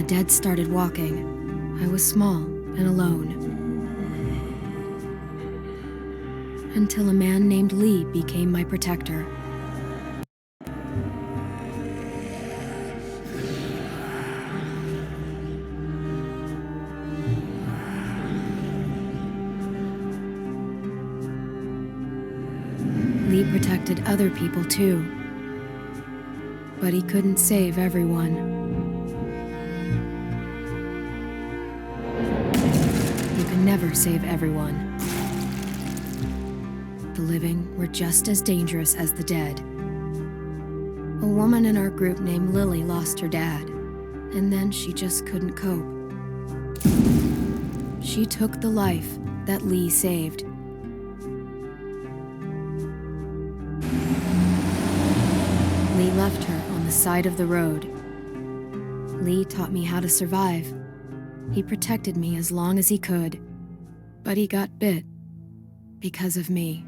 dead started walking, I was small and alone. Until a man named Lee became my protector. Lee protected other people too, but he couldn't save everyone. You can never save everyone. The living were just as dangerous as the dead. A woman in our group named Lily lost her dad, and then she just couldn't cope. She took the life that Lee saved. Lee left her on the side of the road. Lee taught me how to survive. He protected me as long as he could, but he got bit because of me.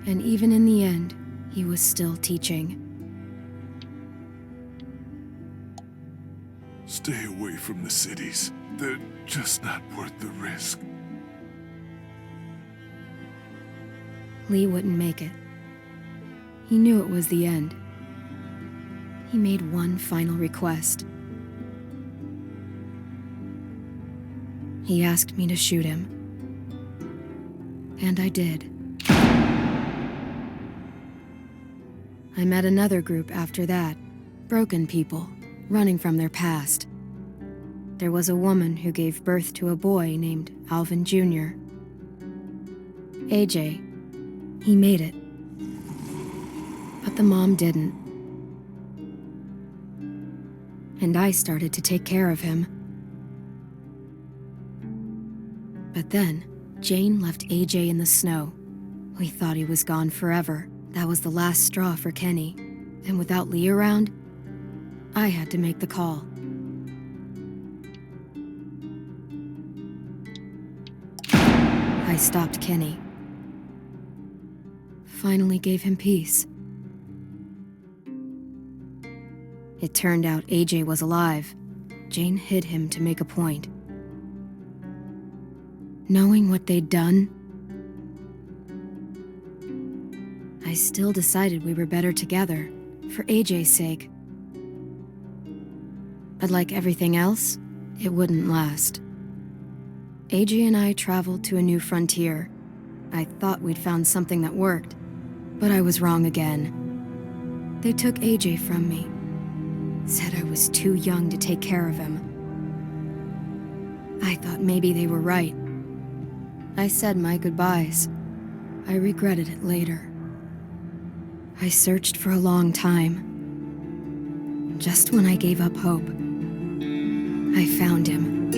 And even in the end, he was still teaching. Stay away from the cities. They're just not worth the risk. Lee wouldn't make it. He knew it was the end. He made one final request. He asked me to shoot him. And I did. I met another group after that. Broken people, running from their past. There was a woman who gave birth to a boy named Alvin Jr. AJ. He made it. But the mom didn't. And I started to take care of him. But then, Jane left AJ in the snow. We thought he was gone forever. That was the last straw for Kenny. And without Lee around, I had to make the call. I stopped Kenny. Finally gave him peace. It turned out AJ was alive. Jane hid him to make a point. Knowing what they'd done, I still decided we were better together, for AJ's sake. But like everything else, it wouldn't last. AJ and I traveled to a new frontier. I thought we'd found something that worked, but I was wrong again. They took AJ from me. Said I was too young to take care of him. I thought maybe they were right. I said my goodbyes. I regretted it later. I searched for a long time. Just when I gave up hope, I found him.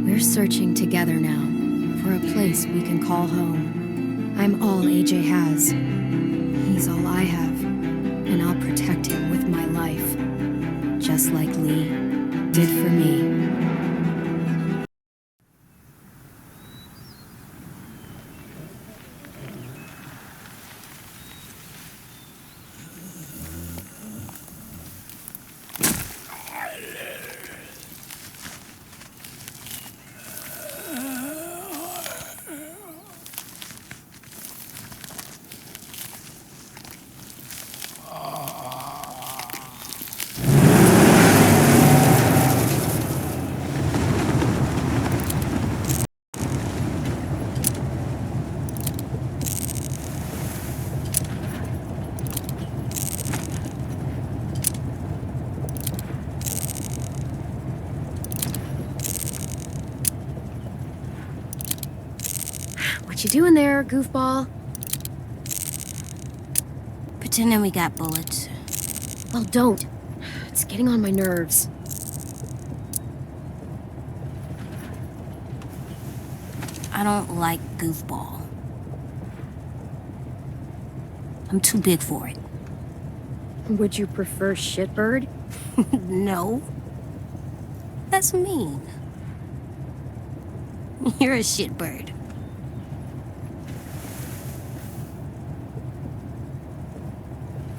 We're searching together now for a place we can call home. I'm all AJ has. He's all I have, and I'll protect him with my life, just like Lee did for me. What you doing there, goofball? Pretending we got bullets. Well, don't. It's getting on my nerves. I don't like goofball. I'm too big for it. Would you prefer shitbird? No. That's mean. You're a shitbird.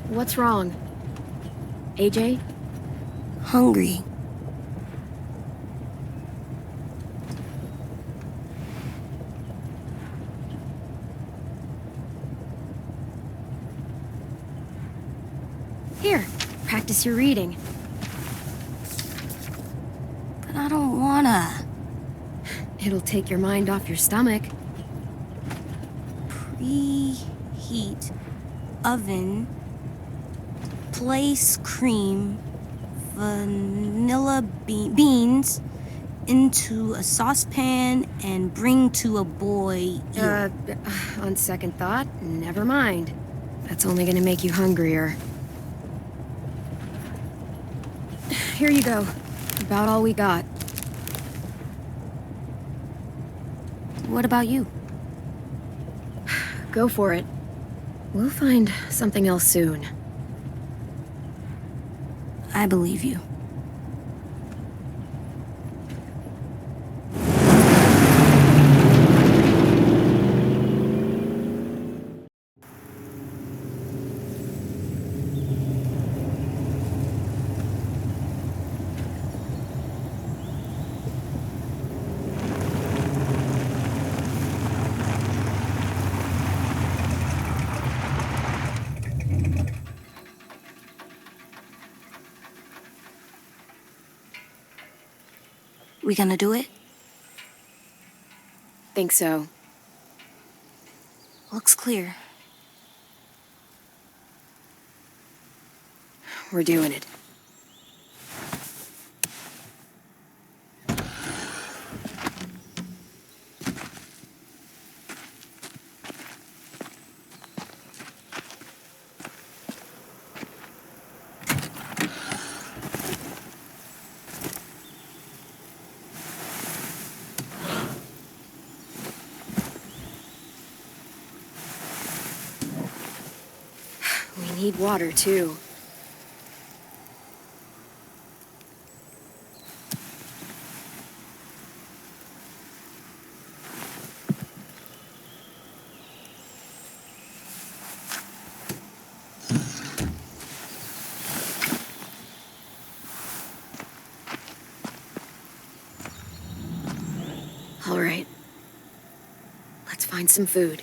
What's wrong? AJ? Hungry. Here, practice your reading. But I don't wanna. It'll take your mind off your stomach. Preheat oven. Place cream, vanilla beans into a saucepan and bring to a boil. On second thought, never mind. That's only gonna make you hungrier. Here you go. About all we got. What about you? Go for it. We'll find something else soon. I believe you. We gonna do it? Think so. Looks clear. We're doing it. We need water, too. All right. Let's find some food.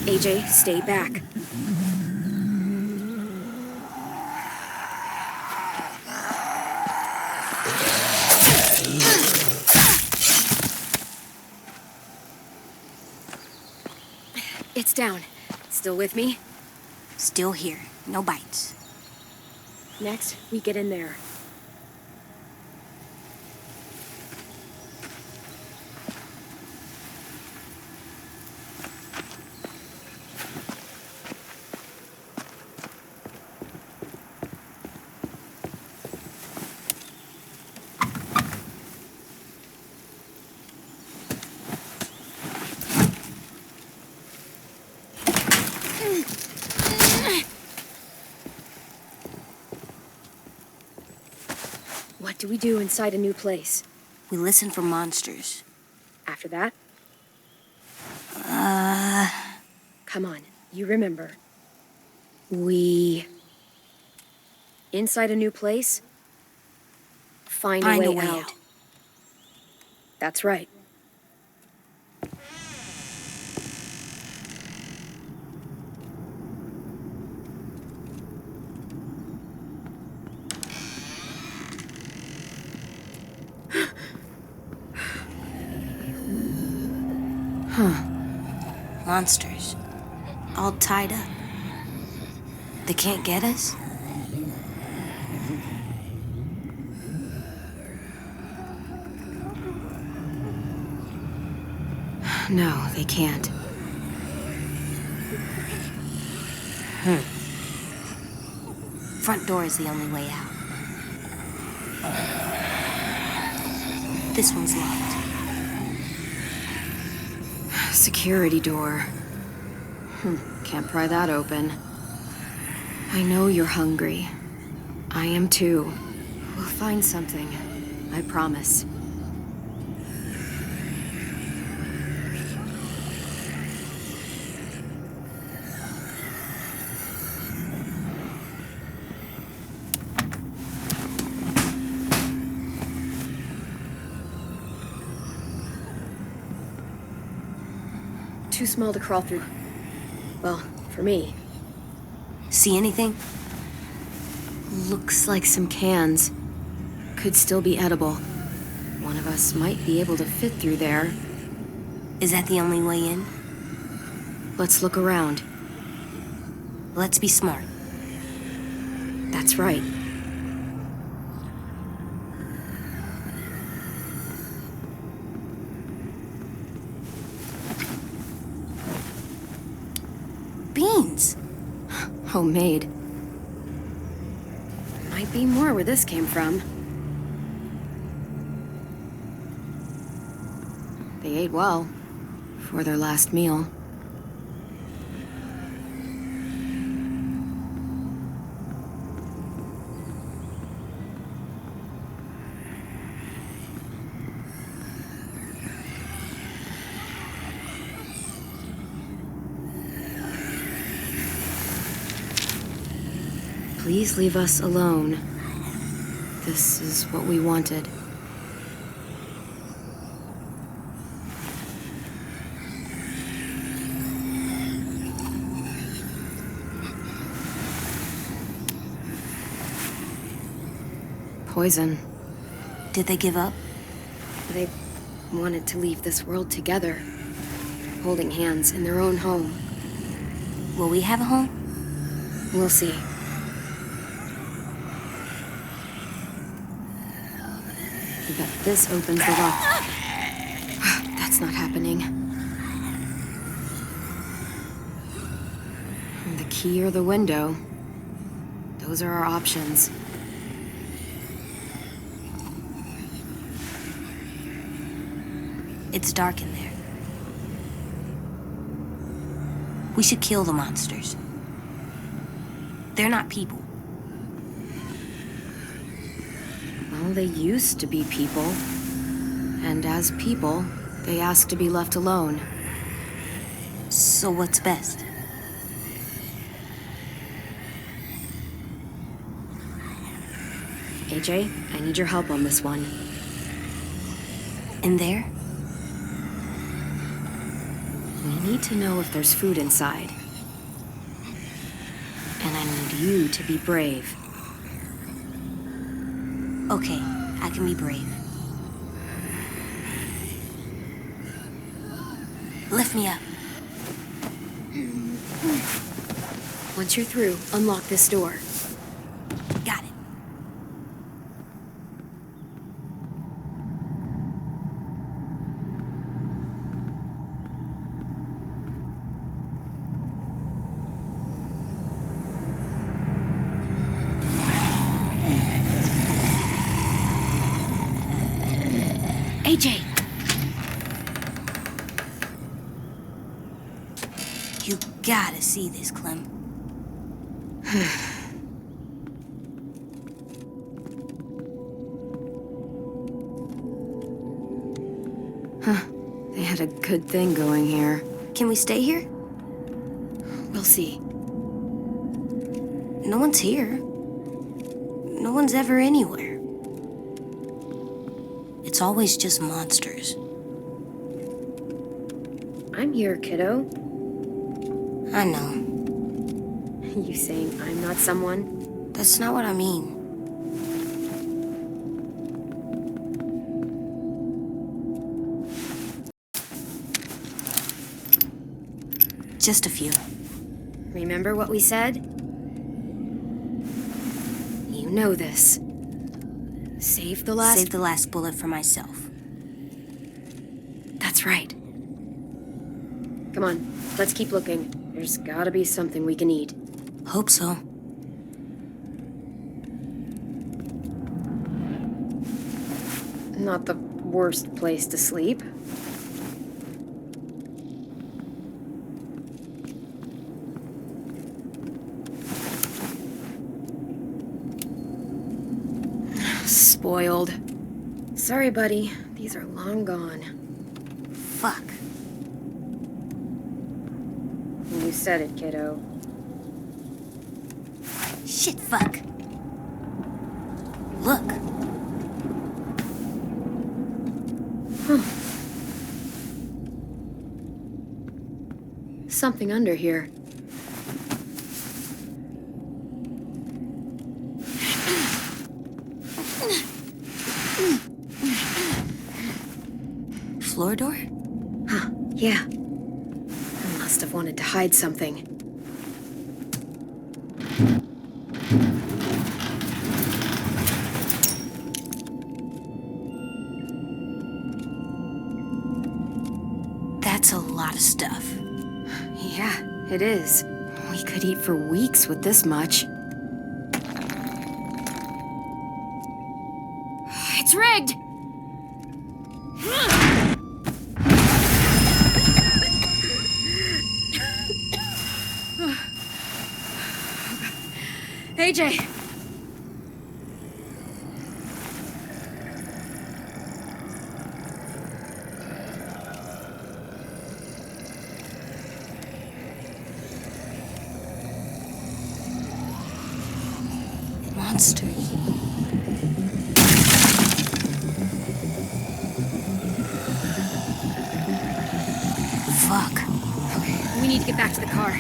AJ, stay back. It's down. Still with me? Still here. No bites. Next, we get in there. What do we do inside a new place? We listen for monsters. After that? Come on, you remember. Inside a new place? Find a way out. That's right. Monsters. All tied up. They can't get us? No, they can't. Front door is the only way out. This one's locked. security door. Can't pry that open. I know you're hungry. I am too. We'll find something. I promise. Too small to crawl through. Well, for me. See anything? Looks like some cans. Could still be edible. One of us might be able to fit through there. Is that the only way in? Let's look around. Let's be smart. That's right. Beans! Homemade. Might be more where this came from. They ate well for their last meal. Please leave us alone. This is what we wanted. Poison. Did they give up? They wanted to leave this world together, holding hands in their own home. Will we have a home? We'll see. Bet this opens the lock. That's not happening. The key or the window. Those are our options. It's dark in there. We should kill the monsters. They're not people. Well, they used to be people. And as people, they ask to be left alone. So what's best? AJ, I need your help on this one. In there? We need to know if there's food inside. And I need you to be brave. Okay, I can be brave. Lift me up. Once you're through, unlock this door. Got it. AJ! You gotta see this, Clem. They had a good thing going here. Can we stay here? We'll see. No one's here. No one's ever anywhere. It's always just monsters. I'm here, kiddo. I know. You saying I'm not someone? That's not what I mean. Just a few. Remember what we said? You know this. Save the last bullet for myself. That's right. Come on, let's keep looking. There's gotta be something we can eat. Hope so. Not the worst place to sleep. Spoiled. Sorry, buddy. These are long gone. Fuck. You said it, kiddo. Shit, fuck. Look. Something under here. Floor door? Huh, yeah. I must have wanted to hide something. That's a lot of stuff. Yeah, it is. We could eat for weeks with this much. It's rigged! AJ! Monsters. Fuck. Okay, we need to get back to the car.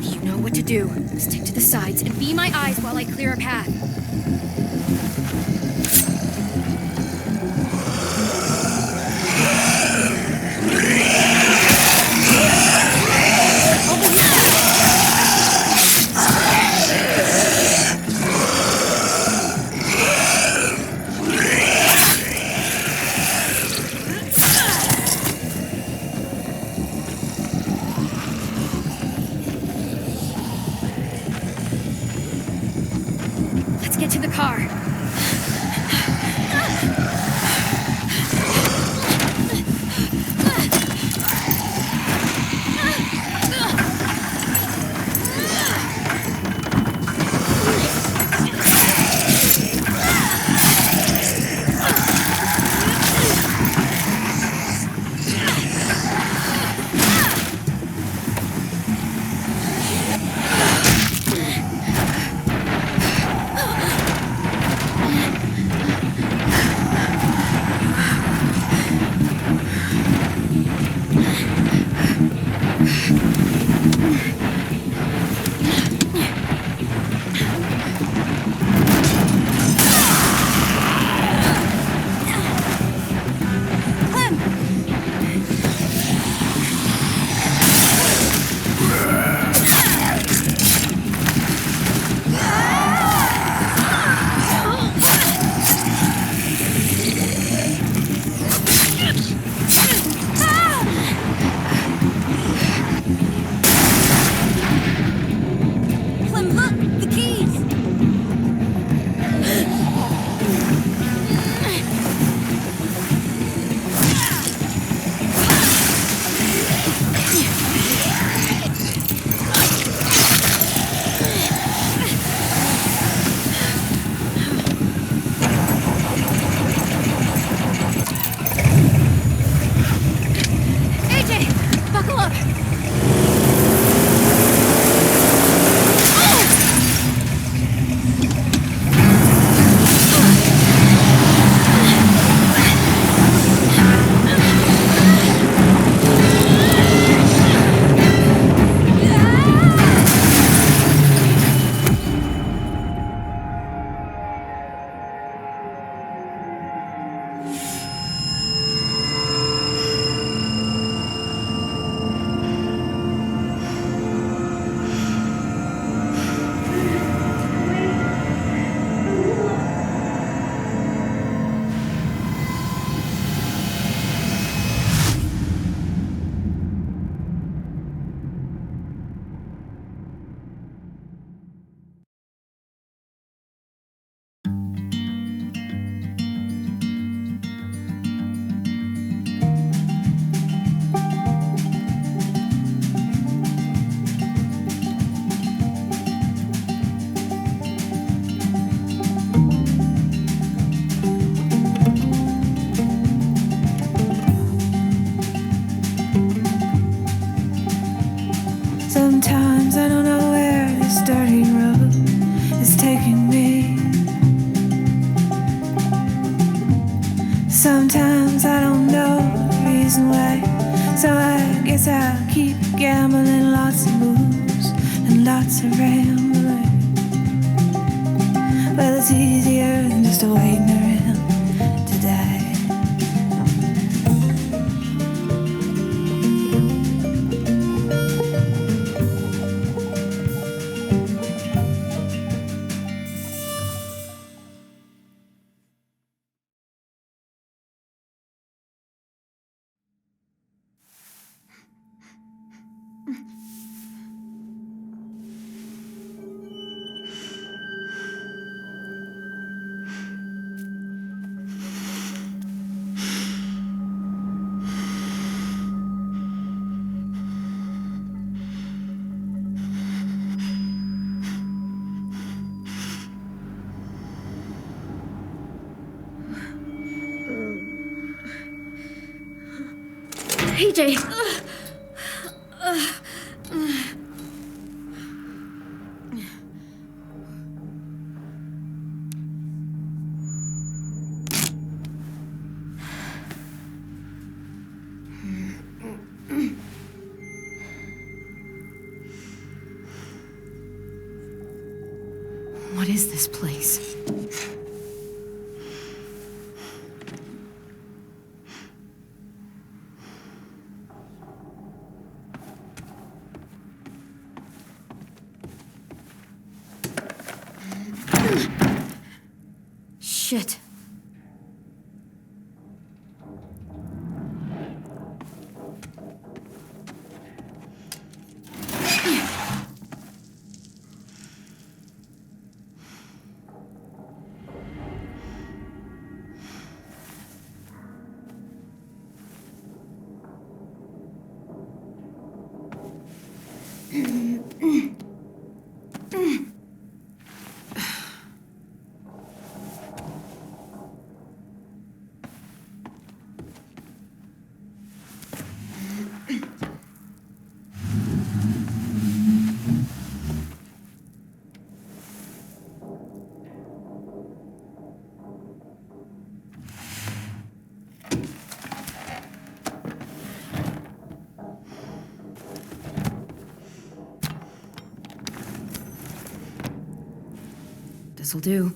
You know what to do. Stick to the sides and be my eyes while I clear a path. Let's get to the car. Sometimes I don't know where this dirty road is taking me. Sometimes I don't know the reason why, so I guess I'll keep gambling, lots of moves and lots of rambling. Well, it's easier than just waiting around to die. AJ! What is this place? Shit. This'll do.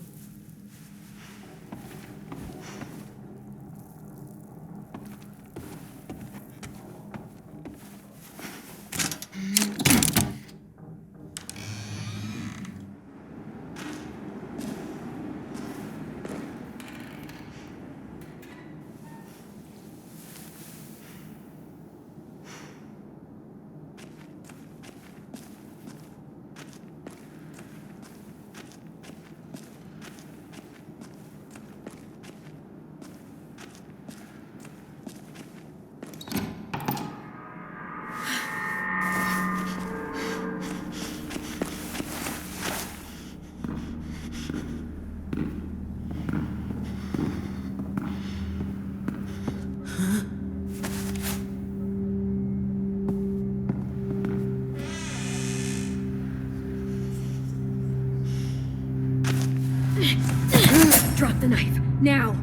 Drop the knife, now!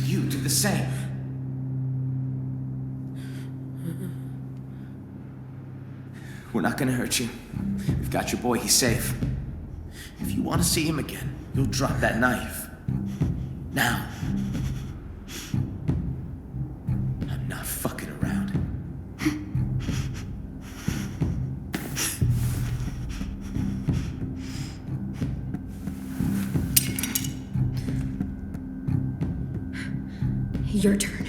You do the same. We're not gonna hurt you. We've got your boy, he's safe. If you want to see him again, you'll drop that knife. Now. I'm not fucking around. Your turn.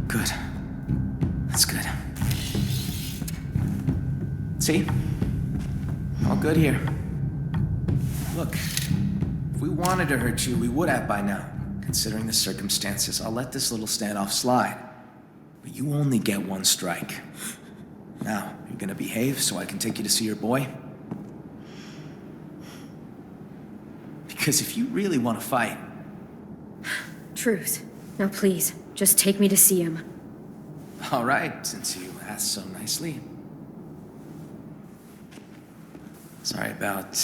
Good. That's good. See? All good here. Look, if we wanted to hurt you, we would have by now. Considering the circumstances, I'll let this little standoff slide. But you only get one strike. Now, you're gonna behave so I can take you to see your boy? Because if you really want to fight... Truth. Now please, just take me to see him. All right, since you path so nicely. Sorry about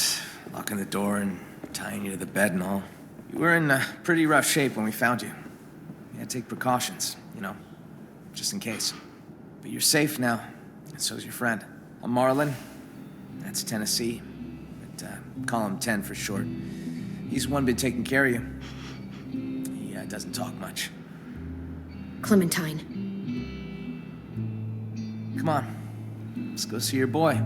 locking the door and tying you to the bed and all. You were in pretty rough shape when we found you. We had to take precautions, you know, just in case. But you're safe now, and so's your friend. I'm Marlon. That's Tennessee. But call him 10 for short. He's the one been taking care of you. He doesn't talk much. Clementine. Come on, let's go see your boy.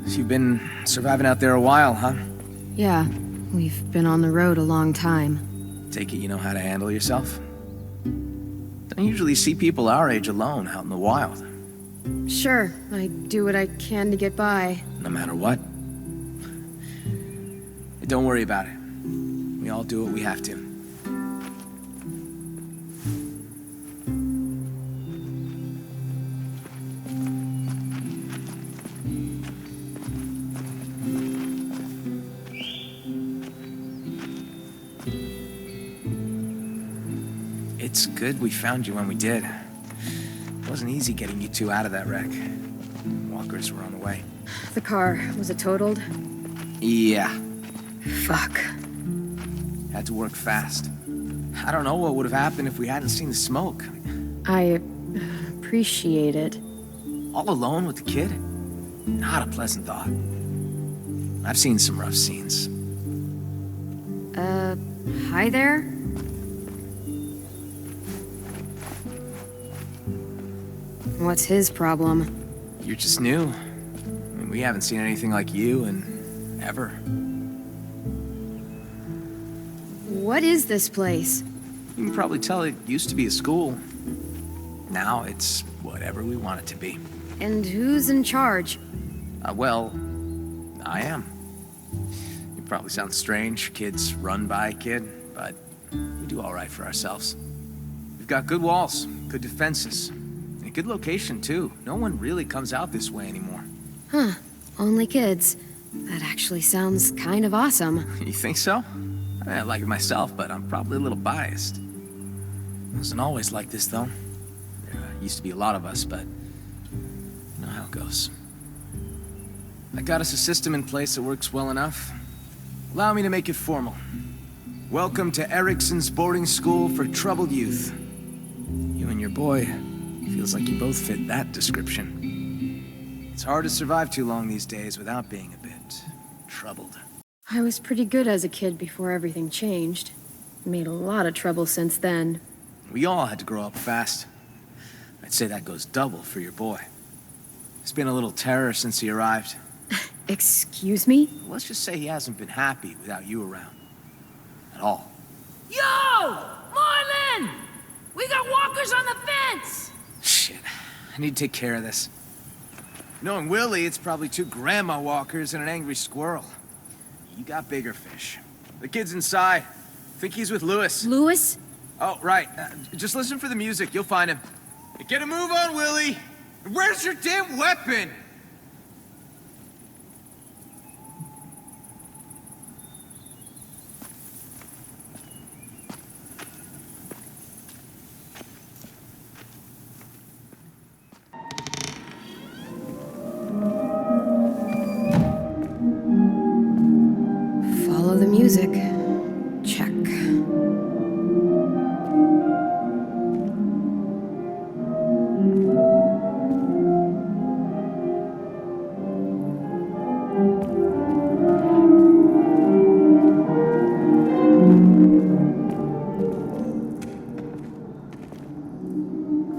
You've been surviving out there a while, huh? Yeah, we've been on the road a long time. Take it you know how to handle yourself? Don't usually see people our age alone out in the wild. Sure, I do what I can to get by. No matter what. Don't worry about it. We all do what we have to. It's good we found you when we did. It wasn't easy getting you two out of that wreck. Walkers were on the way. The car, was it totaled? Yeah. Fuck. Had to work fast. I don't know what would have happened if we hadn't seen the smoke. I appreciate it. All alone with the kid? Not a pleasant thought. I've seen some rough scenes. Hi there? What's his problem? You're just new. I mean, we haven't seen anything like you in ever. What is this place? You can probably tell it used to be a school. Now it's whatever we want it to be. And who's in charge? Well, I am. It probably sounds strange, kids run by a kid, but we do all right for ourselves. We've got good walls, good defenses, and a good location too. No one really comes out this way anymore. Huh, only kids. That actually sounds kind of awesome. You think so? I mean, I like it myself, but I'm probably a little biased. It wasn't always like this, though. There used to be a lot of us, but you know how it goes. I got us a system in place that works well enough. Allow me to make it formal. Welcome to Erickson's boarding school for troubled youth. You and your boy, feels like you both fit that description. It's hard to survive too long these days without being a bit troubled. I was pretty good as a kid before everything changed. Made a lot of trouble since then. We all had to grow up fast. I'd say that goes double for your boy. He's been a little terror since he arrived. Excuse me? Let's just say he hasn't been happy without you around. At all. Yo! Marlon! We got walkers on the fence! Shit. I need to take care of this. Knowing Willie, it's probably 2 grandma walkers and an angry squirrel. You got bigger fish. The kid's inside. Think he's with Lewis. Lewis? Oh, right. Just listen for the music. You'll find him. Get a move on, Willie! Where's your damn weapon? Follow the music. Check.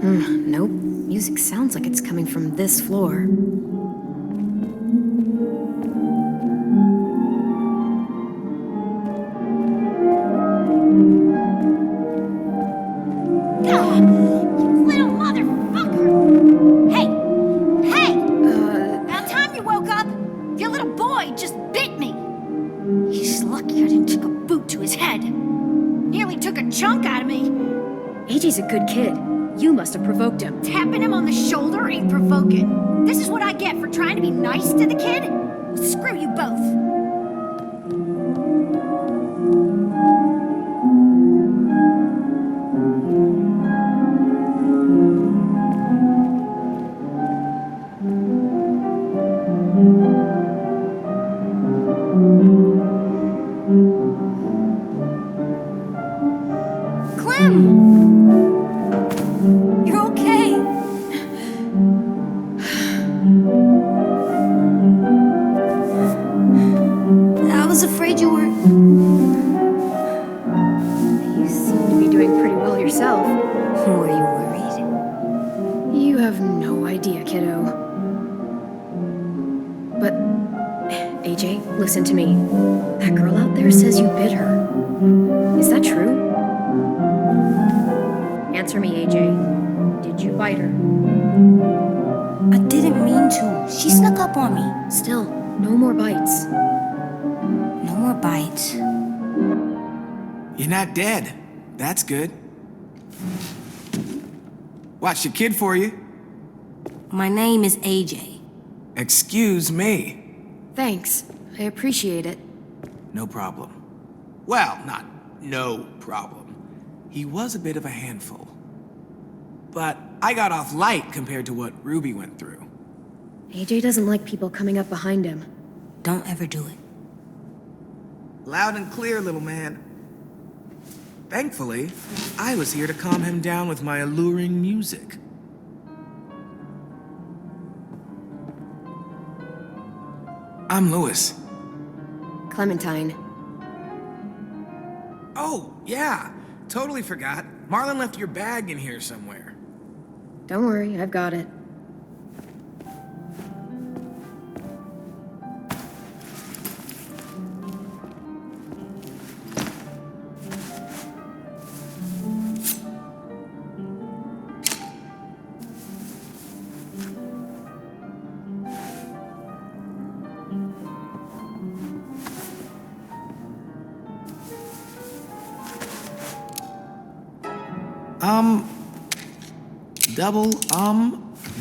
Nope. Music sounds like it's coming from this floor. provoked him. Tapping him on the shoulder ain't provoking. This is what I get for trying to be nice to the kid? Screw you both. You're okay. I was afraid you were. You seem to be doing pretty well yourself. Were you worried? You have no idea, kiddo. But, AJ, listen to me. That girl out there says you bit her. Is that true? Answer me, AJ. Did you bite her? I didn't mean to. She snuck up on me. Still, no more bites. No more bites. You're not dead. That's good. Watch your kid for you. My name is AJ. Excuse me. Thanks. I appreciate it. No problem. Well, not no problem. He was a bit of a handful. But I got off light compared to what Ruby went through. AJ doesn't like people coming up behind him. Don't ever do it. Loud and clear, little man. Thankfully, I was here to calm him down with my alluring music. I'm Lewis. Clementine. Oh, yeah. Totally forgot. Marlon left your bag in here somewhere. Don't worry, I've got it.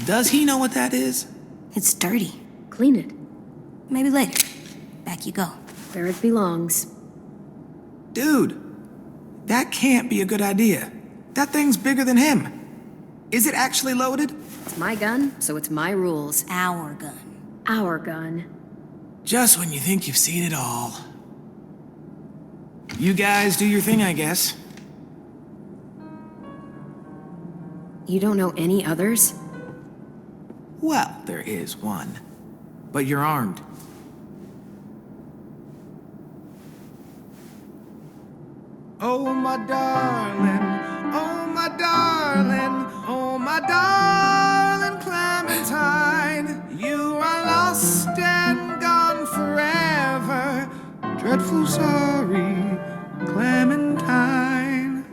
Does he know what that is? It's dirty. Clean it. Maybe later. Back you go. Where it belongs. Dude, that can't be a good idea. That thing's bigger than him. Is it actually loaded? It's my gun, so it's my rules. Our gun. Our gun. Just when you think you've seen it all. You guys do your thing, I guess. You don't know any others? Well, there is one. But you're armed. Oh, my darling, oh, my darling, oh, my darling Clementine. You are lost and gone forever. Dreadful sorry, Clementine.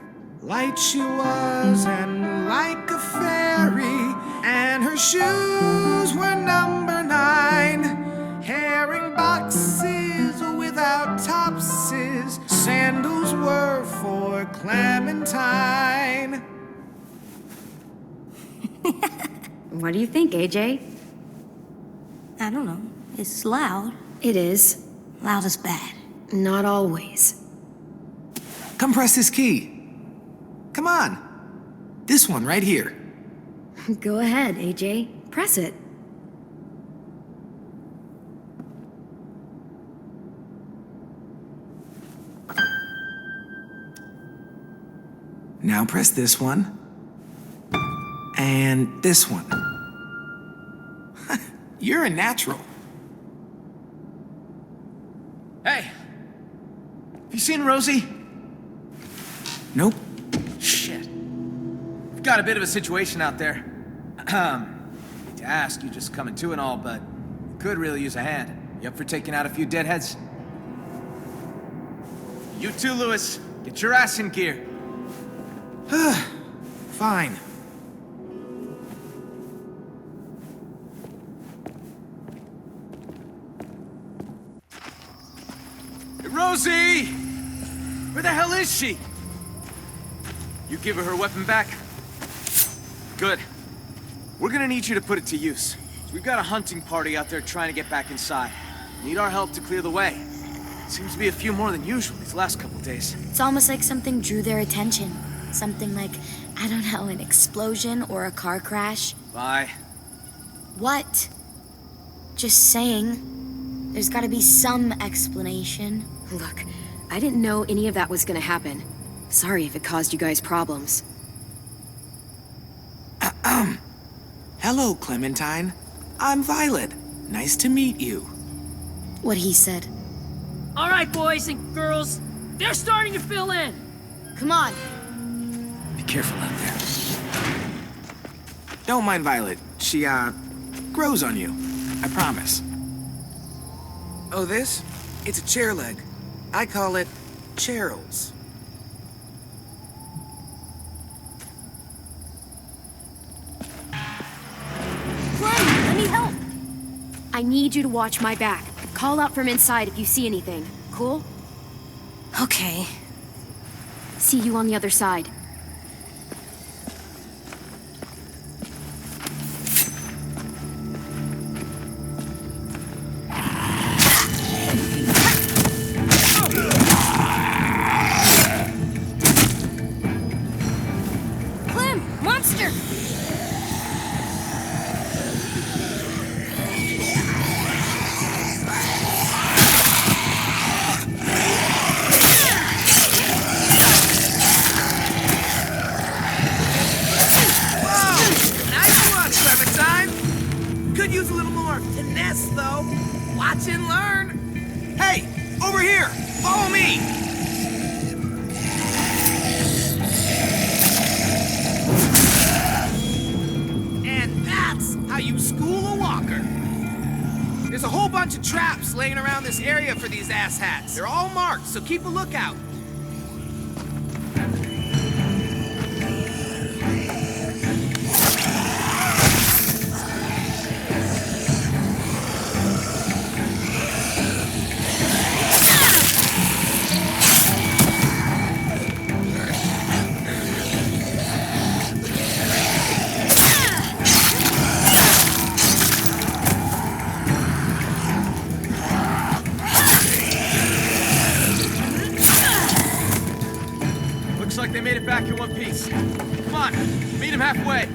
Light she was and like a fairy, and her shoes were number 9. Herring boxes without topses, sandals were for Clementine. What do you think, AJ? I don't know. It's loud. It is. Loud is bad. Not always. Come press this key. Come on. This one right here. Go ahead, AJ. Press it. Now press this one. And this one. You're a natural. Hey! Have you seen Rosie? Nope. Shit. We've got a bit of a situation out there. Hate to ask, you just coming to and all, but could really use a hand. You up for taking out a few deadheads? You too, Lewis. Get your ass in gear. Fine. Hey, Rosie! Where the hell is she? You give her weapon back? Good. We're gonna need you to put it to use. We've got a hunting party out there trying to get back inside. Need our help to clear the way. Seems to be a few more than usual these last couple days. It's almost like something drew their attention. Something like, I don't know, an explosion or a car crash. Bye. What? Just saying. There's gotta be some explanation. Look, I didn't know any of that was gonna happen. Sorry if it caused you guys problems. Hello, Clementine. I'm Violet. Nice to meet you. What he said. All right, boys and girls, they're starting to fill in. Come on. Be careful out there. Don't mind Violet. She, grows on you. I promise. Oh, this? It's a chair leg. I call it Cheryl's. Clem, let me help! I need you to watch my back. Call out from inside if you see anything. Cool? Okay. See you on the other side. Clem! Monster! Could use a little more finesse, though. Watch and learn. Hey, over here. Follow me. And that's how you school a walker. There's a whole bunch of traps laying around this area for these asshats. They're all marked, so keep a lookout. Looks like they made it back in one piece. Come on, meet him halfway.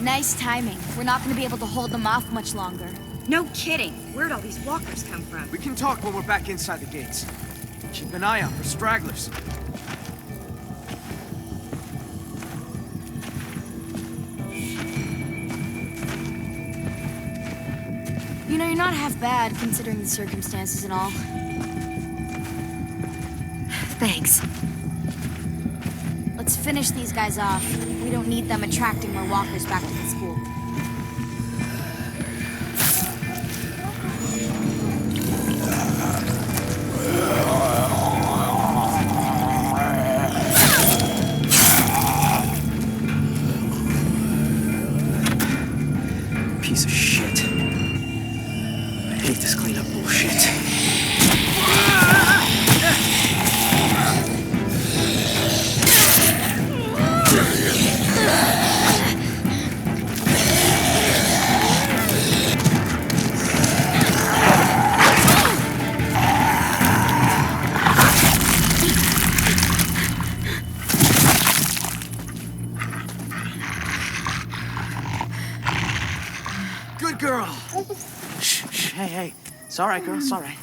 Nice timing. We're not gonna be able to hold them off much longer. No kidding. Where'd all these walkers come from? We can talk when we're back inside the gates. Keep an eye out for stragglers. You know, you're not half bad, considering the circumstances and all. Thanks. Let's finish these guys off. We don't need them attracting more walkers back to the school. Piece of shit. I hate this cleanup bullshit. Good girl. Shh, shh, hey. It's all right, girl, it's all right.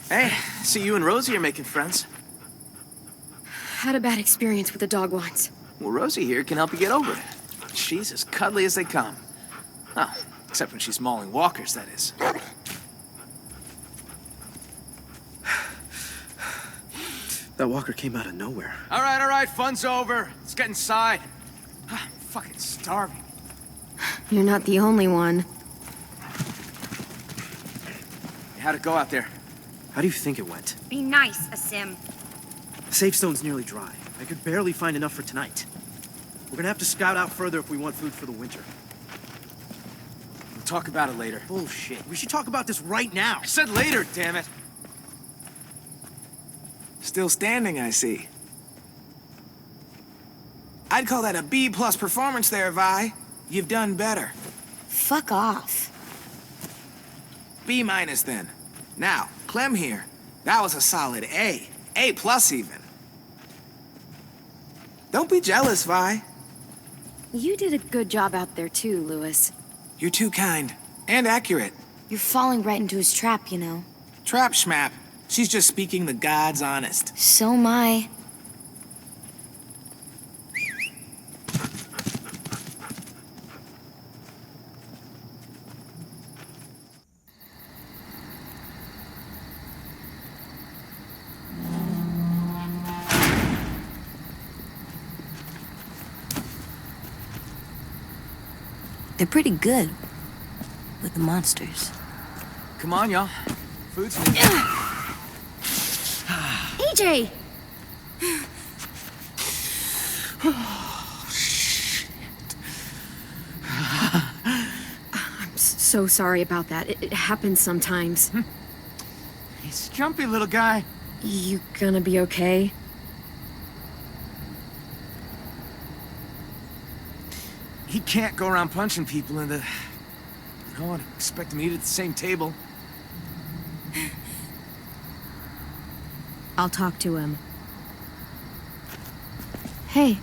Hey, see you and Rosie are making friends. Had a bad experience with the dog once. Well, Rosie here can help you get over it. She's as cuddly as they come. Oh, Except when she's mauling walkers, that is. That walker came out of nowhere. All right, fun's over. Let's get inside. I'm fucking starving. You're not the only one. How'd it go out there? How do you think it went? Be nice, Asim. The safe stone's nearly dry. I could barely find enough for tonight. We're gonna have to scout out further if we want food for the winter. We'll talk about it later. Bullshit. We should talk about this right now. I said later, damn it. Still standing, I see. I'd call that a B+ performance there, Vi. You've done better. Fuck off. B- then. Now, Clem here. That was a solid A. A+ even. Don't be jealous, Vi. You did a good job out there too, Lewis. You're too kind. And accurate. You're falling right into his trap, you know. Trap schmap. She's just speaking the God's honest. So am I. They're pretty good with the monsters. Come on, y'all. Food's needed. AJ! I'm so sorry about that. It happens sometimes. He's jumpy, little guy. You gonna be okay? He can't go around punching people in the... You know, I'd expect him to eat at the same table. I'll talk to him. Hey,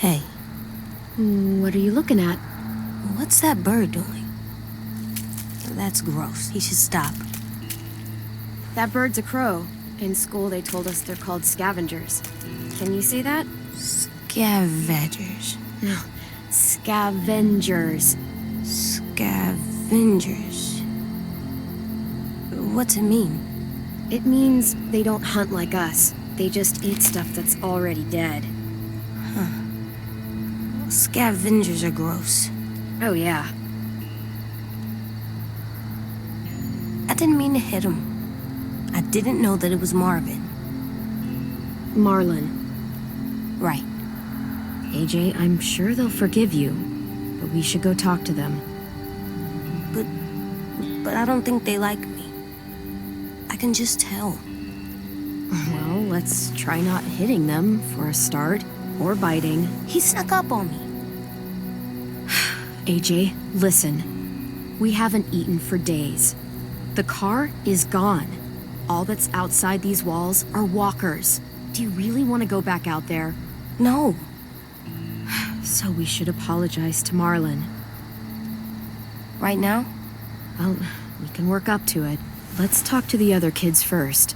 Hey, what are you looking at? what's that bird doing? That's gross. He should stop. That bird's a crow. In school, they told us they're called scavengers. Can you say that? Scavengers. No, scavengers. Scavengers. What's it mean? It means they don't hunt like us. They just eat stuff that's already dead. Scavengers are gross. Oh, yeah. I didn't mean to hit him. I didn't know that it was Marvin. Marlon. Right. AJ, I'm sure they'll forgive you, but we should go talk to them. But I don't think they like me. I can just tell. Well, let's try not hitting them for a start, or biting. He snuck up on me. AJ, listen. We haven't eaten for days. The car is gone. All that's outside these walls are walkers. Do you really want to go back out there? No. So we should apologize to Marlon. Right now? Well, we can work up to it. Let's talk to the other kids first.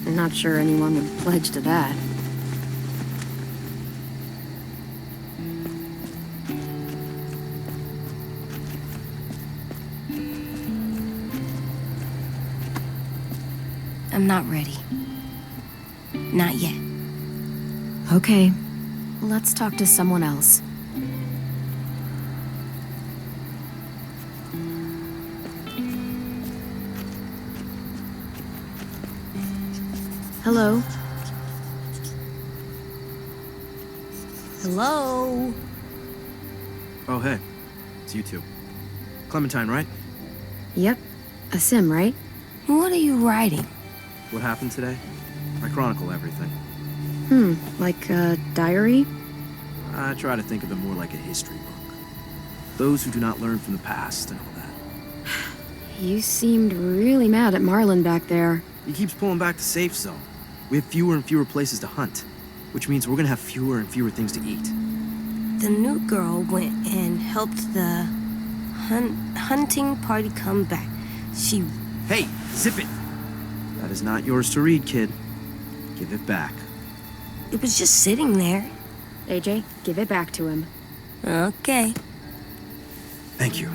I'm not sure anyone would pledge to that. I'm not ready. Not yet. Okay, let's talk to someone else. Hello? Hello? Oh, hey. It's you two. Clementine, right? Yep, Asim, right? What are you writing? What happened today? I chronicle everything. Like a diary? I try to think of it more like a history book. Those who do not learn from the past and all that. You seemed really mad at Marlon back there. He keeps pulling back the safe zone. We have fewer and fewer places to hunt, which means we're gonna have fewer and fewer things to eat. The new girl went and helped the hunting party come back. She... Hey, zip it! That is not yours to read, kid. Give it back. It was just sitting there. AJ, give it back to him. Okay. Thank you.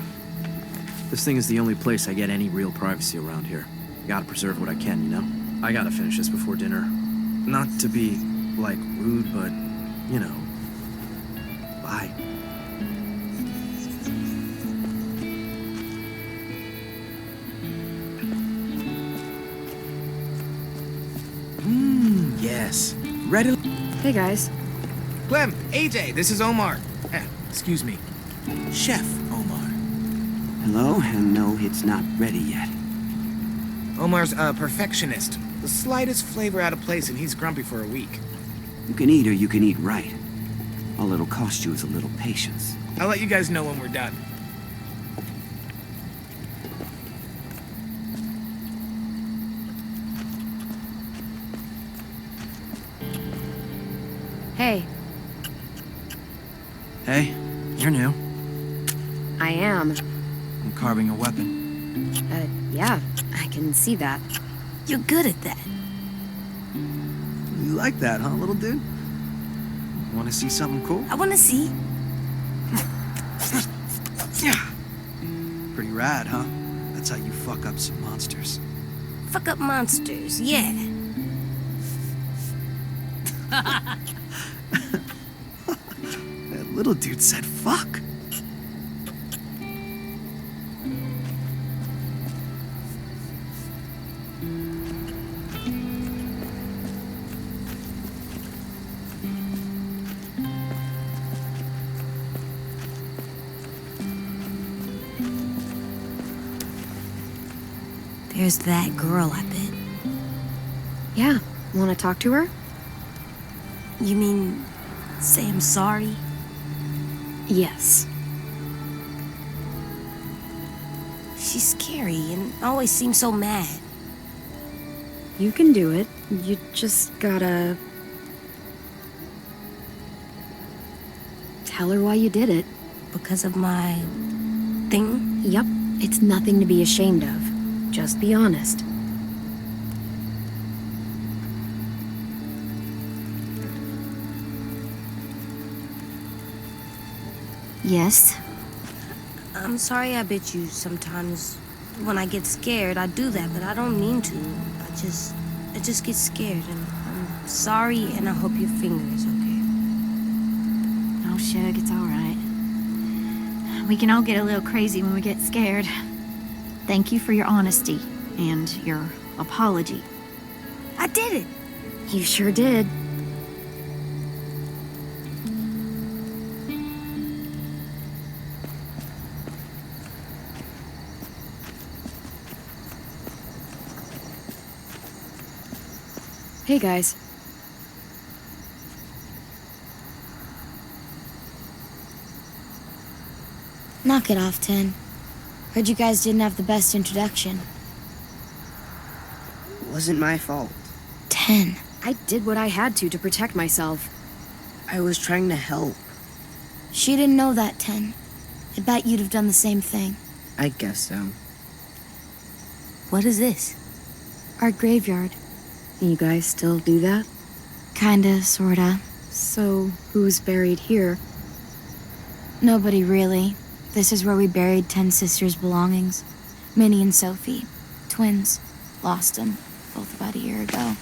This thing is the only place I get any real privacy around here. I gotta preserve what I can, you know? I gotta finish this before dinner. Not to be, like, rude, but, you know. Bye. Yes. Ready? Hey guys. Clem, AJ, this is Omar. Excuse me. Chef Omar. Hello, and no, it's not ready yet. Omar's a perfectionist. The slightest flavor out of place and he's grumpy for a week. You can eat or you can eat right. All it'll cost you is a little patience. I'll let you guys know when we're done. Hey, Hey, you're new. I am. I'm carving a weapon. Yeah, I can see that. You're good at that. You like that, huh, little dude? Want to see something cool? I want to see. Yeah. Pretty rad, huh? That's how you fuck up some monsters. Fuck up monsters, yeah. That little dude said fuck. There's that girl, I bet. Yeah, want to talk to her? You mean, say I'm sorry? Yes. She's scary and always seems so mad. You can do it. You just gotta... tell her why you did it. Because of my... thing? Yep, it's nothing to be ashamed of. Just be honest. Yes. I'm sorry I bit you sometimes. When I get scared, I do that, but I don't mean to. I just get scared, and I'm sorry, and I hope your finger is okay. Oh, Shug, it's all right. We can all get a little crazy when we get scared. Thank you for your honesty and your apology. I did it! You sure did. Hey guys. Knock it off, 10. Heard you guys didn't have the best introduction. Wasn't my fault. 10. I did what I had to protect myself. I was trying to help. She didn't know that, 10. I bet you'd have done the same thing. I guess so. What is this? Our graveyard. You guys still do that? Kinda, sorta. So, who's buried here? Nobody really. This is where we buried 10 sisters' belongings. Minnie and Sophie. Twins. Lost them. Both about a year ago.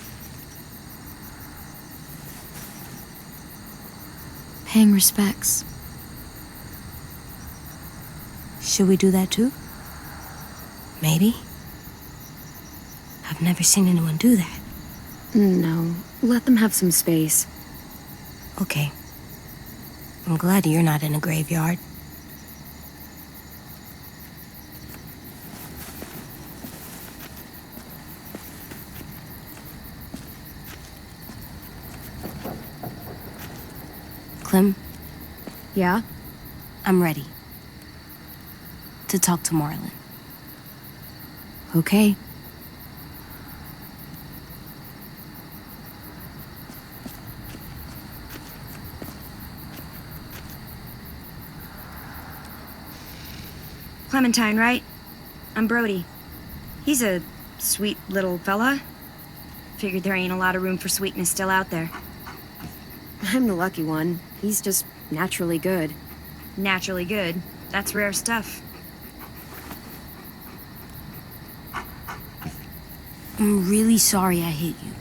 Paying respects. Should we do that too? Maybe? I've never seen anyone do that. No, let them have some space. Okay. I'm glad you're not in a graveyard. Clem? Yeah? I'm ready. To talk to Marlon. Okay. Clementine, right? I'm Brody. He's a sweet little fella. Figured there ain't a lot of room for sweetness still out there. I'm the lucky one. He's just naturally good. Naturally good. That's rare stuff. I'm really sorry I hit you.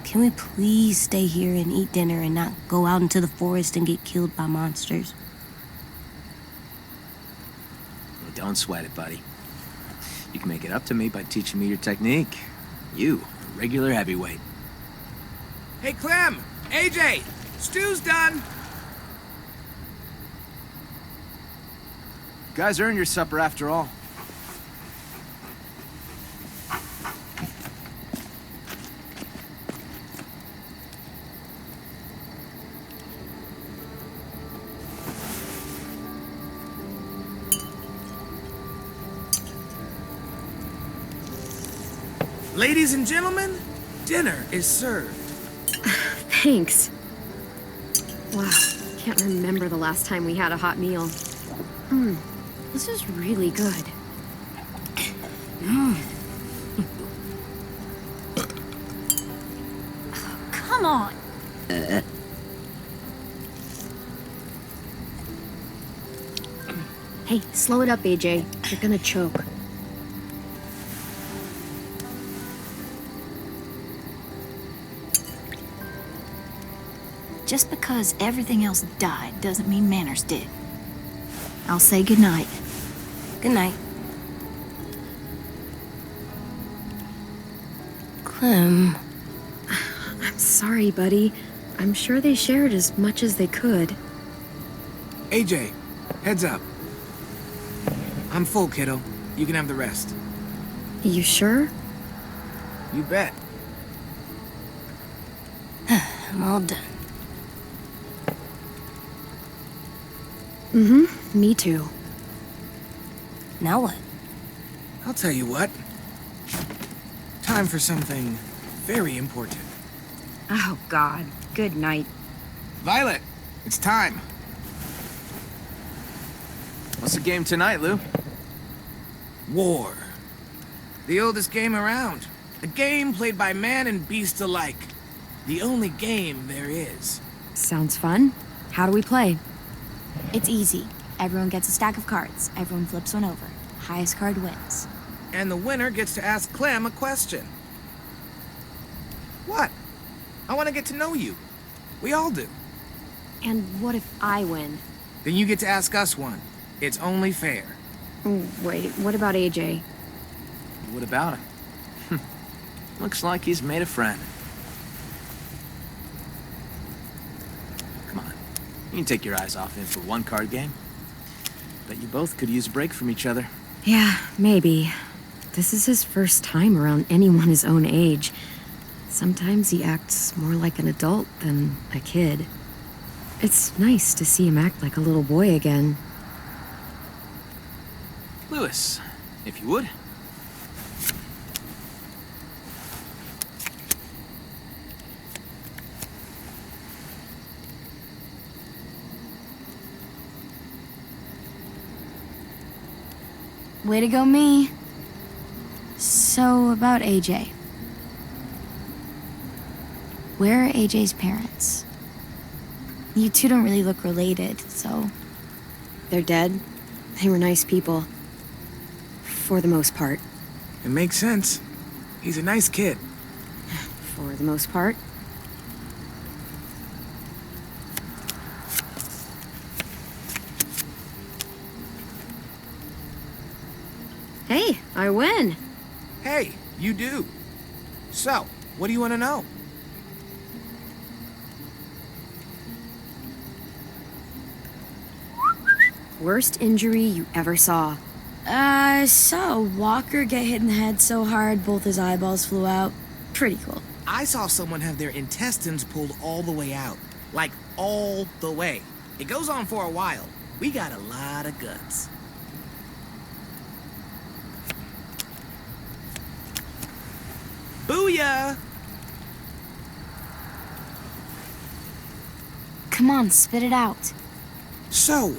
Can we please stay here and eat dinner and not go out into the forest and get killed by monsters? Well, don't sweat it, buddy. You can make it up to me by teaching me your technique. You, a regular heavyweight. Hey, Clem! AJ! Stew's done! You guys earned your supper after all. Ladies and gentlemen, dinner is served. Thanks. Wow, can't remember the last time we had a hot meal. This is really good. Come on. Hey, slow it up, AJ. You're gonna choke. Just because everything else died doesn't mean manners did. I'll say goodnight. Good night. Clem. I'm sorry, buddy. I'm sure they shared as much as they could. AJ, heads up. I'm full, kiddo. You can have the rest. You sure? You bet. I'm all done. Me too. Now what? I'll tell you what. Time for something very important. Oh, God. Good night. Violet, it's time. What's the game tonight, Lou? War. The oldest game around. A game played by man and beast alike. The only game there is. Sounds fun. How do we play? It's easy. Everyone gets a stack of cards. Everyone flips one over. Highest card wins. And the winner gets to ask Clem a question. What? I want to get to know you. We all do. And what if I win? Then you get to ask us one. It's only fair. Oh, wait, what about AJ? What about him? Looks like he's made a friend. Come on. You can take your eyes off him for one card game. Bet you both could use a break from each other. Yeah, maybe. This is his first time around anyone his own age. Sometimes he acts more like an adult than a kid. It's nice to see him act like a little boy again. Lewis, if you would. Way to go, me. So, about AJ. Where are AJ's parents? You two don't really look related, so... They're dead. They were nice people. For the most part. It makes sense. He's a nice kid. For the most part. Hey, I win. Hey, you do. So, what do you want to know? Worst injury you ever saw? I saw a walker get hit in the head so hard both his eyeballs flew out. Pretty cool. I saw someone have their intestines pulled all the way out. Like, all the way. It goes on for a while. We got a lot of guts. Booyah! Come on, spit it out. So,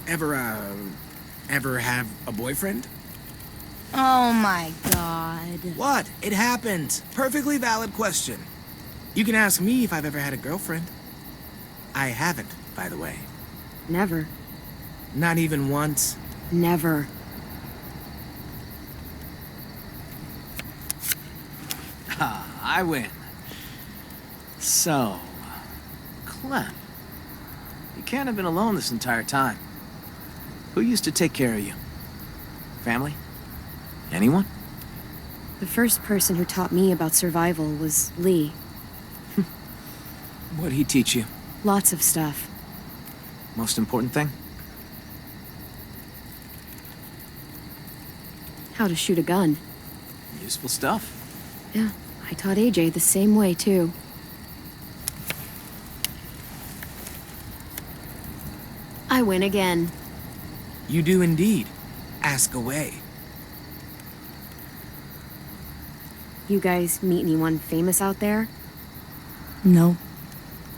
ever have a boyfriend? Oh my god. What? It happened. Perfectly valid question. You can ask me if I've ever had a girlfriend. I haven't, by the way. Never. Not even once. Never. Ah, I win. So, Clem, you can't have been alone this entire time. Who used to take care of you? Family? Anyone? The first person who taught me about survival was Lee. What'd he teach you? Lots of stuff. Most important thing? How to shoot a gun. Useful stuff. Yeah, I taught AJ the same way, too. I win again. You do indeed. Ask away. You guys meet anyone famous out there? No.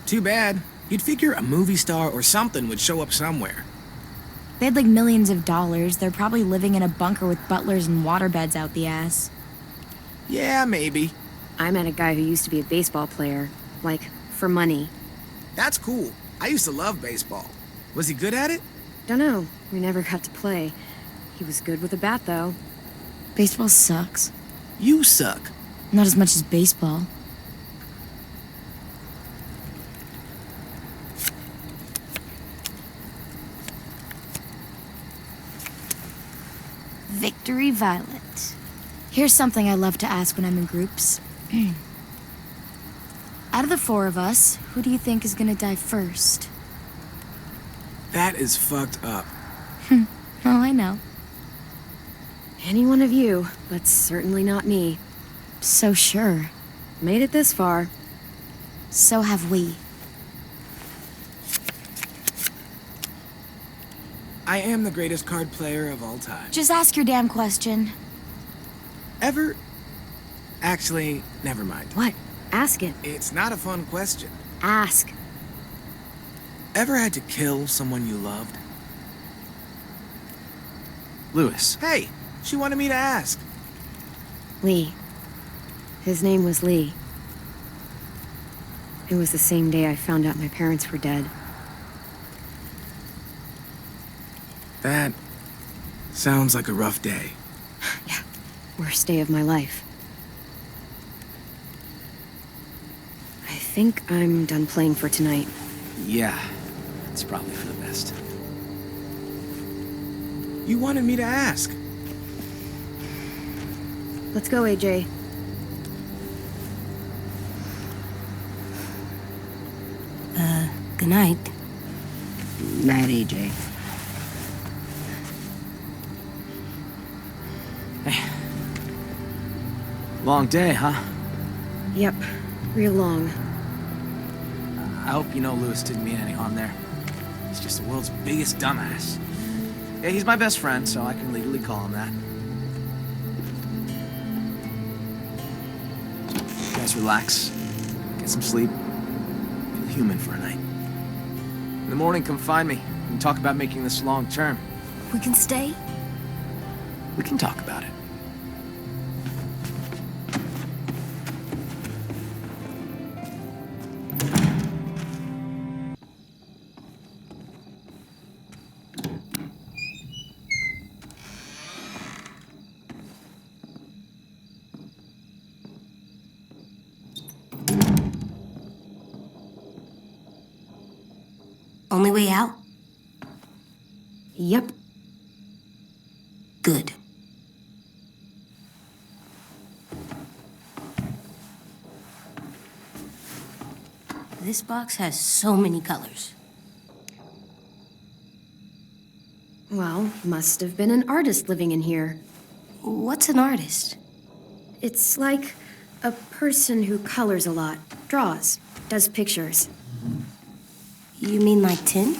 Too bad. You'd figure a movie star or something would show up somewhere. They had like millions of dollars. They're probably living in a bunker with butlers and waterbeds out the ass. Yeah, maybe. I met a guy who used to be a baseball player. Like, for money. That's cool. I used to love baseball. Was he good at it? Dunno. We never got to play. He was good with a bat, though. Baseball sucks. You suck. Not as much as baseball. Victory Violet. Here's something I love to ask when I'm in groups. Out of the four of us, who do you think is gonna die first? That is fucked up. Oh, I know. Any one of you, but certainly not me. So sure. Made it this far. So have we. I am the greatest card player of all time. Just ask your damn question. Ever? Actually, never mind. What? Ask it. It's not a fun question. Ask. Ever had to kill someone you loved? Lewis. Hey, she wanted me to ask. Lee. His name was Lee. It was the same day I found out my parents were dead. That sounds like a rough day. Yeah, worst day of my life. I think I'm done playing for tonight. Yeah, it's probably for the best. You wanted me to ask. Let's go, AJ. Good night. Night, AJ. Hey. Long day, huh? Yep, real long. I hope you know Lewis didn't mean any harm there. He's just the world's biggest dumbass. Yeah, he's my best friend, so I can legally call him that. You guys relax, get some sleep, feel human for a night. In the morning, come find me. We can talk about making this long term. We can stay? We can talk about it. Only way out? Yep. Good. This box has so many colors. Well, must have been an artist living in here. What's an artist? It's like a person who colors a lot, draws, does pictures. You mean like 10?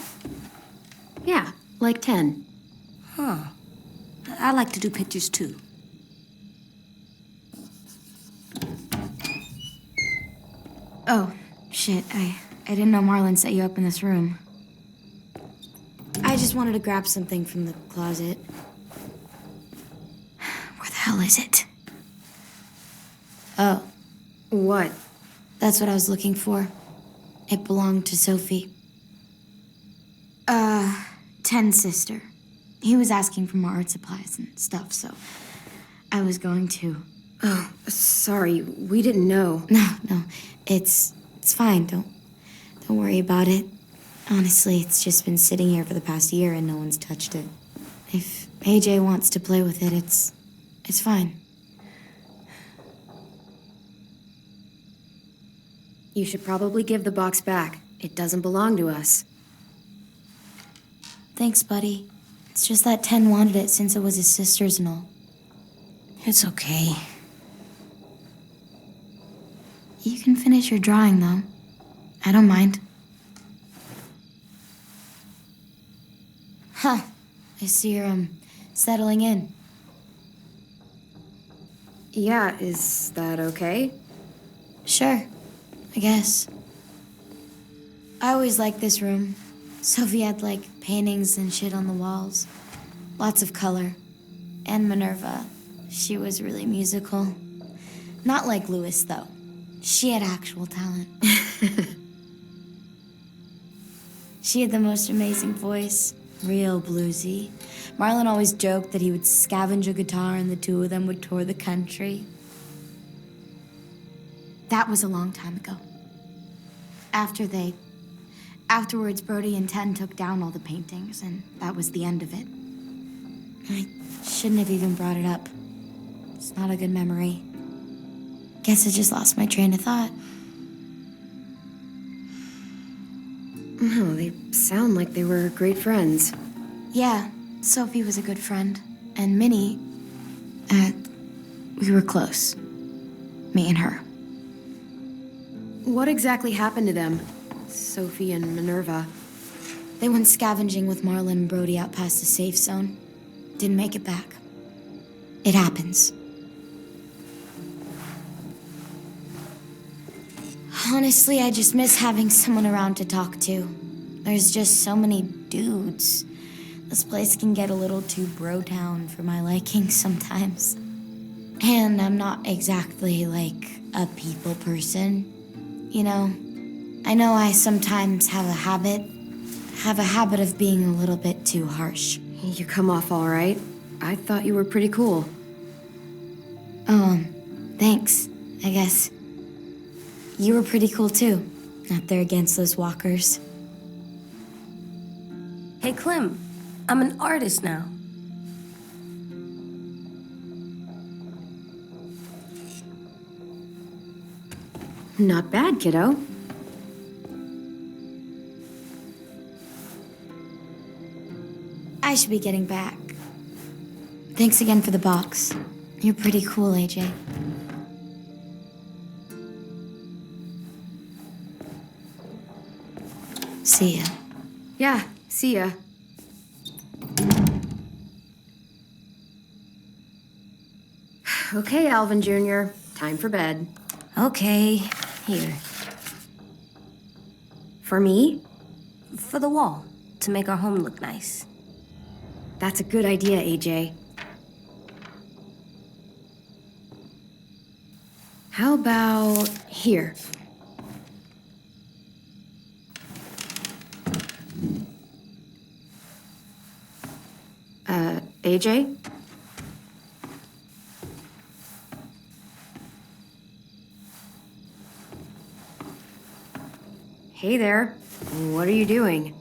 Yeah, like 10. Huh. I like to do pictures too. Oh, shit. I didn't know Marlon set you up in this room. I just wanted to grab something from the closet. Where hell is it? Oh, What? that's what I was looking for. It belonged to Sophie. Ten's sister. He was asking for more art supplies and stuff, so I was going to. Oh, sorry. We didn't know. No, it's fine. Don't worry about it. Honestly, it's just been sitting here for the past year and no one's touched it. If AJ wants to play with it, it's fine. You should probably give the box back. It doesn't belong to us. Thanks, buddy. It's just that Ten wanted it since it was his sister's and all. It's okay. You can finish your drawing, though. I don't mind. Huh. I see you're, settling in. Yeah, is that okay? Sure. I guess. I always liked this room. Sophie had, paintings and shit on the walls. Lots of color. And Minerva. She was really musical. Not like Louis, though. She had actual talent. She had the most amazing voice. Real bluesy. Marlon always joked that he would scavenge a guitar and the two of them would tour the country. That was a long time ago. Afterwards, Brody and Ten took down all the paintings, and that was the end of it. I shouldn't have even brought it up. It's not a good memory. Guess I just lost my train of thought. No, they sound like they were great friends. Yeah, Sophie was a good friend. And Minnie, we were close. Me and her. What exactly happened to them? Sophie and Minerva. They went scavenging with Marlon and Brody out past the safe zone. Didn't make it back. It happens. Honestly, I just miss having someone around to talk to. There's just so many dudes. This place can get a little too bro-town for my liking sometimes. And I'm not exactly a people person, you know? I know I sometimes have a habit of being a little bit too harsh. You come off all right. I thought you were pretty cool. Oh, thanks, I guess. You were pretty cool too, out there against those walkers. Hey, Clem, I'm an artist now. Not bad, kiddo. I should be getting back. Thanks again for the box. You're pretty cool, AJ. See ya. Yeah, see ya. Okay, Alvin Jr., time for bed. Okay, here. For me? For the wall, to make our home look nice. That's a good idea, AJ. How about here? AJ? Hey there. What are you doing?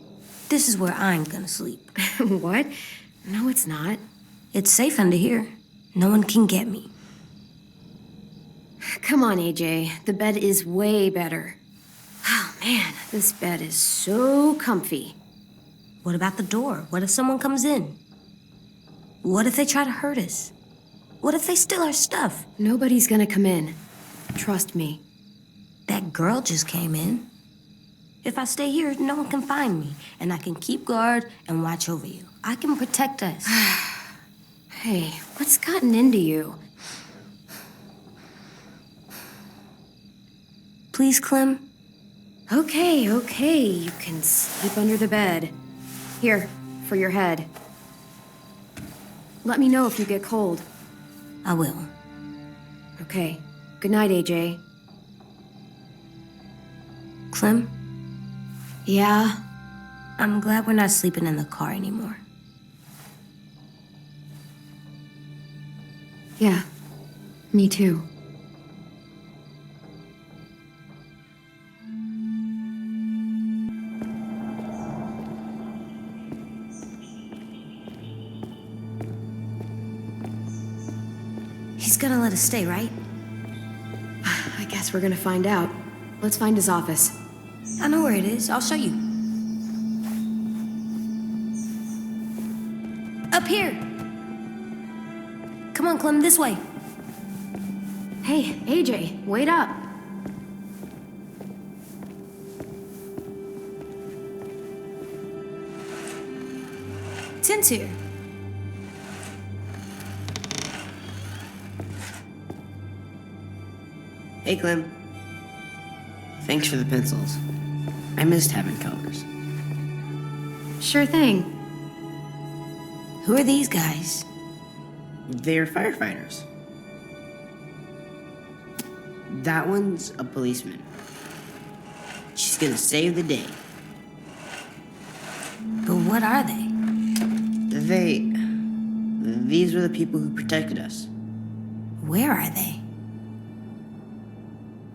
This is where I'm gonna sleep. What? No, it's not. It's safe under here. No one can get me. Come on, AJ. The bed is way better. Oh, man, this bed is so comfy. What about the door? What if someone comes in? What if they try to hurt us? What if they steal our stuff? Nobody's gonna come in. Trust me. That girl just came in. If I stay here, no one can find me, and I can keep guard and watch over you. I can protect us. Hey, what's gotten into you? Please, Clem? Okay, you can sleep under the bed. Here, for your head. Let me know if you get cold. I will. Okay. Good night, AJ. Clem? Yeah? I'm glad we're not sleeping in the car anymore. Yeah. Me too. He's gonna let us stay, right? I guess we're gonna find out. Let's find his office. I know where it is. I'll show you. Up here. Come on, Clem, this way. Hey, AJ, wait up. Tin's here. Hey, Clem. Thanks for the pencils. I missed having colors. Sure thing. Who are these guys? They're firefighters. That one's a policeman. She's gonna save the day. But what are they? These were the people who protected us. Where are they?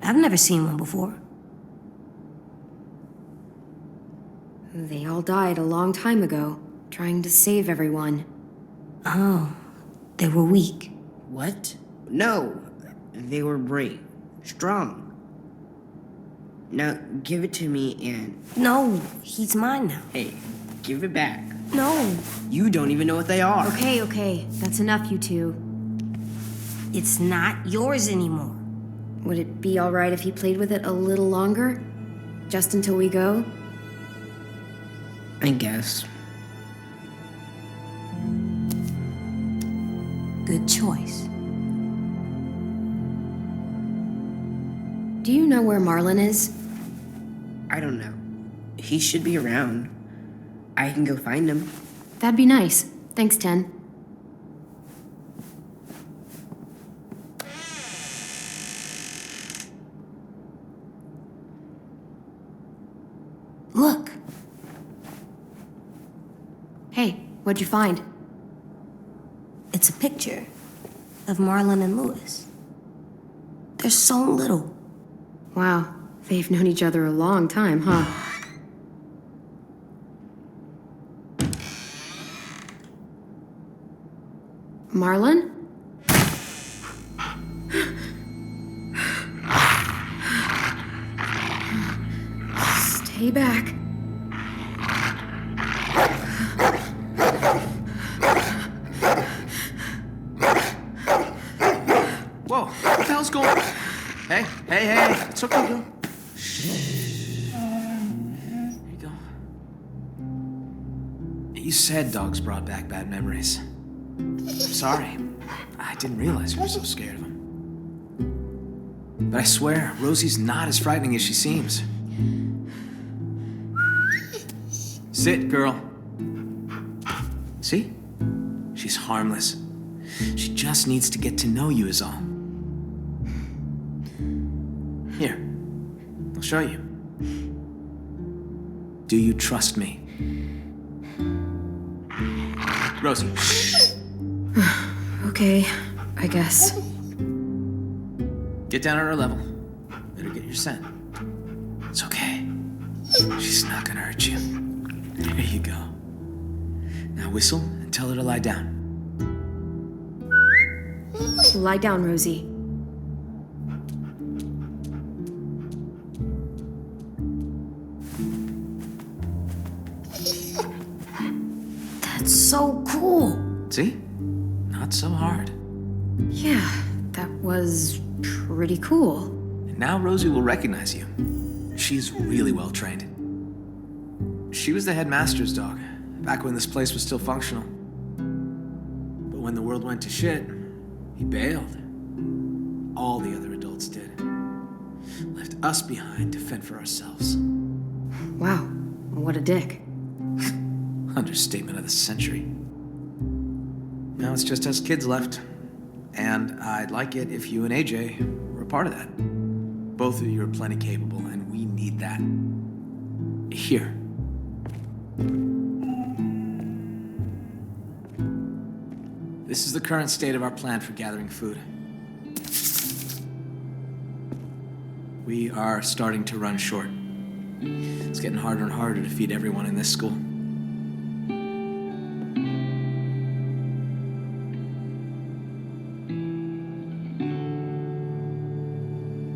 I've never seen one before. They all died a long time ago, trying to save everyone. Oh, they were weak. What? No, they were brave, strong. Now, give it to me and... No, he's mine now. Hey, give it back. No. You don't even know what they are. Okay, that's enough, you two. It's not yours anymore. Would it be alright if he played with it a little longer? Just until we go? I guess. Good choice. Do you know where Marlon is? I don't know. He should be around. I can go find him. That'd be nice. Thanks, Ten. Look. Hey, what'd you find? It's a picture of Marlon and Lewis. They're so little. Wow, they've known each other a long time, huh? Marlon? Stay back. Whoa, what the hell's going on? Hey, it's okay, go. There you go. You said dogs brought back bad memories. I'm sorry. I didn't realize you were so scared of him. But I swear, Rosie's not as frightening as she seems. Sit, girl. See? She's harmless. She just needs to get to know you is all. Here, I'll show you. Do you trust me? Rosie, shh. Okay, I guess. Get down on her level. Better get your scent. It's okay. She's not gonna hurt you. There you go. Now whistle and tell her to lie down. Lie down, Rosie. That's so cool. See? Not so hard. Yeah, that was pretty cool. And now Rosie will recognize you. She's really well trained. She was the headmaster's dog, back when this place was still functional. But when the world went to shit, he bailed. All the other adults did. Left us behind to fend for ourselves. Wow, what a dick. Understatement of the century. Now it's just us kids left. And I'd like it if you and AJ were a part of that. Both of you are plenty capable, and we need that. Here. This is the current state of our plan for gathering food. We are starting to run short. It's getting harder and harder to feed everyone in this school.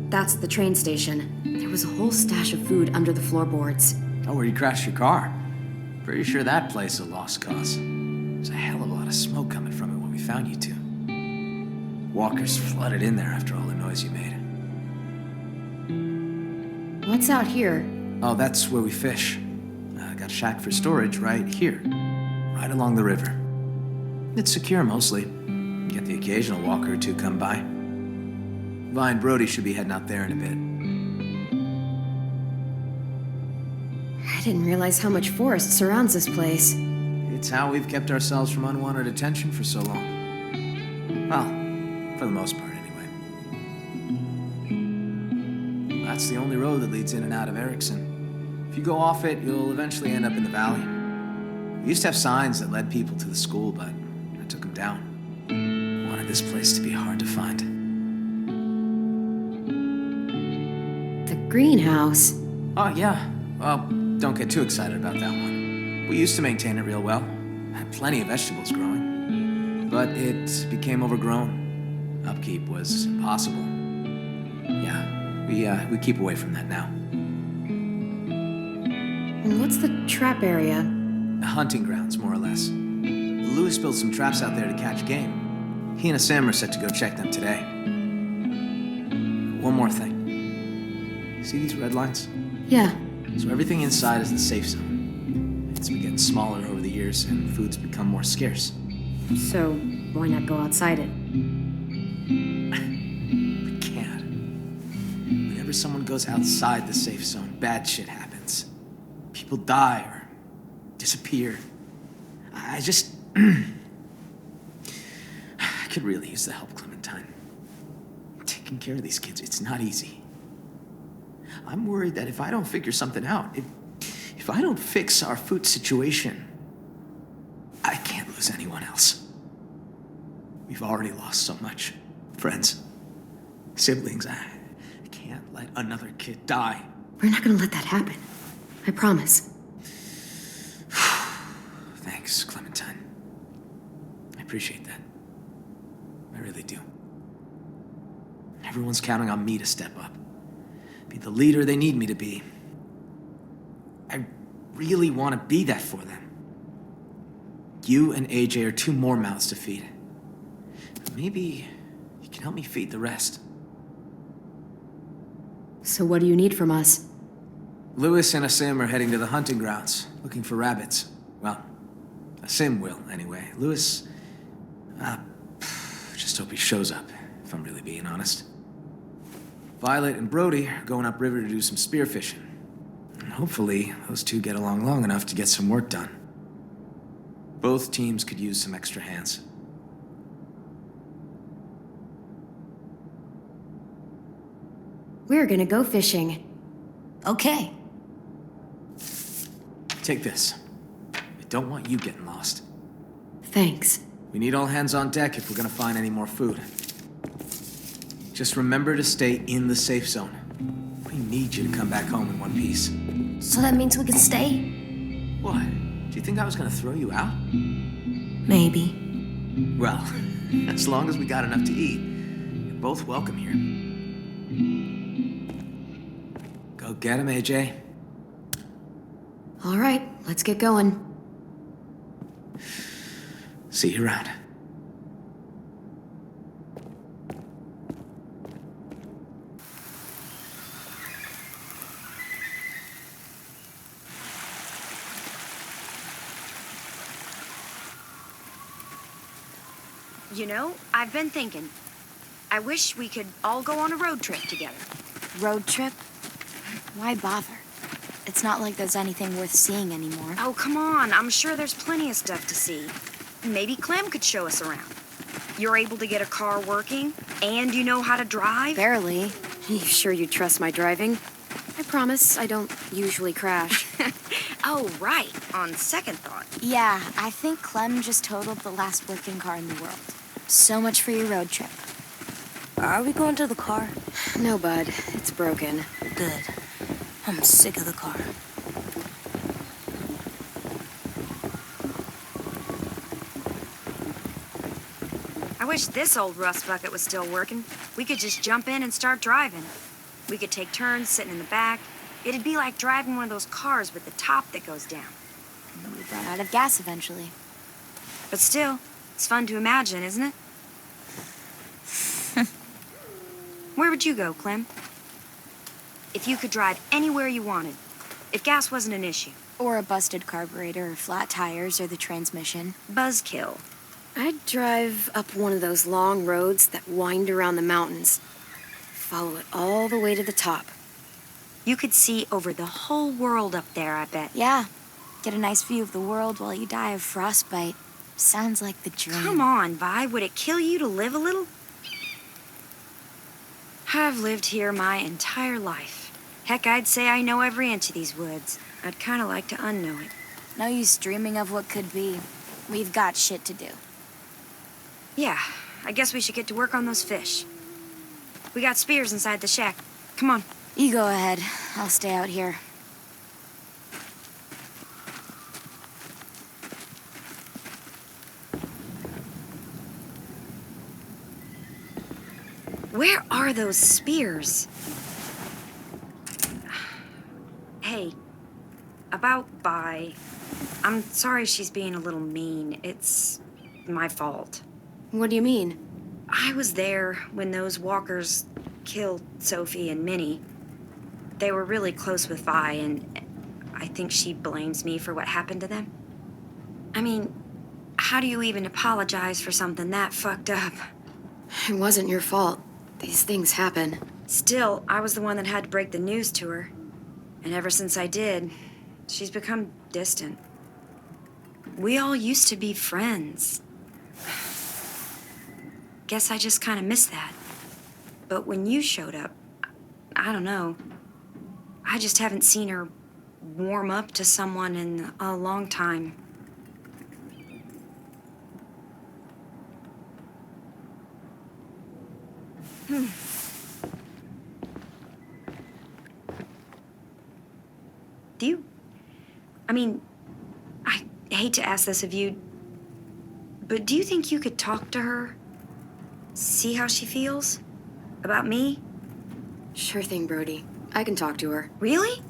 That's the train station. There was a whole stash of food under the floorboards. Oh, where you crashed your car. Pretty sure that place is a lost cause. There's a hell of a lot of smoke coming from it when we found you two. Walkers flooded in there after all the noise you made. What's out here? Oh, that's where we fish. Got a shack for storage right here. Right along the river. It's secure mostly. Get the occasional walker or two come by. Vi and Brody should be heading out there in a bit. I didn't realize how much forest surrounds this place. It's how we've kept ourselves from unwanted attention for so long. Well, for the most part, anyway. That's the only road that leads in and out of Erickson. If you go off it, you'll eventually end up in the valley. We used to have signs that led people to the school, but I took them down. Wanted this place to be hard to find. The greenhouse. Oh, yeah. Well, don't get too excited about that one. We used to maintain it real well. Had plenty of vegetables growing. But it became overgrown. Upkeep was impossible. Yeah, we keep away from that now. And what's the trap area? The hunting grounds, more or less. Lewis built some traps out there to catch game. He and Sam are set to go check them today. One more thing. See these red lines? Yeah. So everything inside is the safe zone. It's been getting smaller over the years, and food's become more scarce. So, why not go outside it? We can't. Whenever someone goes outside the safe zone, bad shit happens. People die or disappear. I just... I could really use the help, Clementine. Taking care of these kids, it's not easy. I'm worried that if I don't figure something out, if I don't fix our food situation, I can't lose anyone else. We've already lost so much. Friends, siblings, I can't let another kid die. We're not gonna let that happen. I promise. Thanks, Clementine. I appreciate that. I really do. Everyone's counting on me to step up. Be the leader they need me to be. I really want to be that for them. You and AJ are two more mouths to feed. Maybe you can help me feed the rest. So what do you need from us? Lewis and Asim are heading to the hunting grounds, looking for rabbits. Well, Asim will, anyway. Lewis, just hope he shows up, if I'm really being honest. Violet and Brody are going upriver to do some spearfishing. And hopefully, those two get along long enough to get some work done. Both teams could use some extra hands. We're gonna go fishing. Okay. Take this. I don't want you getting lost. Thanks. We need all hands on deck if we're gonna find any more food. Just remember to stay in the safe zone. We need you to come back home in one piece. So that means we can stay? What? Do you think I was gonna throw you out? Maybe. Well, as long as we got enough to eat, you're both welcome here. Go get him, AJ. All right, let's get going. See you around. You know, I've been thinking. I wish we could all go on a road trip together. Road trip? Why bother? It's not like there's anything worth seeing anymore. Oh, come on. I'm sure there's plenty of stuff to see. Maybe Clem could show us around. You're able to get a car working, and you know how to drive? Barely. You sure you trust my driving? I promise I don't usually crash. Oh, right. On second thought. Yeah, I think Clem just totaled the last working car in the world. So much for your road trip. Are we going to the car? No, bud. It's broken. Good. I'm sick of the car. I wish this old rust bucket was still working. We could just jump in and start driving. We could take turns sitting in the back. It'd be like driving one of those cars with the top that goes down. We'd run out of gas eventually. But still, it's fun to imagine, isn't it? Where would you go, Clem? If you could drive anywhere you wanted, if gas wasn't an issue. Or a busted carburetor, or flat tires, or the transmission. Buzzkill. I'd drive up one of those long roads that wind around the mountains. Follow it all the way to the top. You could see over the whole world up there, I bet. Yeah. Get a nice view of the world while you die of frostbite. Sounds like the dream. Come on, Vi. Would it kill you to live a little? I've lived here my entire life. Heck, I'd say I know every inch of these woods. I'd kind of like to unknow it. No use dreaming of what could be. We've got shit to do. Yeah, I guess we should get to work on those fish. We got spears inside the shack. Come on. You go ahead. I'll stay out here. Where are those spears? Hey, about Vi. I'm sorry she's being a little mean. It's my fault. What do you mean? I was there when those walkers killed Sophie and Minnie. They were really close with Vi, and I think she blames me for what happened to them. I mean, how do you even apologize for something that fucked up? It wasn't your fault. These things happen. Still, I was the one that had to break the news to her. And ever since I did, she's become distant. We all used to be friends. Guess I just kind of missed that. But when you showed up, I don't know. I just haven't seen her warm up to someone in a long time. Do you... I mean, I hate to ask this of you, but do you think you could talk to her? See how she feels? About me? Sure thing, Brody. I can talk to her. Really?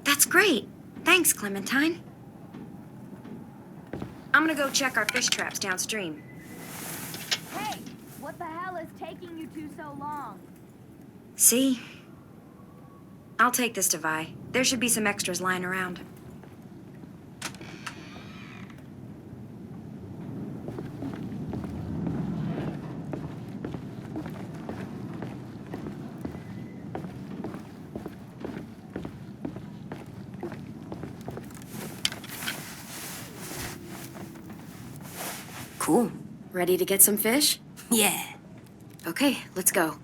That's great. Thanks, Clementine. I'm gonna go check our fish traps downstream. Hey, what the hell is taking you two so long? See? I'll take this to Vi. There should be some extras lying around. Cool. Ready to get some fish? Yeah. Okay, let's go.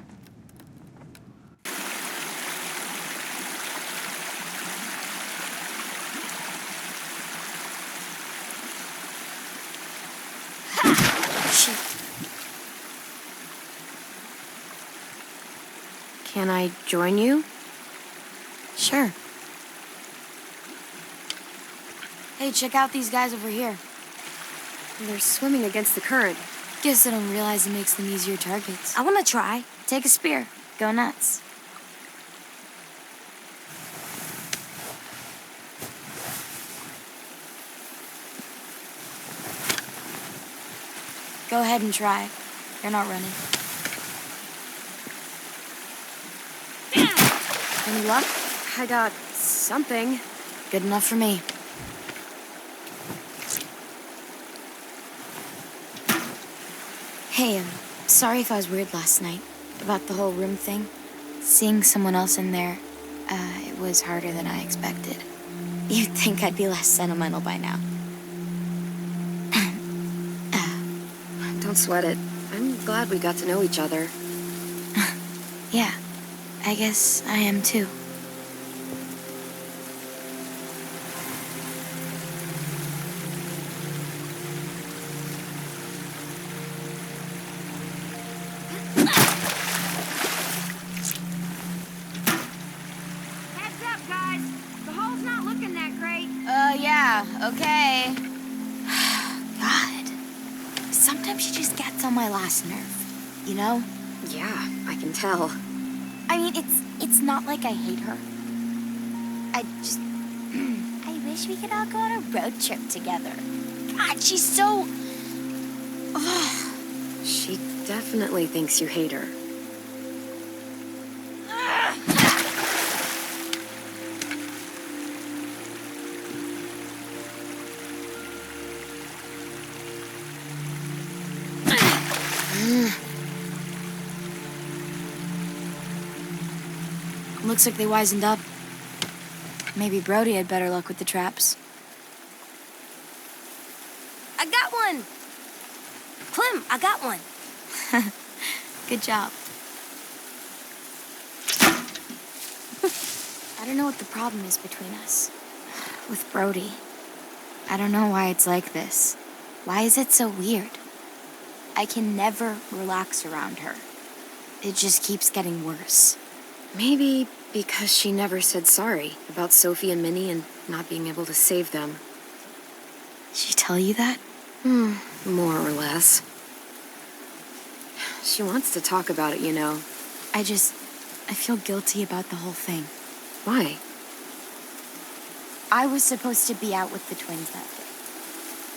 Can I join you? Sure. Hey, check out these guys over here. They're swimming against the current. Guess I don't realize it makes them easier targets. I wanna try. Take a spear. Go nuts. Go ahead and try. You're not running. Any luck? I got something. Good enough for me. Hey, sorry if I was weird last night about the whole room thing. Seeing someone else in there, it was harder than I expected. You'd think I'd be less sentimental by now. Don't sweat it. I'm glad we got to know each other. Yeah, I guess I am too. Heads up, guys. The hole's not looking that great. Yeah, okay. God. Sometimes she just gets on my last nerve, you know? Yeah, I can tell. I mean, it's not like I hate her. I just... I wish we could all go on a road trip together. God, she's so... She definitely thinks you hate her. Looks like they wisened up. Maybe Brody had better luck with the traps. I got one! Clem, I got one. Good job. I don't know what the problem is between us. With Brody. I don't know why it's like this. Why is it so weird? I can never relax around her. It just keeps getting worse. Maybe because she never said sorry about Sophie and Minnie and not being able to save them. She tell you that? More or less. She wants to talk about it, you know. I feel guilty about the whole thing. Why? I was supposed to be out with the twins that day.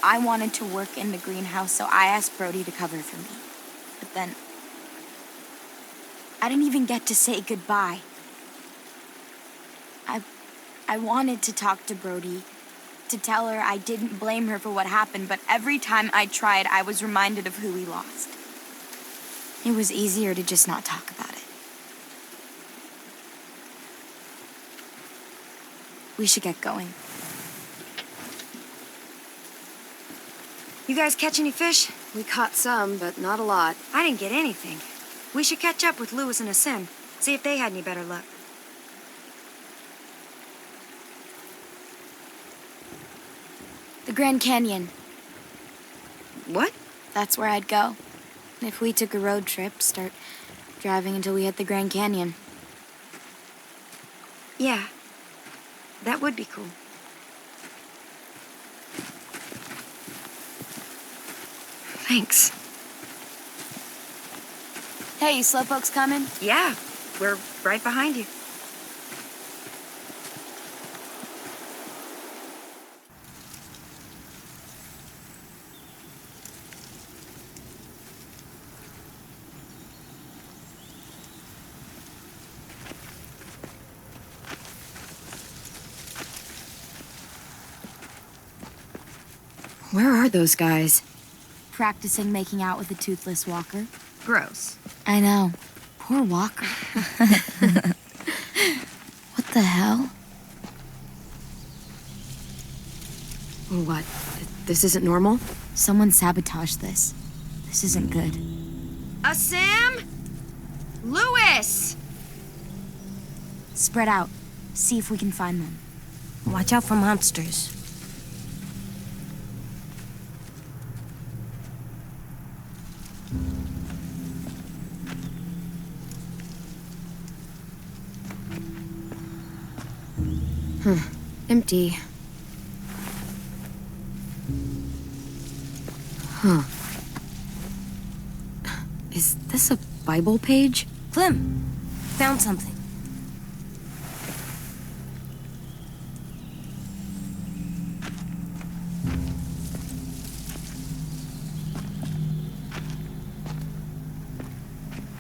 I wanted to work in the greenhouse, so I asked Brody to cover for me. But then... I didn't even get to say goodbye. I wanted to talk to Brody, to tell her I didn't blame her for what happened, but every time I tried, I was reminded of who we lost. It was easier to just not talk about it. We should get going. You guys catch any fish? We caught some, but not a lot. I didn't get anything. We should catch up with Lewis and Asim, see if they had any better luck. The Grand Canyon. What? That's where I'd go. If we took a road trip, start driving until we hit the Grand Canyon. Yeah. That would be cool. Thanks. Hey, Slowpoke's coming? Yeah, we're right behind you. Where are those guys? Practicing making out with a toothless walker. Gross. I know. Poor Walker. What the hell? What? This isn't normal? Someone sabotaged this. This isn't good. Asim? Lewis! Spread out. See if we can find them. Watch out for monsters. Empty. Huh. Is this a Bible page? Clem, found something.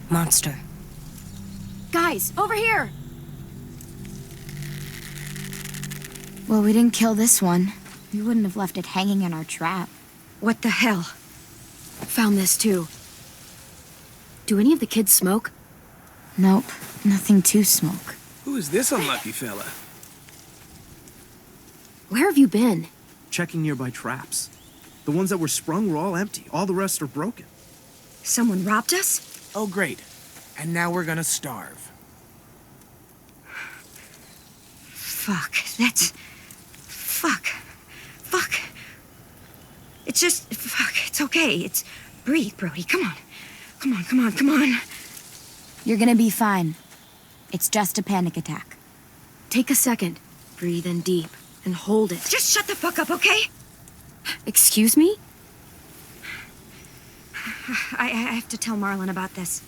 Monster. Guys, over here! Well, we didn't kill this one. We wouldn't have left it hanging in our trap. What the hell? Found this too. Do any of the kids smoke? Nope, nothing to smoke. Who is this unlucky fella? Where have you been? Checking nearby traps. The ones that were sprung were all empty. All the rest are broken. Someone robbed us? Oh, great. And now we're gonna starve. Fuck. That's... Fuck. It's just... Fuck. It's okay. It's... Breathe, Brody. Come on. Come on. You're gonna be fine. It's just a panic attack. Take a second. Breathe in deep and hold it. Just shut the fuck up, okay? Excuse me? I have to tell Marlon about this.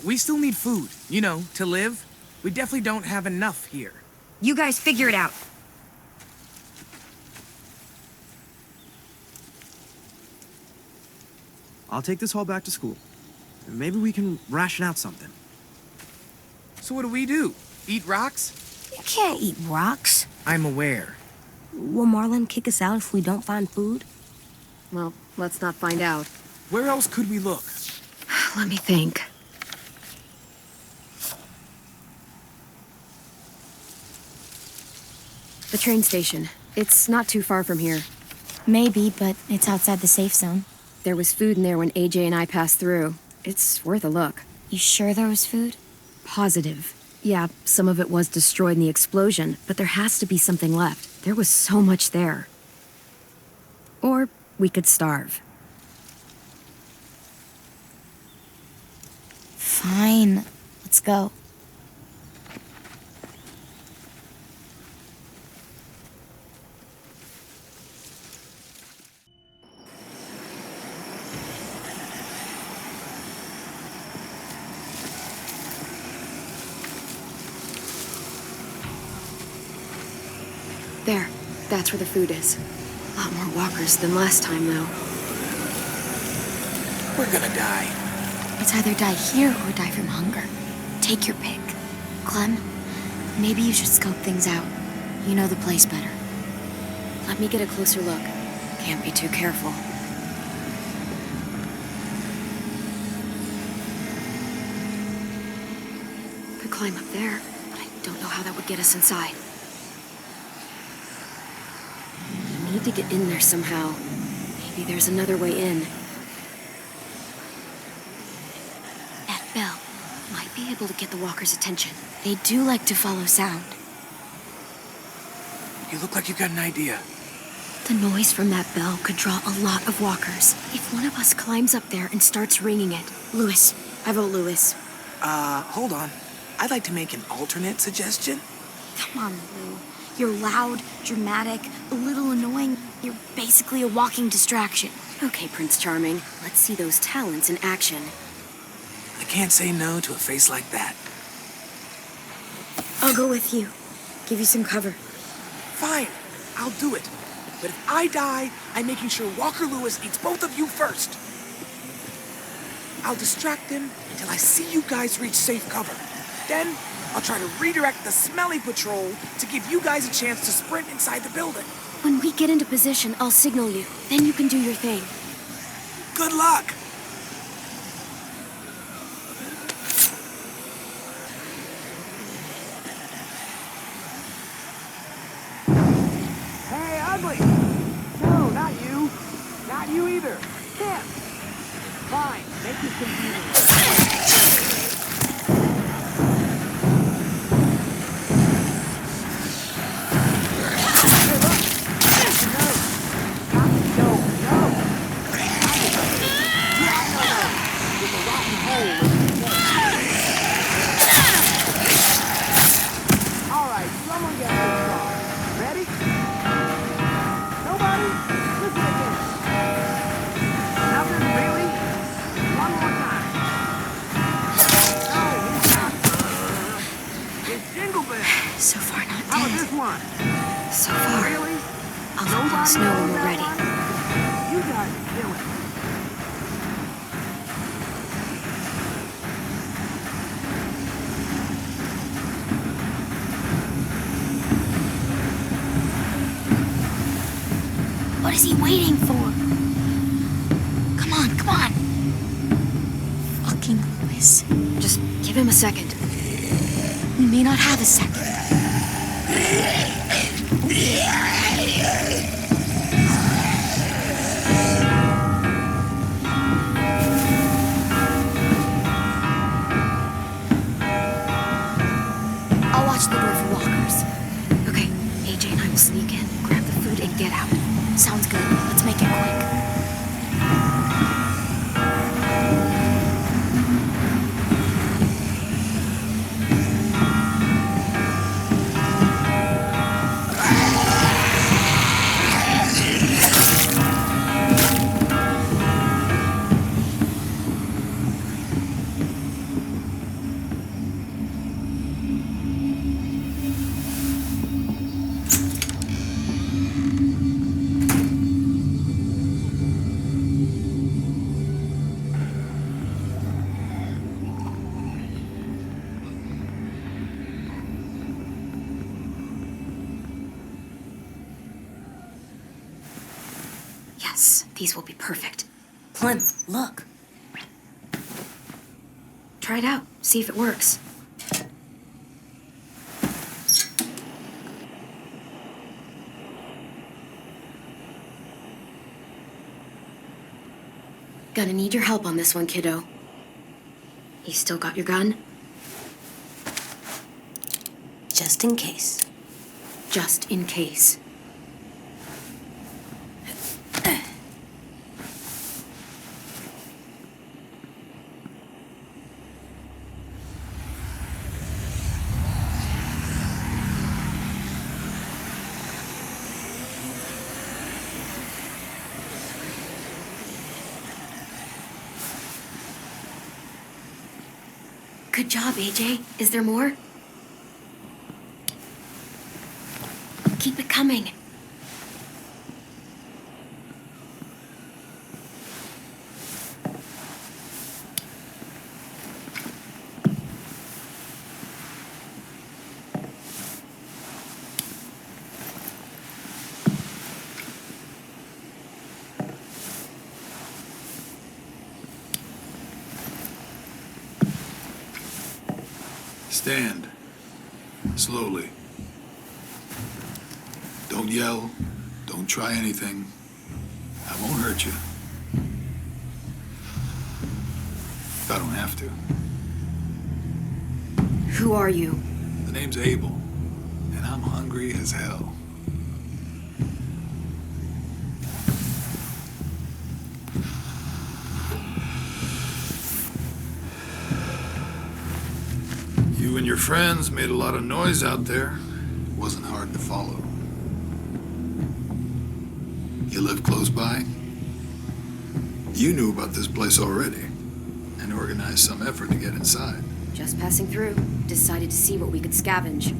We still need food, you know, to live. We definitely don't have enough here. You guys figure it out. I'll take this haul back to school. Maybe we can ration out something. So what do we do? Eat rocks? You can't eat rocks. I'm aware. Will Marlon kick us out if we don't find food? Well, let's not find out. Where else could we look? Let me think. The train station. It's not too far from here. Maybe, but it's outside the safe zone. There was food in there when AJ and I passed through. It's worth a look. You sure there was food? Positive. Yeah, some of it was destroyed in the explosion, but there has to be something left. There was so much there. Or we could starve. Fine. Let's go. There. That's where the food is. A lot more walkers than last time, though. We're gonna die. It's either die here or die from hunger. Take your pick. Clem, maybe you should scope things out. You know the place better. Let me get a closer look. Can't be too careful. Could climb up there, but I don't know how that would get us inside. We need to get in there somehow. Maybe there's another way in. That bell might be able to get the walkers' attention. They do like to follow sound. You look like you got an idea. The noise from that bell could draw a lot of walkers. If one of us climbs up there and starts ringing it. Louis. I vote Louis. Hold on. I'd like to make an alternate suggestion. Come on, Lou. You're loud, dramatic, a little annoying. You're basically a walking distraction. Okay, Prince Charming. Let's see those talents in action. I can't say no to a face like that. I'll go with you. Give you some cover. Fine. I'll do it. But if I die, I'm making sure Walker Lewis eats both of you first. I'll distract him until I see you guys reach safe cover. Then, I'll try to redirect the smelly patrol to give you guys a chance to sprint inside the building. When we get into position, I'll signal you. Then you can do your thing. Good luck! Hey, Ugly! No, not you. Not you either. Tim! Fine, make this confusing. So far, not dead. So far. I'll let us know when we're ready. You guys kill it. What is he waiting for? Come on, come on. Fucking Louis. Just give him a second. We may not have a second. We'll sneak in, grab the food, and get out. Sounds good. Let's make it quick. Yes, these will be perfect. Clem, look. Try it out, see if it works. Gonna need your help on this one, kiddo. You still got your gun? Just in case. Just in case. Good job, AJ. Is there more? Keep it coming. Stand. Slowly. Don't yell. Don't try anything. I won't hurt you. If I don't have to. Who are you? The name's Abel, and I'm hungry as hell. You and your friends made a lot of noise out there. It wasn't hard to follow. You live close by? You knew about this place already and organized some effort to get inside. Just passing through. Decided to see what we could scavenge.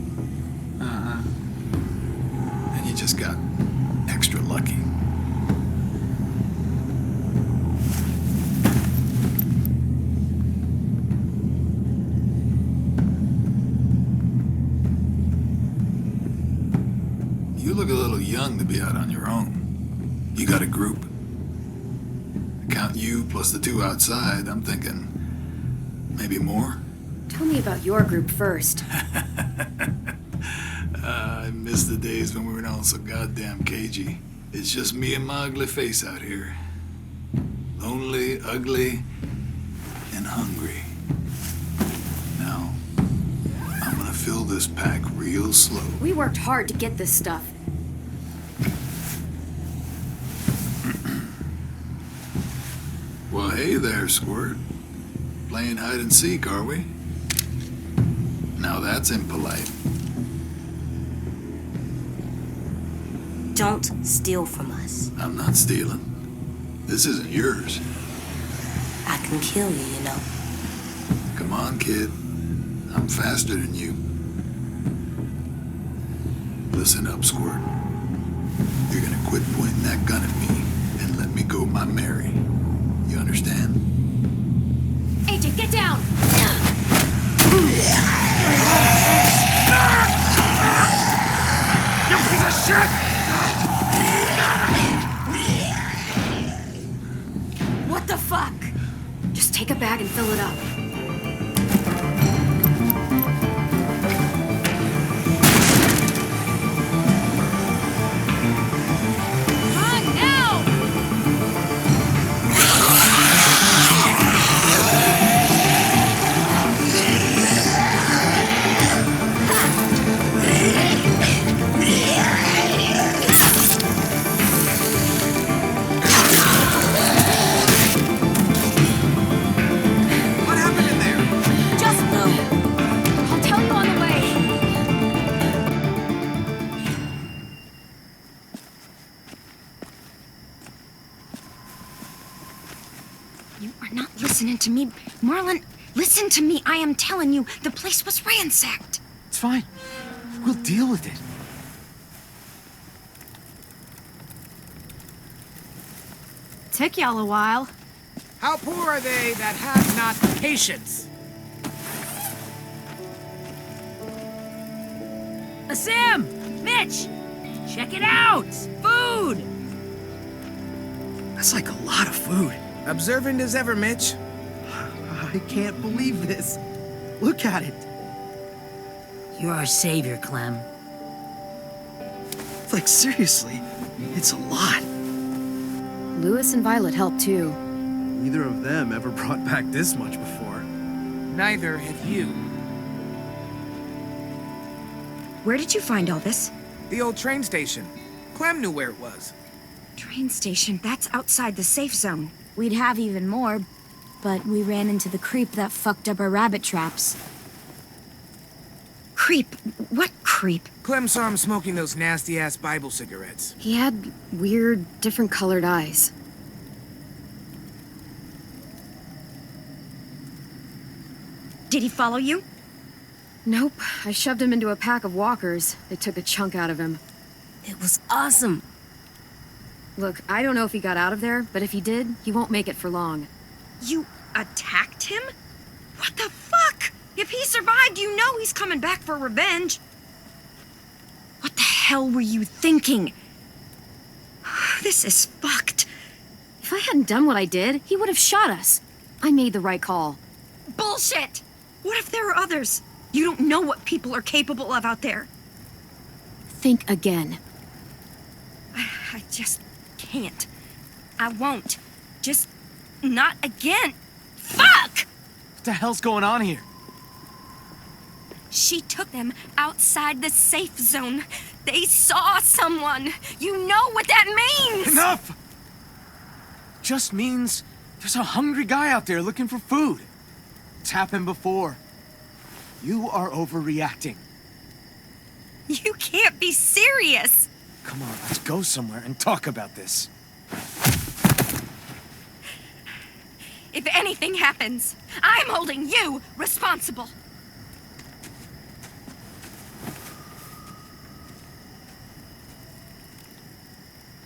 Uh-huh. And you just got extra lucky. You look a little young to be out on your own. You got a group. Count you plus the two outside, I'm thinking maybe more. Tell me about your group first. I miss the days when we were all so goddamn cagey. It's just me and my ugly face out here. Lonely, ugly, and hungry. Now, I'm gonna fill this pack real slow. We worked hard to get this stuff. Well, hey there, Squirt. Playing hide and seek, are we? Now that's impolite. Don't steal from us. I'm not stealing. This isn't yours. I can kill you, you know. Come on, kid. I'm faster than you. Listen up, Squirt. You're gonna quit pointing that gun at me and let me go my Mary. You understand? AJ, get down! You piece of shit! What the fuck? Just take a bag and fill it up. listening to me. Marlon, listen to me. I am telling you, the place was ransacked. It's fine. We'll deal with it. Took y'all a while. How poor are they that have not patience? Sam! Mitch! Check it out! Food! That's like a lot of food. Observant as ever, Mitch. I can't believe this. Look at it. You're our savior, Clem. Like, seriously, it's a lot. Lewis and Violet helped too. Neither of them ever brought back this much before. Neither have you. Where did you find all this? The old train station. Clem knew where it was. Train station, that's outside the safe zone. We'd have even more, but we ran into the creep that fucked up our rabbit traps. Creep? What creep? Clem saw him smoking those nasty-ass Bible cigarettes. He had weird, different colored eyes. Did he follow you? Nope. I shoved him into a pack of walkers. They took a chunk out of him. It was awesome. Look, I don't know if he got out of there, but if he did, he won't make it for long. You attacked him? What the fuck? If he survived, you know he's coming back for revenge. What the hell were you thinking? This is fucked. If I hadn't done what I did, he would have shot us. I made the right call. Bullshit! What if there are others? You don't know what people are capable of out there. Think again. I just can't. I won't. Just not again. Fuck! What the hell's going on here? She took them outside the safe zone. They saw someone. You know what that means! Enough! Just means there's a hungry guy out there looking for food. It's happened before. You are overreacting. You can't be serious! Come on, let's go somewhere and talk about this. If anything happens, I'm holding you responsible.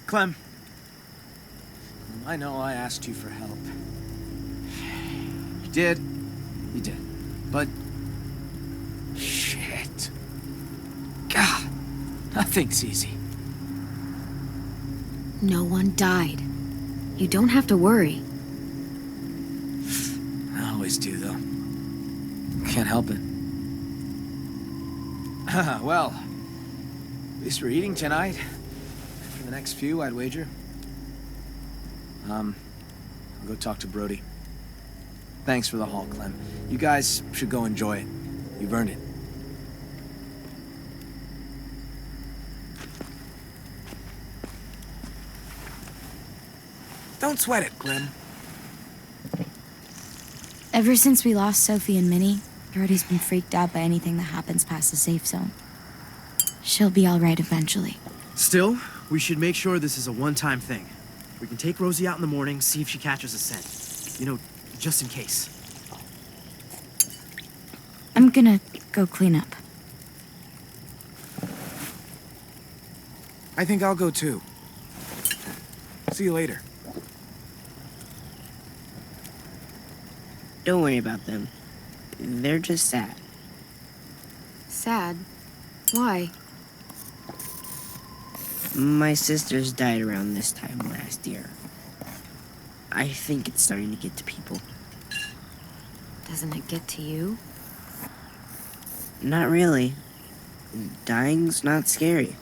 Clem, I know I asked you for help. You did. You did. But... shit. God, nothing's easy. No one died. You don't have to worry. I always do, though. Can't help it. Well, at least we're eating tonight. For the next few, I'd wager. I'll go talk to Brody. Thanks for the haul, Clem. You guys should go enjoy it. You've earned it. Don't sweat it, Clem. Ever since we lost Sophie and Minnie, Brody's been freaked out by anything that happens past the safe zone. She'll be all right eventually. Still, we should make sure this is a one-time thing. We can take Rosie out in the morning, see if she catches a scent. You know, just in case. I'm gonna go clean up. I think I'll go too. See you later. Don't worry about them. They're just sad. Sad? Why? My sisters died around this time last year. I think it's starting to get to people. Doesn't it get to you? Not really. Dying's not scary.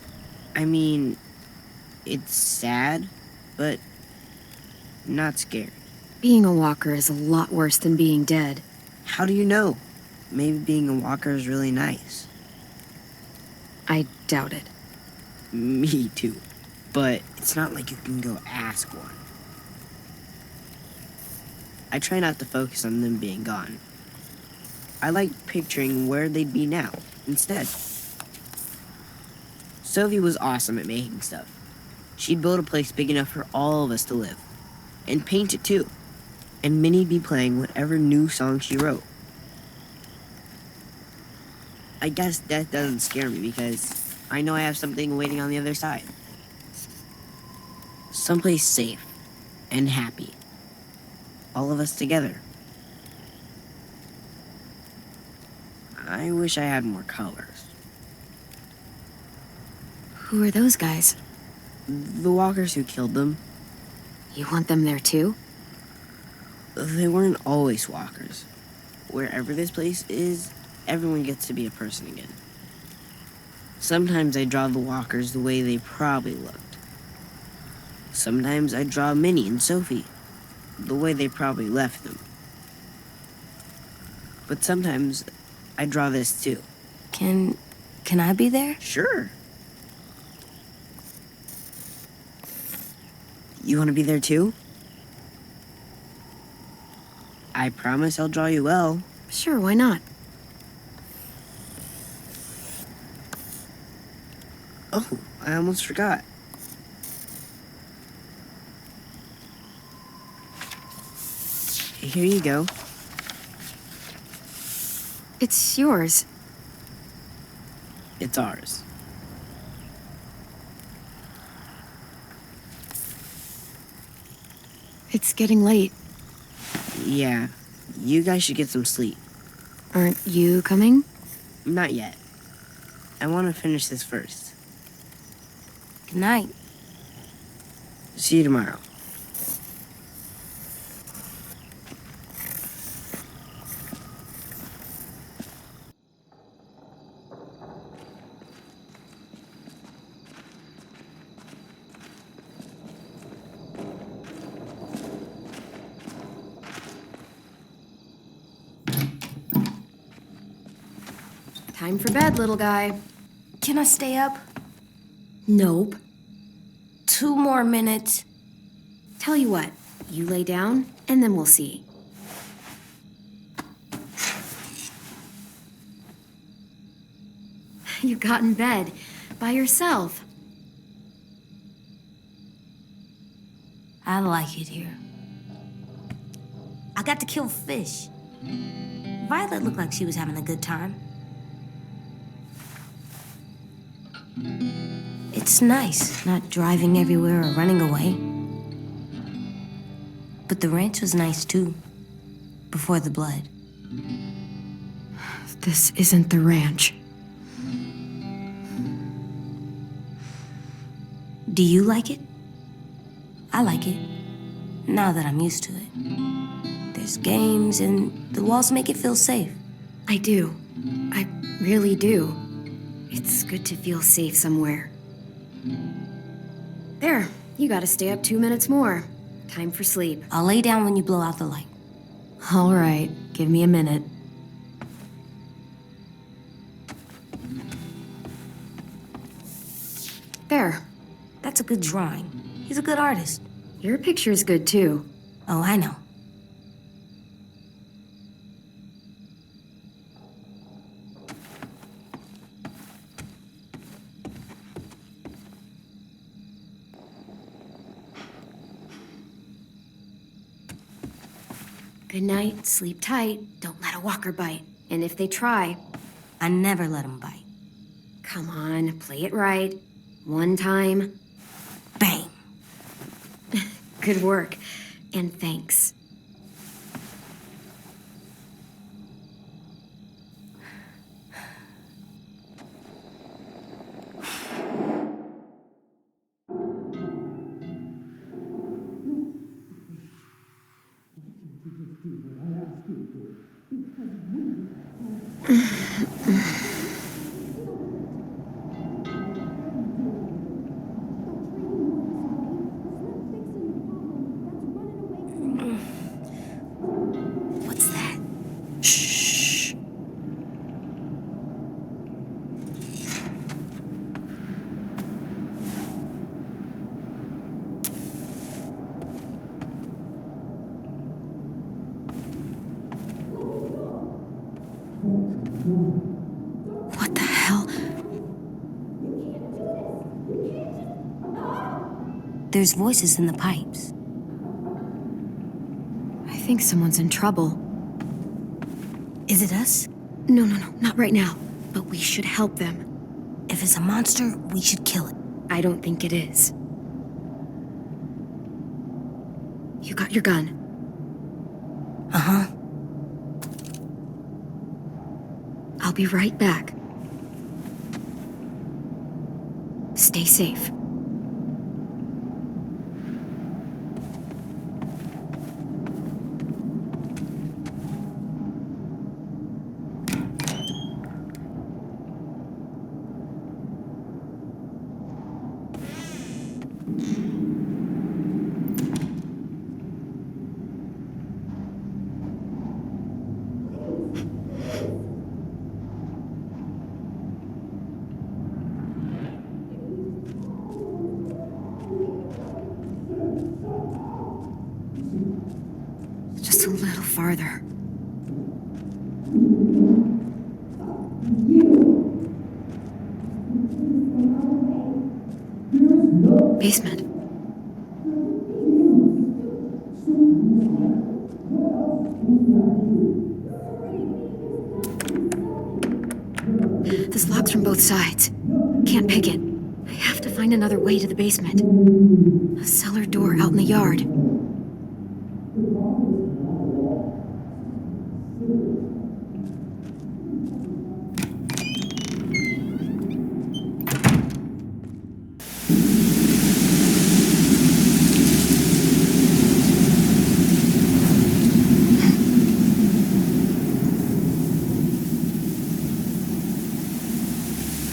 I mean, it's sad, but not scary. Being a walker is a lot worse than being dead. How do you know? Maybe being a walker is really nice. I doubt it. Me too. But it's not like you can go ask one. I try not to focus on them being gone. I like picturing where they'd be now, instead. Sophie was awesome at making stuff. She'd build a place big enough for all of us to live. And paint it too. and Minnie'd be playing whatever new song she wrote. I guess death doesn't scare me because I know I have something waiting on the other side. Someplace safe and happy. All of us together. I wish I had more colors. Who are those guys? The walkers who killed them. You want them there too? They weren't always walkers. Wherever this place is, everyone gets to be a person again. Sometimes I draw the walkers the way they probably looked. Sometimes I draw Minnie and Sophie the way they probably left them. But sometimes I draw this too. Can I be there? Sure. You want to be there too? I promise I'll draw you well. Sure, why not? Oh, I almost forgot. Here you go. It's yours. It's ours. It's getting late. Yeah, you guys should get some sleep. Aren't you coming? Not yet. I want to finish this first. Good night. See you tomorrow. Time for bed, little guy. Can I stay up? Nope. 2 more minutes. Tell you what, you lay down, and then we'll see. You got in bed by yourself. I like it here. I got to kill fish. Violet looked like she was having a good time. It's nice not driving everywhere or running away. But the ranch was nice too, before the blood. This isn't the ranch. Do you like it? I like it, now that I'm used to it. There's games and the walls make it feel safe. I do. I really do. It's good to feel safe somewhere. There, you gotta stay up 2 minutes more. Time for sleep. I'll lay down when you blow out the light. All right, give me a minute. There. That's a good drawing. He's a good artist. Your picture's good too. Oh, I know. Good night, sleep tight, don't let a walker bite. And if they try... I never let them bite. Come on, play it right. One time. Bang! Good work, and thanks. What's that? Shh. What the hell? There's voices in the pipes. I think someone's in trouble. Is it us? No, not right now. But we should help them. If it's a monster, we should kill it. I don't think it is. You got your gun? Uh-huh. I'll be right back. Stay safe. Just a little farther. Basement. This lock's from both sides. Can't pick it. I have to find another way to the basement. A cellar door out in the yard.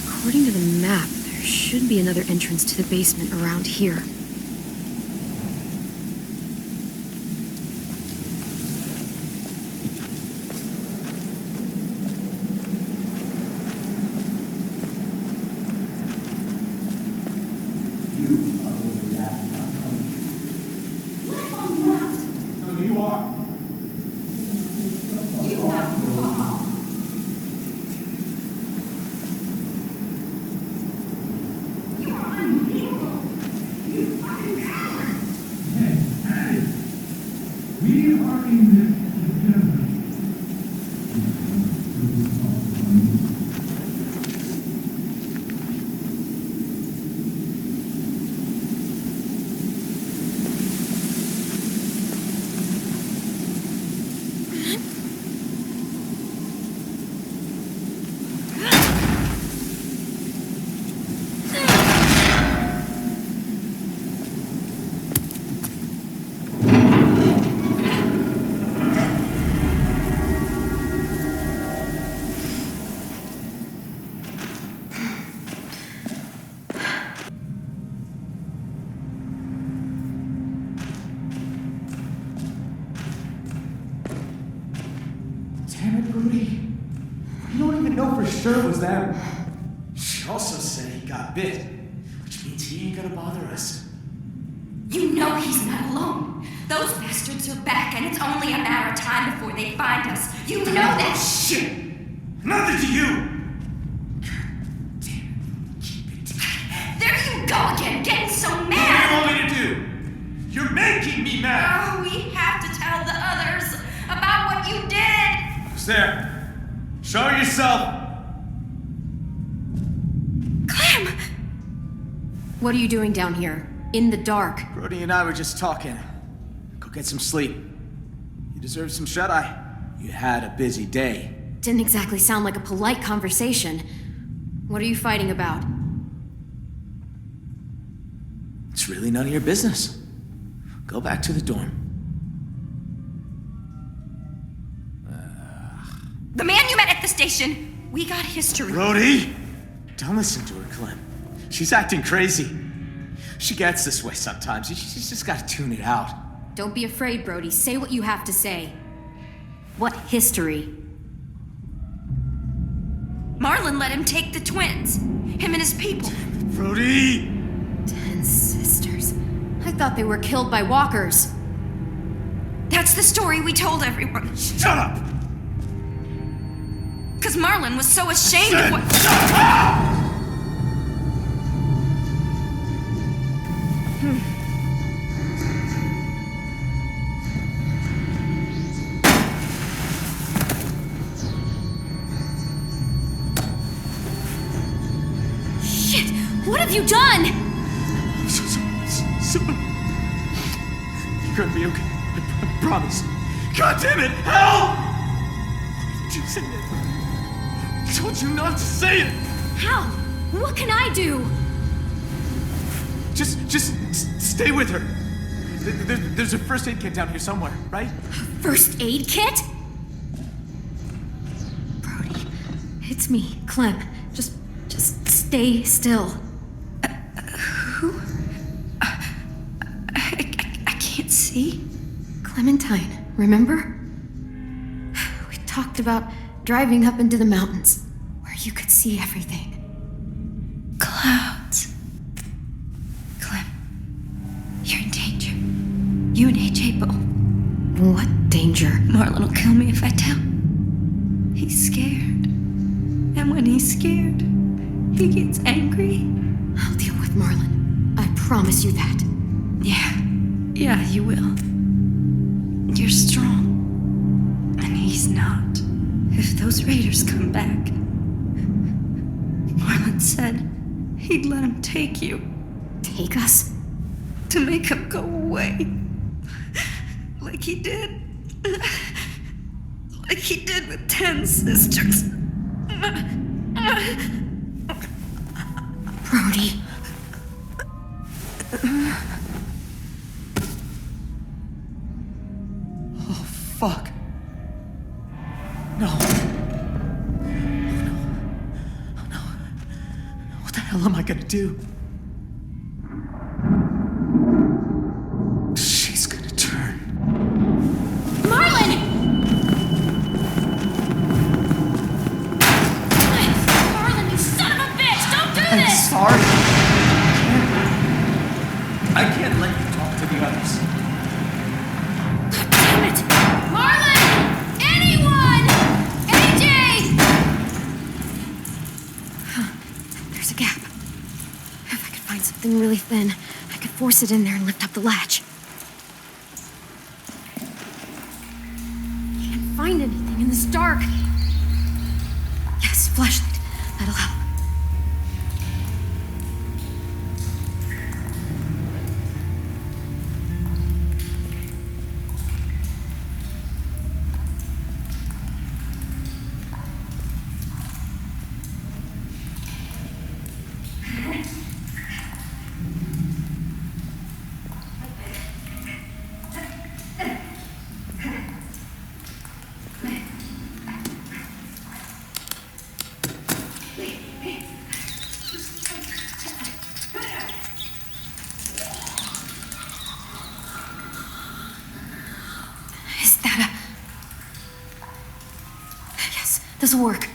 According to the map, there should be another entrance to the basement around here. Damn it, Rudy. You don't even know for sure it was them. She also said he got bit, which means he ain't gonna bother us. You know he's not alone. Those bastards are back, and it's only a matter of time before they find us. You know that shit! Nothing to you! There you go again, getting so What mad! do you want me to do? You're making me mad! Oh, we have to tell the others about what you did! Who's there? Show yourself! Clem! What are you doing down here? In the dark? Brody and I were just talking. Go get some sleep. You deserve some shut-eye. You had a busy day. Didn't exactly sound like a polite conversation. What are you fighting about? It's really none of your business. Go back to the dorm. The man you met at the station! We got history. Brody! Don't listen to her, Clem. She's acting crazy. She gets this way sometimes. She's just gotta tune it out. Don't be afraid, Brody. Say what you have to say. What history? Marlon let him take the twins. Him and his people. Brody! 10 sisters. I thought they were killed by walkers. That's the story we told everyone. Shut up! Because Marlon was so ashamed of what... What have you done? You're gonna be okay. I promise. God damn it! Help! Why did you say that? I told you not to say it! How? What can I do? Just stay with her. There's a first aid kit down here somewhere, right? First aid kit? Brody, it's me, Clem. Just stay still. Who? I can't see. Clementine, remember? We talked about driving up into the mountains, where you could see everything. Clouds. Clem, you're in danger. You and AJ both. What danger? Marlon will kill me if I tell. He's scared. And when he's scared, he gets angry. I'll deal with Marlon. I promise you that. Yeah, you will. You're strong. And he's not. If those raiders come back, Marlon said he'd let him take you. Take us? To make him go away. Like he did. Like he did with 10 sisters. Brody. Oh, fuck. No. Oh, no. What the hell am I gonna do? She's gonna turn. Marlon! Marlon, you son of a bitch! Don't do I'm this! sorry. I can't let you talk to the others. Damn it! Marlon! Anyone! AJ! There's a gap. If I could find something really thin, I could force it in there and lift up the latch. Can't find anything in this dark. Yes, flashlight. That'll help. Is that a... Yes, this'll work.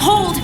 Hold!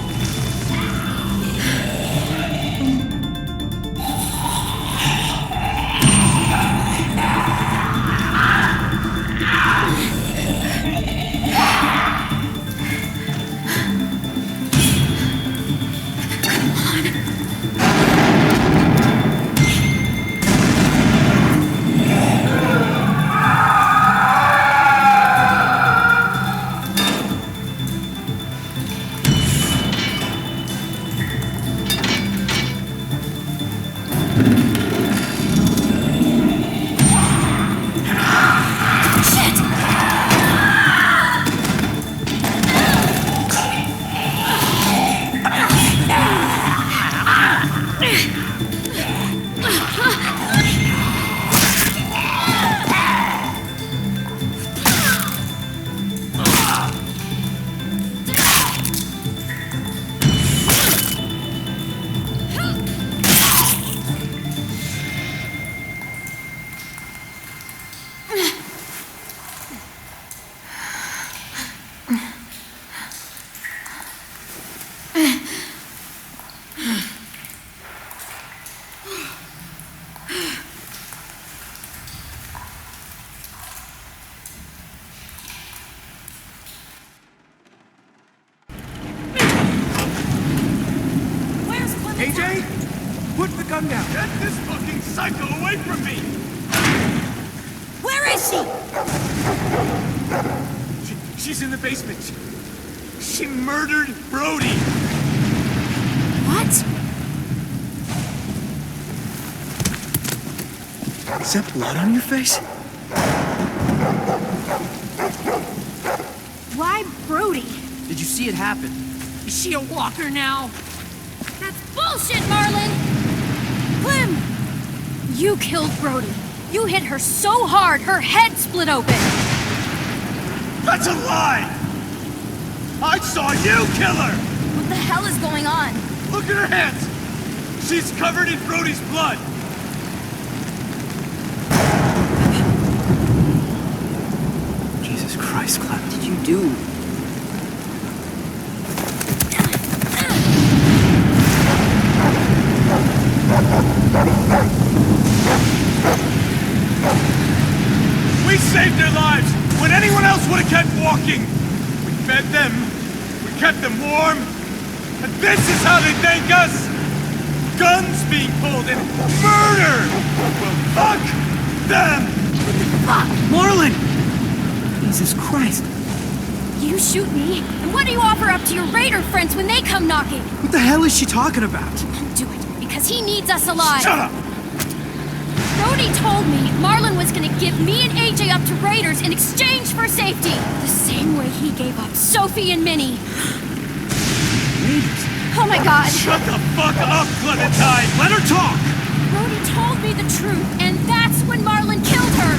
Get this fucking psycho away from me! Where is she? She's in the basement. She murdered Brody. What? Is that blood on your face? Why Brody? Did you see it happen? Is she a walker now? That's bullshit, Marlon! Clem! You killed Brody. You hit her so hard, her head split open. That's a lie! I saw you kill her! What the hell is going on? Look at her hands! She's covered in Brody's blood! Jesus Christ, Clem. What did you do? We saved their lives when anyone else would have kept walking! We fed them, we kept them warm, and this is how they thank us! Guns being pulled and murder! Well, fuck them! Fuck! Marlon! Jesus Christ. You shoot me, and what do you offer up to your raider friends when they come knocking? What the hell is she talking about? Don't do it, because he needs us alive. Shut up! Brody told me Marlon was gonna give me and AJ up to raiders in exchange for safety. The same way he gave up Sophie and Minnie. Raiders? Oh my god! Shut the fuck up, Clementine! Let her talk! Brody told me the truth, and that's when Marlon killed her!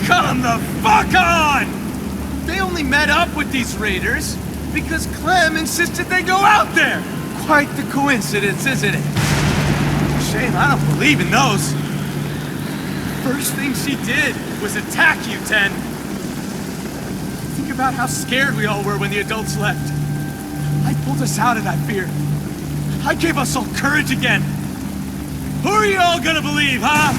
Come the fuck on! They only met up with these raiders because Clem insisted they go out there! Quite the coincidence, isn't it? Shame I don't believe in those. First thing she did was attack you, Ten. Think about how scared we all were when the adults left. I pulled us out of that fear. I gave us all courage again. Who are you all gonna believe, huh?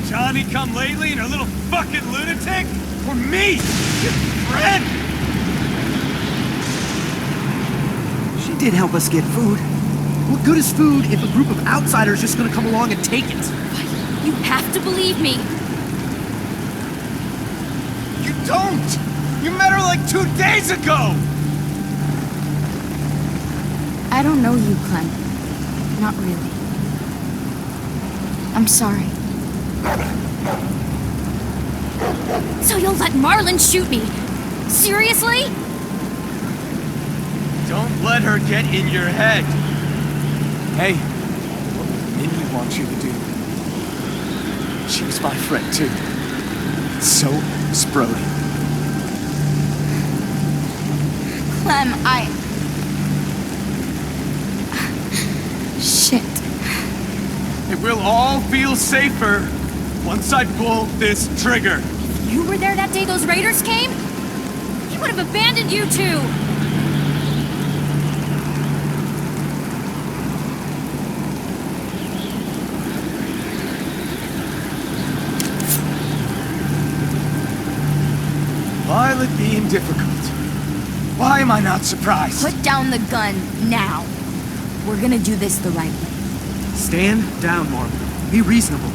Johnny come lately and her little fucking lunatic? Or me, your friend? She did help us get food. What good is food if a group of outsiders just gonna come along and take it? You have to believe me. You don't! You met her like 2 days ago! I don't know you, Clem. Not really. I'm sorry. So you'll let Marlon shoot me? Seriously? Don't let her get in your head. Hey, what Minnie wants you to do. She was my friend too. So was Brody. Clem, Shit. It will all feel safer once I pull this trigger. You were there that day those raiders came? He would have abandoned you two. Violet being difficult. Why am I not surprised? Put down the gun now. We're gonna do this the right way. Stand down, Marlon. Be reasonable.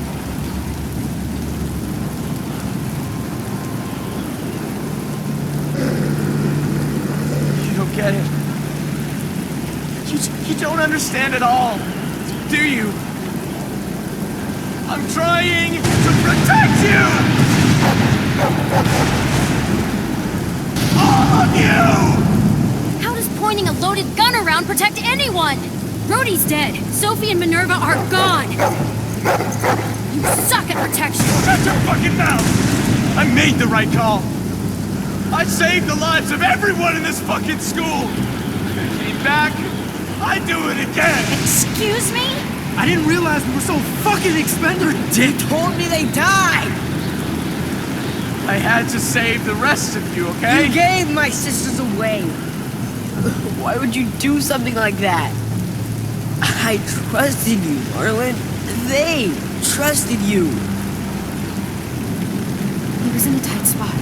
You don't get it. You don't understand at all, do you? I'm trying to protect you! All of you! How does pointing a loaded gun around protect anyone? Brody's dead. Sophie and Minerva are gone. You suck at protection. Shut your fucking mouth! I made the right call. I saved the lives of everyone in this fucking school. I came back. I do it again. Excuse me? I didn't realize we were so fucking expendable. They told me they died! I had to save the rest of you, okay? You gave my sisters away. Why would you do something like that? I trusted you, Marlon. They trusted you. He was in a tight spot.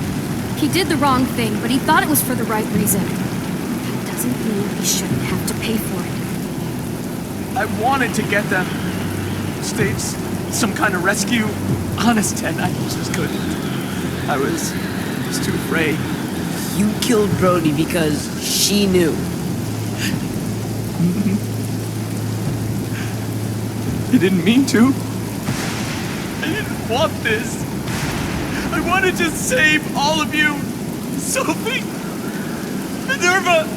He did the wrong thing, but he thought it was for the right reason. That doesn't mean he shouldn't have to pay for it. I wanted to get them. Stage some kind of rescue. Honest, Ted, I just couldn't. I was too afraid. You killed Brody because she knew. I didn't mean to. I didn't want this. I wanted to save all of you. Sophie, Minerva.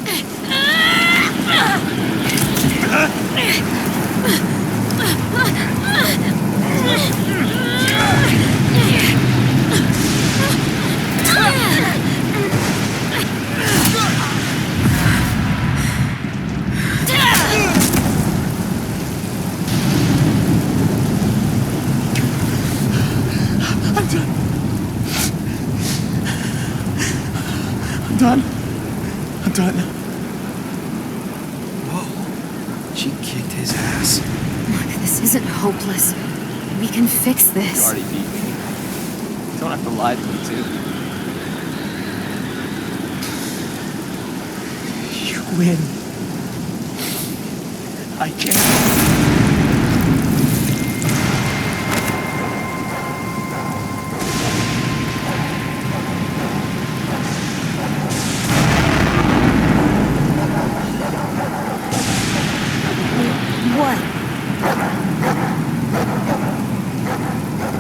I'm done. Whoa. She kicked his ass. Look, this isn't hopeless. We can fix this. You already beat me. You don't have to lie to me, too. You win. I can't.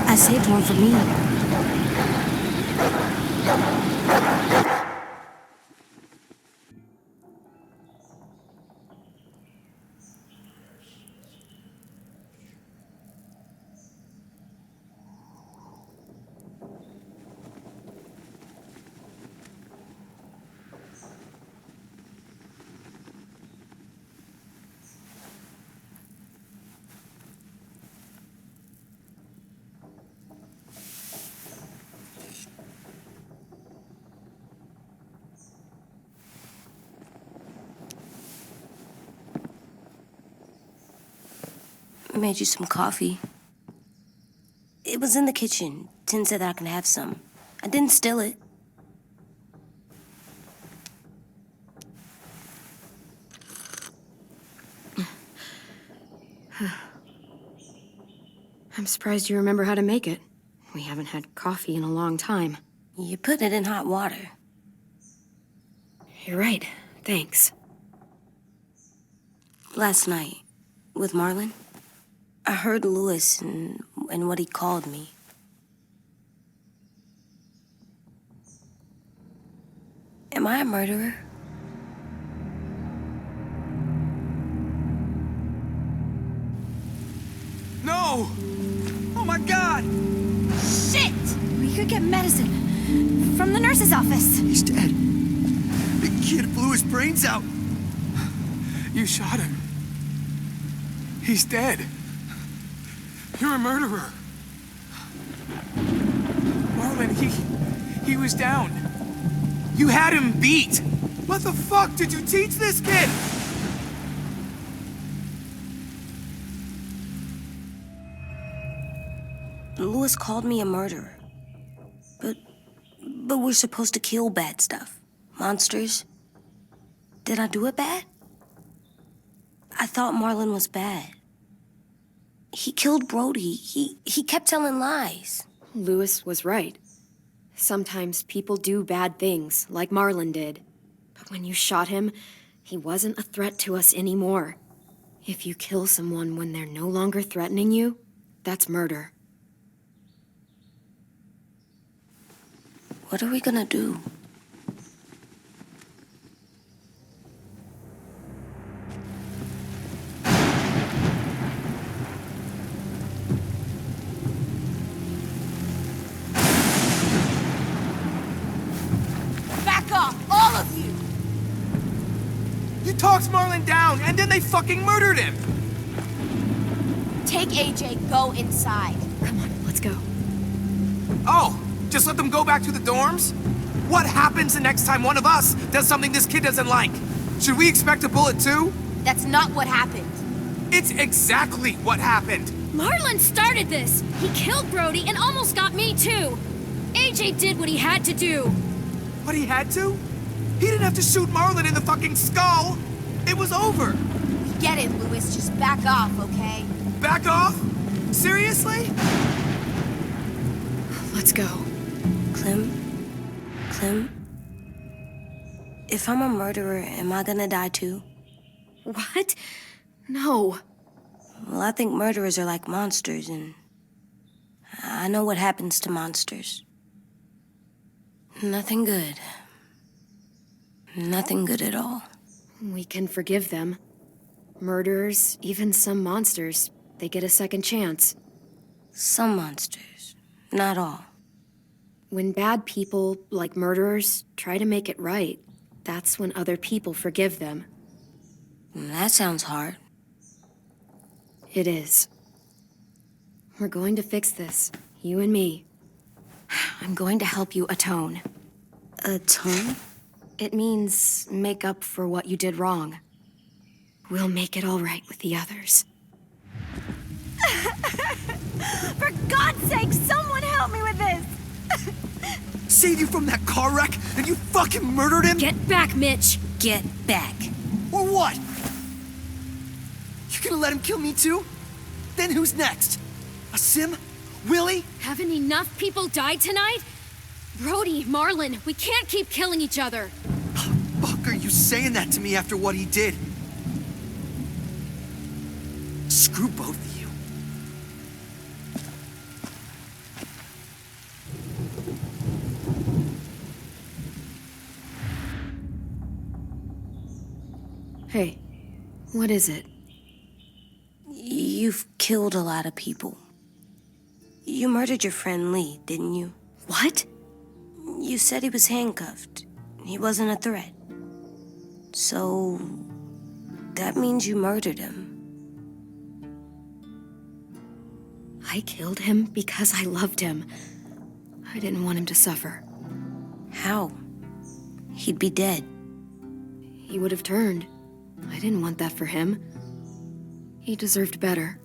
I saved one for me. I made you some coffee. It was in the kitchen. Tin said that I can have some. I didn't steal it. I'm surprised you remember how to make it. We haven't had coffee in a long time. You put it in hot water. You're right. Thanks. Last night, with Marlon, I heard Louis and what he called me. Am I a murderer? No! Oh my God! Shit! We could get medicine from the nurse's office. He's dead. The kid blew his brains out. You shot him. He's dead. You're a murderer. Marlon, he was down. You had him beat. What the fuck did you teach this kid? Louis called me a murderer. But we're supposed to kill bad stuff. Monsters. Did I do it bad? I thought Marlon was bad. He killed Brody. He kept telling lies. Louis was right. Sometimes people do bad things, like Marlon did. But when you shot him, he wasn't a threat to us anymore. If you kill someone when they're no longer threatening you, that's murder. What are we gonna do? Back off, all of you! You talked Marlon down, and then they fucking murdered him! Take AJ, go inside. Come on, let's go. Oh, just let them go back to the dorms? What happens the next time one of us does something this kid doesn't like? Should we expect a bullet too? That's not what happened. It's exactly what happened. Marlon started this. He killed Brody and almost got me too. AJ did what he had to do. What he had to? He didn't have to shoot Marlon in the fucking skull. It was over. He Forget it, Louis. Just back off, okay? Back off? Seriously? Let's go. Clem? If I'm a murderer, am I gonna die too? What? No. Well, I think murderers are like monsters, and I know what happens to monsters. Nothing good. Nothing good at all. We can forgive them. Murderers, even some monsters, they get a second chance. Some monsters, not all. When bad people, like murderers, try to make it right, that's when other people forgive them. That sounds hard. It is. We're going to fix this, you and me. I'm going to help you atone. Atone? It means make up for what you did wrong. We'll make it all right with the others. For God's sake, someone help me with this! Saved you from that car wreck, and you fucking murdered him? Get back, Mitch! Get back. Or what? You gonna let him kill me too? Then who's next? A Sim? Willie? Haven't enough people died tonight? Brody, Marlon, we can't keep killing each other. Fuck are you saying that to me after what he did? Screw both of you. Hey, what is it? You've killed a lot of people. You murdered your friend Lee, didn't you? What? You said he was handcuffed. He wasn't a threat. So, that means you murdered him. I killed him because I loved him. I didn't want him to suffer. How? He'd be dead. He would have turned. I didn't want that for him. He deserved better.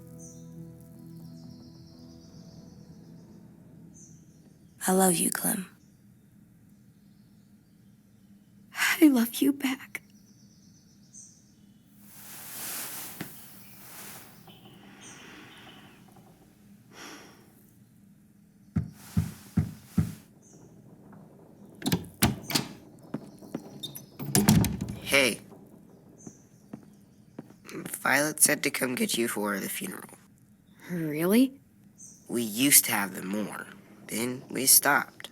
I love you, Clem. I love you back. Hey. Violet said to come get you for the funeral. Really? We used to have them more. Then we stopped.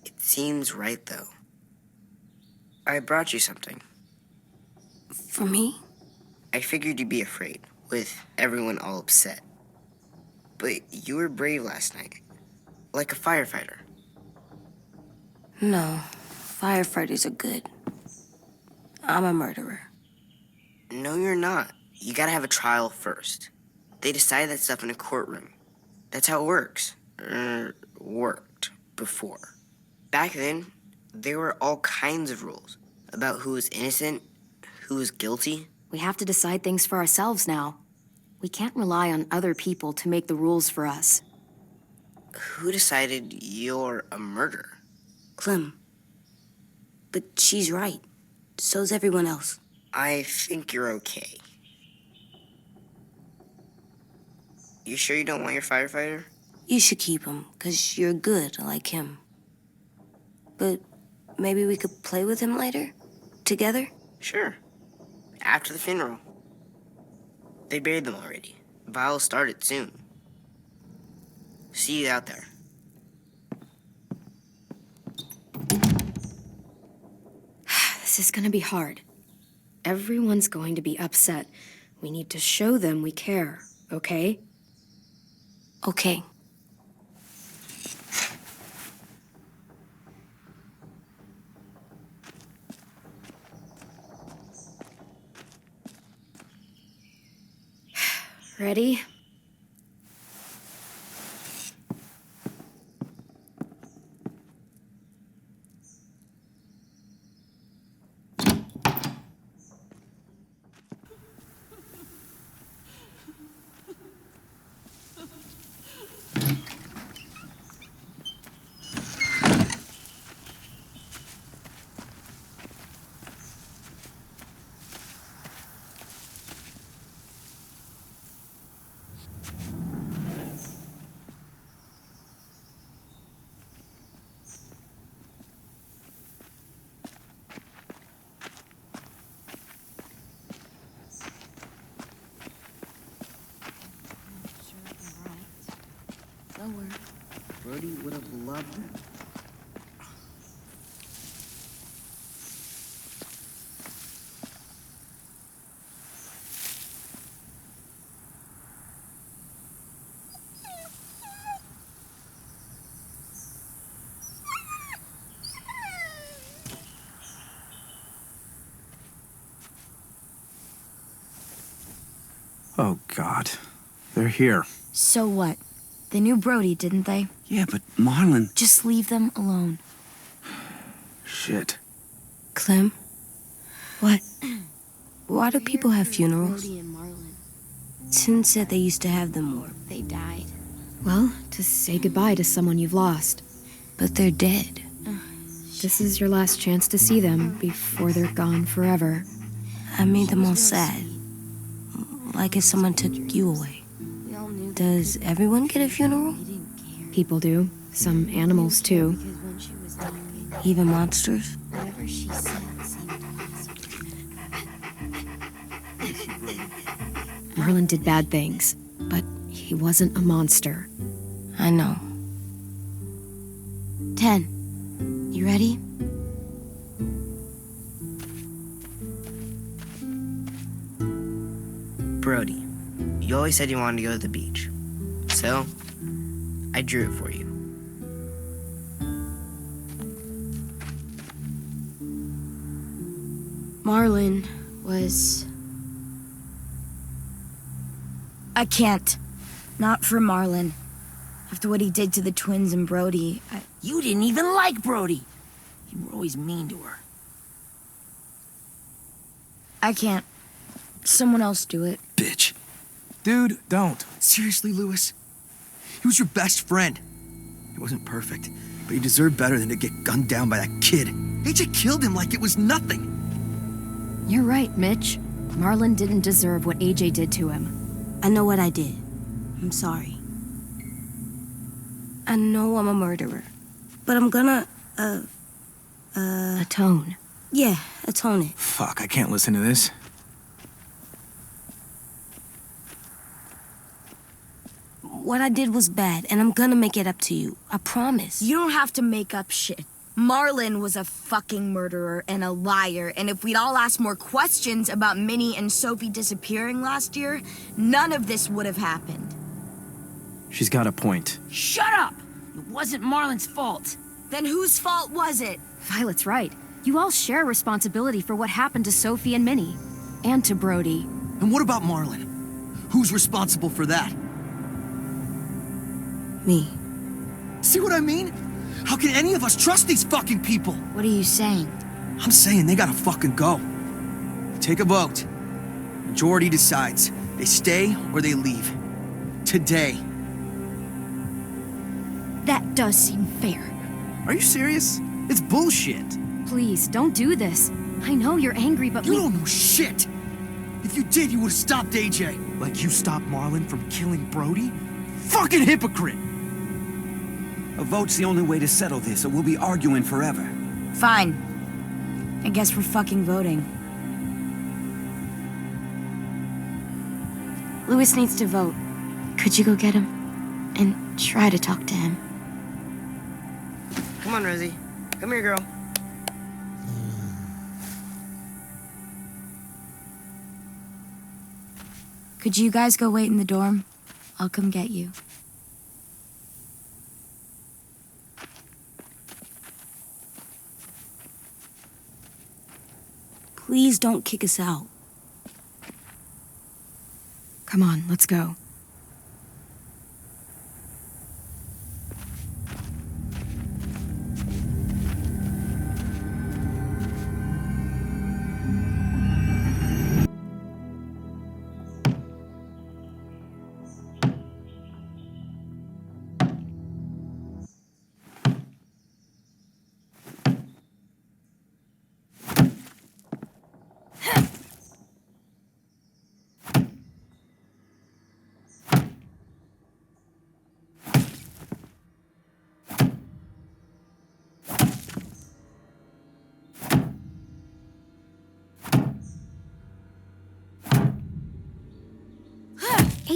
It seems right, though. I brought you something. For me? I figured you'd be afraid, with everyone all upset. But you were brave last night. Like a firefighter. No, firefighters are good. I'm a murderer. No, you're not. You gotta have a trial first. They decide that stuff in a courtroom. That's how it works. Worked before. Back then, there were all kinds of rules about who was innocent, who was guilty. We have to decide things for ourselves now. We can't rely on other people to make the rules for us. Who decided you're a murderer? Clem. But she's right. So's everyone else. I think you're okay. You sure you don't want your firefighter? You should keep him, 'cause you're good like him. But maybe we could play with him later? Together? Sure. After the funeral. They buried them already. Vile'll start it soon. See you out there. This is gonna be hard. Everyone's going to be upset. We need to show them we care, okay? Okay. Ready? Somewhere. Brody would have loved it. Oh, God. They're here. So what? They knew Brody, didn't they? Yeah, but Marlon... Just leave them alone. Shit. Clem? What? Why do people have funerals? Brody and Marlon. Sin said they used to have them more. They died. Well, to say goodbye to someone you've lost. But they're dead. This is your last chance to see them before they're gone forever. I made them all sad. Like if someone took you away. Does everyone get a funeral? People do. Some animals, too. Even monsters? Marlon did bad things, but he wasn't a monster. I know. 10. You ready? Brody, you always said you wanted to go to the beach. So, I drew it for you. Marlon was... I can't. Not for Marlon. After what he did to the twins and Brody, You didn't even like Brody. You were always mean to her. I can't. Someone else do it. Bitch. Dude, don't. Seriously, Lewis? He was your best friend. He wasn't perfect, but he deserved better than to get gunned down by that kid. AJ killed him like it was nothing. You're right, Mitch. Marlon didn't deserve what AJ did to him. I know what I did. I'm sorry. I know I'm a murderer. But I'm gonna, Atone. yeah, atone it. Fuck, I can't listen to this. What I did was bad, and I'm gonna make it up to you. I promise. You don't have to make up shit. Marlon was a fucking murderer and a liar, and if we'd all asked more questions about Minnie and Sophie disappearing last year, none of this would have happened. She's got a point. Shut up! It wasn't Marlon's fault. Then whose fault was it? Violet's right. You all share responsibility for what happened to Sophie and Minnie. And to Brody. And what about Marlon? Who's responsible for that? Me. See what I mean? How can any of us trust these fucking people? What are you saying? I'm saying they gotta fucking go. Take a vote. Majority decides. They stay or they leave. Today. That does seem fair. Are you serious? It's bullshit. Please, don't do this. I know you're angry, but You don't know shit! If you did, you would've stopped AJ. Like you stopped Marlon from killing Brody? Fucking hypocrite! A vote's the only way to settle this, or we'll be arguing forever. Fine. I guess we're fucking voting. Lewis needs to vote. Could you go get him? And try to talk to him. Come on, Rosie. Come here, girl. Could you guys go wait in the dorm? I'll come get you. Please don't kick us out. Come on, let's go.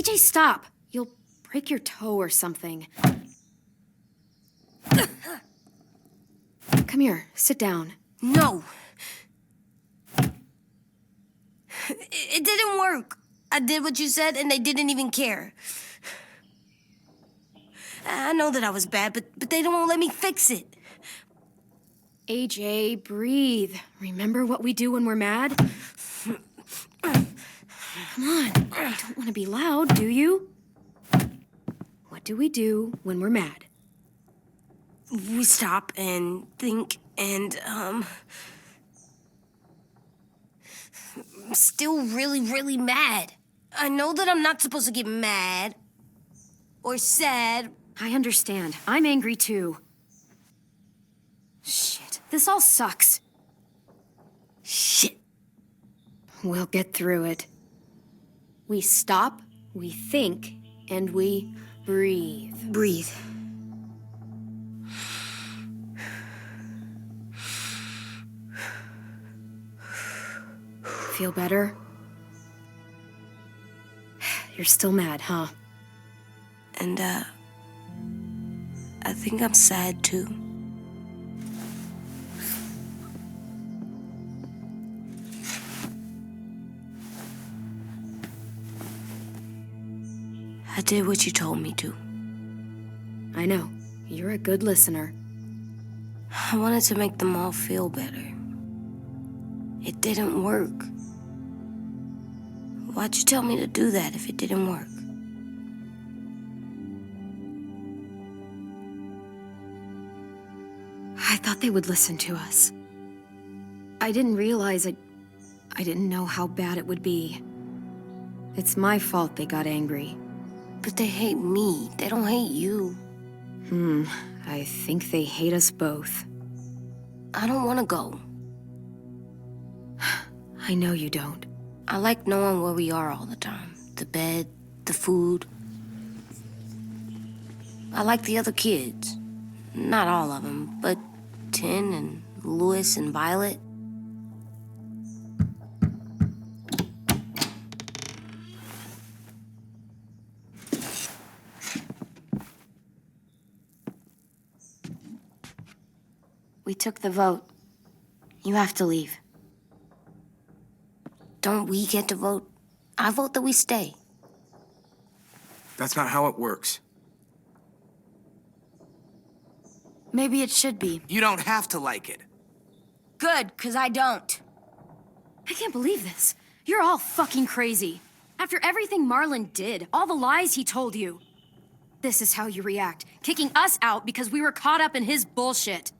AJ, stop! You'll break your toe or something. Come here, sit down. No. It didn't work. I did what you said, and they didn't even care. I know that I was bad, but they don't let me fix it. AJ, breathe. Remember what we do when we're mad? Come on, you don't want to be loud, do you? What do we do when we're mad? We stop and think and, I'm still really, really mad. I know that I'm not supposed to get mad or sad. I understand. I'm angry too. Shit, this all sucks. Shit. We'll get through it. We stop, we think, and we breathe. Breathe. Feel better? You're still mad, huh? And, I think I'm sad too. I did what you told me to. I know. You're a good listener. I wanted to make them all feel better. It didn't work. Why'd you tell me to do that if it didn't work? I thought they would listen to us. I didn't realize I didn't know how bad it would be. It's my fault they got angry. But they hate me. They don't hate you. I think they hate us both. I don't want to go. I know you don't. I like knowing where we are all the time. The bed, the food. I like the other kids. Not all of them, but Tin and Louis and Violet. We took the vote. You have to leave. Don't we get to vote? I vote that we stay. That's not how it works. Maybe it should be. You don't have to like it. Good, 'cause I don't. I can't believe this. You're all fucking crazy. After everything Marlon did, all the lies he told you. This is how you react, kicking us out because we were caught up in his bullshit.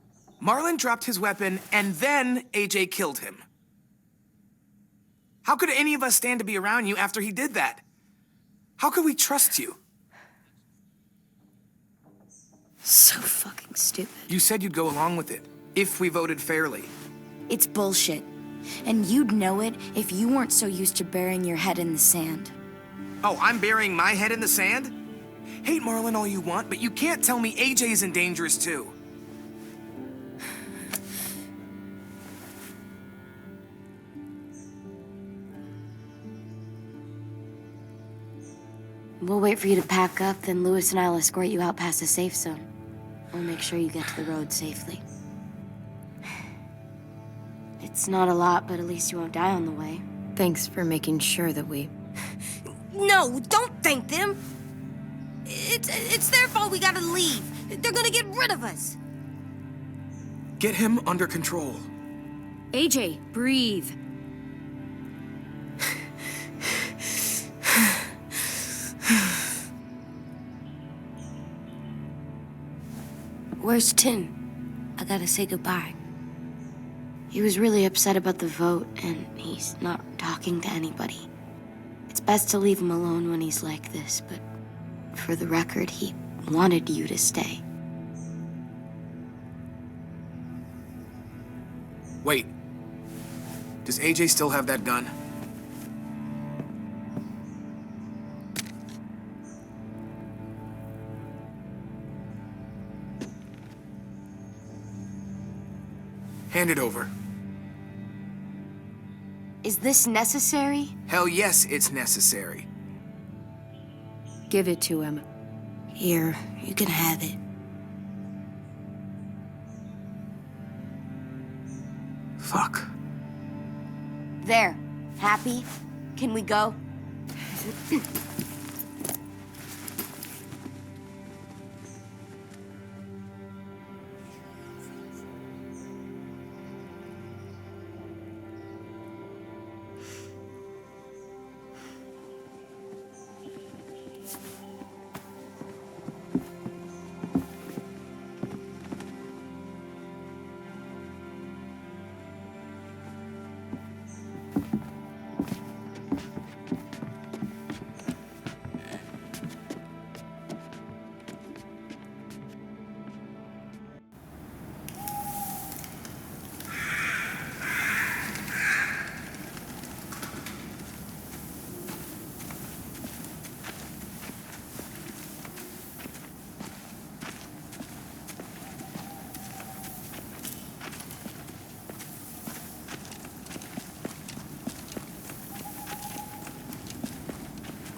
Marlon dropped his weapon, and then AJ killed him. How could any of us stand to be around you after he did that? How could we trust you? So fucking stupid. You said you'd go along with it, if we voted fairly. It's bullshit. And you'd know it if you weren't so used to burying your head in the sand. Oh, I'm burying my head in the sand? Hate Marlon all you want, but you can't tell me AJ's in dangerous too. We'll wait for you to pack up, then Louis and I'll escort you out past the safe zone. We'll make sure you get to the road safely. It's not a lot, but at least you won't die on the way. Thanks for making sure that we... No, don't thank them. It's their fault we gotta leave. They're gonna get rid of us. Get him under control. AJ, breathe. Where's Tin? I gotta say goodbye. He was really upset about the vote, and he's not talking to anybody. It's best to leave him alone when he's like this, but for the record, he wanted you to stay. Wait. Does AJ still have that gun? Hand it over. Is this necessary? Hell yes, it's necessary. Give it to him. Here, you can have it. Fuck. There. Happy? Can we go?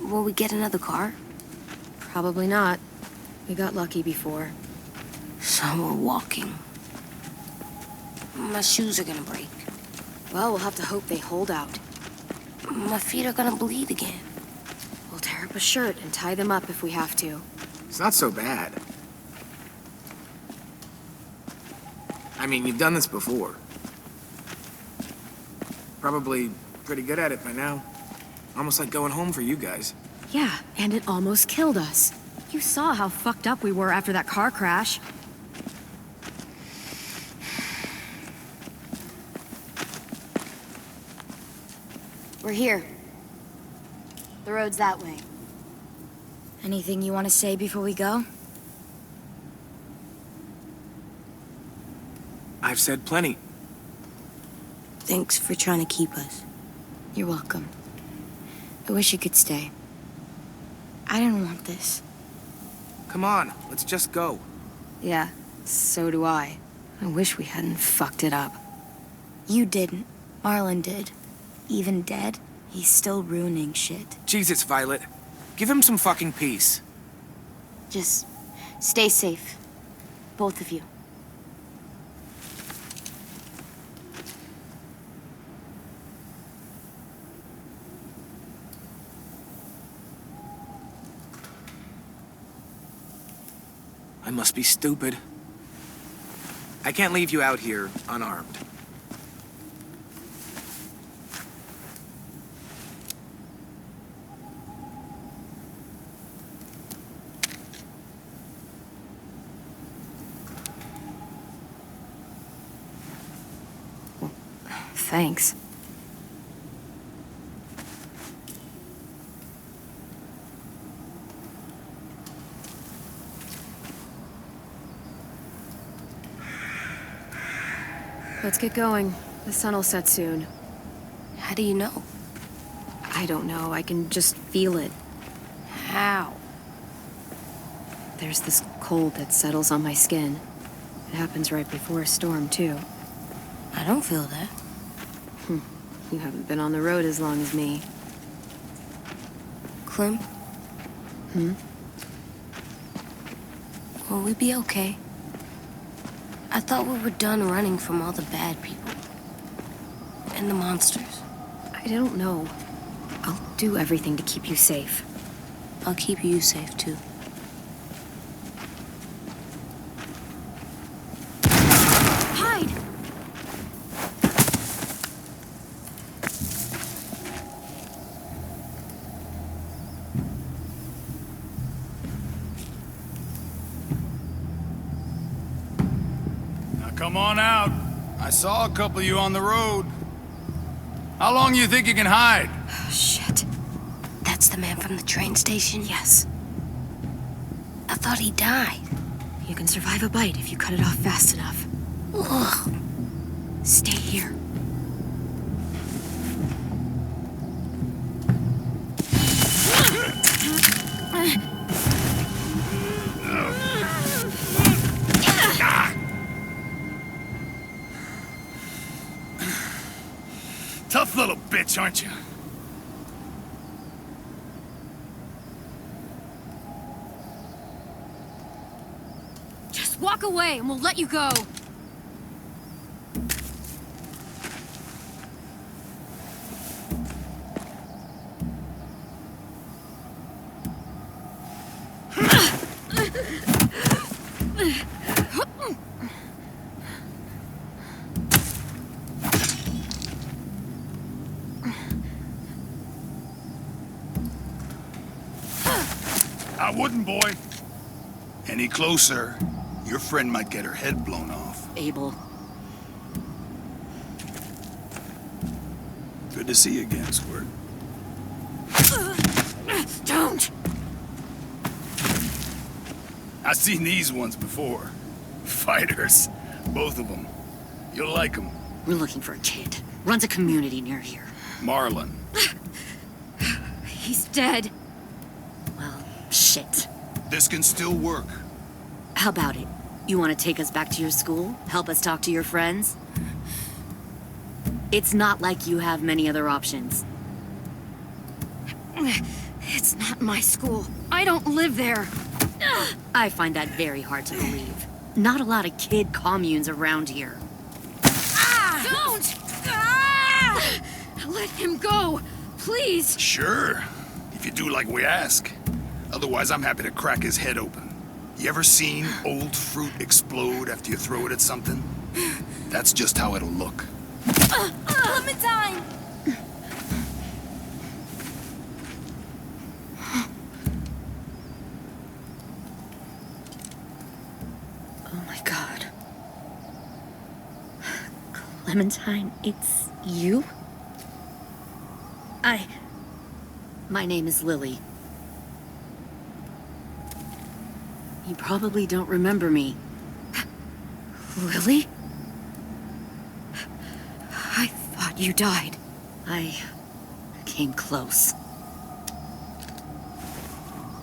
Will we get another car? Probably not. We got lucky before. So we're walking. My shoes are gonna break. Well, we'll have to hope they hold out. My feet are gonna bleed again. We'll tear up a shirt and tie them up if we have to. It's not so bad. I mean, you've done this before. Probably pretty good at it by now. Almost like going home for you guys. Yeah, and it almost killed us. You saw how fucked up we were after that car crash. We're here. The road's that way. Anything you want to say before we go? I've said plenty. Thanks for trying to keep us. You're welcome. I wish you could stay. I didn't want this. Come on, let's just go. Yeah, so do I. I wish we hadn't fucked it up. You didn't. Marlon did. Even dead, he's still ruining shit. Jesus, Violet. Give him some fucking peace. Just stay safe. Both of you. I must be stupid. I can't leave you out here unarmed. Thanks. Let's get going. The sun will set soon. How do you know? I don't know. I can just feel it. How? There's this cold that settles on my skin. It happens right before a storm, too. I don't feel that. You haven't been on the road as long as me. Clem? Will we be okay? I thought we were done running from all the bad people. And the monsters. I don't know. I'll do everything to keep you safe. I'll keep you safe, too. Hide! Come on out. I saw a couple of you on the road. How long you think you can hide? Shit. That's the man from the train station? Yes. I thought he died. You can survive a bite if you cut it off fast enough. Ugh. Stay here. Tough little bitch, aren't you? Just walk away and we'll let you go. I wouldn't, boy. Any closer, your friend might get her head blown off. Abel. Good to see you again, Squirt. Don't! I've seen these ones before. Fighters. Both of them. You'll like them. We're looking for a kid. Runs a community near here. Marlon. He's dead. Well, shit. This can still work. How about it? You want to take us back to your school? Help us talk to your friends? It's not like you have many other options. It's not my school. I don't live there. I find that very hard to believe. Not a lot of kid communes around here. Don't! Ah! Let him go, please. Sure. If you do like we ask. Otherwise, I'm happy to crack his head open. You ever seen old fruit explode after you throw it at something? That's just how it'll look. Clementine! Oh my god. Clementine, it's you? My name is Lily. You probably don't remember me. Lily? I thought you died. I came close.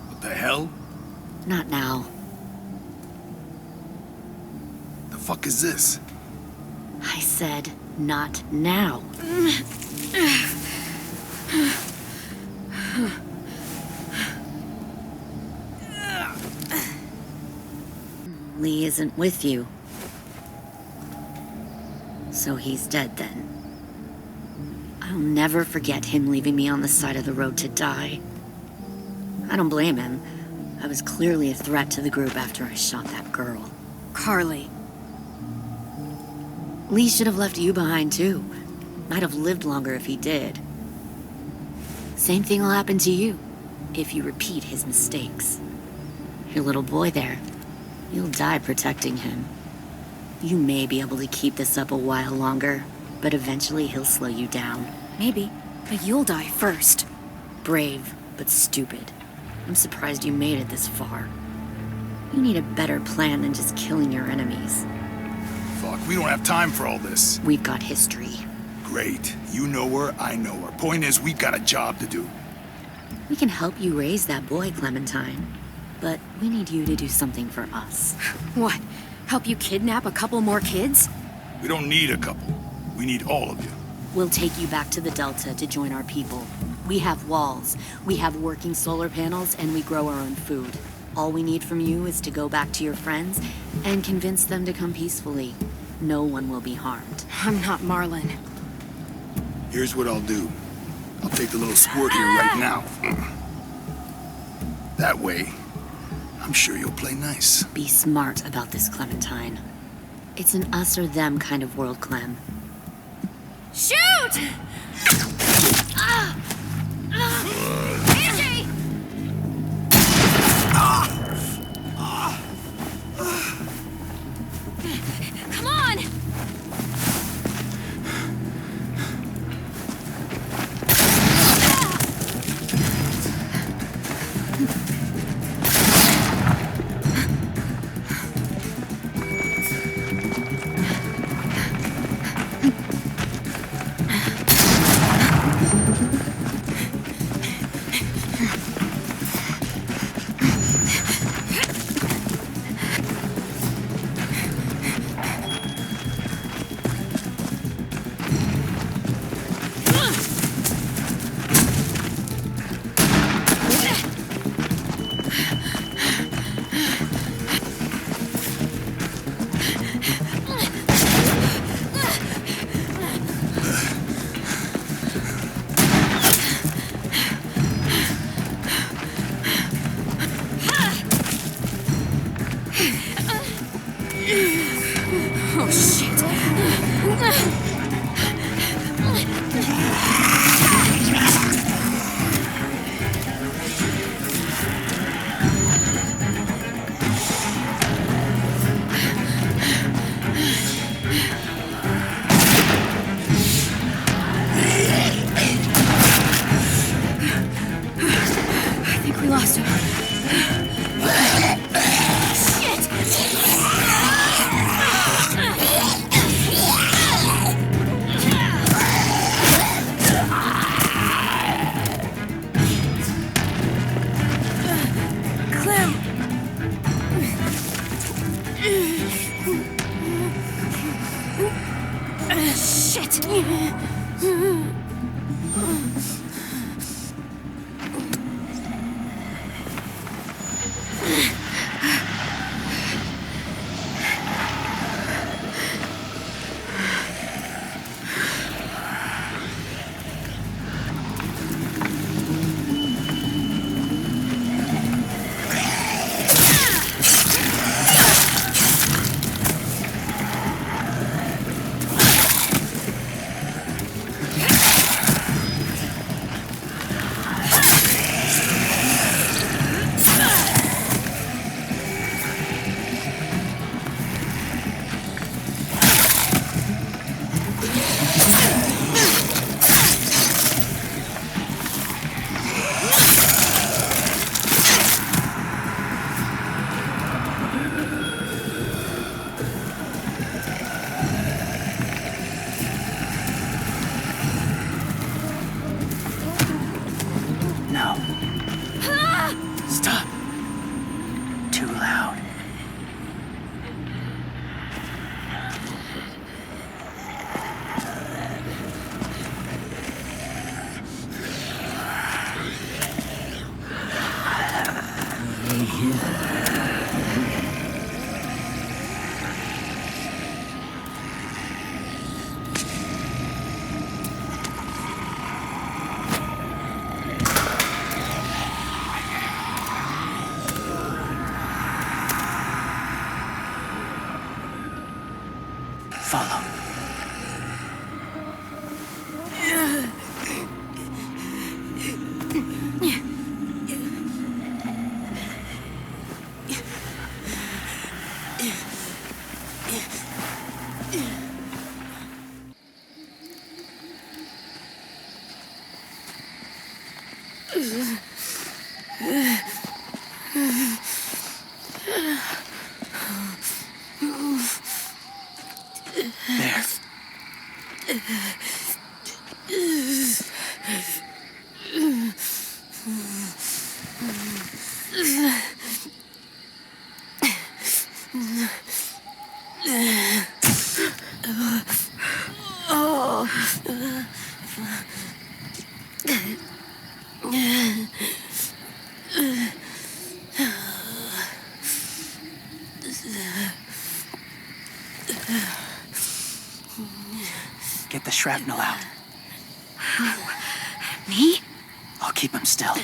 What the hell? Not now. The fuck is this? I said, not now. Lee isn't with you. So he's dead then. I'll never forget him leaving me on the side of the road to die. I don't blame him. I was clearly a threat to the group after I shot that girl. Carly. Lee should have left you behind too. Might have lived longer if he did. Same thing will happen to you if you repeat his mistakes. Your little boy there, you'll die protecting him. You may be able to keep this up a while longer, but eventually he'll slow you down. Maybe, but you'll die first. Brave, but stupid. I'm surprised you made it this far. You need a better plan than just killing your enemies. Fuck, we don't have time for all this. We've got history. Great. You know her, I know her. Point is, we've got a job to do. We can help you raise that boy, Clementine. But we need you to do something for us. What? Help you kidnap a couple more kids? We don't need a couple. We need all of you. We'll take you back to the Delta to join our people. We have walls, we have working solar panels, and we grow our own food. All we need from you is to go back to your friends and convince them to come peacefully. No one will be harmed. I'm not Marlon. Here's what I'll do. I'll take the little squirt here right now. That way, I'm sure you'll play nice. Be smart about this, Clementine. It's an us or them kind of world, Clem. Shoot! AJ! Come on! Shit! No. Stop. Too loud. Follow. There. Get the shrapnel out. Me? I'll keep him still.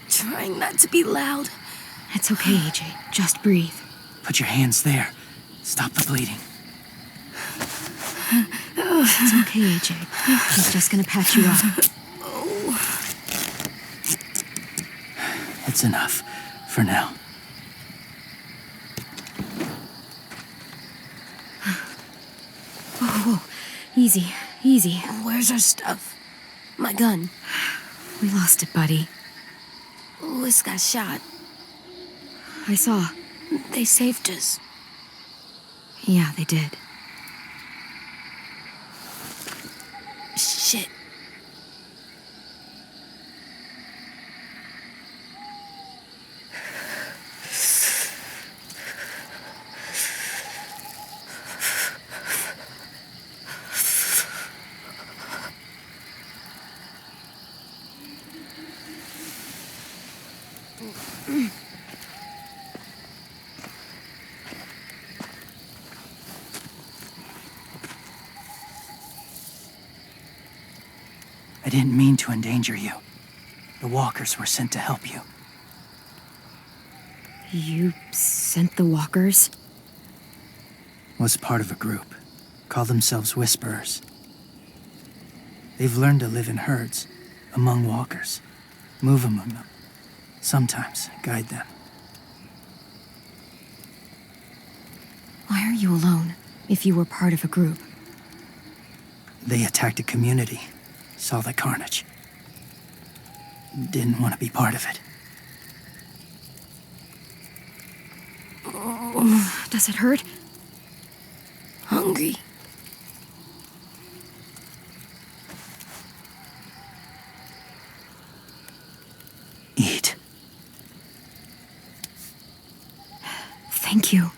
Trying not to be loud. It's okay, AJ. Just breathe. Put your hands there. Stop the bleeding. It's okay, AJ. He's just gonna patch you up. It's enough. For now. Whoa, whoa. Easy, easy. Where's our stuff? My gun. We lost it, buddy. Louis got shot. I saw. They saved us. Yeah, they did. Shit. didn't mean to endanger you. The walkers were sent to help you. You sent the walkers? Was part of a group. Call themselves Whisperers. They've learned to live in herds, among walkers. Move among them. Sometimes guide them. Why are you alone, if you were part of a group? They attacked a community. Saw the carnage. Didn't want to be part of it. Oh, does it hurt? Hungry. Eat. Thank you.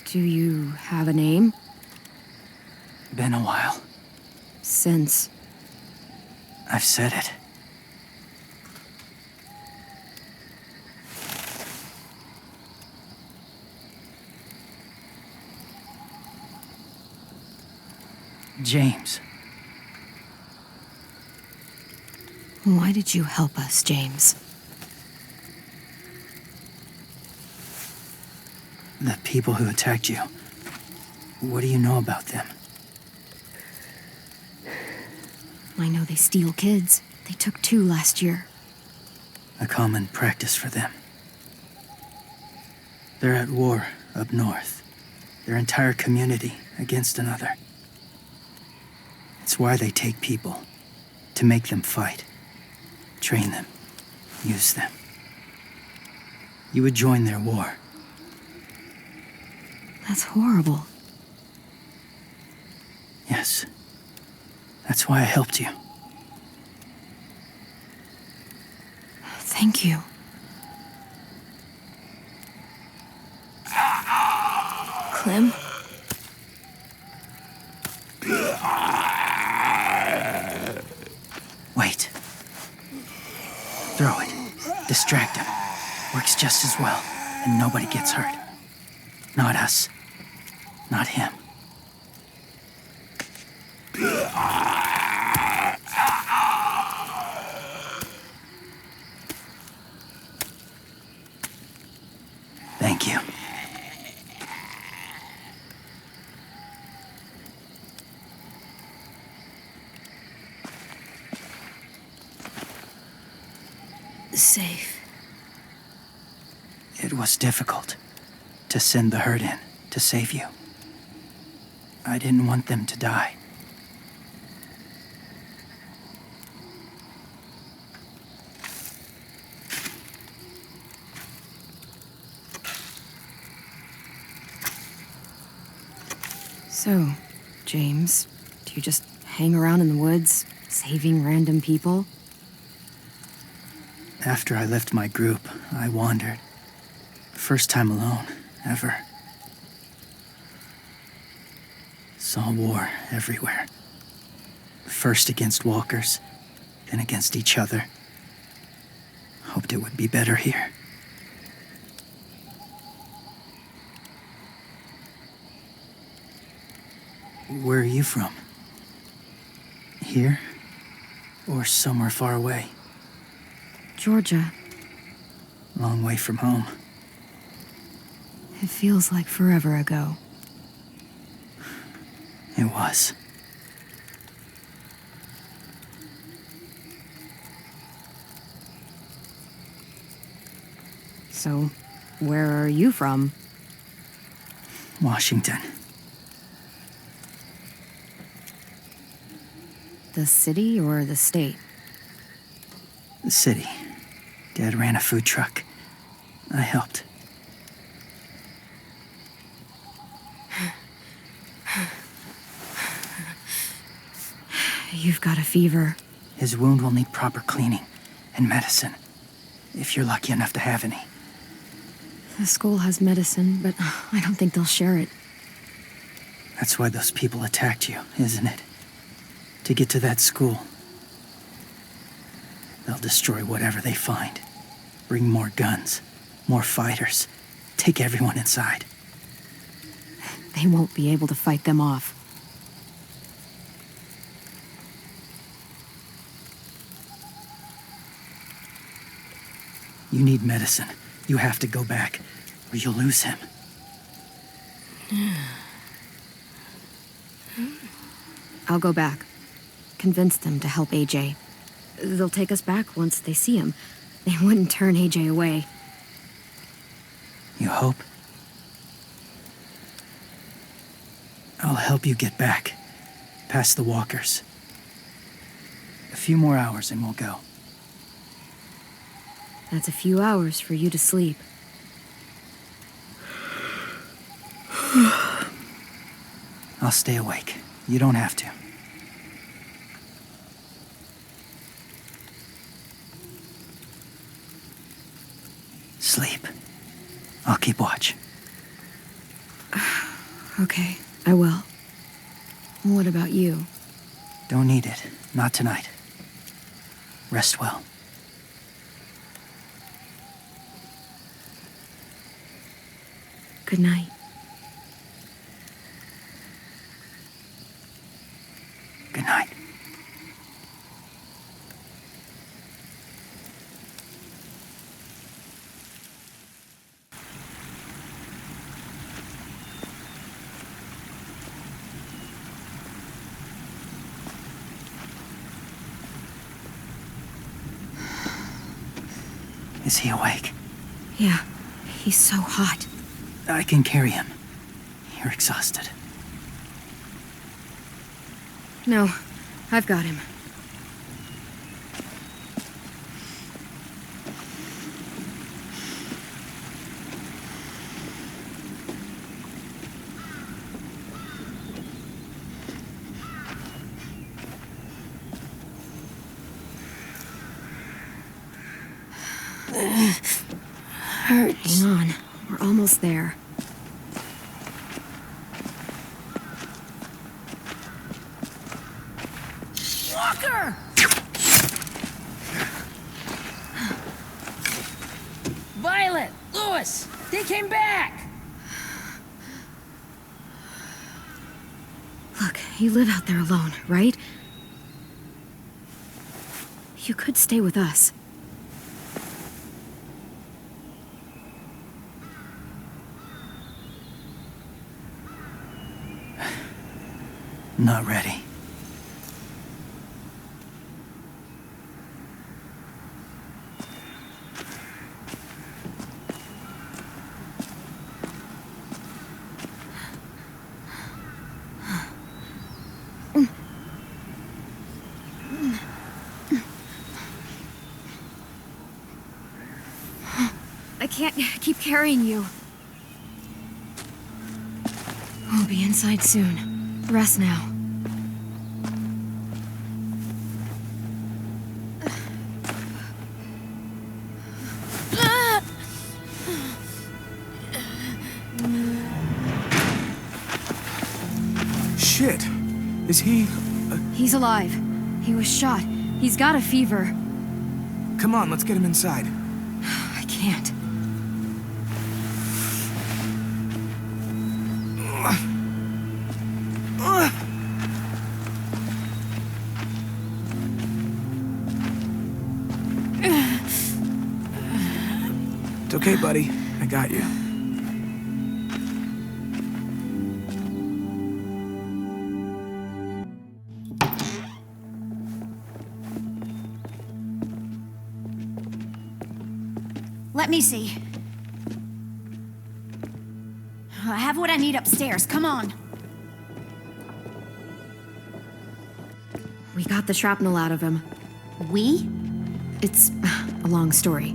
Do you have a name? Been a while. Since? I've said it. James. Why did you help us, James? The people who attacked you. What do you know about them? I know they steal kids. They took 2 last year. A common practice for them. They're at war up north. Their entire community against another. It's why they take people. To make them fight. Train them. Use them. You would join their war. That's horrible. Yes. That's why I helped you. Thank you. Clem? Wait. Throw it. Distract him. Works just as well, and nobody gets hurt. Not us. Not him. Thank you. Safe. It was difficult to send the herd in to save you. I didn't want them to die. So, James, do you just hang around in the woods, saving random people? After I left my group, I wandered. First time alone, ever. Saw war everywhere. First against walkers, then against each other. Hoped it would be better here. Where are you from? Here? Or somewhere far away? Georgia. Long way from home. It feels like forever ago. It was. So, where are you from? Washington. The city or the state? The city. Dad ran a food truck. I helped. You've got a fever. His wound will need proper cleaning and medicine, if you're lucky enough to have any. The school has medicine, but I don't think they'll share it. That's why those people attacked you, isn't it? To get to that school. They'll destroy whatever they find. Bring more guns, more fighters. Take everyone inside. They won't be able to fight them off. You need medicine. You have to go back, or you'll lose him. I'll go back. Convince them to help AJ. They'll take us back once they see him. They wouldn't turn AJ away. You hope? I'll help you get back, past the walkers. A few more hours and we'll go. That's a few hours for you to sleep. I'll stay awake. You don't have to. Sleep. I'll keep watch. Okay, I will. What about you? Don't need it. Not tonight. Rest well. Good night. Good night. Is he awake? Yeah, he's so hot. I can carry him. You're exhausted. No, I've got him. Hurts. Hang on, we're almost there. Walker! Violet! Lewis! They came back! Look, you live out there alone, right? You could stay with us. Not ready. I can't keep carrying you. We'll be inside soon. Rest now. Shit. Is he... He's alive. He was shot. He's got a fever. Come on, let's get him inside. I can't. It's okay, buddy. I got you. Let me see. I have what I need upstairs. Come on. We got the shrapnel out of him. We? It's a long story.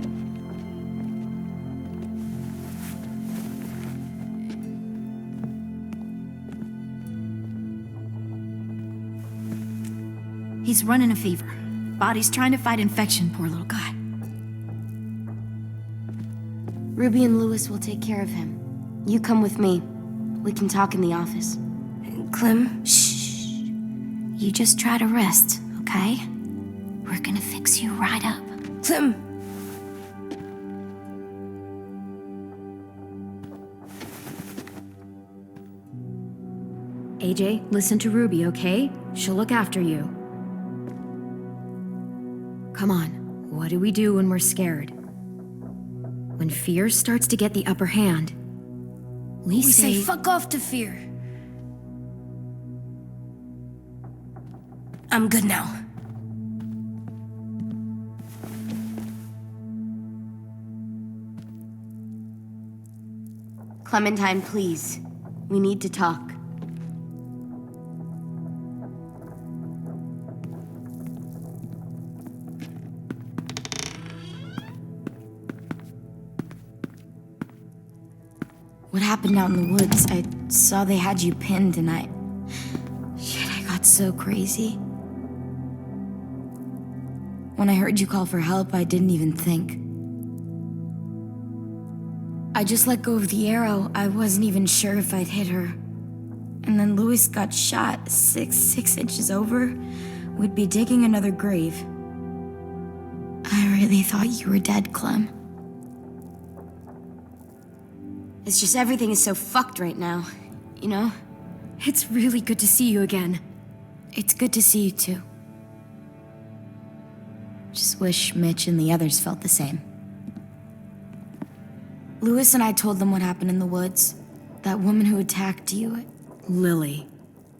He's running a fever. Body's trying to fight infection, poor little guy. Ruby and Lewis will take care of him. You come with me. We can talk in the office. Clem, Shh. You just try to rest, okay? We're gonna fix you right up. Clem. AJ, listen to Ruby, okay? She'll look after you. Come on, what do we do when we're scared? When fear starts to get the upper hand, we say fuck off to fear. I'm good now. Clementine, please. We need to talk. What happened out in the woods? I saw they had you pinned and I got so crazy. When I heard you call for help, I didn't even think. I just let go of the arrow. I wasn't even sure if I'd hit her. And then Louis got shot 6 inches over. We'd be digging another grave. I really thought you were dead, Clem. It's just everything is so fucked right now, you know? It's really good to see you again. It's good to see you too. Just wish Mitch and the others felt the same. Louis and I told them what happened in the woods. That woman who attacked you. Lily.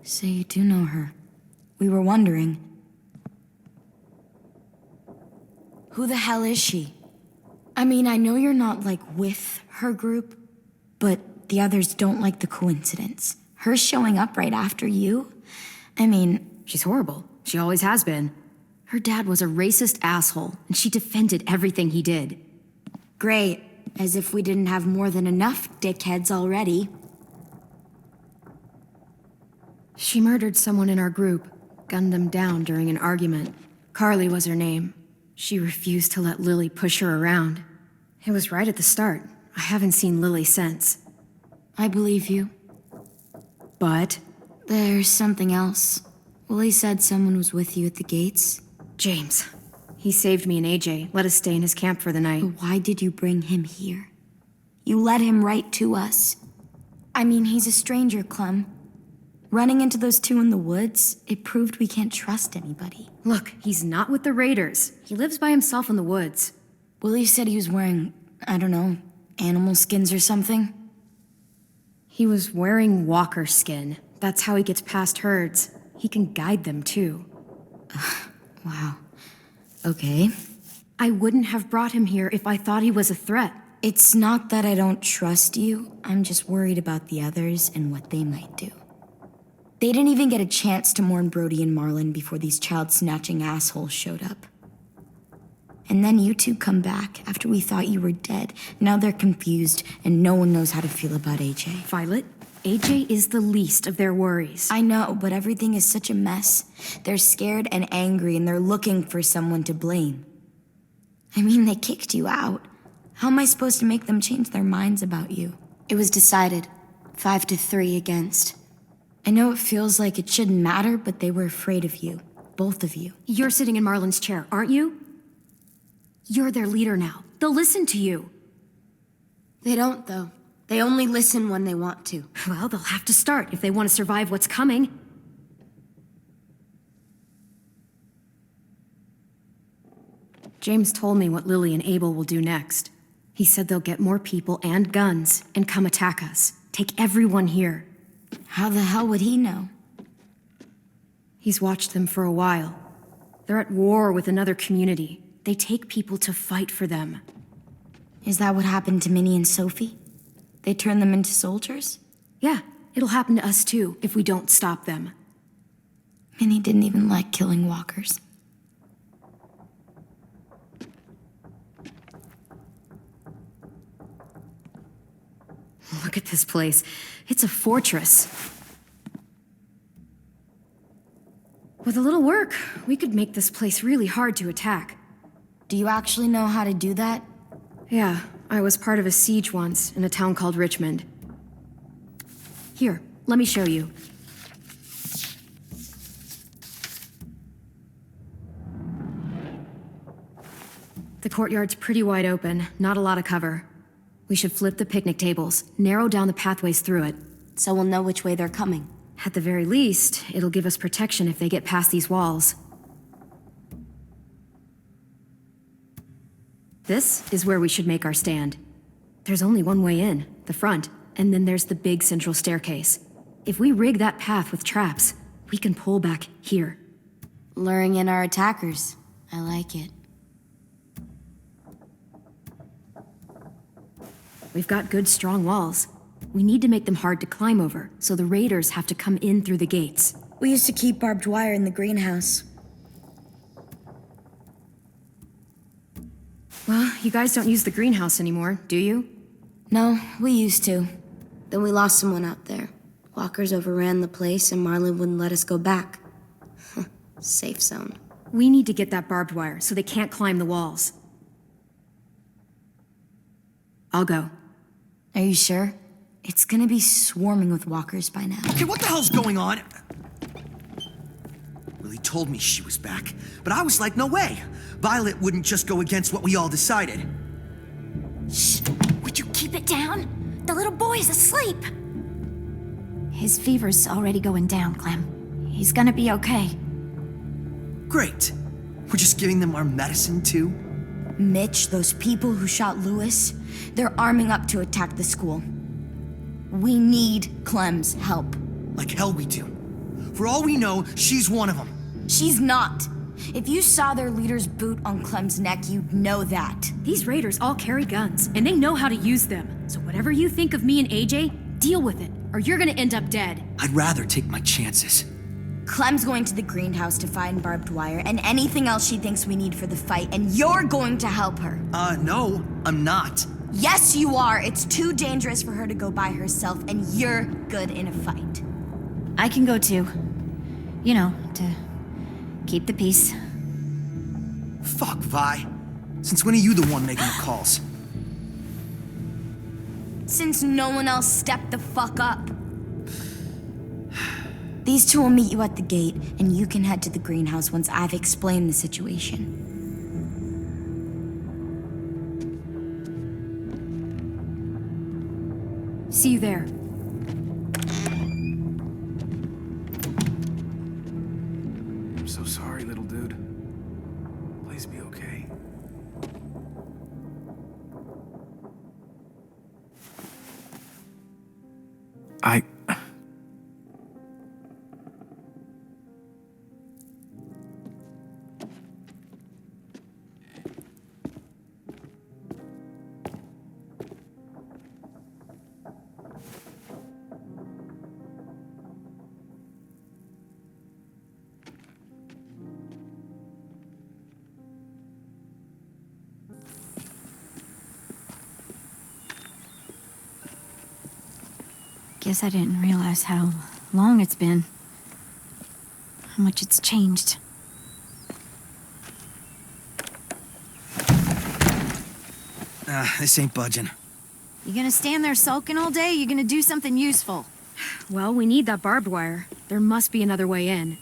So you do know her. We were wondering. Who the hell is she? I mean, I know you're not, like, with her group, but the others don't like the coincidence. Her showing up right after you? I mean... She's horrible. She always has been. Her dad was a racist asshole, and she defended everything he did. Great. As if we didn't have more than enough dickheads already. She murdered someone in our group, gunned them down during an argument. Carly was her name. She refused to let Lily push her around. It was right at the start. I haven't seen Lily since. I believe you. But? There's something else. Willie said someone was with you at the gates. James. He saved me and AJ, let us stay in his camp for the night. But why did you bring him here? You led him right to us. I mean, he's a stranger, Clem. Running into those two in the woods, it proved we can't trust anybody. Look, he's not with the Raiders. He lives by himself in the woods. Willie said he was wearing, I don't know, animal skins or something. He was wearing walker skin. That's how he gets past herds. He can guide them, too. Wow. Okay. I wouldn't have brought him here if I thought he was a threat. It's not that I don't trust you. I'm just worried about the others and what they might do. They didn't even get a chance to mourn Brody and Marlon before these child-snatching assholes showed up. And then you two come back after we thought you were dead. Now they're confused, and no one knows how to feel about AJ. Violet, AJ is the least of their worries. I know, but everything is such a mess. They're scared and angry, and they're looking for someone to blame. I mean, they kicked you out. How am I supposed to make them change their minds about you? It was decided. 5-3 against. I know it feels like it shouldn't matter, but they were afraid of you. Both of you. You're sitting in Marlon's chair, aren't you? You're their leader now. They'll listen to you. They don't, though. They only listen when they want to. Well, they'll have to start if they want to survive what's coming. James told me what Lily and Abel will do next. He said they'll get more people and guns and come attack us. Take everyone here. How the hell would he know? He's watched them for a while. They're at war with another community. They take people to fight for them. Is that what happened to Minnie and Sophie? They turn them into soldiers? Yeah, it'll happen to us too if we don't stop them. Minnie didn't even like killing walkers. Look at this place. It's a fortress. With a little work, we could make this place really hard to attack. Do you actually know how to do that? Yeah, I was part of a siege once in a town called Richmond. Here, let me show you. The courtyard's pretty wide open, not a lot of cover. We should flip the picnic tables, narrow down the pathways through it. So we'll know which way they're coming. At the very least, it'll give us protection if they get past these walls. This is where we should make our stand. There's only one way in, the front, and then there's the big central staircase. If we rig that path with traps, we can pull back here. Luring in our attackers. I like it. We've got good, strong walls. We need to make them hard to climb over, so the raiders have to come in through the gates. We used to keep barbed wire in the greenhouse. Well, you guys don't use the greenhouse anymore, do you? No, we used to. Then we lost someone out there. Walkers overran the place and Marlin wouldn't let us go back. Safe zone. We need to get that barbed wire so they can't climb the walls. I'll go. Are you sure? It's gonna be swarming with walkers by now. Okay, what the hell's going on? Lily told me she was back, but I was like, no way. Violet wouldn't just go against what we all decided. Shh! Would you keep it down? The little boy's asleep! His fever's already going down, Clem. He's gonna be okay. Great. We're just giving them our medicine, too? Mitch, those people who shot Lewis, they're arming up to attack the school. We need Clem's help. Like hell we do. For all we know, she's one of them. She's not. If you saw their leader's boot on Clem's neck, you'd know that. These raiders all carry guns, and they know how to use them. So whatever you think of me and AJ, deal with it, or you're gonna end up dead. I'd rather take my chances. Clem's going to the greenhouse to find barbed wire and anything else she thinks we need for the fight, and you're going to help her. No, I'm not. Yes, you are. It's too dangerous for her to go by herself, and you're good in a fight. I can go too. You know, to keep the peace. Fuck, Vi. Since when are you the one making the calls? Since no one else stepped the fuck up. These two will meet you at the gate, and you can head to the greenhouse once I've explained the situation. See you there. I'm so sorry, little dude. Please be okay. Guess I didn't realize how long it's been. How much it's changed. This ain't budging. You gonna stand there sulking all day? Or you gonna do something useful? Well, we need that barbed wire. There must be another way in.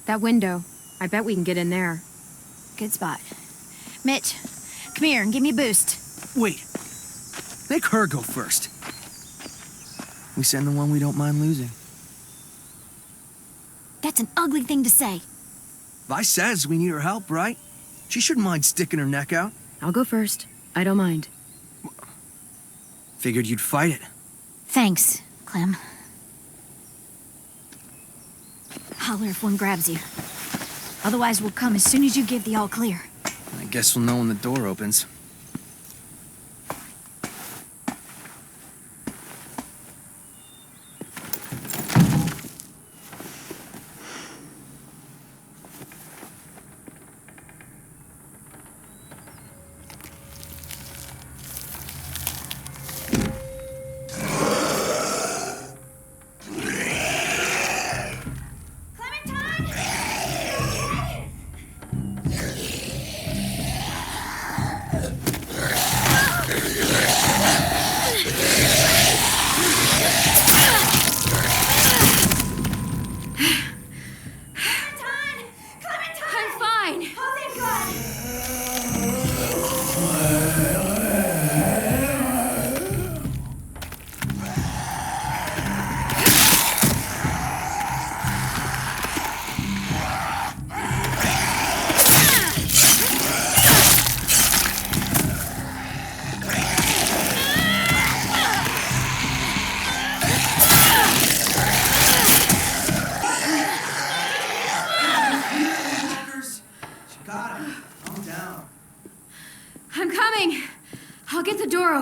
That window. I bet we can get in there. Good spot. Mitch, come here and give me a boost. Wait. Make her go first. We send the one we don't mind losing. That's an ugly thing to say. Vi says we need her help, right? She shouldn't mind sticking her neck out. I'll go first. I don't mind. Figured you'd fight it. Thanks, Clem. Holler if one grabs you. Otherwise, we'll come as soon as you give the all clear. I guess we'll know when the door opens.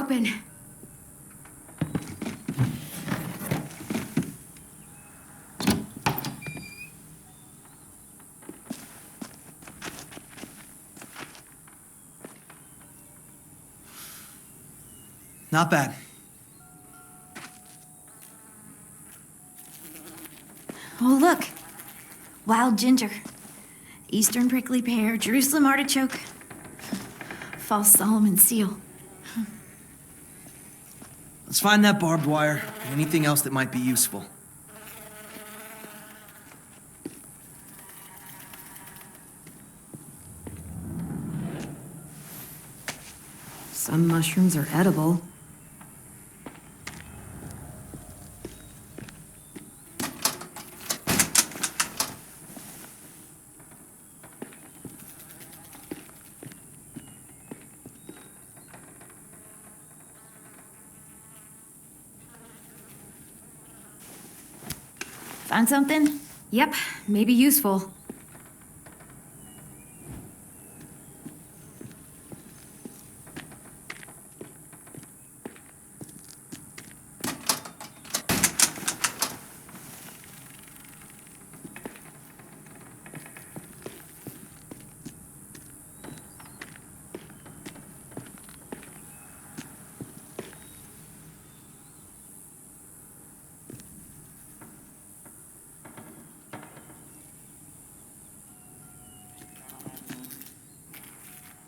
open. Not bad. Oh, look. Wild ginger. Eastern prickly pear, Jerusalem artichoke. False Solomon seal. Let's find that barbed wire and anything else that might be useful. Some mushrooms are edible. Find something? Yep, maybe useful.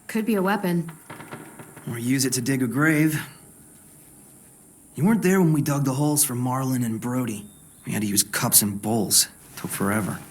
Could be a weapon. Or use it to dig a grave. You weren't there when we dug the holes for Marlin and Brody. We had to use cups and bowls. Took forever.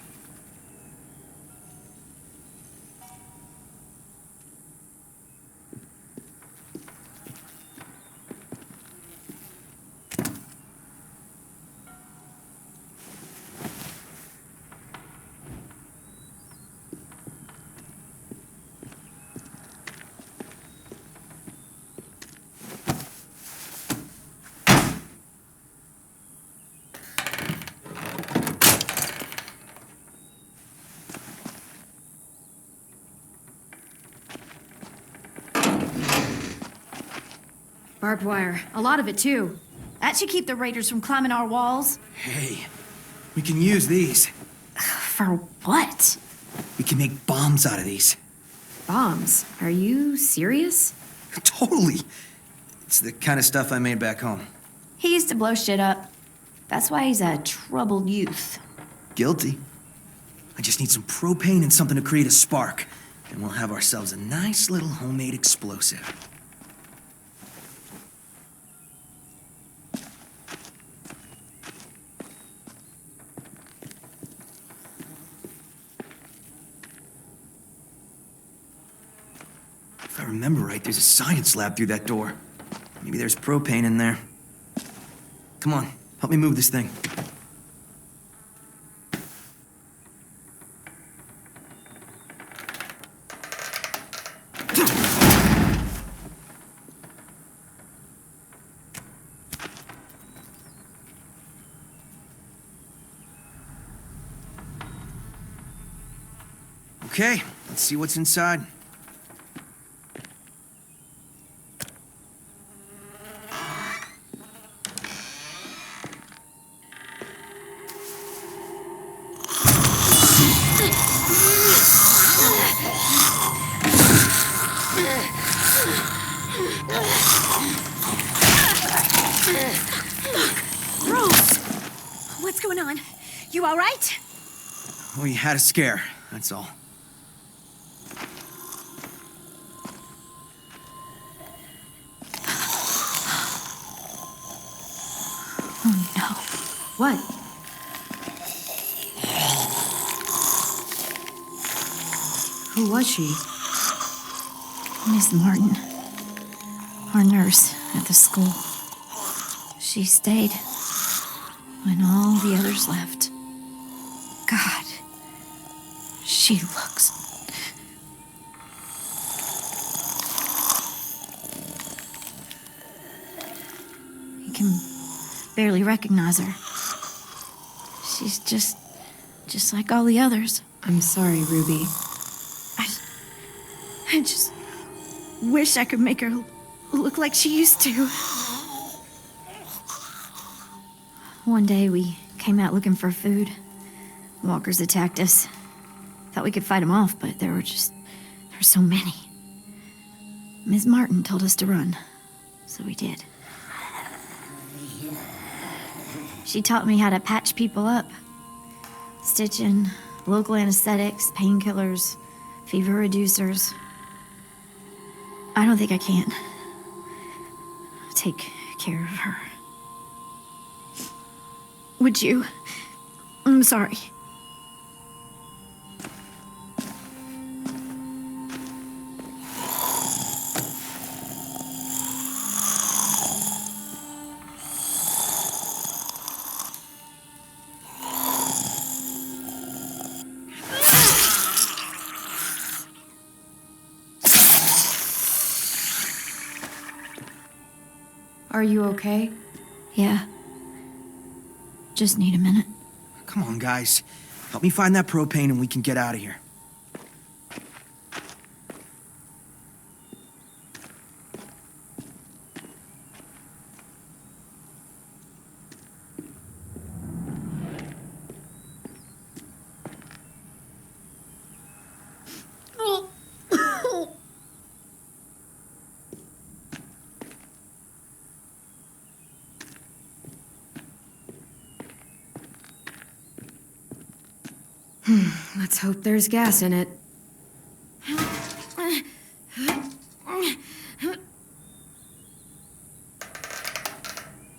Barbed wire. A lot of it, too. That should keep the raiders from climbing our walls. Hey, we can use these. For what? We can make bombs out of these. Bombs? Are you serious? Totally. It's the kind of stuff I made back home. He used to blow shit up. That's why he's a troubled youth. Guilty. I just need some propane and something to create a spark. And we'll have ourselves a nice little homemade explosive. If I remember right, there's a science lab through that door. Maybe there's propane in there. Come on, help me move this thing. Okay, let's see what's inside. Rose! What's going on? You all right? We had a scare, that's all. Oh no. What? Who was she? Miss Martin. Our nurse at the school. She stayed when all the others left. God, she looks... You can barely recognize her. She's just like all the others. I'm sorry, Ruby. I just wish I could make her look like she used to. One day we came out looking for food. Walkers attacked us. Thought we could fight them off, but there were so many. Ms. Martin told us to run, so we did. She taught me how to patch people up. Stitching, local anesthetics, painkillers, fever reducers. I don't think I can take care of her. Would you? I'm sorry. Are you okay? Yeah. Just need a minute. Come on, guys. Help me find that propane and we can get out of here. Let's hope there's gas in it.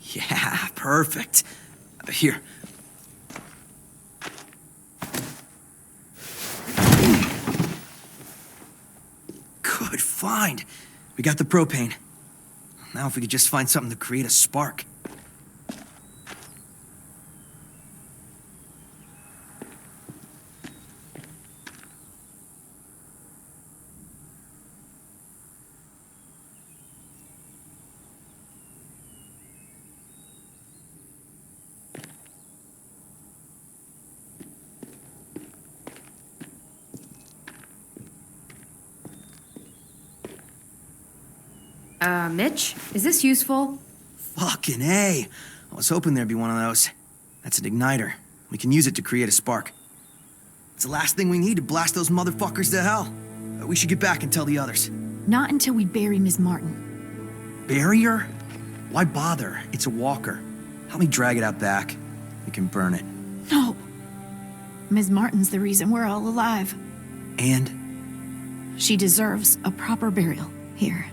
Yeah, perfect. Here. Good find. We got the propane. Now if we could just find something to create a spark. Mitch, is this useful? Fucking A. I was hoping there'd be one of those. That's an igniter. We can use it to create a spark. It's the last thing we need to blast those motherfuckers to hell. We should get back and tell the others. Not until we bury Ms. Martin. Bury her? Why bother? It's a walker. Help me drag it out back. We can burn it. No. Ms. Martin's the reason we're all alive. And? She deserves a proper burial here.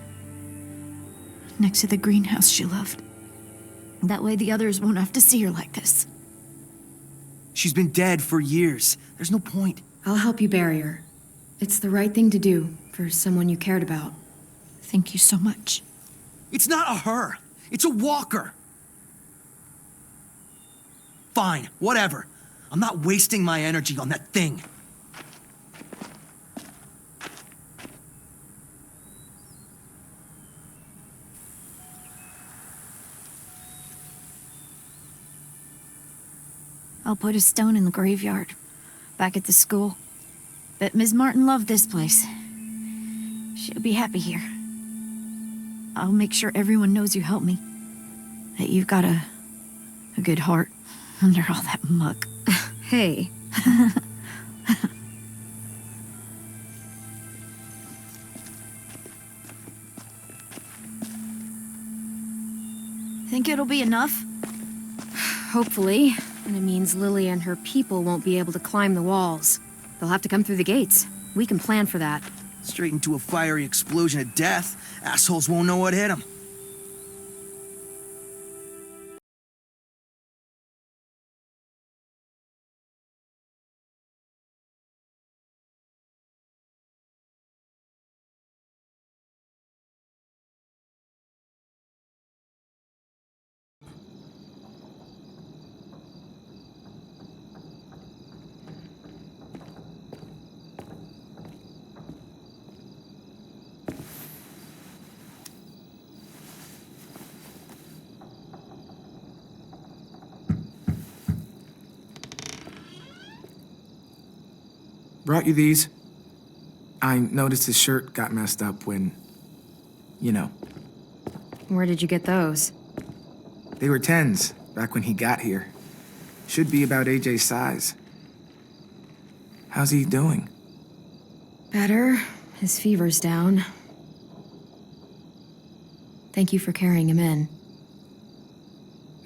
Next to the greenhouse she loved. That way the others won't have to see her like this. She's been dead for years. There's no point. I'll help you bury her. It's the right thing to do for someone you cared about. Thank you so much. It's not a her. It's a walker. Fine, whatever. I'm not wasting my energy on that thing. I'll put a stone in the graveyard, back at the school. Bet Ms. Martin loved this place. She'll be happy here. I'll make sure everyone knows you helped me. That you've got a good heart under all that muck. Hey. Think it'll be enough? Hopefully. And it means Lily and her people won't be able to climb the walls. They'll have to come through the gates. We can plan for that. Straight into a fiery explosion of death. Assholes won't know what hit them. Brought you these. I noticed his shirt got messed up when, you know. Where did you get those? They were 10s, back when he got here. Should be about AJ's size. How's he doing? Better. His fever's down. Thank you for carrying him in.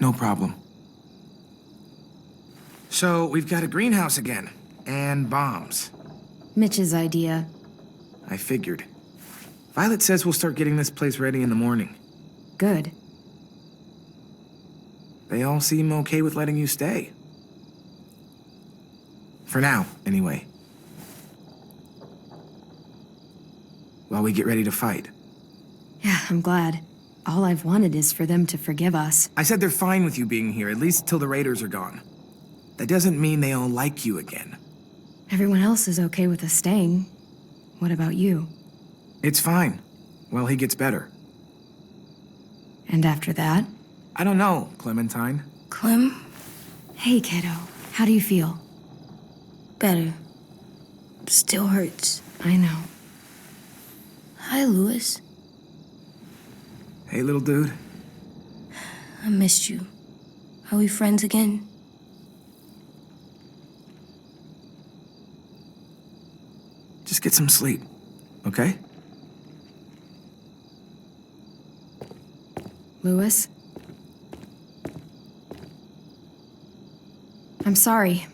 No problem. So, we've got a greenhouse again. And bombs. Mitch's idea. I figured. Violet says we'll start getting this place ready in the morning. Good. They all seem okay with letting you stay. For now, anyway. While we get ready to fight. Yeah, I'm glad. All I've wanted is for them to forgive us. I said they're fine with you being here, at least till the raiders are gone. That doesn't mean they all like you again. Everyone else is okay with us staying. What about you? It's fine. Well, he gets better. And after that? I don't know, Clementine. Clem? Hey, kiddo. How do you feel? Better. Still hurts. I know. Hi, Louis. Hey, little dude. I missed you. Are we friends again? Just get some sleep, okay? Louis? I'm sorry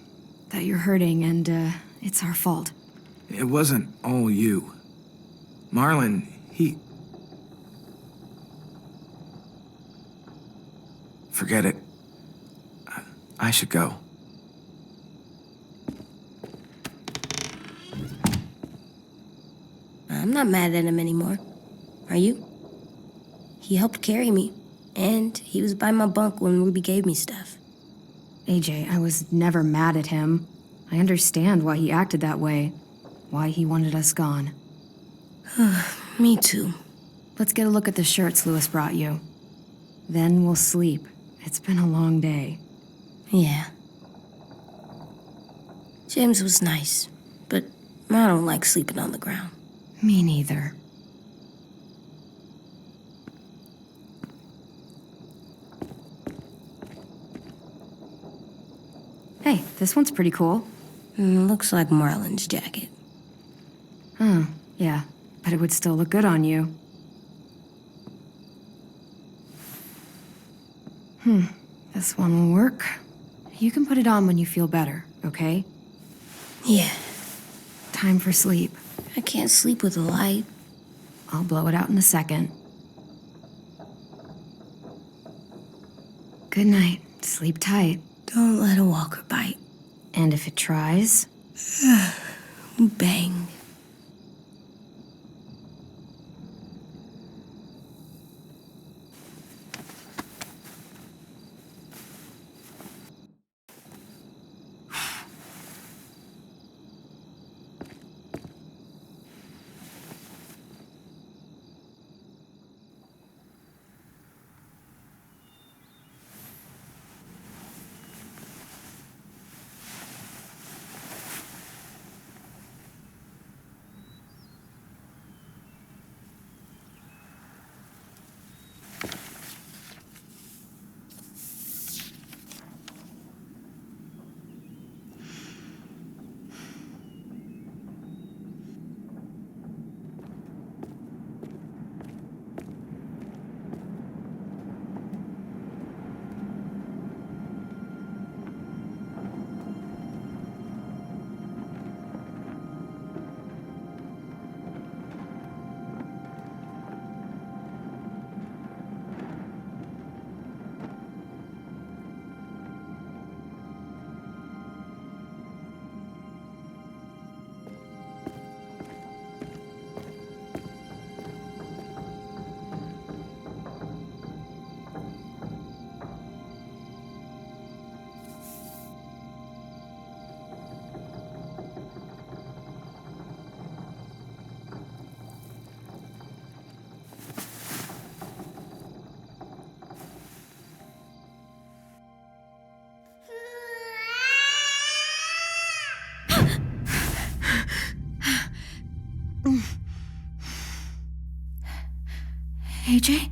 that you're hurting, and it's our fault. It wasn't all you. Marlon, he... Forget it. I should go. I'm not mad at him anymore. Are you? He helped carry me, and he was by my bunk when Ruby gave me stuff. AJ, I was never mad at him. I understand why he acted that way. Why he wanted us gone. Me too. Let's get a look at the shirts Louis brought you. Then we'll sleep. It's been a long day. Yeah. James was nice, but I don't like sleeping on the ground. Me neither. Hey, this one's pretty cool. Looks like Marlon's jacket. Huh, yeah. But it would still look good on you. This one will work. You can put it on when you feel better, okay? Yeah. Time for sleep. I can't sleep with a light. I'll blow it out in a second. Good night. Sleep tight. Don't let a walker bite. And if it tries? Bang. AJ?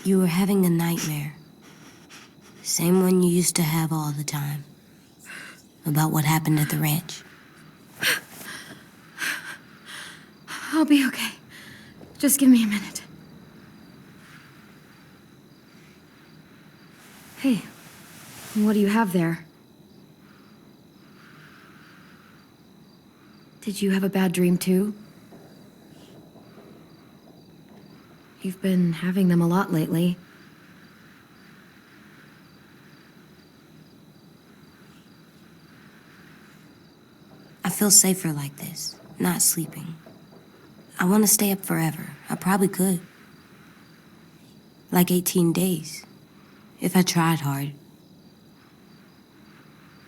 You were having a nightmare. Same one you used to have all the time. About what happened at the ranch. I'll be okay. Just give me a minute. Hey, what do you have there? Did you have a bad dream too? You've been having them a lot lately. I feel safer like this, not sleeping. I want to stay up forever. I probably could. Like 18 days. If I tried hard.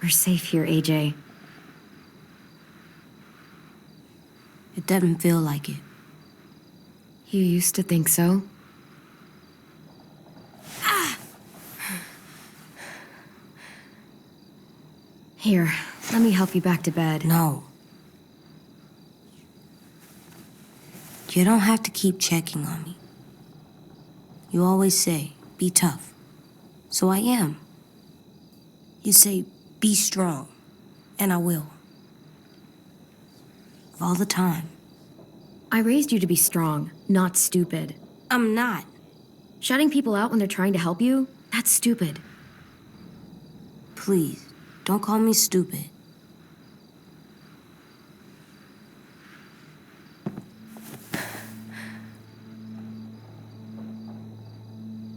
We're safe here, AJ. It doesn't feel like it. You used to think so? Here, let me help you back to bed. No. You don't have to keep checking on me. You always say, be tough. So I am. You say, be strong. And I will. All the time. I raised you to be strong, not stupid. I'm not. Shutting people out when they're trying to help you? That's stupid. Please, don't call me stupid.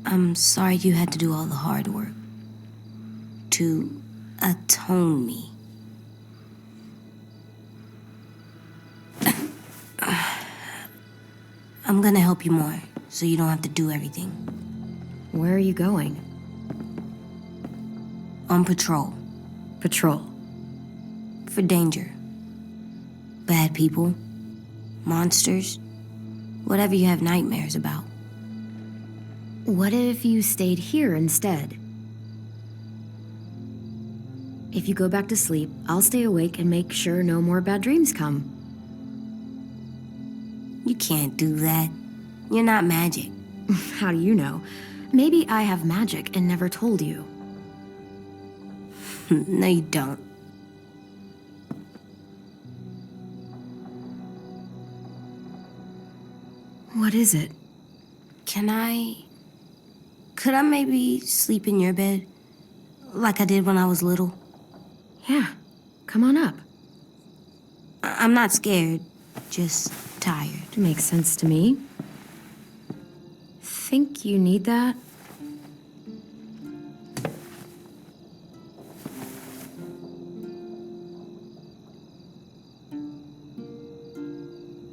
I'm sorry you had to do all the hard work. To atone me. I'm gonna help you more, so you don't have to do everything. Where are you going? On patrol. Patrol? For danger. Bad people. Monsters. Whatever you have nightmares about. What if you stayed here instead? If you go back to sleep, I'll stay awake and make sure no more bad dreams come. You can't do that. You're not magic. How do you know? Maybe I have magic and never told you. No, you don't. What is it? Could I maybe sleep in your bed? Like I did when I was little? Yeah. Come on up. I'm not scared. Just tired. Makes sense to me. Think you need that?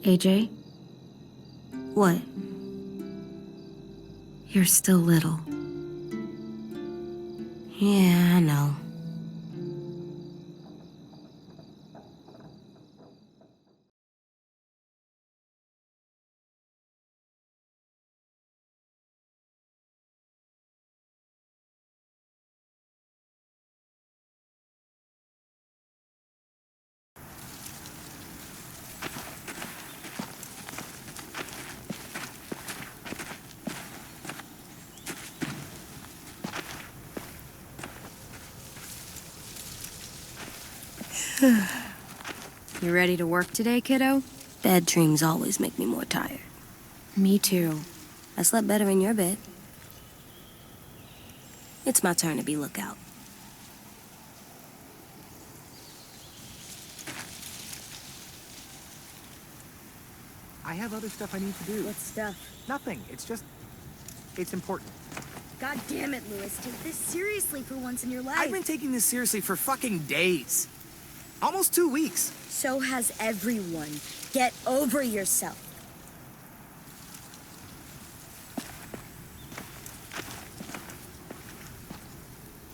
AJ? What? You're still little. Yeah, I know. You ready to work today, kiddo? Bad dreams always make me more tired. Me too. I slept better in your bed. It's my turn to be lookout. I have other stuff I need to do. What stuff? Nothing. It's important. God damn it, Louis. Take this seriously for once in your life. I've been taking this seriously for fucking days. Almost 2 weeks. So has everyone. Get over yourself.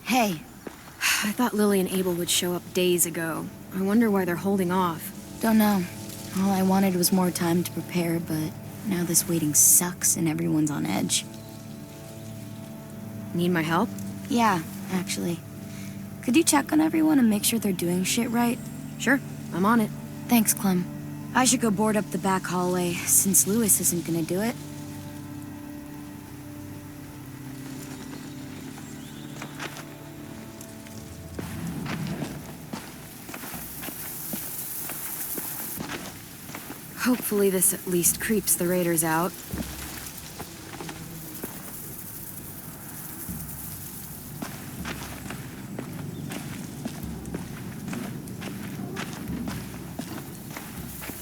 Hey. I thought Lily and Abel would show up days ago. I wonder why they're holding off. Don't know. All I wanted was more time to prepare, but now this waiting sucks and everyone's on edge. Need my help? Yeah, actually. Could you check on everyone and make sure they're doing shit right? Sure, I'm on it. Thanks, Clem. I should go board up the back hallway, since Louis isn't gonna do it. Hopefully this at least creeps the raiders out.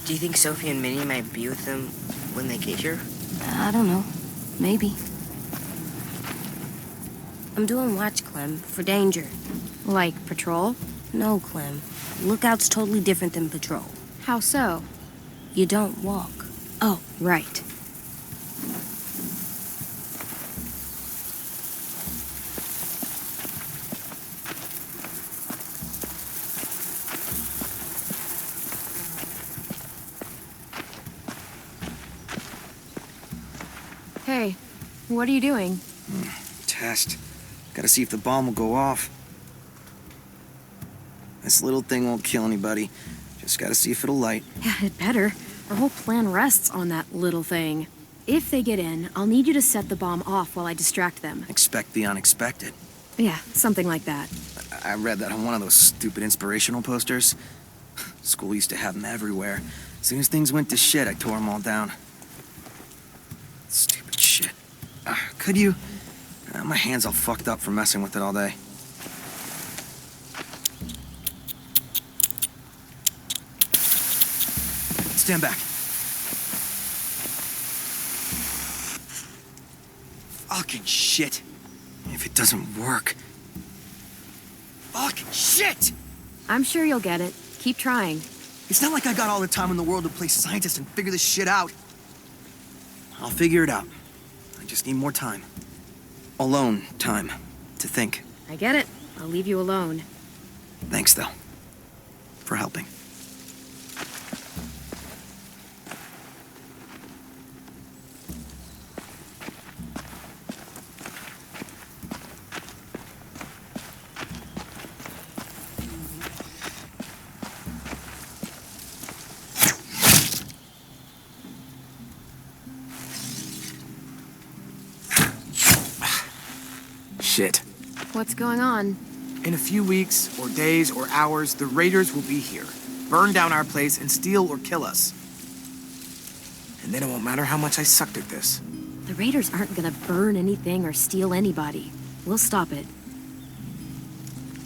Do you think Sophie and Minnie might be with them when they get here? I don't know. Maybe. I'm doing watch, Clem, for danger. Like patrol? No, Clem. Lookout's totally different than patrol. How so? You don't walk. Oh, right. Hey, what are you doing? Test. Gotta see if the bomb will go off. This little thing won't kill anybody. Just gotta see if it'll light. Yeah, it better. Our whole plan rests on that little thing. If they get in, I'll need you to set the bomb off while I distract them. Expect the unexpected. Yeah, something like that. I read that on one of those stupid inspirational posters. School used to have them everywhere. As soon as things went to shit, I tore them all down. Stupid shit. Could you? My hand's all fucked up from messing with it all day. Stand back. Fucking shit. If it doesn't work. Fucking shit! I'm sure you'll get it. Keep trying. It's not like I got all the time in the world to play scientist and figure this shit out. I'll figure it out. I just need more time. Alone time to think. I get it. I'll leave you alone. Thanks, though, for helping. Shit. What's going on? In a few weeks, or days, or hours, the raiders will be here. Burn down our place and steal or kill us. And then it won't matter how much I sucked at this. The raiders aren't gonna burn anything or steal anybody. We'll stop it.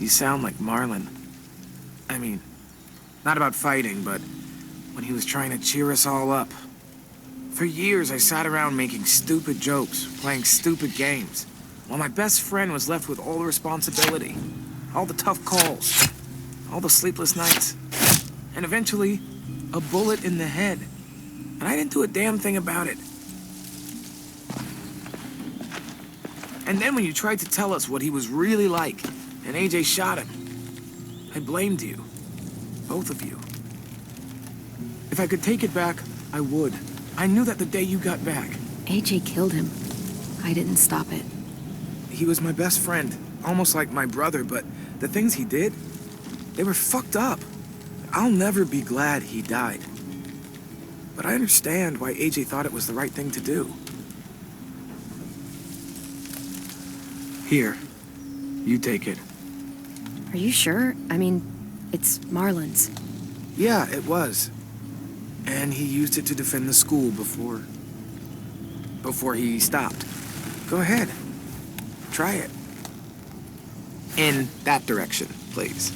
You sound like Marlon. I mean, not about fighting, but when he was trying to cheer us all up. For years, I sat around making stupid jokes, playing stupid games, while my best friend was left with all the responsibility, all the tough calls, all the sleepless nights, and eventually, a bullet in the head. And I didn't do a damn thing about it. And then when you tried to tell us what he was really like, and AJ shot him, I blamed you. Both of you. If I could take it back, I would. I knew that the day you got back. AJ killed him. I didn't stop it. He was my best friend, almost like my brother, but the things he did, they were fucked up. I'll never be glad he died. But I understand why AJ thought it was the right thing to do. Here, you take it. Are you sure? I mean, it's Marlon's. Yeah, it was. And he used it to defend the school before he stopped. Go ahead. Try it. In that direction, please.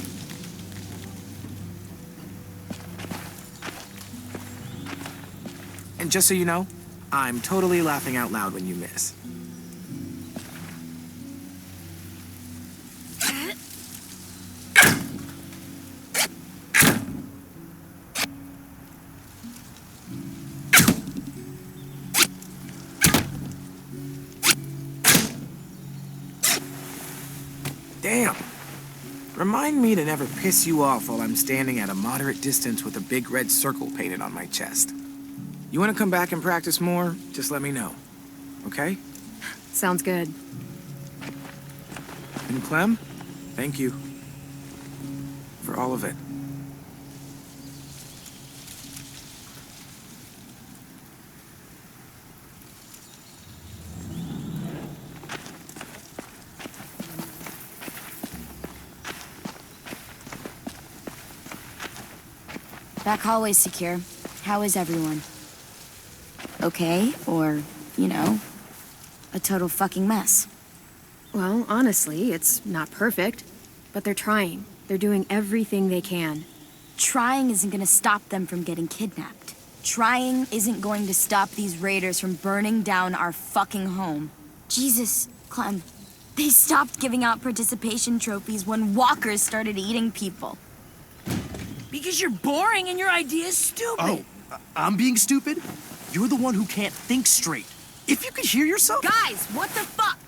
And just so you know, I'm totally laughing out loud when you miss. Damn. Remind me to never piss you off while I'm standing at a moderate distance with a big red circle painted on my chest. You want to come back and practice more? Just let me know. Okay? Sounds good. And Clem, thank you. For all of it. Back hallway's secure. How is everyone? Okay, or, you know, a total fucking mess? Well, honestly, it's not perfect, but they're trying. They're doing everything they can. Trying isn't gonna stop them from getting kidnapped. Trying isn't going to stop these raiders from burning down our fucking home. Jesus, Clem. They stopped giving out participation trophies when walkers started eating people. Because you're boring and your idea's stupid. Oh, I'm being stupid? You're the one who can't think straight. If you could hear yourself... Guys, what the fuck?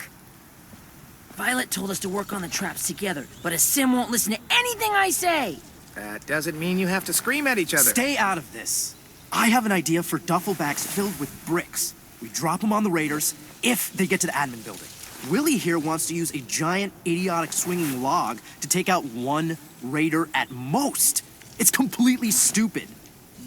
Violet told us to work on the traps together, but Sim won't listen to anything I say. That doesn't mean you have to scream at each other. Stay out of this. I have an idea for duffel bags filled with bricks. We drop them on the raiders if they get to the admin building. Willie here wants to use a giant, idiotic swinging log to take out one raider at most. It's completely stupid.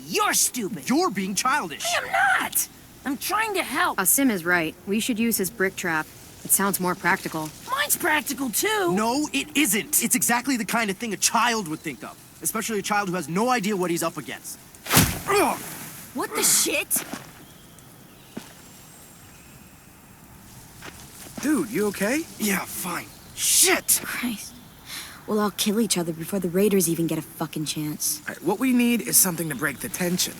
You're stupid. You're being childish. I am not. I'm trying to help. Sim is right. We should use his brick trap. It sounds more practical. Mine's practical too. No, it isn't. It's exactly the kind of thing a child would think of. Especially a child who has no idea what he's up against. What the shit? Dude, you okay? Yeah, fine. Shit! Christ. We'll all kill each other before the raiders even get a fucking chance. All right, what we need is something to break the tension.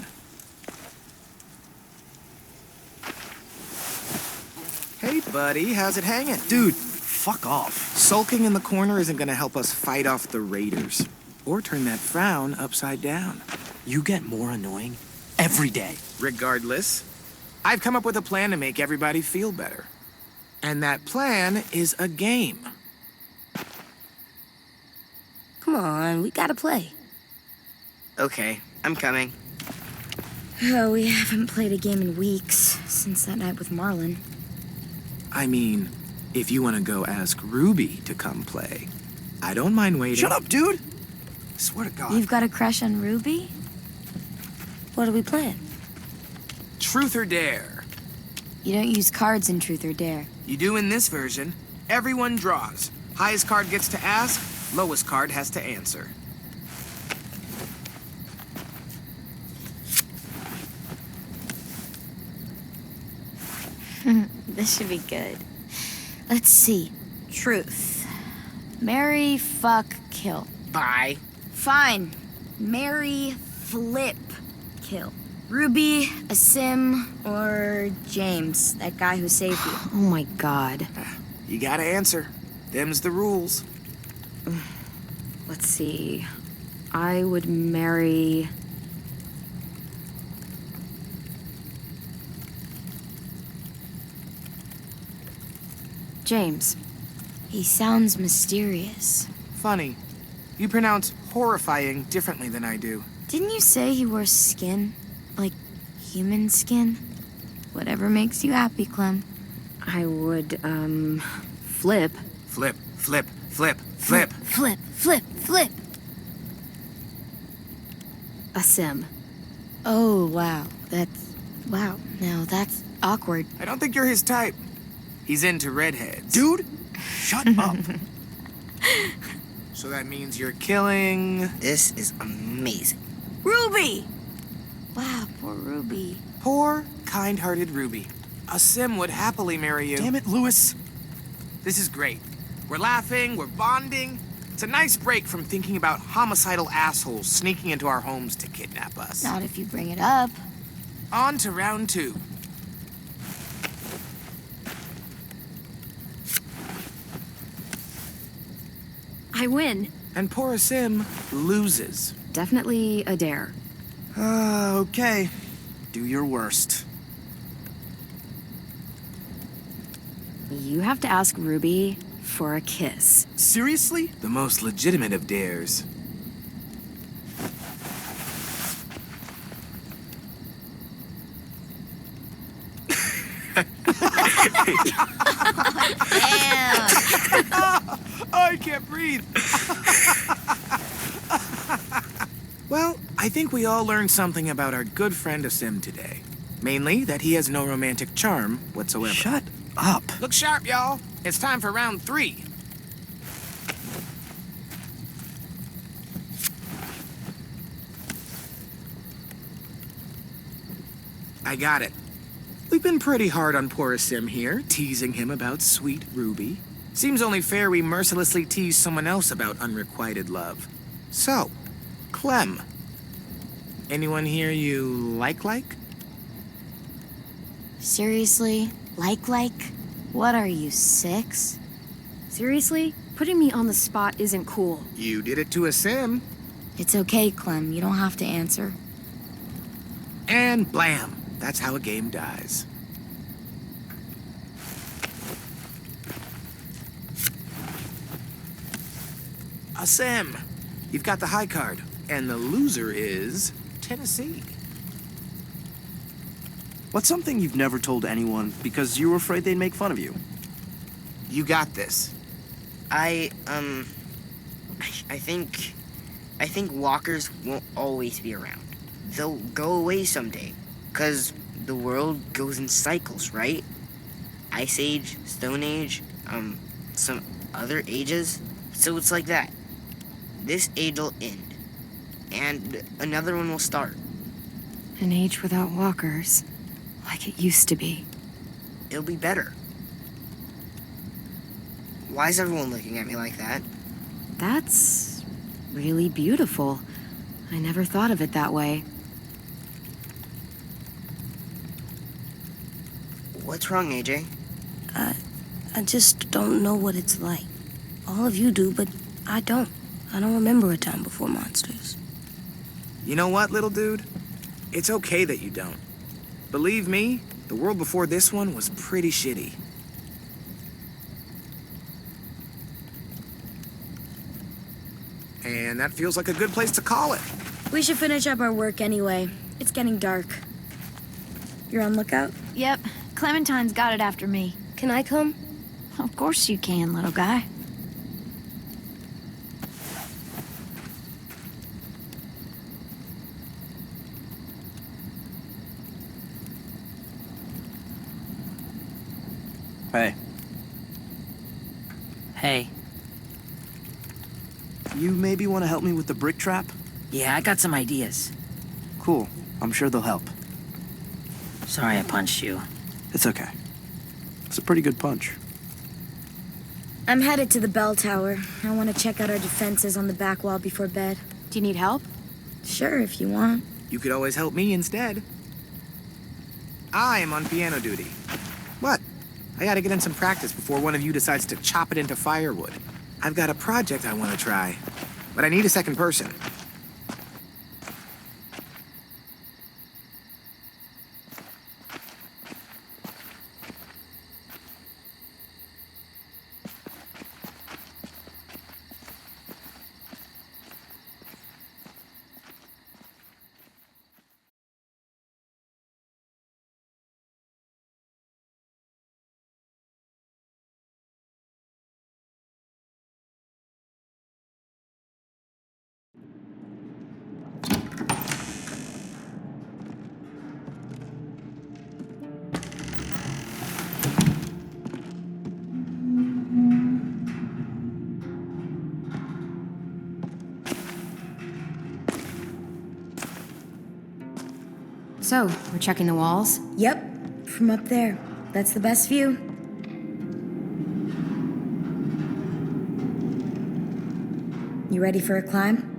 Hey, buddy, how's it hanging? Dude, fuck off. Sulking in the corner isn't gonna help us fight off the raiders. Or turn that frown upside down. You get more annoying every day. Regardless, I've come up with a plan to make everybody feel better. And that plan is a game. Come on, we gotta play. Okay, I'm coming. Oh, we haven't played a game in weeks, since that night with Marlon. I mean, if you want to go ask Ruby to come play, I don't mind waiting. Shut up, dude! I swear to God. You've got a crush on Ruby? What are we playing? Truth or Dare. You don't use cards in Truth or Dare. You do in this version. Everyone draws. Highest card gets to ask, lowest card has to answer. This should be good. Let's see. Truth. Marry, fuck, kill. Bye. Fine. Marry, flip, kill. Ruby, Sim, or James, that guy who saved you. Oh my god. You gotta answer. Them's the rules. Let's see. I would marry... James. He sounds mysterious. Funny. You pronounce horrifying differently than I do. Didn't you say he wore skin? Like, human skin? Whatever makes you happy, Clem. I would, flip. Flip, flip, flip, flip. Flip, flip, flip. Sim. Oh, wow. Wow, now that's awkward. I don't think you're his type. He's into redheads. Dude, shut up. So that means you're killing... This is amazing. Ruby! Wow, poor Ruby. Poor, kind-hearted Ruby. Sim would happily marry you. Damn it, Lewis. This is great. We're laughing, we're bonding. It's a nice break from thinking about homicidal assholes sneaking into our homes to kidnap us. Not if you bring it up. On to round 2. I win. And poor Sim loses. Definitely a dare. Okay. Do your worst. You have to ask Ruby for a kiss. Seriously? The most legitimate of dares. I can't breathe. Well, I think we all learned something about our good friend Sim today. Mainly that he has no romantic charm whatsoever. Shut up. Look sharp, y'all. It's time for round 3. I got it. We've been pretty hard on poor Sim here, teasing him about sweet Ruby. Seems only fair we mercilessly tease someone else about unrequited love. So, Clem. Anyone here you like? Seriously? Like? What are you, 6? Seriously? Putting me on the spot isn't cool. You did it to a Sim. It's okay, Clem. You don't have to answer. And blam. That's how a game dies. A Sim. You've got the high card. And the loser is Tennessee. What's something you've never told anyone because you were afraid they'd make fun of you? You got this. I think walkers won't always be around. They'll go away someday, 'cause the world goes in cycles, right? Ice Age, Stone Age, some other ages. So it's like that. This age will end, and another one will start. An age without walkers, like it used to be. It'll be better. Why is everyone looking at me like that? That's really beautiful. I never thought of it that way. What's wrong, AJ? I just don't know what it's like. All of you do, but I don't. I don't remember a time before monsters. You know what, little dude? It's okay that you don't. Believe me, the world before this one was pretty shitty. And that feels like a good place to call it. We should finish up our work anyway. It's getting dark. You're on lookout? Yep. Clementine's got it after me. Can I come? Of course you can, little guy. Hey. Hey. You maybe want to help me with the brick trap? Yeah, I got some ideas. Cool. I'm sure they'll help. Sorry I punched you. It's okay. It's a pretty good punch. I'm headed to the bell tower. I want to check out our defenses on the back wall before bed. Do you need help? Sure, if you want. You could always help me instead. I am on piano duty. What? I gotta get in some practice before one of you decides to chop it into firewood. I've got a project I want to try, but I need a second person. So, we're checking the walls? Yep, from up there. That's the best view. You ready for a climb?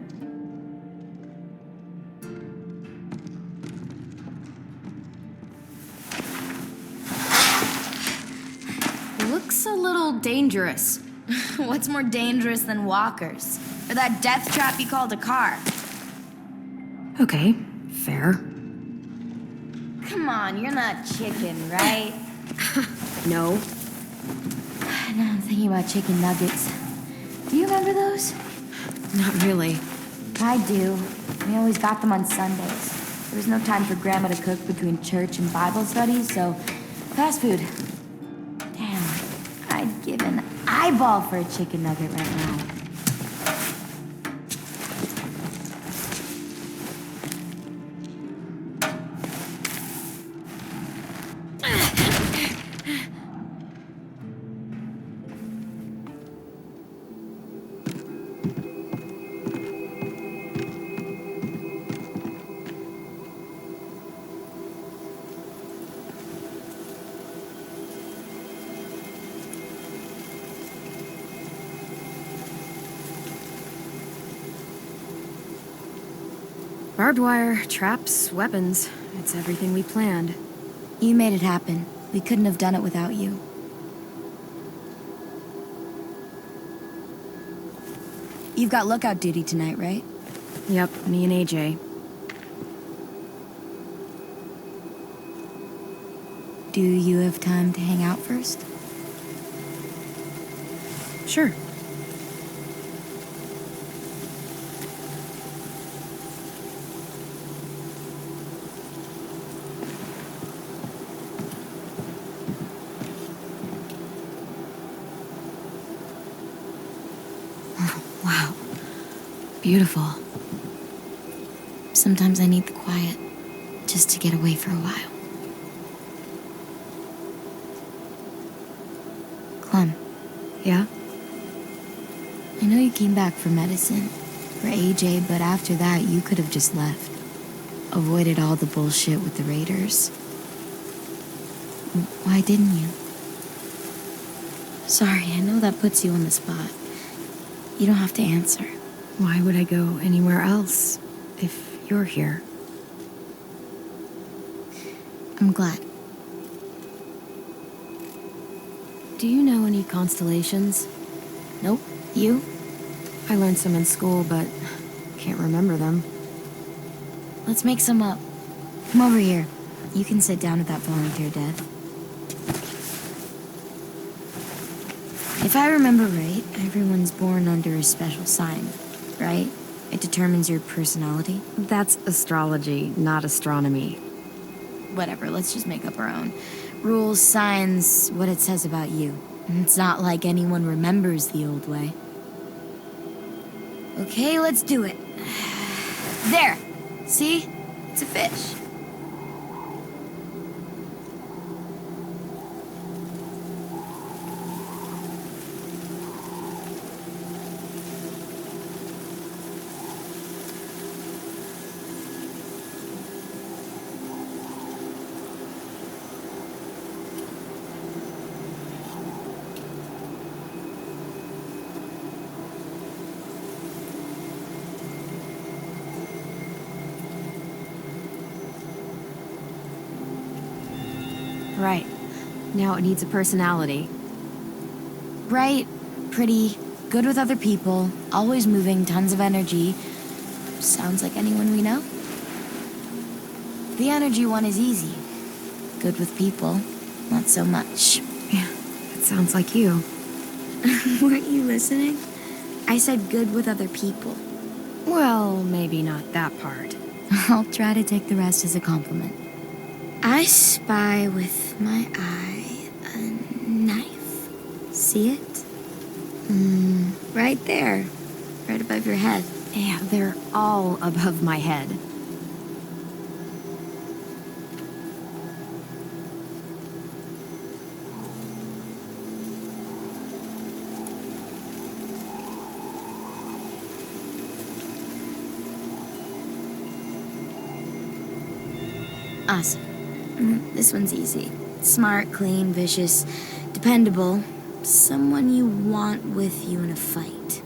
Looks a little dangerous. What's more dangerous than walkers? Or that death trap you called a car? Okay, fair. Come on, you're not chicken, right? No. Now I'm thinking about chicken nuggets. Do you remember those? Not really. I do. We always got them on Sundays. There was no time for Grandma to cook between church and Bible studies, so fast food. Damn, I'd give an eyeball for a chicken nugget right now. Barbed wire, traps, weapons. It's everything we planned. You made it happen. We couldn't have done it without you. You've got lookout duty tonight, right? Yep, me and AJ. Do you have time to hang out first? Sure. Wow. Beautiful. Sometimes I need the quiet, just to get away for a while. Clem. Yeah? I know you came back for medicine, for AJ, but after that, you could have just left. Avoided all the bullshit with the Raiders. Why didn't you? Sorry, I know that puts you on the spot. You don't have to answer. Why would I go anywhere else if you're here? I'm glad. Do you know any constellations? Nope. You? I learned some in school, but can't remember them. Let's make some up. Come over here. You can sit down at that volunteer desk. If I remember right, everyone's born under a special sign, right? It determines your personality. That's astrology, not astronomy. Whatever, let's just make up our own. Rules, signs, what it says about you. It's not like anyone remembers the old way. Okay, let's do it. There! See? It's a fish. Right. Now it needs a personality. Bright, pretty, good with other people, always moving, tons of energy. Sounds like anyone we know. The energy one is easy. Good with people, not so much. Yeah, it sounds like you. Weren't you listening? I said good with other people. Well, maybe not that part. I'll try to take the rest as a compliment. I spy with my eye a knife. See it? Right there. Right above your head. Yeah, they're all above my head. Awesome. This one's easy. Smart, clean, vicious, dependable. Someone you want with you in a fight.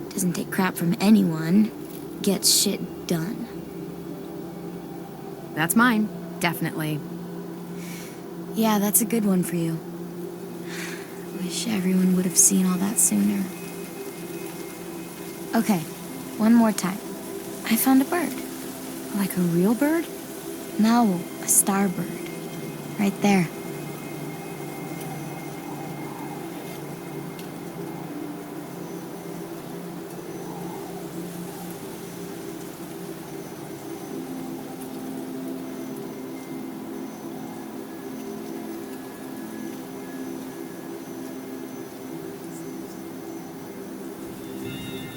Doesn't take crap from anyone. Gets shit done. That's mine. Definitely. Yeah, that's a good one for you. Wish everyone would have seen all that sooner. Okay, one more time. I found a bird. Like a real bird? No, a starbird. Right there.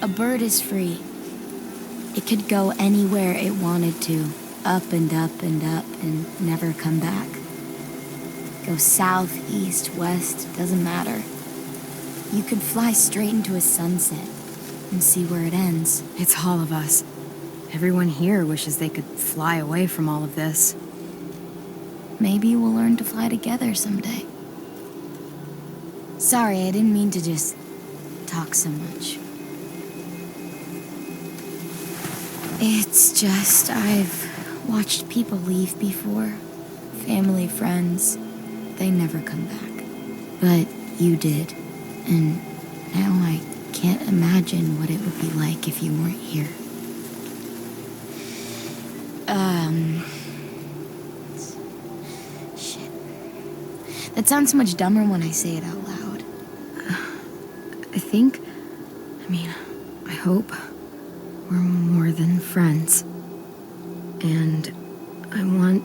A bird is free. It could go anywhere it wanted to. Up and up and up and never come back. Go south, east, west, doesn't matter. You could fly straight into a sunset and see where it ends. It's all of us. Everyone here wishes they could fly away from all of this. Maybe we'll learn to fly together someday. Sorry, I didn't mean to just talk so much. It's just I've watched people leave before. Family, friends. They never come back. But you did. And now I can't imagine what it would be like if you weren't here. Shit. That sounds so much dumber when I say it out loud. I hope we're more than friends. And I want...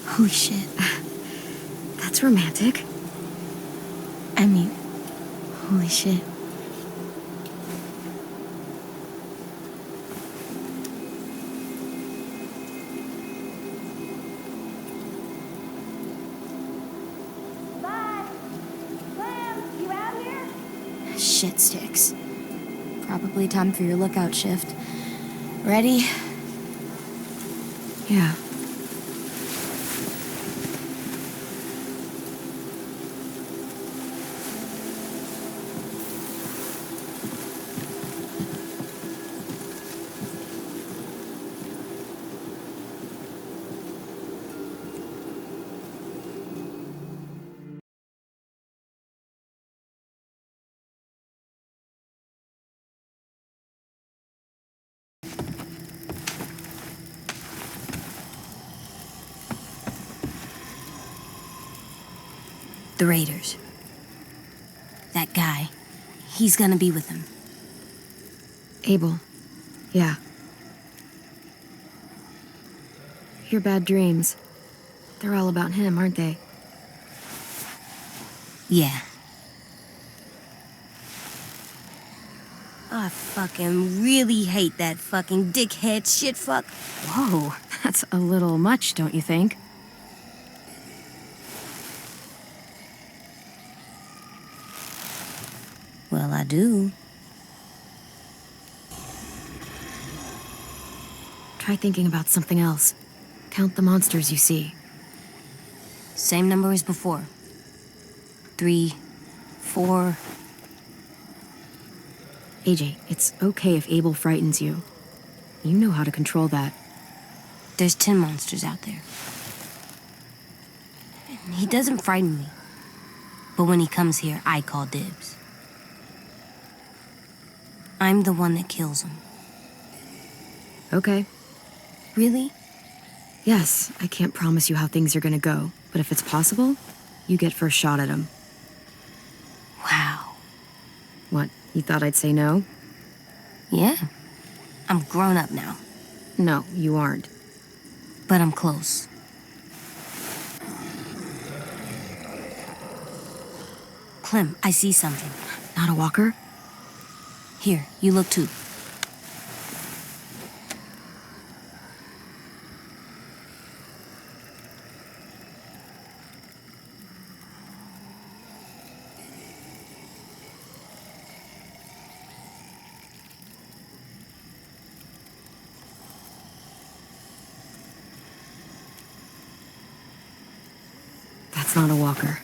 Holy shit. That's romantic. I mean, holy shit. Shit sticks. Probably time for your lookout shift. Ready? Yeah. The Raiders. That guy. He's gonna be with them. Abel. Yeah. Your bad dreams. They're all about him, aren't they? Yeah. I fucking really hate that fucking dickhead shit fuck. Whoa, that's a little much, don't you think? Well, I do. Try thinking about something else. Count the monsters you see. Same number as before. 3, 4... AJ, it's okay if Abel frightens you. You know how to control that. There's 10 monsters out there. He doesn't frighten me. But when he comes here, I call dibs. I'm the one that kills him. Okay. Really? Yes, I can't promise you how things are gonna go, but if it's possible, you get first shot at him. Wow. What, you thought I'd say no? Yeah. I'm grown up now. No, you aren't. But I'm close. Clem, I see something. Not a walker? Here, you look too. That's not a walker.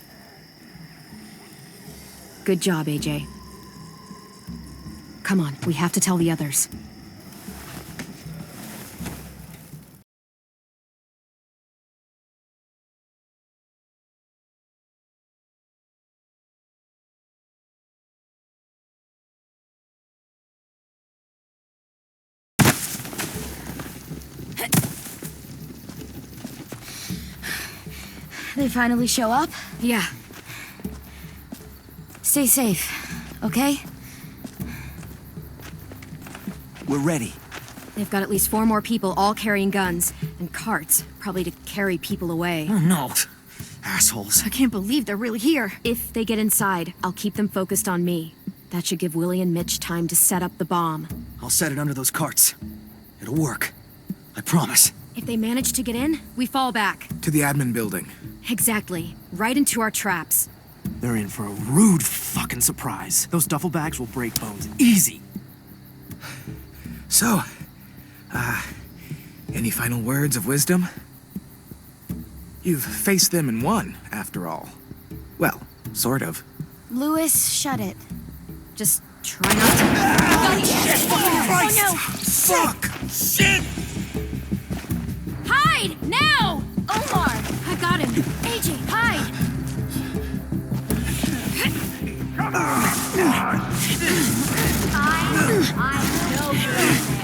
Good job, AJ. Come on, we have to tell the others. They finally show up? Yeah. Stay safe, okay? We're ready. They've got at least 4 more people, all carrying guns. And carts, probably to carry people away. Oh, no. Assholes. I can't believe they're really here. If they get inside, I'll keep them focused on me. That should give Willie and Mitch time to set up the bomb. I'll set it under those carts. It'll work. I promise. If they manage to get in, we fall back. To the admin building. Exactly. Right into our traps. They're in for a rude fucking surprise. Those duffel bags will break bones. Easy. So, Any final words of wisdom? You've faced them and won, after all. Well, sort of. Lewis, shut it. Just try not to... Christ! Oh no! Fuck! Shit! Hide! Now! Omar! I got him. AJ, hide! Come on! I know you're there.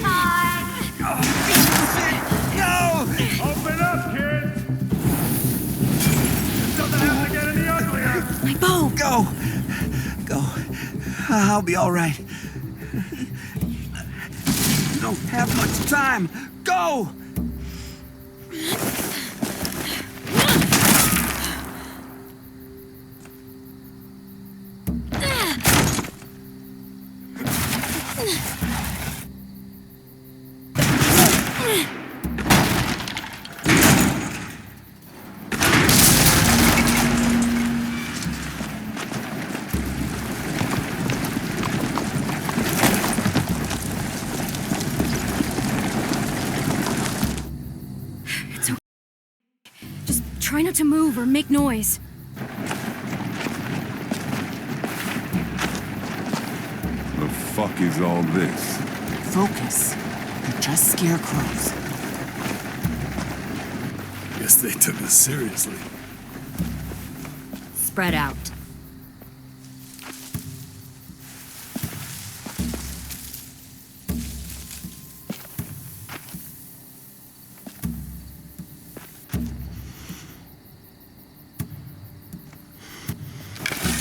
Hide! No! Open up, kid! This doesn't have to get any uglier! My bow! Go! Go. I'll be all right. You don't have much time. Go! Try not to move or make noise. The fuck is all this? Focus. They're just scarecrows. Guess they took us seriously. Spread out.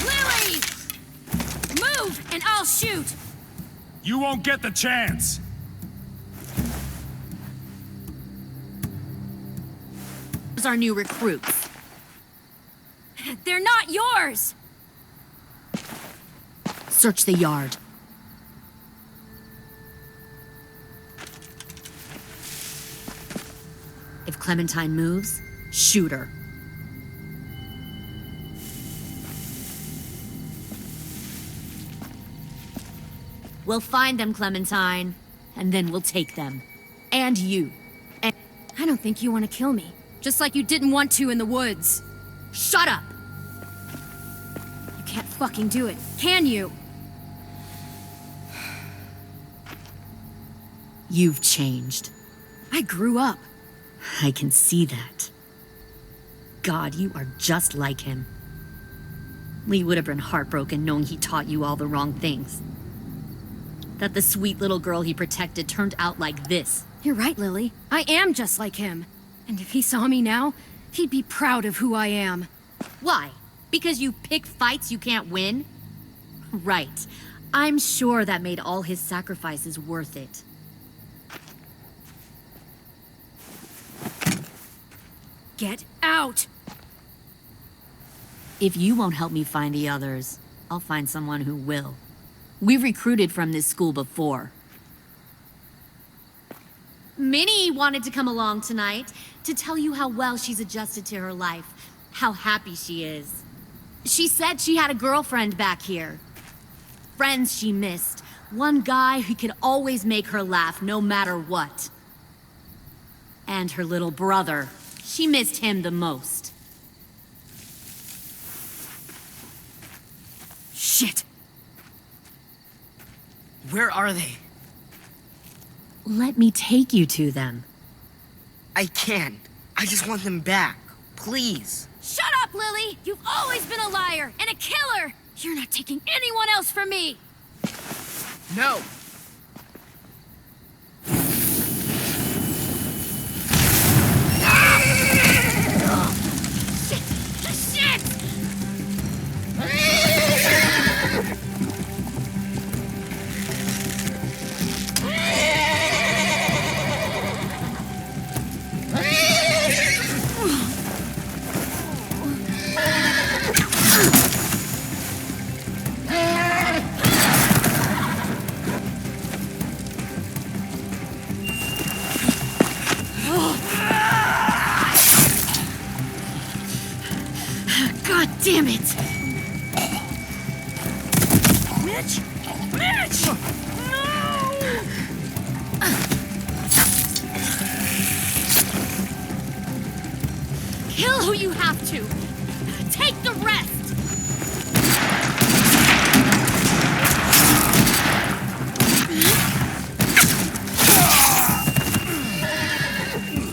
Lily! Move, and I'll shoot! You won't get the chance! Those are new recruits. They're not yours! Search the yard. If Clementine moves, shoot her. We'll find them, Clementine, and then we'll take them. And you. And I don't think you want to kill me. Just like you didn't want to in the woods. Shut up! You can't fucking do it, can you? You've changed. I grew up. I can see that. God, you are just like him. We would have been heartbroken knowing he taught you all the wrong things. That the sweet little girl he protected turned out like this. You're right, Lily. I am just like him. And if he saw me now, he'd be proud of who I am. Why? Because you pick fights you can't win? Right. I'm sure that made all his sacrifices worth it. Get out! If you won't help me find the others, I'll find someone who will. We've recruited from this school before. Minnie wanted to come along tonight to tell you how well she's adjusted to her life, how happy she is. She said she had a girlfriend back here. Friends she missed. One guy who could always make her laugh no matter what. And her little brother. She missed him the most. Shit! Where are they? Let me take you to them. I can't. I just want them back. Please. Shut up, Lily! You've always been a liar and a killer! You're not taking anyone else from me! No! God damn it! Mitch! Mitch! No! kill who you have to. Take the rest.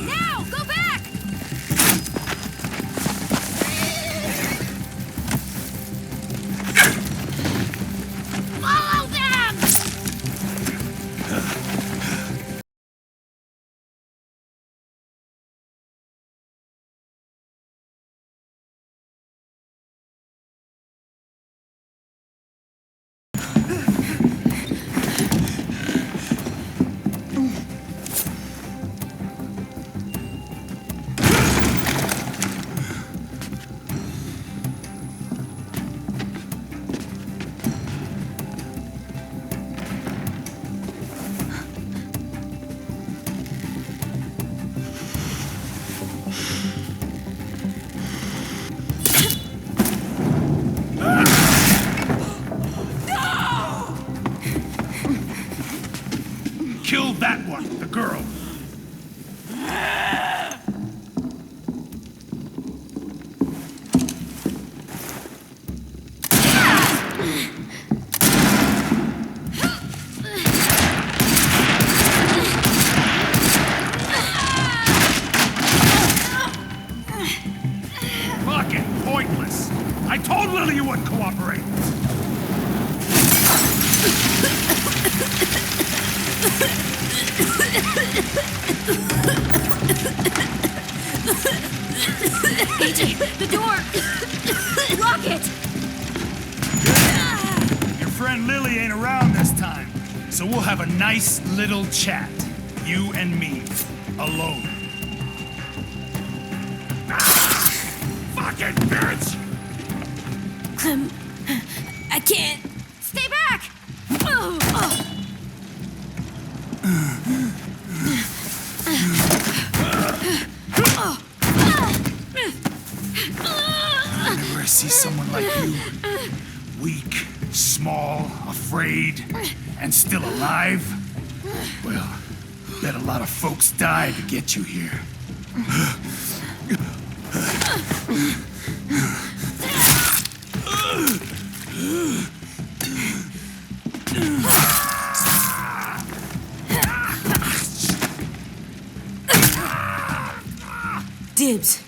Now, go back. Follow them. Kill that one, the girl. Fucking pointless. I told Lily you wouldn't cooperate. AJ, the door! Lock it! Your friend Lily ain't around this time, so we'll have a nice little chat. You and me. Alone. Fucking bitch! Clem, I can't. Stay back! Whenever I see someone like you, weak, small, afraid, and still alive, well, bet a lot of folks died to get you here. Dibs.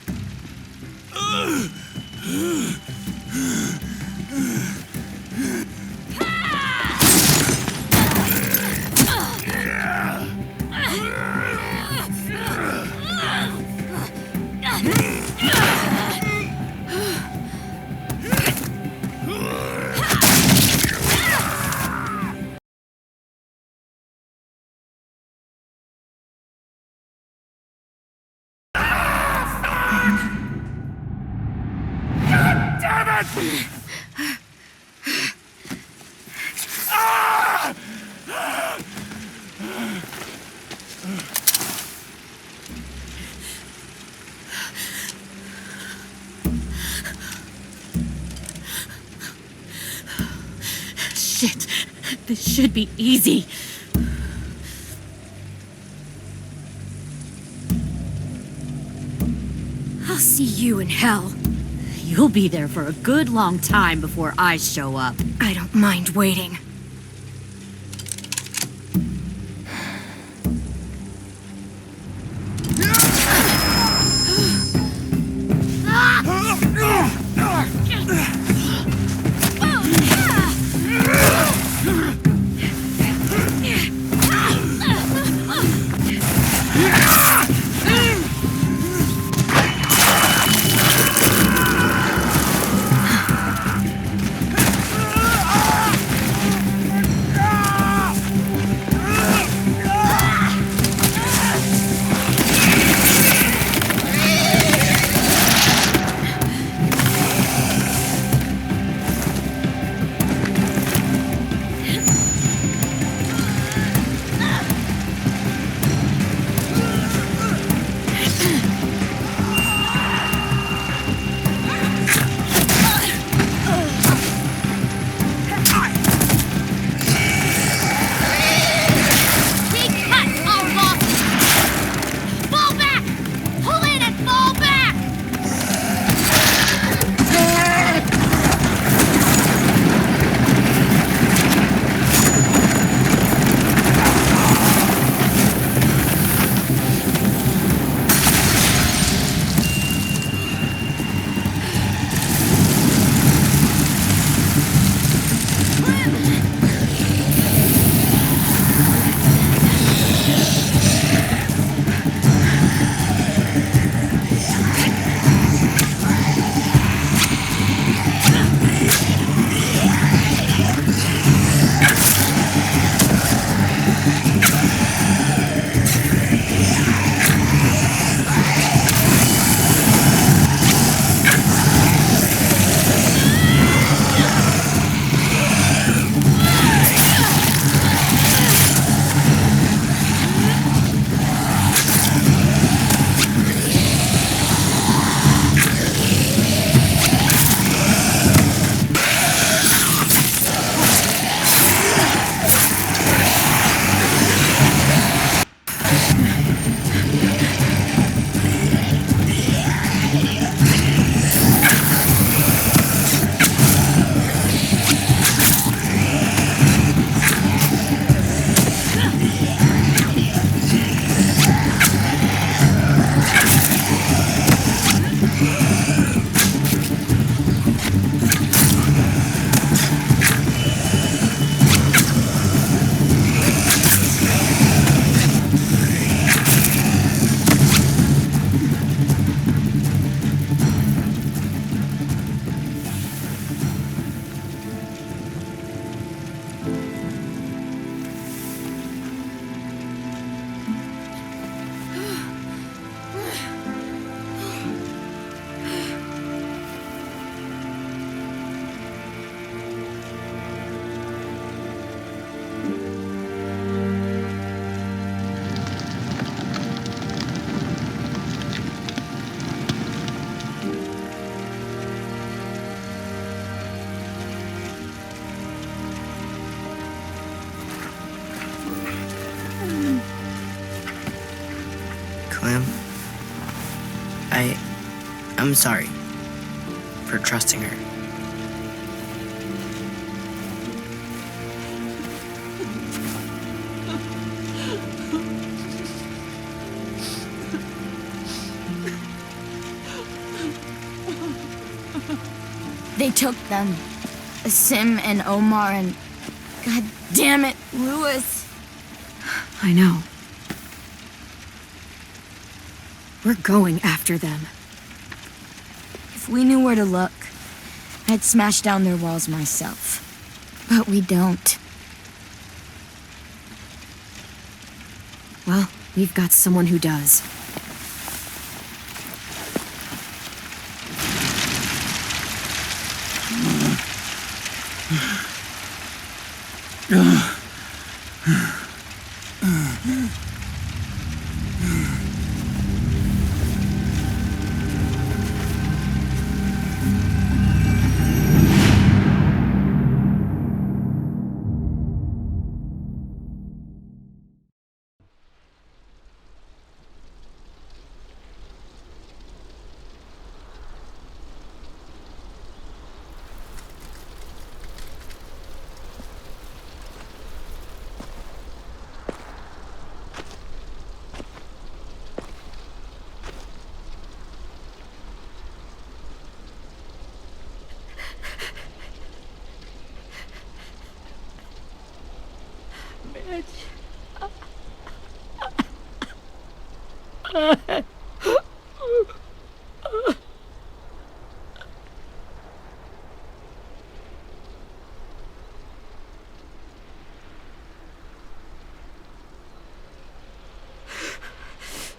Shit. This should be easy. I'll see you in hell. You'll be there for a good long time before I show up. I don't mind waiting. Clem, I'm sorry for trusting her. They took them. Sim and Omar and... God damn it, Lewis. I know. We're going after them. If we knew where to look, I'd smash down their walls myself. But we don't. Well, we've got someone who does.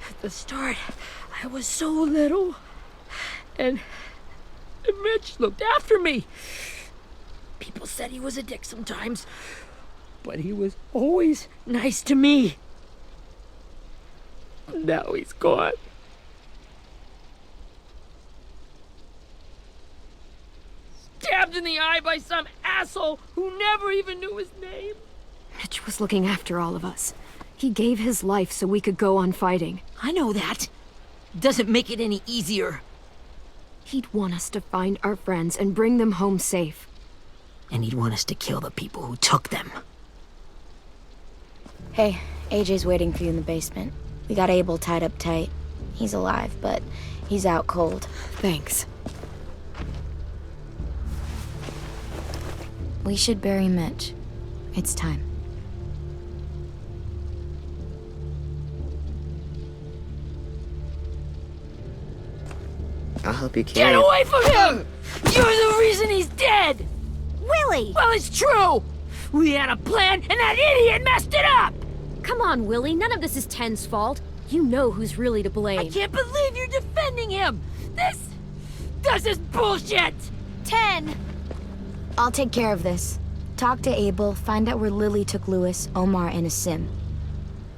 At the start, I was so little, and Mitch looked after me. People said he was a dick sometimes, but he was always nice to me. Now he's gone. Stabbed in the eye by some asshole who never even knew his name. Mitch was looking after all of us. He gave his life so we could go on fighting. I know that. Doesn't make it any easier. He'd want us to find our friends and bring them home safe. And he'd want us to kill the people who took them. Hey, AJ's waiting for you in the basement. We got Abel tied up tight. He's alive, but he's out cold. Thanks. We should bury Mitch. It's time. I'll help you carry Get it. away from him! You're the reason he's dead! Willie! Well, it's true! We had a plan, and that idiot messed it up! Come on, Willie. None of this is Ten's fault. You know who's really to blame. I can't believe you're defending him! This is bullshit! 10! I'll take care of this. Talk to Abel, find out where Lily took Lewis, Omar, and Sim.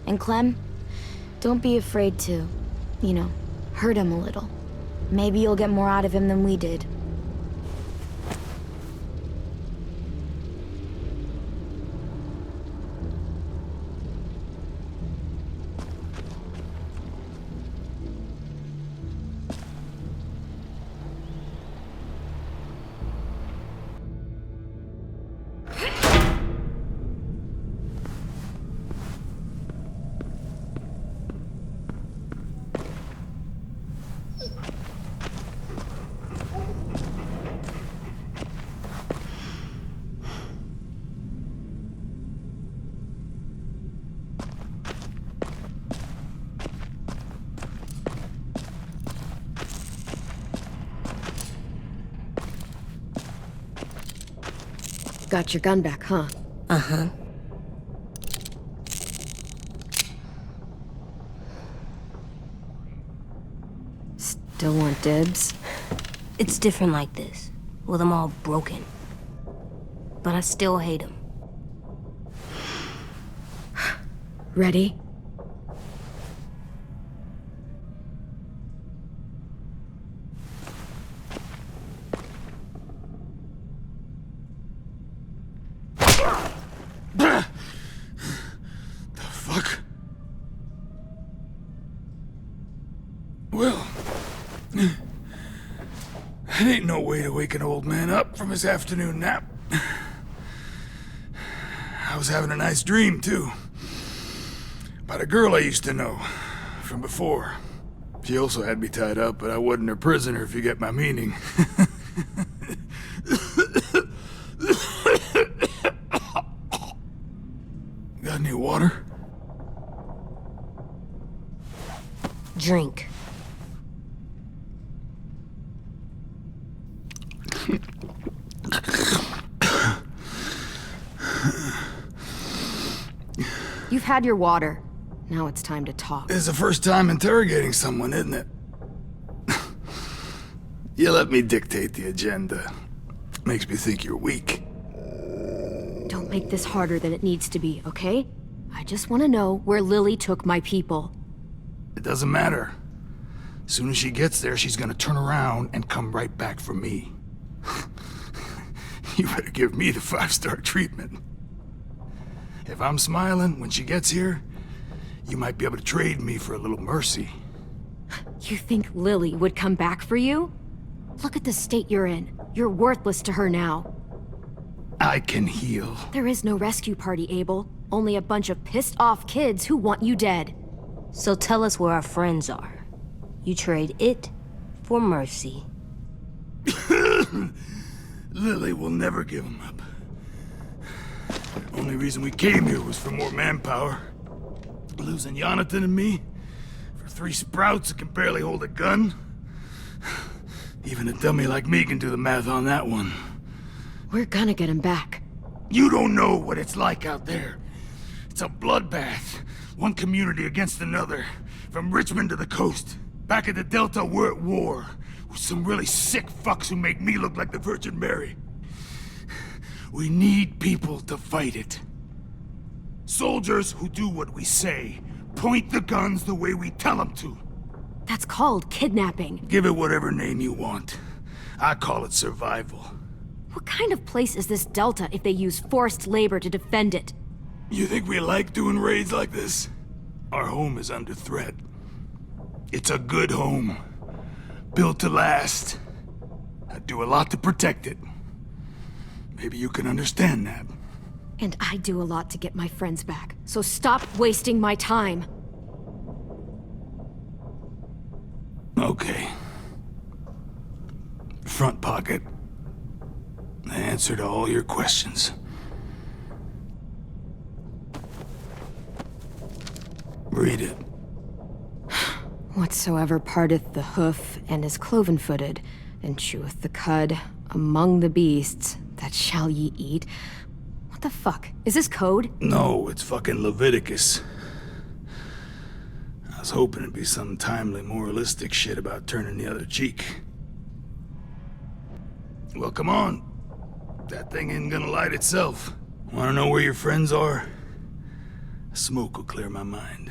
And Clem, don't be afraid to, hurt him a little. Maybe you'll get more out of him than we did. Got your gun back, huh? Uh-huh. Still want dibs? It's different like this, with them all broken. But I still hate them. Ready? Well, it ain't no way to wake an old man up from his afternoon nap. I was having a nice dream, too. About a girl I used to know from before. She also had me tied up, but I wasn't her prisoner, if you get my meaning. Got any water? Drink. You've had your water. Now it's time to talk. It's the first time interrogating someone, isn't it? You let me dictate the agenda. Makes me think you're weak. Don't make this harder than it needs to be, okay? I just want to know where Lily took my people. It doesn't matter. As soon as she gets there, she's gonna turn around and come right back for me. You better give me the 5-star treatment. If I'm smiling when she gets here, you might be able to trade me for a little mercy. You think Lily would come back for you? Look at the state you're in. You're worthless to her now. I can heal. There is no rescue party, Abel. Only a bunch of pissed-off kids who want you dead. So tell us where our friends are. You trade it for mercy. Lily will never give them up. Only reason we came here was for more manpower. Losing Jonathan and me for 3 sprouts that can barely hold a gun. Even a dummy like me can do the math on that one. We're gonna get him back. You don't know what it's like out there. It's a bloodbath. One community against another. From Richmond to the coast. Back at the Delta, we're at war. With some really sick fucks who make me look like the Virgin Mary. We need people to fight it. Soldiers who do what we say. Point the guns the way we tell them to. That's called kidnapping. Give it whatever name you want. I call it survival. What kind of place is this Delta if they use forced labor to defend it? You think we like doing raids like this? Our home is under threat. It's a good home. Built to last. I'd do a lot to protect it. Maybe you can understand that. And I do a lot to get my friends back. So stop wasting my time. Okay. Front pocket. The answer to all your questions. Read it. Whatsoever parteth the hoof and is cloven-footed, and cheweth the cud among the beasts, that shall ye eat. What the fuck? Is this code? No, it's fucking Leviticus. I was hoping it'd be some timely moralistic shit about turning the other cheek. Well, come on. That thing ain't gonna light itself. Wanna know where your friends are? Smoke will clear my mind.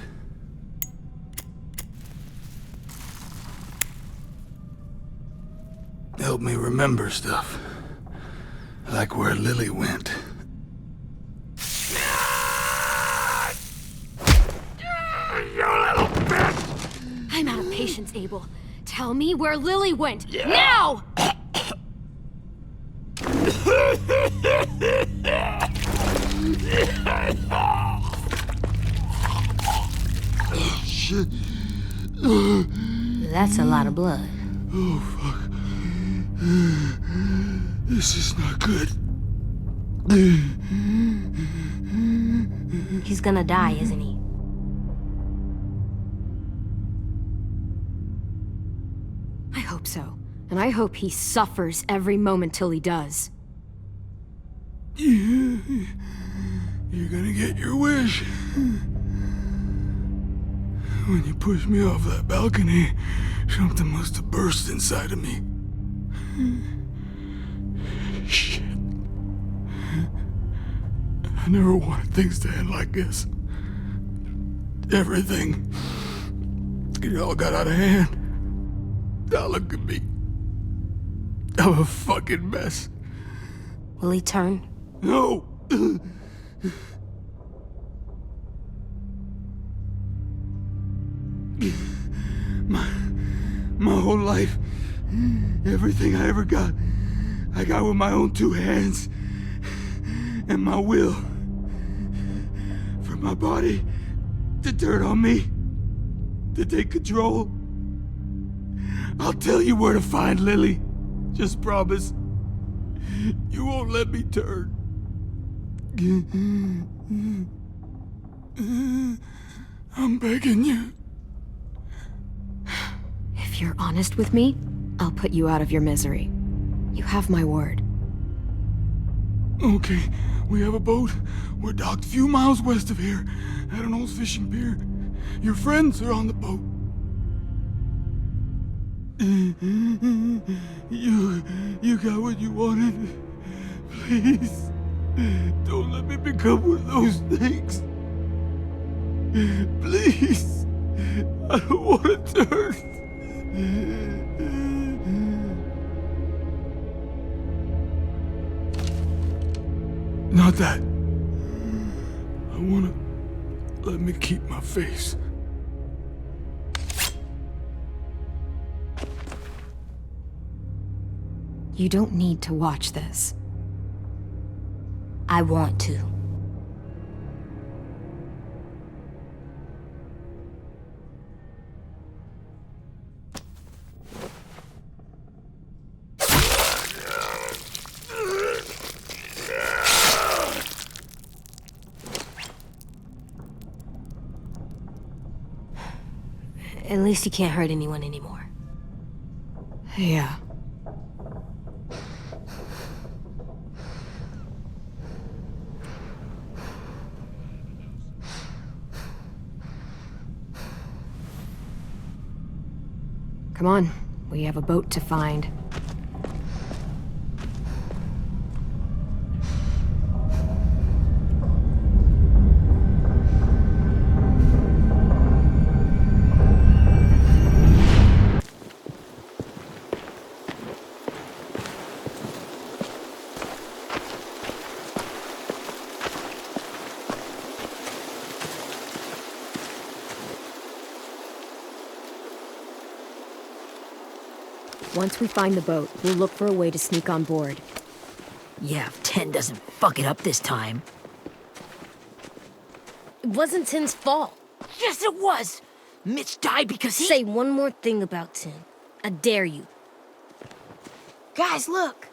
Help me remember stuff. Like where Lily went. I'm out of patience, Abel. Tell me where Lily went. Now! Shit. That's a lot of blood. Oh, fuck. This is not good. He's gonna die, isn't he? I hope so. And I hope he suffers every moment till he does. You're gonna get your wish. When you pushed me off that balcony, something must have burst inside of me. Shit. I never wanted things to end like this. Everything. It all got out of hand. Now look at me. I'm a fucking mess. Will he turn? No! My whole life, everything I ever got, I got with my own 2 hands and my will. From my body to dirt on me, to take control. I'll tell you where to find Lily. Just promise you won't let me turn. I'm begging you. If you're honest with me, I'll put you out of your misery. You have my word. Okay, we have a boat. We're docked a few miles west of here at an old fishing pier. Your friends are on the boat. You got what you wanted. Please, don't let me become one of those things. Please, I don't want to turn. Not that. I wanna let me keep my face. You don't need to watch this. I want to. At least you can't hurt anyone anymore. Yeah. Come on, we have a boat to find. Once we find the boat, we'll look for a way to sneak on board. Yeah, if 10 doesn't fuck it up this time. It wasn't Tin's fault. Yes, it was! Mitch died because he— Say one more thing about Tin. I dare you. Guys, look!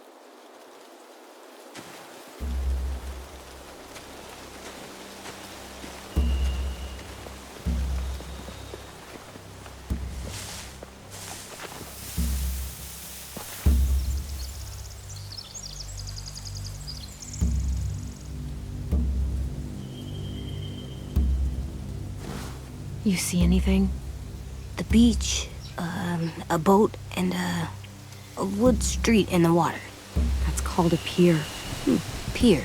You see anything? The beach, a boat, and a wood street in the water. That's called a pier. Pier.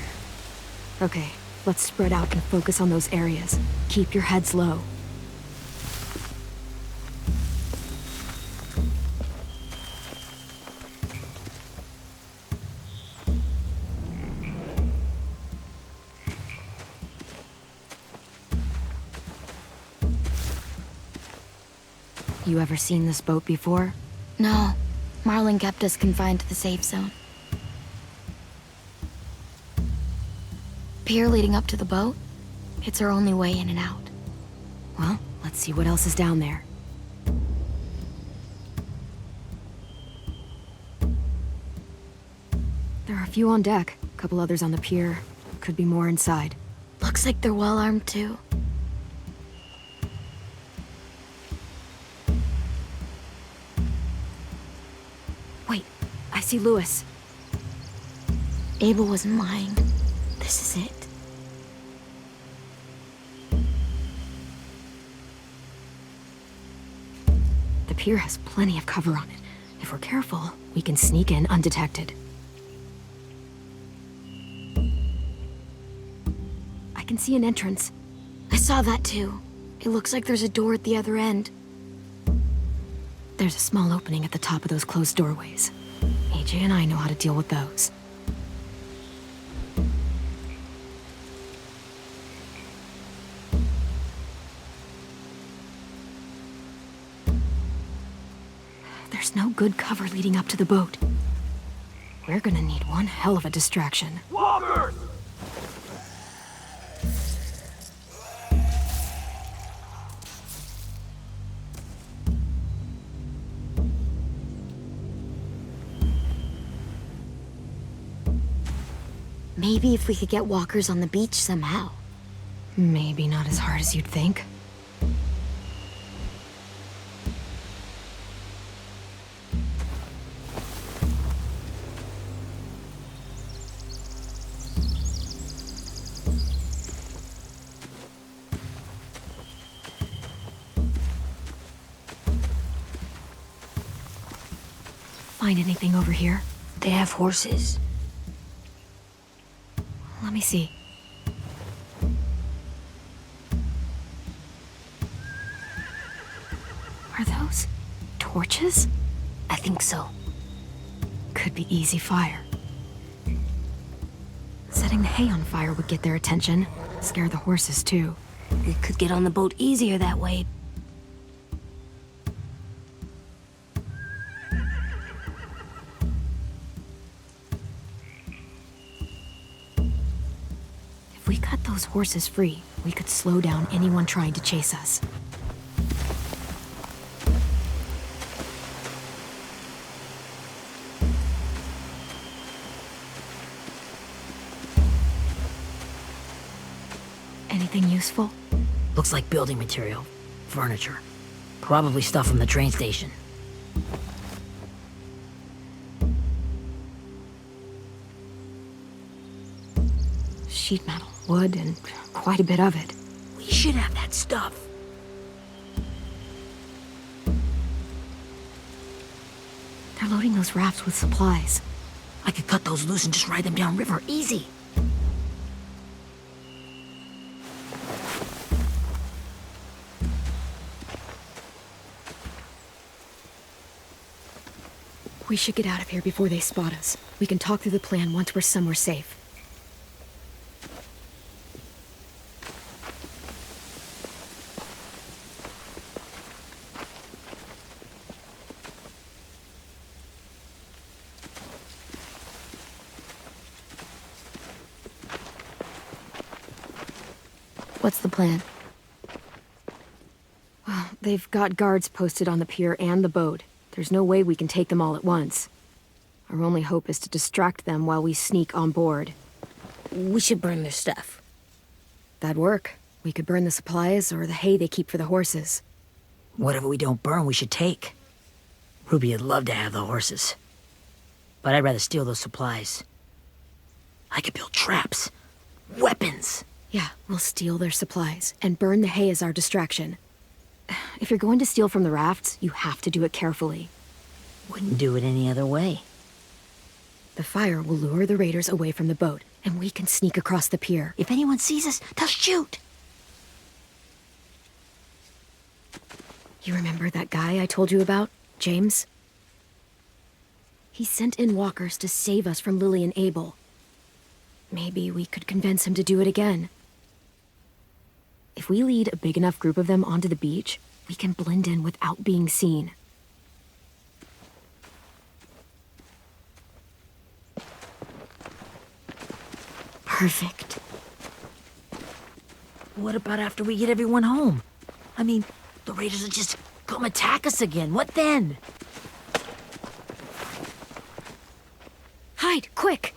Okay, let's spread out and focus on those areas. Keep your heads low. You ever seen this boat before? No. Marlin kept us confined to the safe zone. Pier leading up to the boat? It's our only way in and out. Well, let's see what else is down there. There are a few on deck, a couple others on the pier. Could be more inside. Looks like they're well armed too. Wait, I see Lewis. Abel wasn't lying. This is it. The pier has plenty of cover on it. If we're careful, we can sneak in undetected. I can see an entrance. I saw that too. It looks like there's a door at the other end. There's a small opening at the top of those closed doorways. AJ and I know how to deal with those. There's no good cover leading up to the boat. We're gonna need one hell of a distraction. Walkers! Maybe if we could get walkers on the beach somehow. Maybe not as hard as you'd think. Find anything over here? They have horses. Let me see. Are those torches? I think so. Could be easy fire. Setting the hay on fire would get their attention. Scare the horses, too. We could get on the boat easier that way. If we cut those horses free, we could slow down anyone trying to chase us. Anything useful? Looks like building material. Furniture. Probably stuff from the train station. Sheet metal, wood, and quite a bit of it. We should have that stuff. They're loading those rafts with supplies. I could cut those loose and just ride them downriver. Easy. We should get out of here before they spot us. We can talk through the plan once we're somewhere safe. What's the plan? Well, they've got guards posted on the pier and the boat. There's no way we can take them all at once. Our only hope is to distract them while we sneak on board. We should burn their stuff. That'd work. We could burn the supplies or the hay they keep for the horses. Whatever we don't burn, we should take. Ruby would love to have the horses. But I'd rather steal those supplies. I could build traps. Weapons. Yeah, we'll steal their supplies and burn the hay as our distraction. If you're going to steal from the rafts, you have to do it carefully. Wouldn't do it any other way. The fire will lure the raiders away from the boat, and we can sneak across the pier. If anyone sees us, they'll shoot. You remember that guy I told you about, James? He sent in walkers to save us from Lily and Abel. Maybe we could convince him to do it again. If we lead a big enough group of them onto the beach, we can blend in without being seen. Perfect. What about after we get everyone home? I mean, the raiders will just come attack us again. What then? Hide, quick!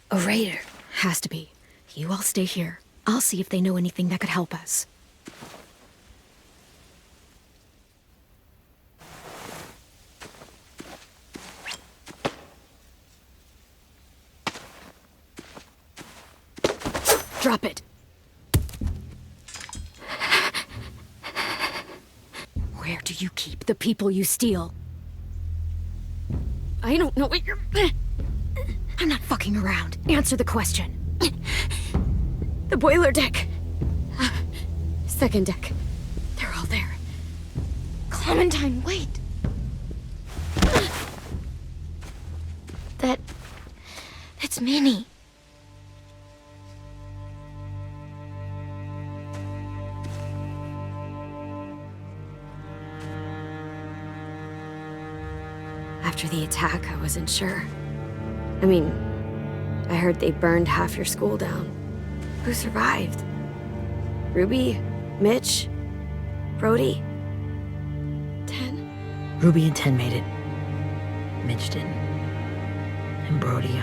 A raider. Has to be. You all stay here. I'll see if they know anything that could help us. Drop it. Where do you keep the people you steal? I don't know what you're... I'm not fucking around. Answer the question. The boiler deck. Second deck. They're all there. Climb Clementine, wait. That's Minnie. After the attack, I wasn't sure. I mean, I heard they burned half your school down. Who survived? Ruby? Mitch? Brody? Ten? Ruby and Ten made it. Mitch didn't. And Brody,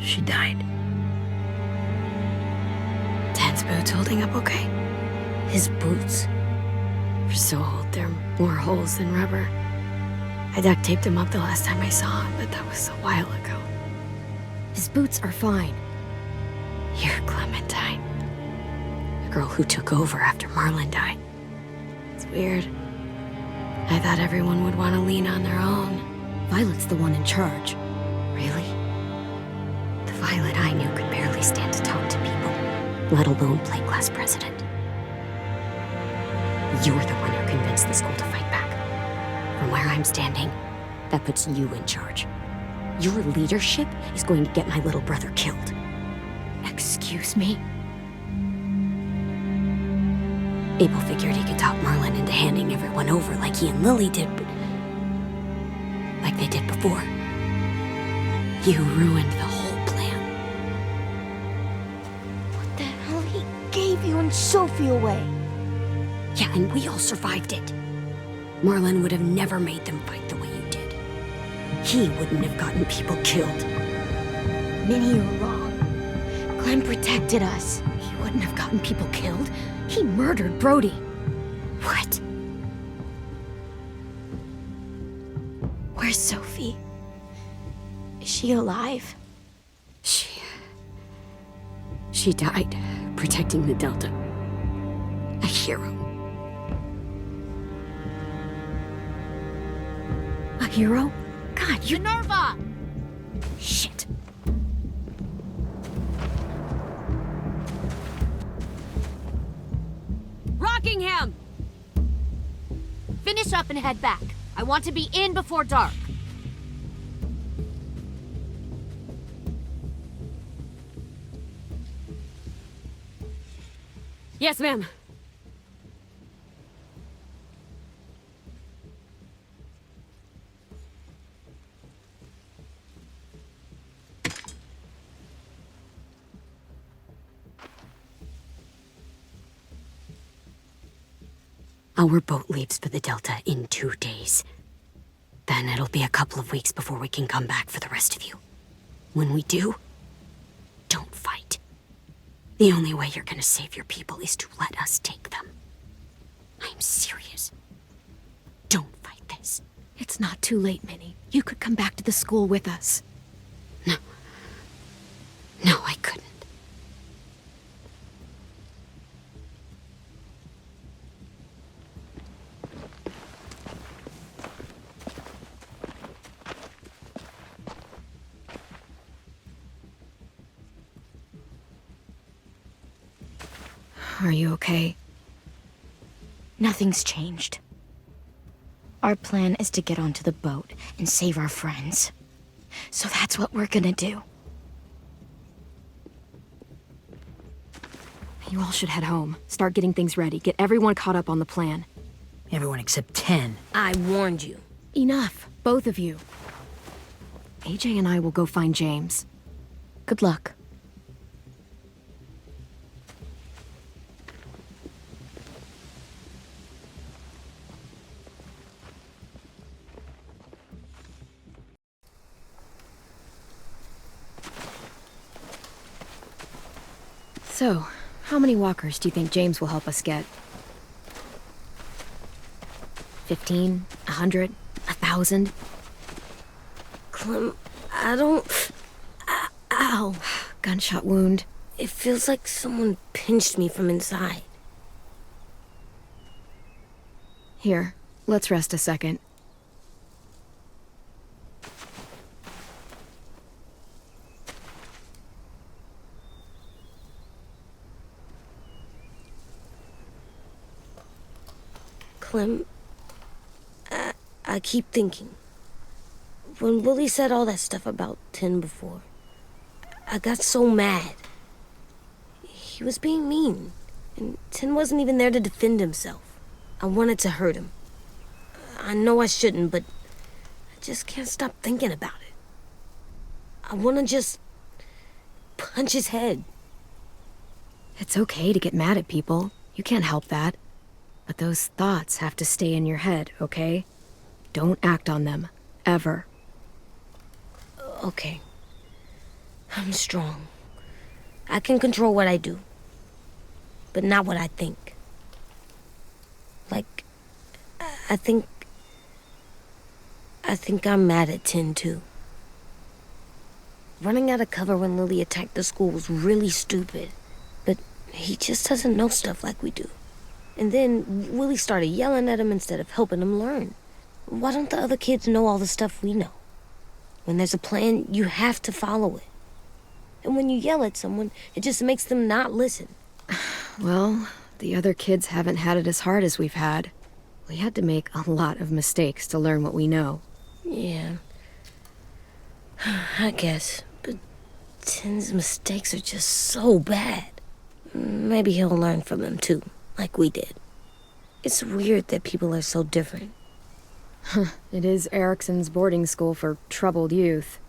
she died. Ten's boots holding up okay? His boots? They're so old, they're more holes than rubber. I duct taped him up the last time I saw him, but that was a while ago. His boots are fine. You're Clementine. The girl who took over after Marlon died. It's weird. I thought everyone would want to lean on their own. Violet's the one in charge. Really? The Violet I knew could barely stand to talk to people, let alone play class president. You're the one who convinced the school to fight back. From where I'm standing, that puts you in charge. Your leadership is going to get my little brother killed. Excuse me? Abel figured he could talk Marlon into handing everyone over like he and Lily did, but like they did before. You ruined the whole plan. What the hell? He gave you and Sophie away. Yeah, and we all survived it. Marlon would have never made them fight the way you did. He wouldn't have gotten people killed. Minnie, you're wrong. Clem protected us. He wouldn't have gotten people killed. He murdered Brody. What? Where's Sophie? Is she alive? She died protecting the Delta. A hero. A hero? God, you... Minerva! Shit. Rockingham! Finish up and head back. I want to be in before dark. Yes, ma'am. Our boat leaves for the Delta in 2 days. Then it'll be a couple of weeks before we can come back for the rest of you. When we do, don't fight. The only way you're gonna save your people is to let us take them. I'm serious. Don't fight this. It's not too late, Minnie. You could come back to the school with us. No, I couldn't. Are you okay? Nothing's changed. Our plan is to get onto the boat and save our friends. So that's what we're gonna do. You all should head home. Start getting things ready. Get everyone caught up on the plan. Everyone except 10. I warned you. Enough, both of you. AJ and I will go find James. Good luck. So, how many walkers do you think James will help us get? 15? 100? 1,000? Clem, I don't... Ow. Gunshot wound. It feels like someone pinched me from inside. Here, let's rest a second. Clem, I keep thinking. When Willie said all that stuff about Tin before, I got so mad. He was being mean, and Tin wasn't even there to defend himself. I wanted to hurt him. I know I shouldn't, but I just can't stop thinking about it. I want to just punch his head. It's okay to get mad at people. You can't help that. But those thoughts have to stay in your head, okay? Don't act on them. Ever. Okay. I'm strong. I can control what I do. But not what I think. Like, I think I'm mad at Tin, too. Running out of cover when Lily attacked the school was really stupid. But he just doesn't know stuff like we do. And then Willie started yelling at him instead of helping him learn. Why don't the other kids know all the stuff we know? When there's a plan, you have to follow it. And when you yell at someone, it just makes them not listen. Well, the other kids haven't had it as hard as we've had. We had to make a lot of mistakes to learn what we know. Yeah. I guess. But Tin's mistakes are just so bad. Maybe he'll learn from them too, like we did. It's weird that people are so different. It is Erickson's boarding school for troubled youth.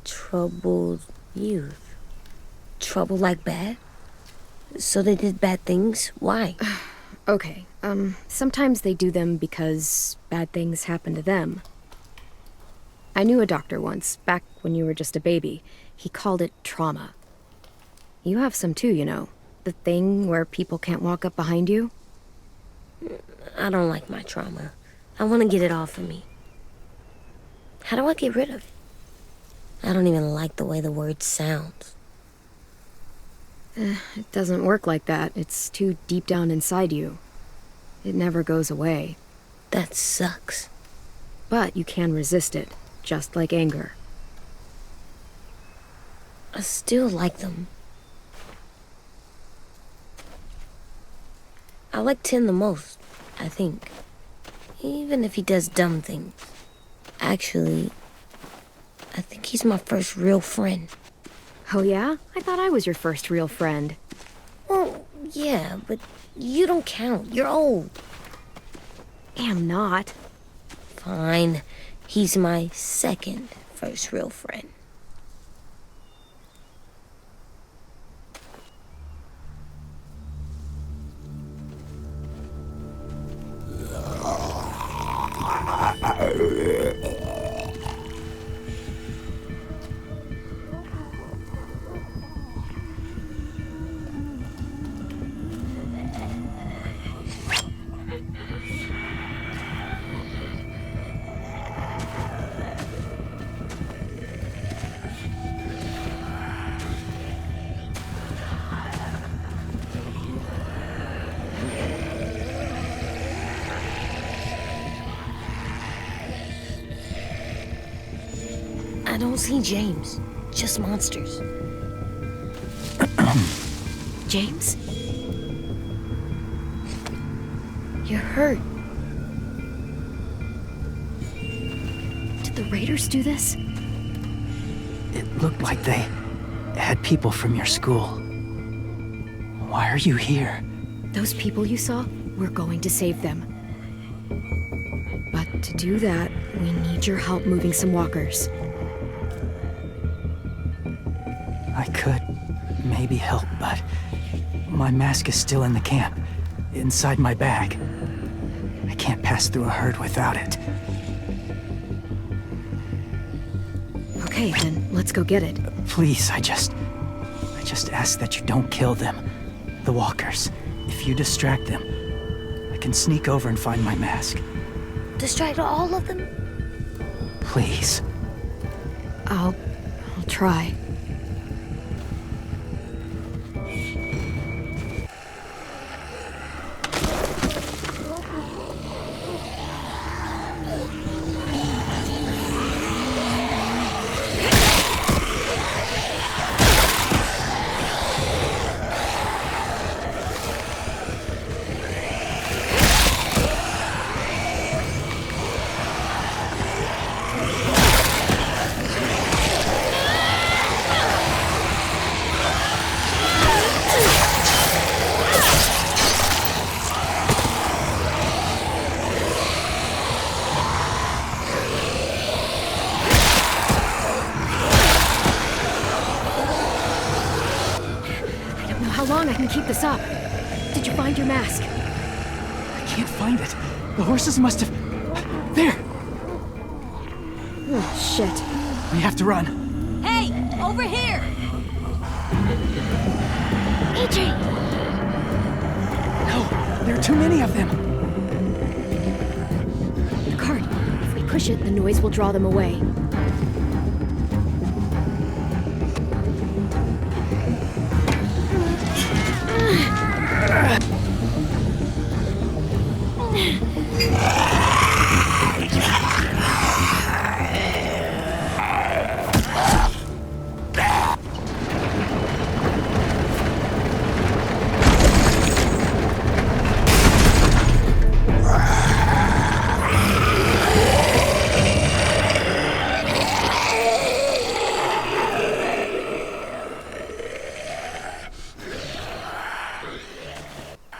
Troubled youth? Trouble like bad? So they did bad things? Why? Okay, sometimes they do them because bad things happen to them. I knew a doctor once, back when you were just a baby. He called it trauma. You have some too, you know. The thing where people can't walk up behind you. I don't like my trauma. I want to get it off of me. How do I get rid of it? I don't even like the way the word sounds. It doesn't work like that. It's too deep down inside you. It never goes away. That sucks. But you can resist it, just like anger. I still like them. I like Tin the most, I think. Even if he does dumb things. Actually, I think he's my first real friend. Oh yeah? I thought I was your first real friend. Well, yeah, but you don't count. You're old. Am not. Fine. He's my second first real friend. I don't see James, just monsters. James? You're hurt. Did the raiders do this? It looked like they had people from your school. Why are you here? Those people you saw, we're going to save them. But to do that, we need your help moving some walkers. I could maybe help, but my mask is still in the camp, inside my bag. I can't pass through a herd without it. Okay, then let's go get it. Please, I just ask that you don't kill them. The walkers. If you distract them, I can sneak over and find my mask. Distract all of them? Please. I'll try. keep this up. Did you find your mask? I can't find it. The horses must have... There! Oh, shit. We have to run. Hey, over here! AJ! No, there are too many of them. The cart. If we push it, the noise will draw them away.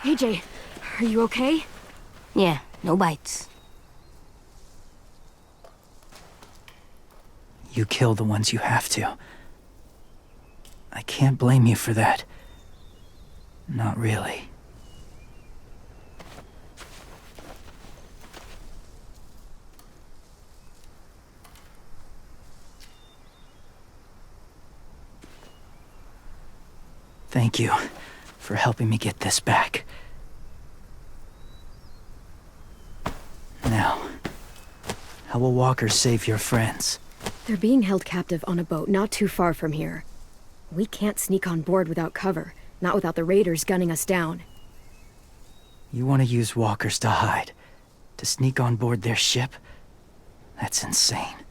AJ, are you okay? Yeah, no bites. You kill the ones you have to. I can't blame you for that. Not really. Thank you for helping me get this back. Now, how will walkers save your friends? They're being held captive on a boat not too far from here. We can't sneak on board without cover, not without the raiders gunning us down. You want to use walkers to hide? To sneak on board their ship? That's insane.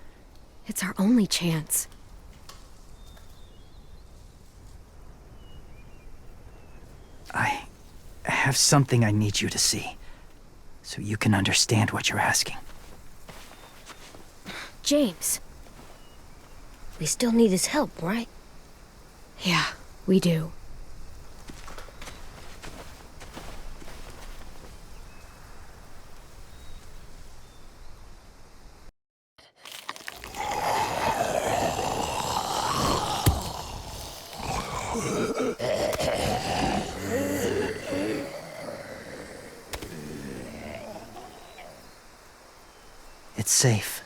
It's our only chance. I have something I need you to see, so you can understand what you're asking. James. We still need his help, right? Yeah, we do. It's safe.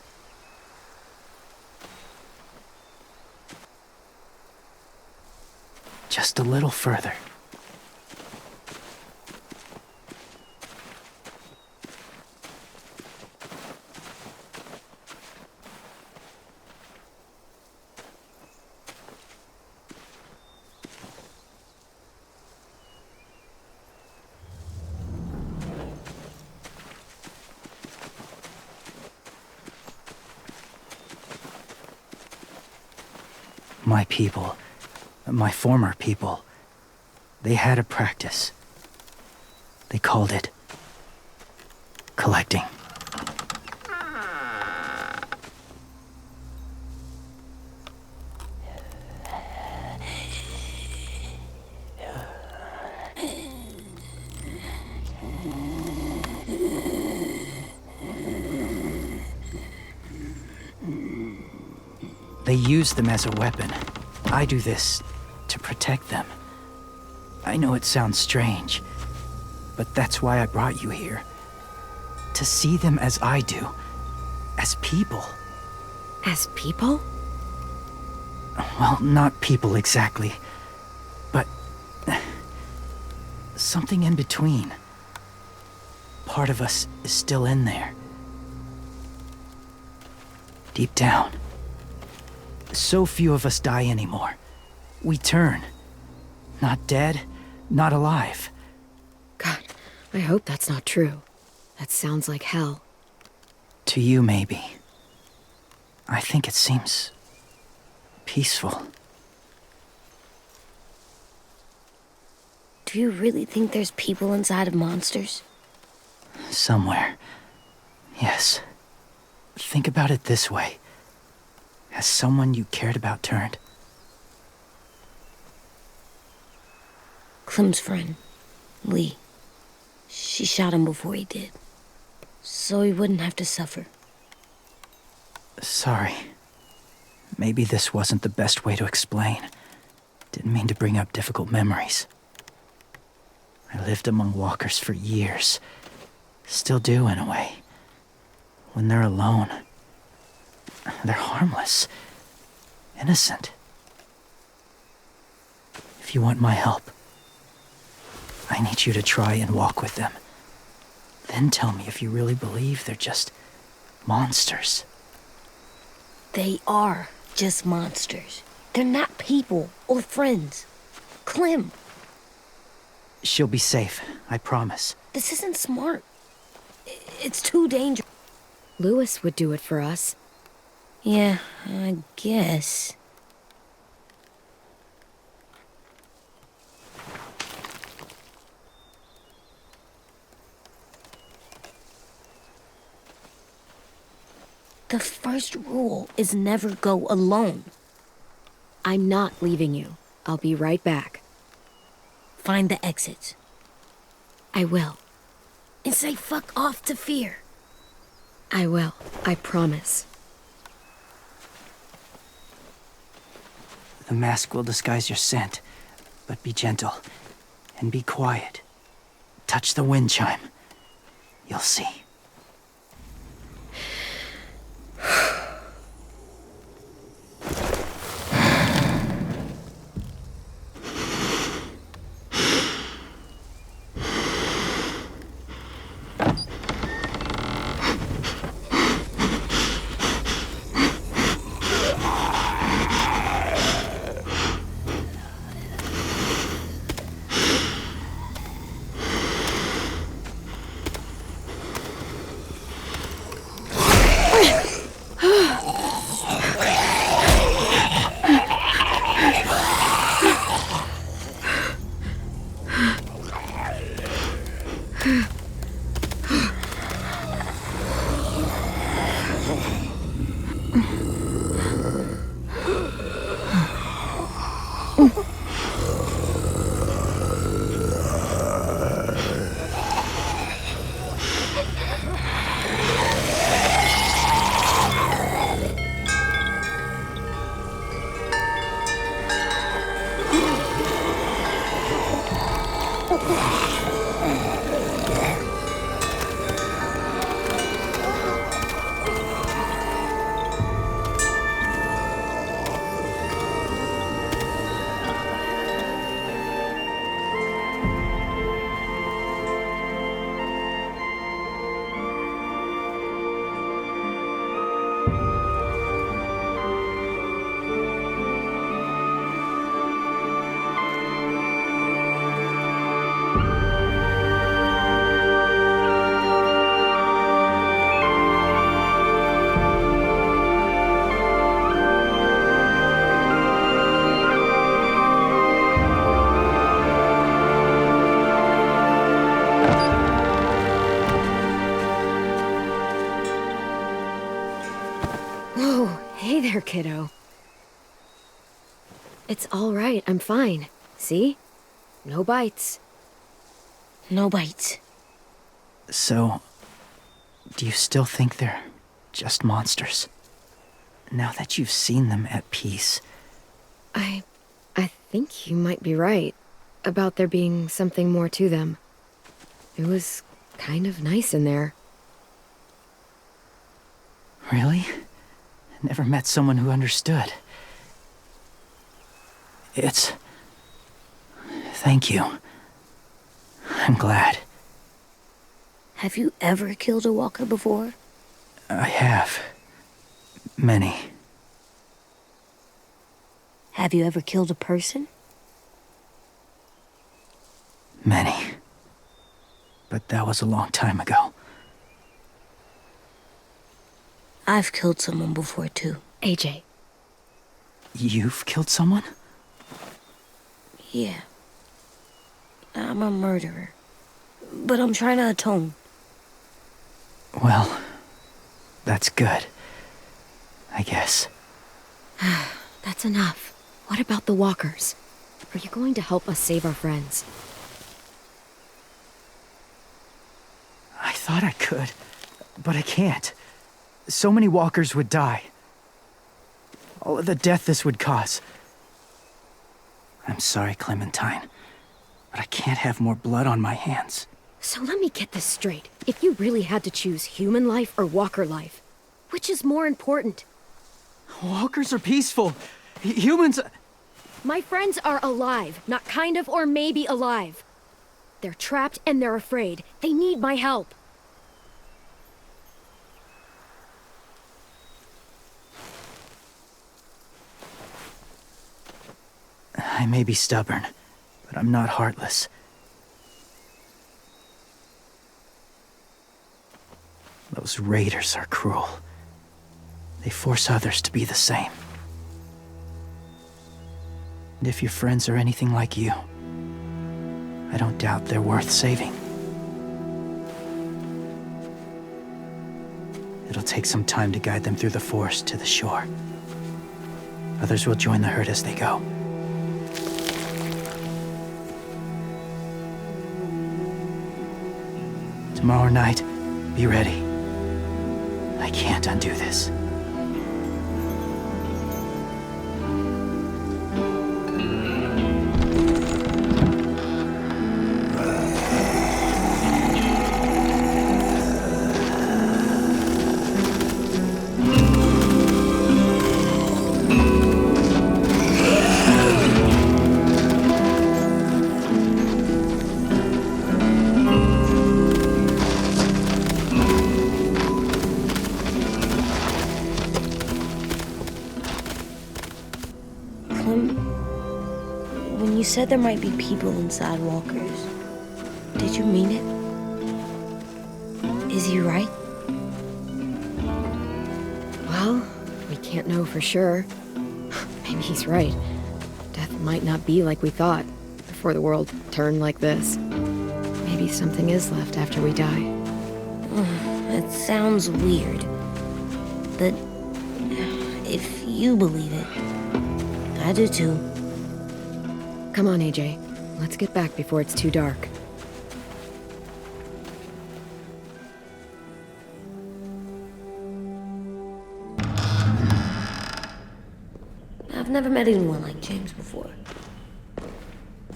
Just a little further. My people, my former people, they had a practice. They called it collecting. They use them as a weapon. I do this to protect them. I know it sounds strange, but that's why I brought you here. To see them as I do, as people. As people? Well, not people exactly, but something in between. Part of us is still in there. Deep down. So few of us die anymore. We turn. Not dead, not alive. God, I hope that's not true. That sounds like hell. To you, maybe. I think it seems peaceful. Do you really think there's people inside of monsters? Somewhere. Yes. Think about it this way. Has someone you cared about turned? Clem's friend, Lee. She shot him before he did. So he wouldn't have to suffer. Sorry. Maybe this wasn't the best way to explain. Didn't mean to bring up difficult memories. I lived among walkers for years. Still do, in a way. When they're alone, they're harmless. Innocent. If you want my help, I need you to try and walk with them. Then tell me if you really believe they're just monsters. They are just monsters. They're not people or friends. Clem, She'll be safe, I promise. this isn't smart. It's too dangerous. Lewis would do it for us. Yeah, I guess. The first rule is never go alone. I'm not leaving you. I'll be right back. Find the exits. I will. And say fuck off to fear. I will. I promise. The mask will disguise your scent, but be gentle and be quiet. Touch the wind chime. You'll see. Hey there, kiddo. It's all right. I'm fine. See? No bites. No bites. So, do you still think they're just monsters? Now that you've seen them at peace. I think you might be right about there being something more to them. It was kind of nice in there. Really? Never met someone who understood. Thank you. I'm glad. Have you ever killed a walker before? I have. Many. Have you ever killed a person? Many. But that was a long time ago. I've killed someone before, too. AJ. You've killed someone? Yeah. I'm a murderer. But I'm trying to atone. Well, that's good. I guess. That's enough. What about the walkers? Are you going to help us save our friends? I thought I could, but I can't. So many walkers would die. All of the death this would cause. I'm sorry, Clementine. but I can't have more blood on my hands. So let me get this straight. If you really had to choose human life or walker life, which is more important? Walkers are peaceful. Humans... My friends are alive, not kind of or maybe alive. They're trapped and they're afraid. They need my help. I may be stubborn, but I'm not heartless. Those raiders are cruel. They force others to be the same. And if your friends are anything like you, I don't doubt they're worth saving. It'll take some time to guide them through the forest to the shore. Others will join the herd as they go. Tomorrow night, be ready. I can't undo this. When you said there might be people inside walkers, did you mean it? Is he right? Well, we can't know for sure. Maybe he's right. Death might not be like we thought before the world turned like this. Maybe something is left after we die. It sounds weird, but if you believe it, I do too. Come on, AJ. Let's get back before it's too dark. I've never met anyone like James before.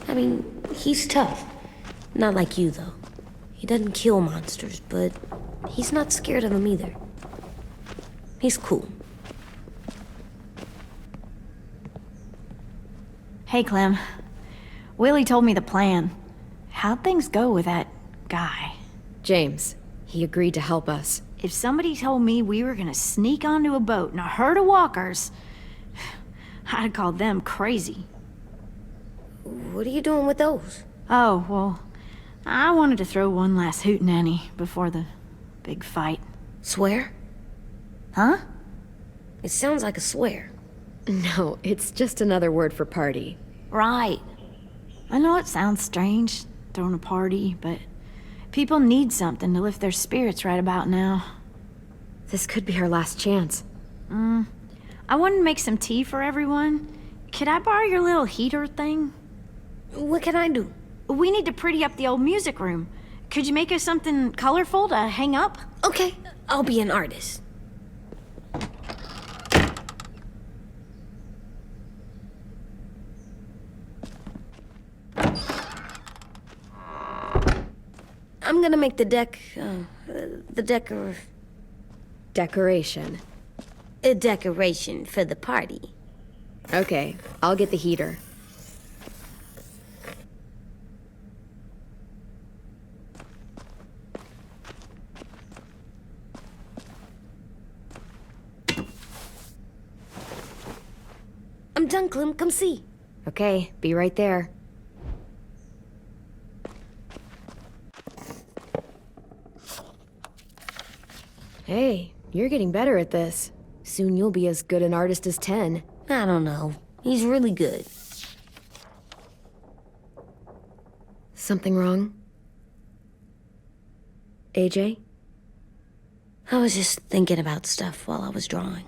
I mean, he's tough. Not like you, though. He doesn't kill monsters, but he's not scared of them either. He's cool. Hey, Clem. Willie told me the plan. How'd things go with that guy? James. He agreed to help us. If somebody told me we were gonna sneak onto a boat in a herd of walkers, I'd call them crazy. What are you doing with those? Oh, well, I wanted to throw one last hootenanny before the big fight. Swear? Huh? It sounds like a swear. No, it's just another word for party. Right. I know it sounds strange, throwing a party, but people need something to lift their spirits right about now. This could be our last chance. I wanted to make some tea for everyone. Could I borrow your little heater thing? What can I do? We need to pretty up the old music room. Could you make us something colorful to hang up? Okay, I'll be an artist. I'm gonna make the Decoration. A decoration for the party. Okay, I'll get the heater. I'm done, Clem. Come see. Okay, be right there. Hey, you're getting better at this. Soon you'll be as good an artist as 10. I don't know. He's really good. Something wrong? AJ? I was just thinking about stuff while I was drawing.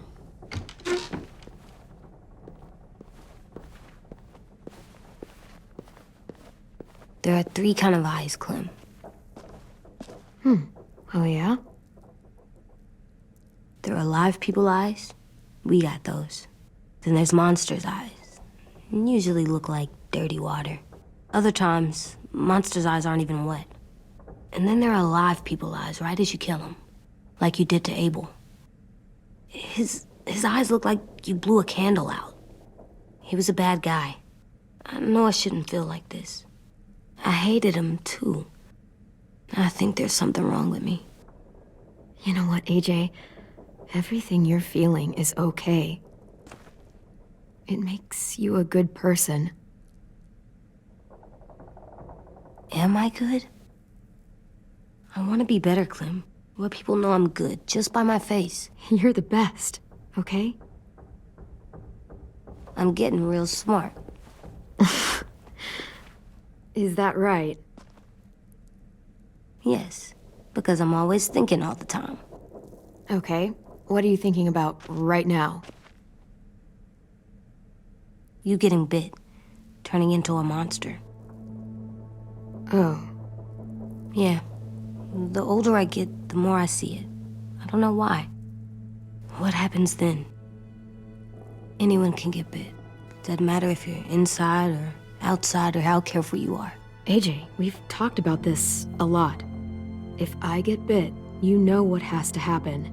There are 3 kinds of eyes, Clem. Oh yeah? There are live people eyes. We got those. Then there's monsters' eyes. Usually look like dirty water. Other times, Monsters' eyes aren't even wet. And then there are alive people's eyes right as you kill them. Like you did to Abel. His eyes look like you blew a candle out. He was a bad guy. I know I shouldn't feel like this. I hated him, too. I think there's something wrong with me. You know what, AJ? Everything you're feeling is okay. It makes you a good person. Am I good? I want to be better, Clem. Let people know I'm good, just by my face. You're the best, okay? I'm getting real smart. Is that right? Yes, because I'm always thinking all the time. Okay, what are you thinking about right now? You getting bit, turning into a monster. Oh. Yeah. The older I get, the more I see it. I don't know why. What happens then? Anyone can get bit. Doesn't matter if you're inside or outside or how careful you are. AJ, we've talked about this a lot. If I get bit, you know what has to happen.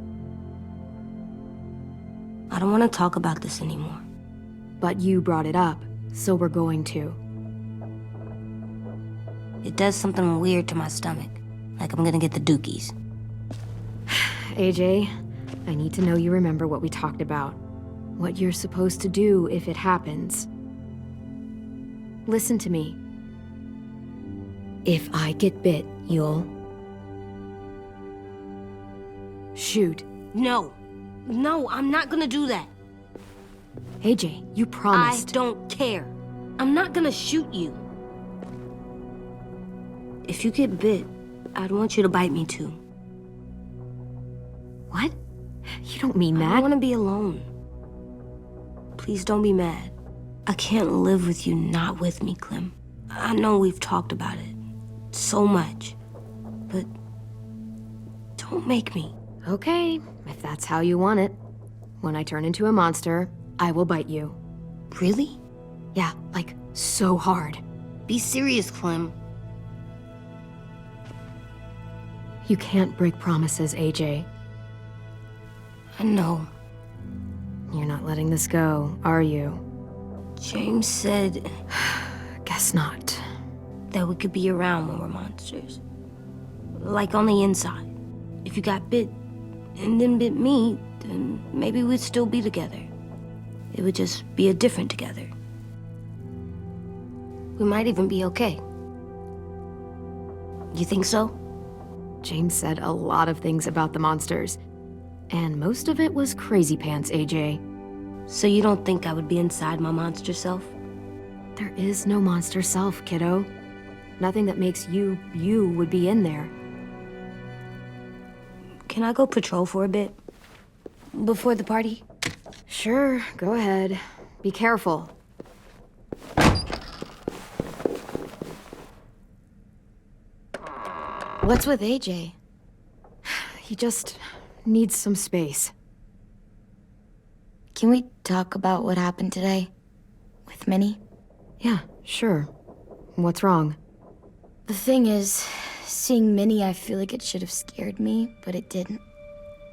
I don't want to talk about this anymore. But you brought it up, so we're going to. It does something weird to my stomach. Like I'm gonna get the dookies. AJ, I need to know you remember what we talked about. What you're supposed to do if it happens. Listen to me. If I get bit, you'll... shoot. No. No, I'm not gonna do that. AJ, you promised. I don't care. I'm not gonna shoot you. If you get bit, I'd want you to bite me too. What? You don't mean that. I want to be alone. Please don't be mad. I can't live with you not with me, Clem. I know we've talked about it so much, but don't make me. Okay, if that's how you want it. When I turn into a monster, I will bite you. Really? Yeah, like so hard. Be serious, Clem. You can't break promises, AJ. I know. You're not letting this go, are you? James said... Guess not. That we could be around when we're monsters. Like on the inside. If you got bit and then bit me, then maybe we'd still be together. It would just be a different together. We might even be okay. You think so? James said a lot of things about the monsters. And most of it was crazy pants, AJ. So you don't think I would be inside my monster self? There is no monster self, kiddo. Nothing that makes you, you would be in there. Can I go patrol for a bit? Before the party? Sure, go ahead. Be careful. What's with AJ? He just needs some space. Can we talk about what happened today? With Minnie? Yeah, sure. What's wrong? The thing is, seeing Minnie, I feel like it should have scared me, but it didn't.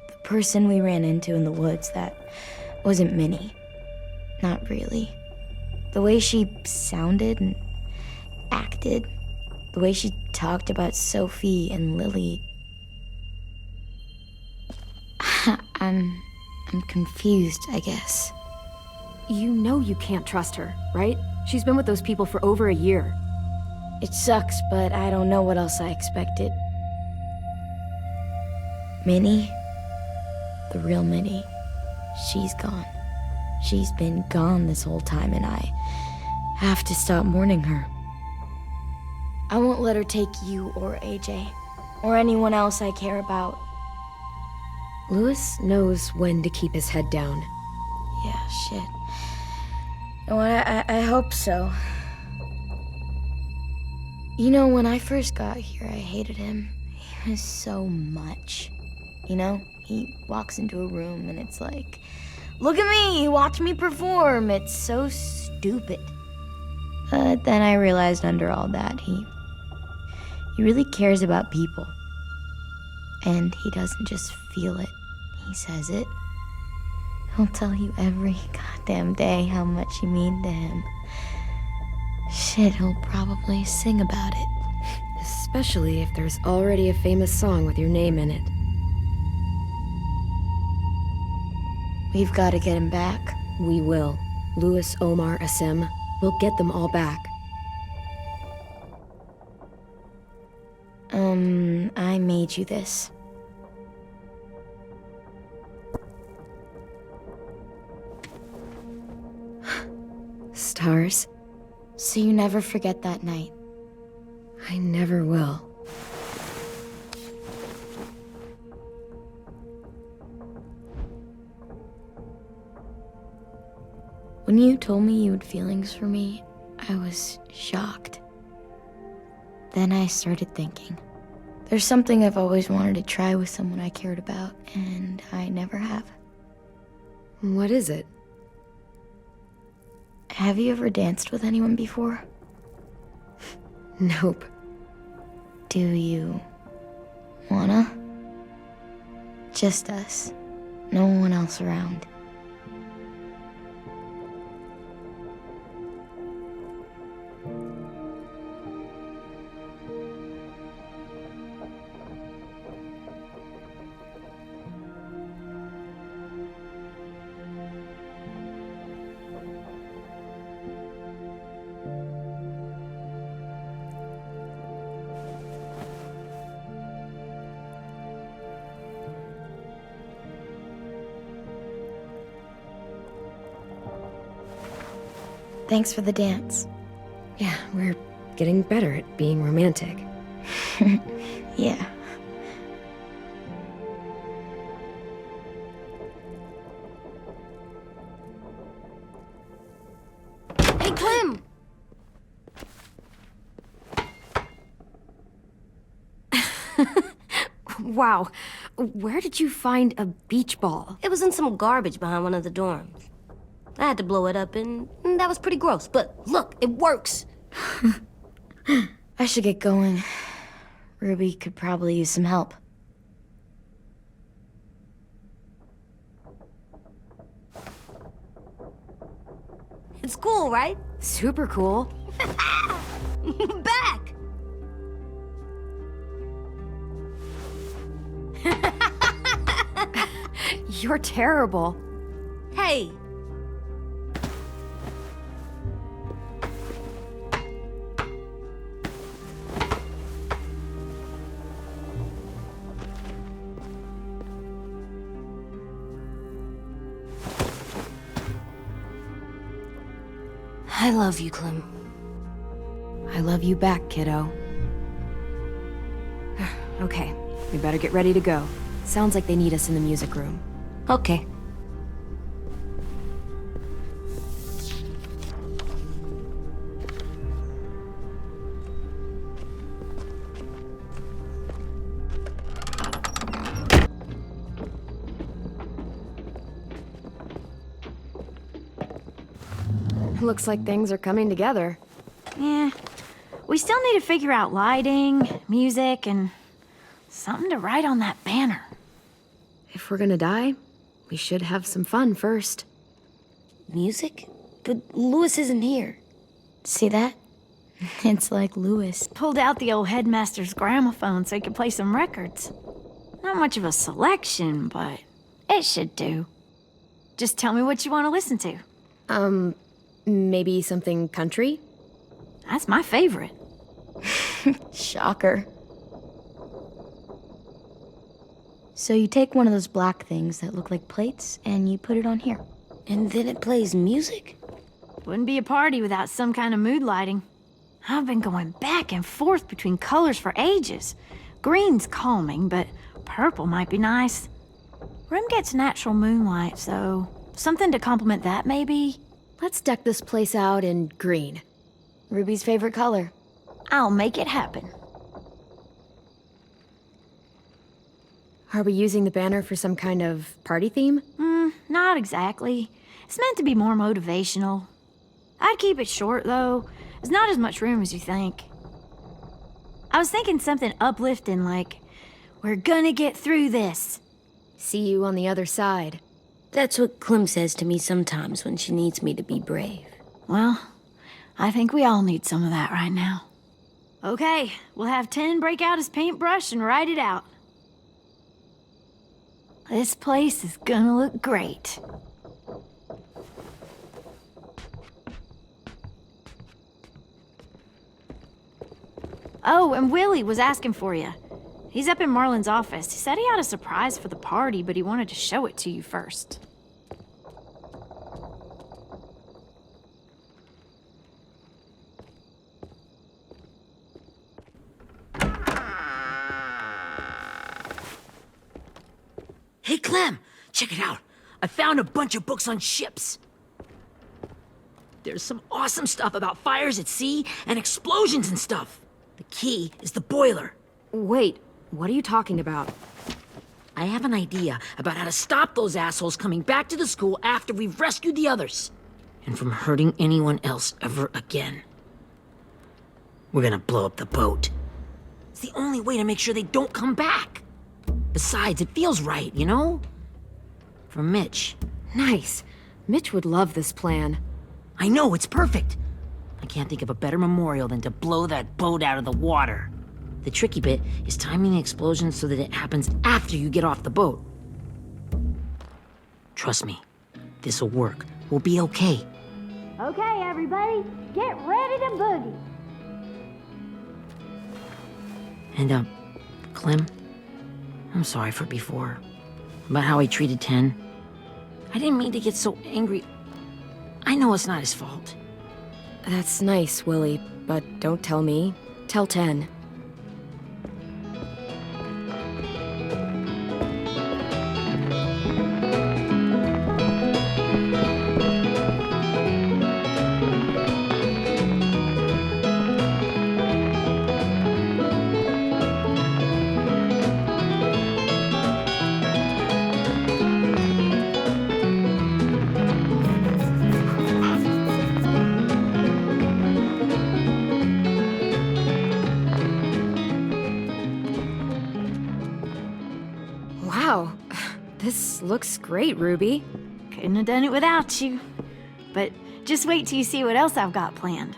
The person we ran into in the woods, that wasn't Minnie. Not really. The way she sounded and acted, the way she talked about Sophie and Lily. I'm confused, I guess. You know you can't trust her, right? She's been with those people for over a year. It sucks, but I don't know what else I expected. Minnie, the real Minnie, she's gone. She's been gone this whole time, and I have to stop mourning her. I won't let her take you or AJ, or anyone else I care about. Louis knows when to keep his head down. Yeah, shit. Oh, I hope so. You know, when I first got here, I hated him. He was so much. You know, he walks into a room and it's like, look at me, watch me perform. It's so stupid. Then I realized under all that, he He really cares about people. And he doesn't just feel it, he says it. He'll tell you every goddamn day how much you mean to him. Shit, he'll probably sing about it. Especially if there's already a famous song with your name in it. We've got to get him back. We will. Louis, Omar, Asim. We'll get them all back. I made you this. Stars? So you never forget that night. I never will. When you told me you had feelings for me, I was shocked. Then I started thinking. There's something I've always wanted to try with someone I cared about, and I never have. What is it? Have you ever danced with anyone before? Nope. Do you wanna? Just us. No one else around. Thanks for the dance. Yeah, we're getting better at being romantic. Yeah. Hey, Clem! Wow. Where did you find a beach ball? It was in some garbage behind one of the dorms. I had to blow it up, and that was pretty gross. But look, it works. I should get going. Ruby could probably use some help. It's cool, right? Super cool. Back! You're terrible. Hey! I love you, Clem. I love you back, kiddo. Okay, we better get ready to go. Sounds like they need us in the music room. Okay. Looks like things are coming together. Yeah. We still need to figure out lighting, music, and something to write on that banner. If we're gonna die, we should have some fun first. Music? But Louis isn't here. See that? It's like Louis. Pulled out the old headmaster's gramophone so he could play some records. Not much of a selection, but it should do. Just tell me what you want to listen to. Maybe something country? That's my favorite. Shocker. So you take one of those black things that look like plates and you put it on here. And then it plays music? Wouldn't be a party without some kind of mood lighting. I've been going back and forth between colors for ages. Green's calming, but purple might be nice. Room gets natural moonlight, so something to complement that, maybe? Let's deck this place out in green. Ruby's favorite color. I'll make it happen. Are we using the banner for some kind of party theme? Not exactly. It's meant to be more motivational. I'd keep it short, though. There's not as much room as you think. I was thinking something uplifting like, we're gonna get through this. See you on the other side. That's what Clem says to me sometimes when she needs me to be brave. Well, I think we all need some of that right now. Okay, we'll have 10 break out his paintbrush and write it out. This place is gonna look great. Oh, and Willie was asking for you. He's up in Marlin's office. He said he had a surprise for the party, but he wanted to show it to you first. Hey, Clem, check it out. I found a bunch of books on ships. There's some awesome stuff about fires at sea and explosions and stuff. The key is the boiler. Wait, what are you talking about? I have an idea about how to stop those assholes coming back to the school after we've rescued the others. And from hurting anyone else ever again. We're gonna blow up the boat. It's the only way to make sure they don't come back. Besides, it feels right, you know? For Mitch. Nice. Mitch would love this plan. I know, it's perfect. I can't think of a better memorial than to blow that boat out of the water. The tricky bit is timing the explosion so that it happens after you get off the boat. Trust me, this'll work. We'll be okay. Okay, everybody, get ready to boogie. And, Clem, I'm sorry for before. About how I treated Ten. I didn't mean to get so angry. I know it's not his fault. That's nice, Willie, but don't tell me. Tell Ten. Wow, this looks great, Ruby. Couldn't have done it without you. But just wait till you see what else I've got planned.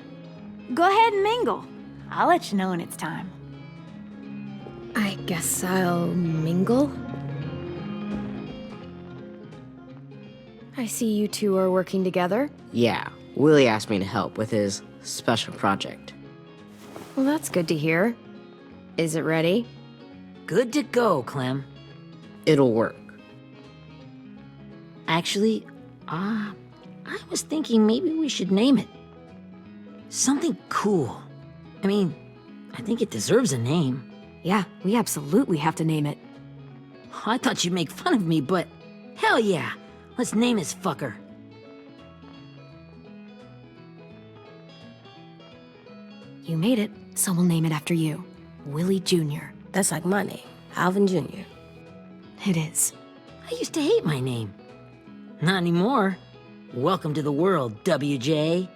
Go ahead and mingle. I'll let you know when it's time. I guess I'll mingle? I see you two are working together. Yeah, Willie asked me to help with his special project. Well, that's good to hear. Is it ready? Good to go, Clem. It'll work. Actually, I was thinking maybe we should name it. Something cool. I mean, I think it deserves a name. Yeah, we absolutely have to name it. I thought you'd make fun of me, but hell yeah. Let's name this fucker. You made it, so we'll name it after you. Willie Jr. That's like my name, Alvin Jr. It is. I used to hate my name. Not anymore. Welcome to the world, WJ.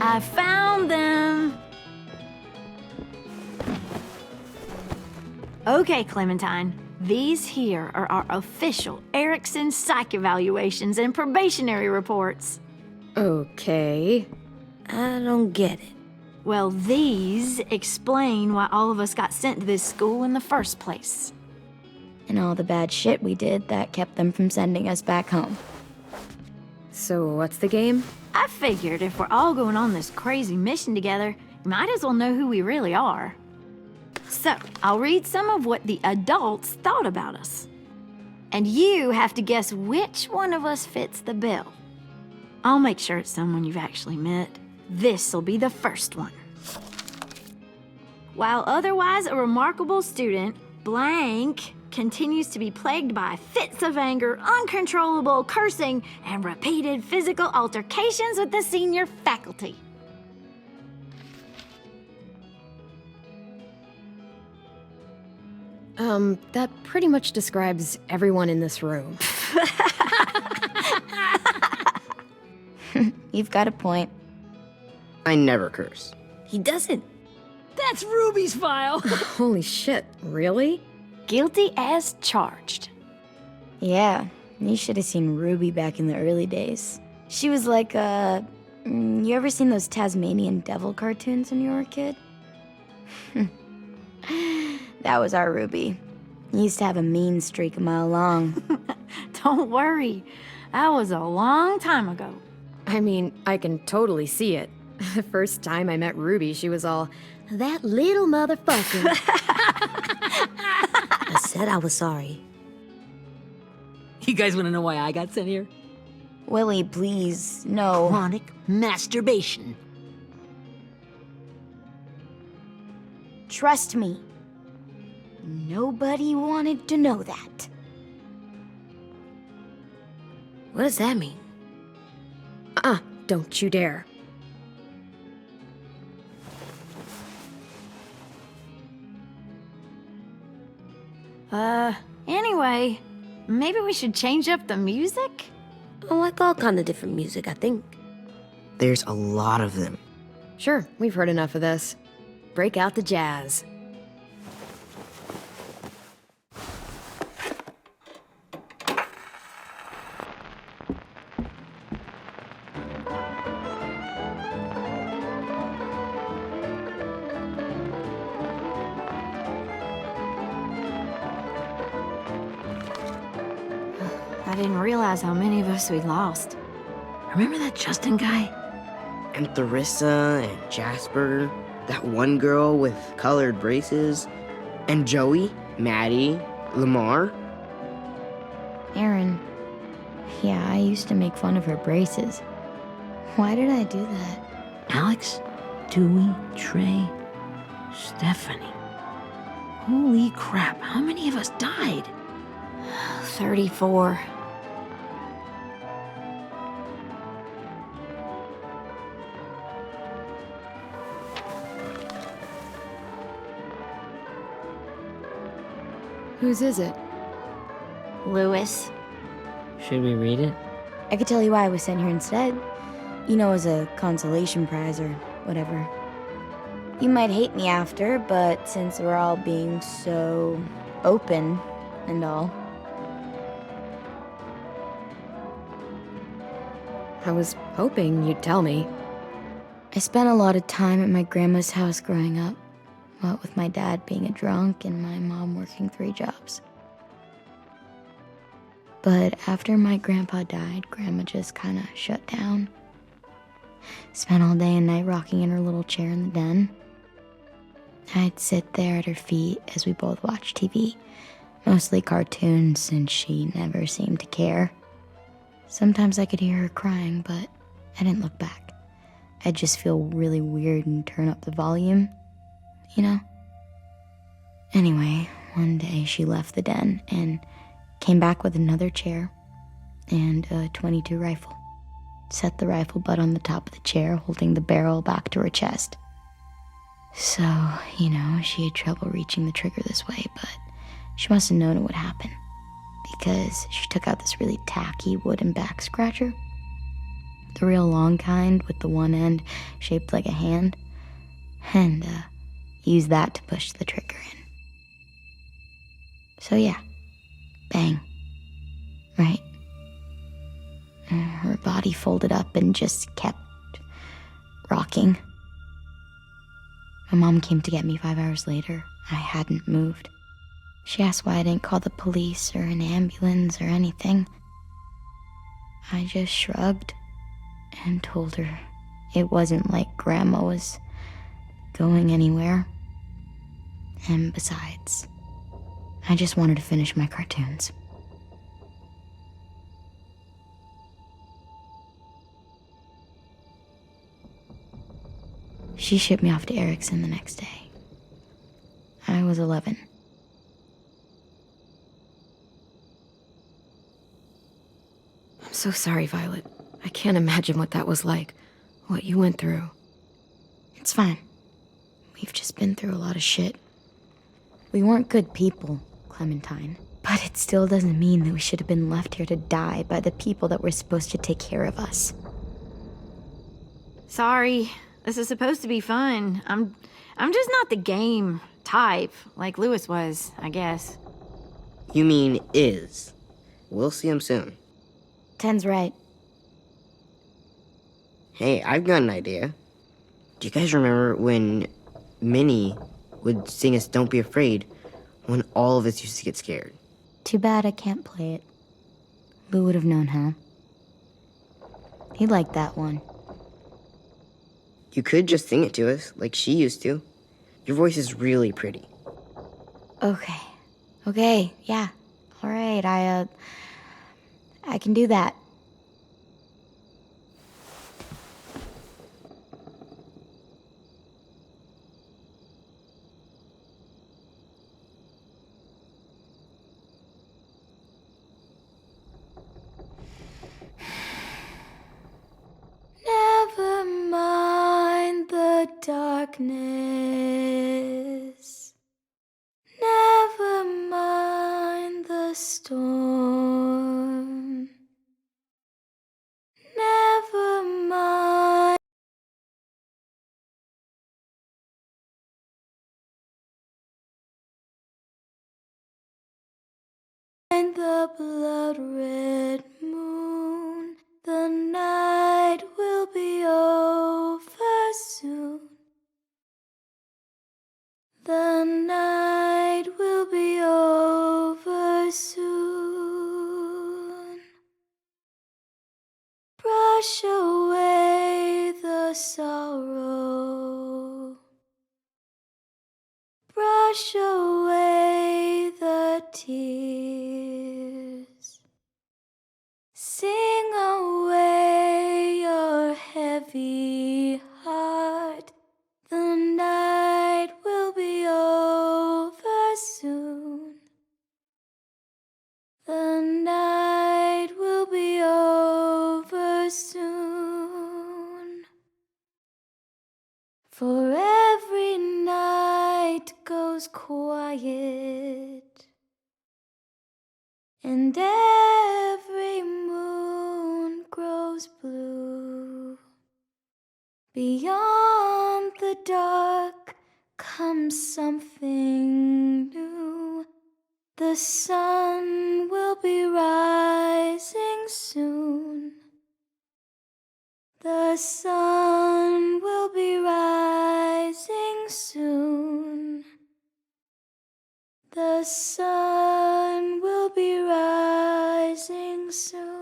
I found them! Okay, Clementine. These here are our official Erickson psych evaluations and probationary reports. Okay. I don't get it. Well, these explain why all of us got sent to this school in the first place. And all the bad shit we did that kept them from sending us back home. So what's the game? I figured if we're all going on this crazy mission together, you might as well know who we really are. So, I'll read some of what the adults thought about us. And you have to guess which one of us fits the bill. I'll make sure it's someone you've actually met. This'll be the first one. While otherwise a remarkable student, blank continues to be plagued by fits of anger, uncontrollable cursing, and repeated physical altercations with the senior faculty. That pretty much describes everyone in this room. You've got a point. I never curse. He doesn't. That's Ruby's file. Holy shit, really? Guilty as charged. Yeah, you should have seen Ruby back in the early days. She was like you ever seen those Tasmanian devil cartoons when you were a kid? That was our Ruby. He used to have a mean streak a mile long. Don't worry. That was a long time ago. I mean, I can totally see it. The first time I met Ruby, she was all, that little motherfucker. I said I was sorry. You guys want to know why I got sent here? Willie, please, no. Chronic masturbation. Trust me. Nobody wanted to know that. What does that mean? Don't you dare. Anyway, maybe we should change up the music? I like all kind of different music, I think. There's a lot of them. Sure, we've heard enough of this. Break out the jazz. I didn't realize how many of us we'd lost. Remember that Justin guy? And Theresa and Jasper, that one girl with colored braces, and Joey, Maddie, Lamar. Aaron. Yeah, I used to make fun of her braces. Why did I do that? Alex, Dewey, Trey, Stephanie. Holy crap, how many of us died? 34. Whose is it? Lewis. Should we read it? I could tell you why I was sent here instead. You know, as a consolation prize or whatever. You might hate me after, but since we're all being so open and all. I was hoping you'd tell me. I spent a lot of time at my grandma's house growing up. What with my dad being a drunk and my mom working 3 jobs. But after my grandpa died, Grandma just kind of shut down. Spent all day and night rocking in her little chair in the den. I'd sit there at her feet as we both watched TV, mostly cartoons since she never seemed to care. Sometimes I could hear her crying, but I didn't look back. I'd just feel really weird and turn up the volume, you know? Anyway, one day she left the den and came back with another chair and a .22 rifle. Set the rifle butt on the top of the chair, holding the barrel back to her chest. So, you know, she had trouble reaching the trigger this way, but she must have known it would happen, because she took out this really tacky wooden back scratcher. The real long kind with the one end shaped like a hand, and used that to push the trigger in. So yeah, bang, right? Her body folded up and just kept rocking. My mom came to get me 5 hours later. I hadn't moved. She asked why I didn't call the police or an ambulance or anything. I just shrugged and told her it wasn't like Grandma was going anywhere. And besides, I just wanted to finish my cartoons. She shipped me off to Erickson the next day. I was 11. I'm so sorry, Violet. I can't imagine what that was like. What you went through. It's fine. We've just been through a lot of shit. We weren't good people, Clementine. But it still doesn't mean that we should have been left here to die by the people that were supposed to take care of us. Sorry. This is supposed to be fun. I'm just not the game type, like Lewis was, I guess. You mean is. We'll see him soon. Ten's right. Hey, I've got an idea. Do you guys remember when Minnie would sing us Don't Be Afraid when all of us used to get scared? Too bad I can't play it. Lou would have known how. He liked that one. You could just sing it to us, like she used to. Your voice is really pretty. Okay. Okay, yeah. All right, I can do that. Never mind the darkness. Never mind the storm. Never mind the blood-red moon. The night will be over soon. The night will be over soon. Brush away the sorrow. Brush away the tears. Sing away your heavy heart. The night will be over soon. The night will be over soon. For every night goes quiet, and every moon grows blue. Beyond the dark comes something new. The sun will be rising soon. The sun will be rising soon. The sun will be rising soon.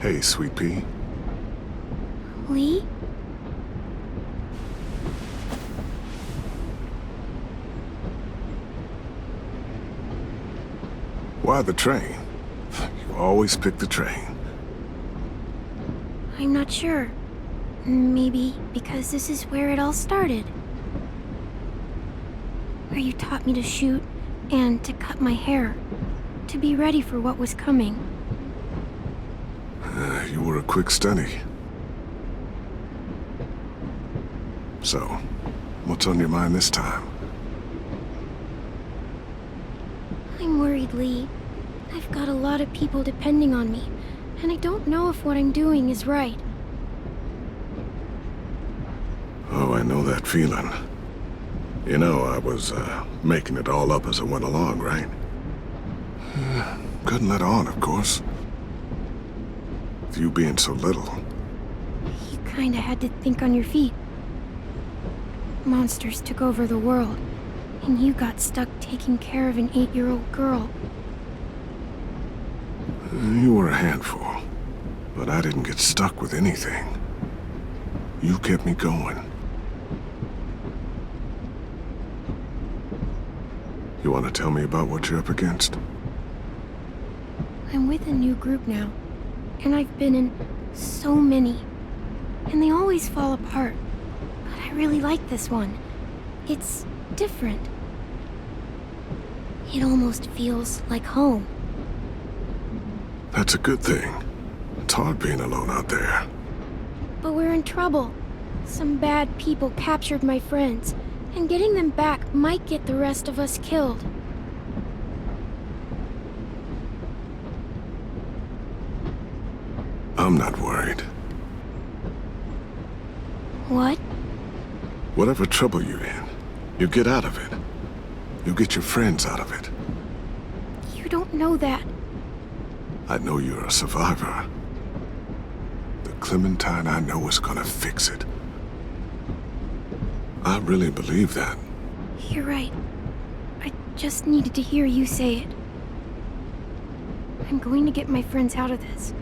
Hey, Sweet Pea. Lee? Why the train? You always pick the train. I'm not sure. Maybe because this is where it all started. Where you taught me to shoot and to cut my hair. To be ready for what was coming. You were a quick study. So, what's on your mind this time? I'm worried, Lee. I've got a lot of people depending on me, and I don't know if what I'm doing is right. Oh, I know that feeling. You know, I was making it all up as I went along, right? Couldn't let on, of course. With you being so little. You kinda had to think on your feet. Monsters took over the world, and you got stuck taking care of an 8-year-old girl. You were a handful, but I didn't get stuck with anything. You kept me going. You want to tell me about what you're up against? I'm with a new group now, and I've been in so many, and they always fall apart. But I really like this one. It's different. It almost feels like home. That's a good thing. It's hard being alone out there. But we're in trouble. Some bad people captured my friends, and getting them back might get the rest of us killed. I'm not worried. What? Whatever trouble you're in, you get out of it. You get your friends out of it. You don't know that. I know you're a survivor. The Clementine I know is gonna fix it. I really believe that. You're right. I just needed to hear you say it. I'm going to get my friends out of this.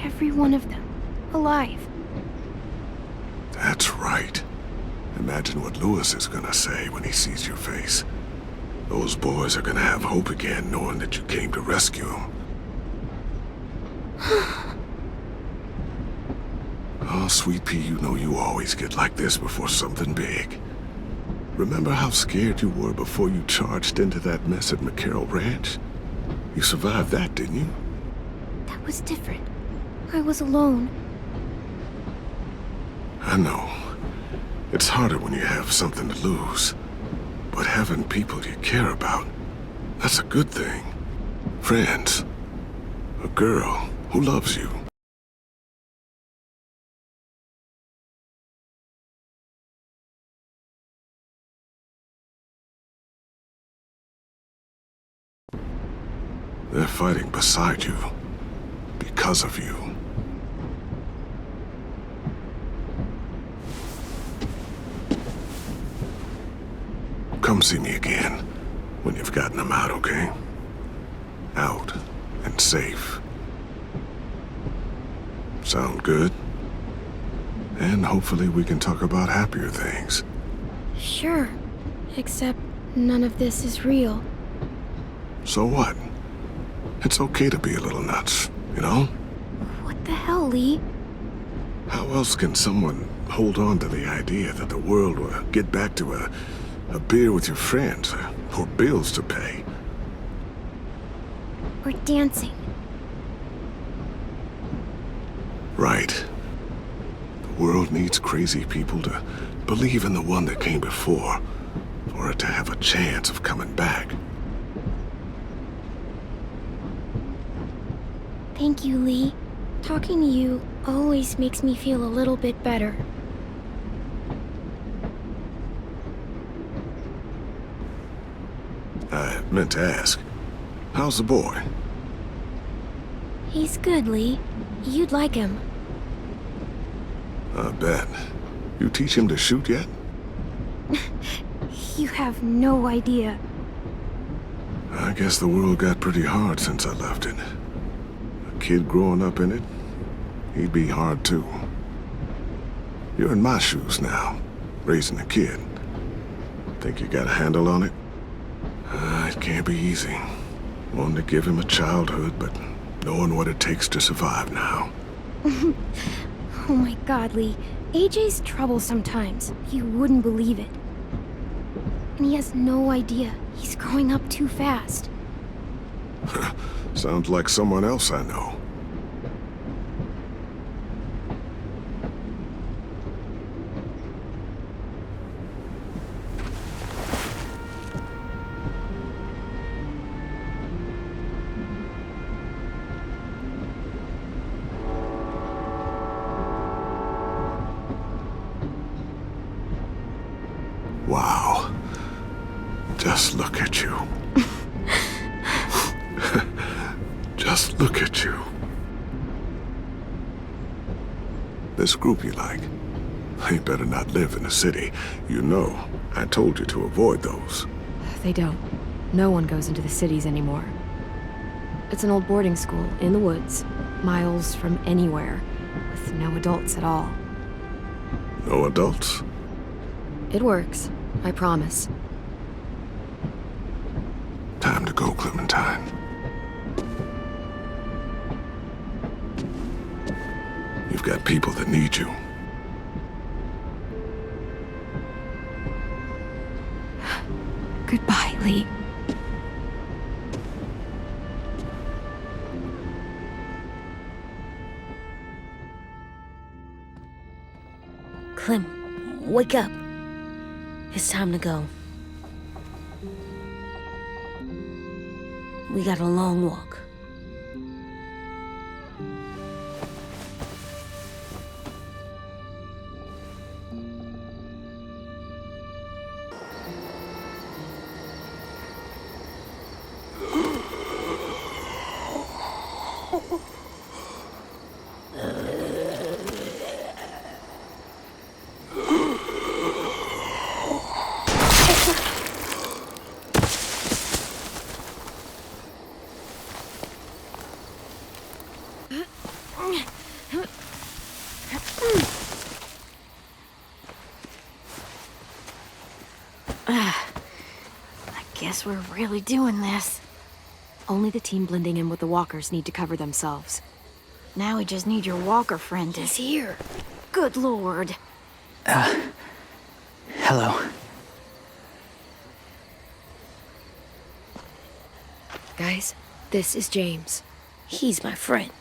Every one of them. Alive. That's right. Imagine what Lewis is gonna say when he sees your face. Those boys are gonna have hope again, knowing that you came to rescue them. Oh, Sweet Pea, you know you always get like this before something big. Remember how scared you were before you charged into that mess at McCarroll Ranch? You survived that, didn't you? That was different. I was alone. I know. It's harder when you have something to lose. But having people you care about, that's a good thing. Friends. A girl who loves you. They're fighting beside you. Because of you. Come see me again when you've gotten them out, okay? Out and safe. Sound good? And hopefully we can talk about happier things. Sure. Except none of this is real. So what? It's okay to be a little nuts, you know? What the hell, Lee? How else can someone hold on to the idea that the world will get back to a beer with your friends, or bills to pay? We're dancing. Right. The world needs crazy people to believe in the one that came before, for it to have a chance of coming back. Thank you, Lee. Talking to you always makes me feel a little bit better. I meant to ask, how's the boy? He's good, Lee. You'd like him. I bet. You teach him to shoot yet? You have no idea. I guess the world got pretty hard since I left it. A kid growing up in it, he'd be hard too. You're in my shoes now, raising a kid. Think you got a handle on it? It can't be easy. Wanting to give him a childhood, but knowing what it takes to survive now. Oh my god, Lee. AJ's trouble sometimes. You wouldn't believe it. And he has no idea. He's growing up too fast. Sounds like someone else I know. Wow. Just look at you. Just look at you. This group you like, they better not live in the city. You know, I told you to avoid those. They don't. No one goes into the cities anymore. It's an old boarding school in the woods, miles from anywhere, with no adults at all. No adults? It works, I promise. go, Clementine. You've got people that need you. Goodbye, Lee. Clem, wake up. It's time to go. We got a long walk. Guess we're really doing this. Only the team blending in with the walkers need to cover themselves. Now we just need your walker friend. He's here. Good lord. Hello. Guys, this is James. He's my friend.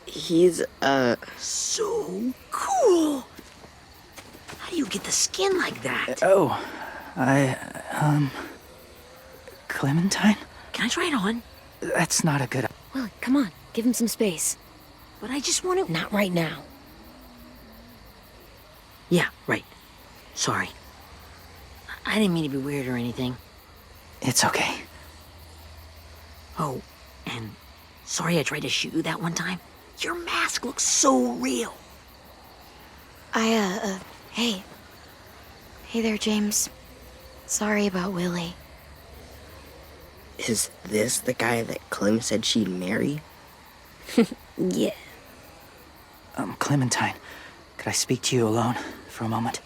He's, so cool. How do you get the skin like that? Oh, Clementine? Can I try it on? That's not a good... Well, come on, give him some space. But I just want to... Not right now. Yeah, right. Sorry. I didn't mean to be weird or anything. It's okay. Oh, and sorry I tried to shoot you that one time. Your mask looks so real. Hey. Hey there, James. Sorry about Willie. Is this the guy that Clem said she'd marry? Yeah. Clementine, could I speak to you alone for a moment?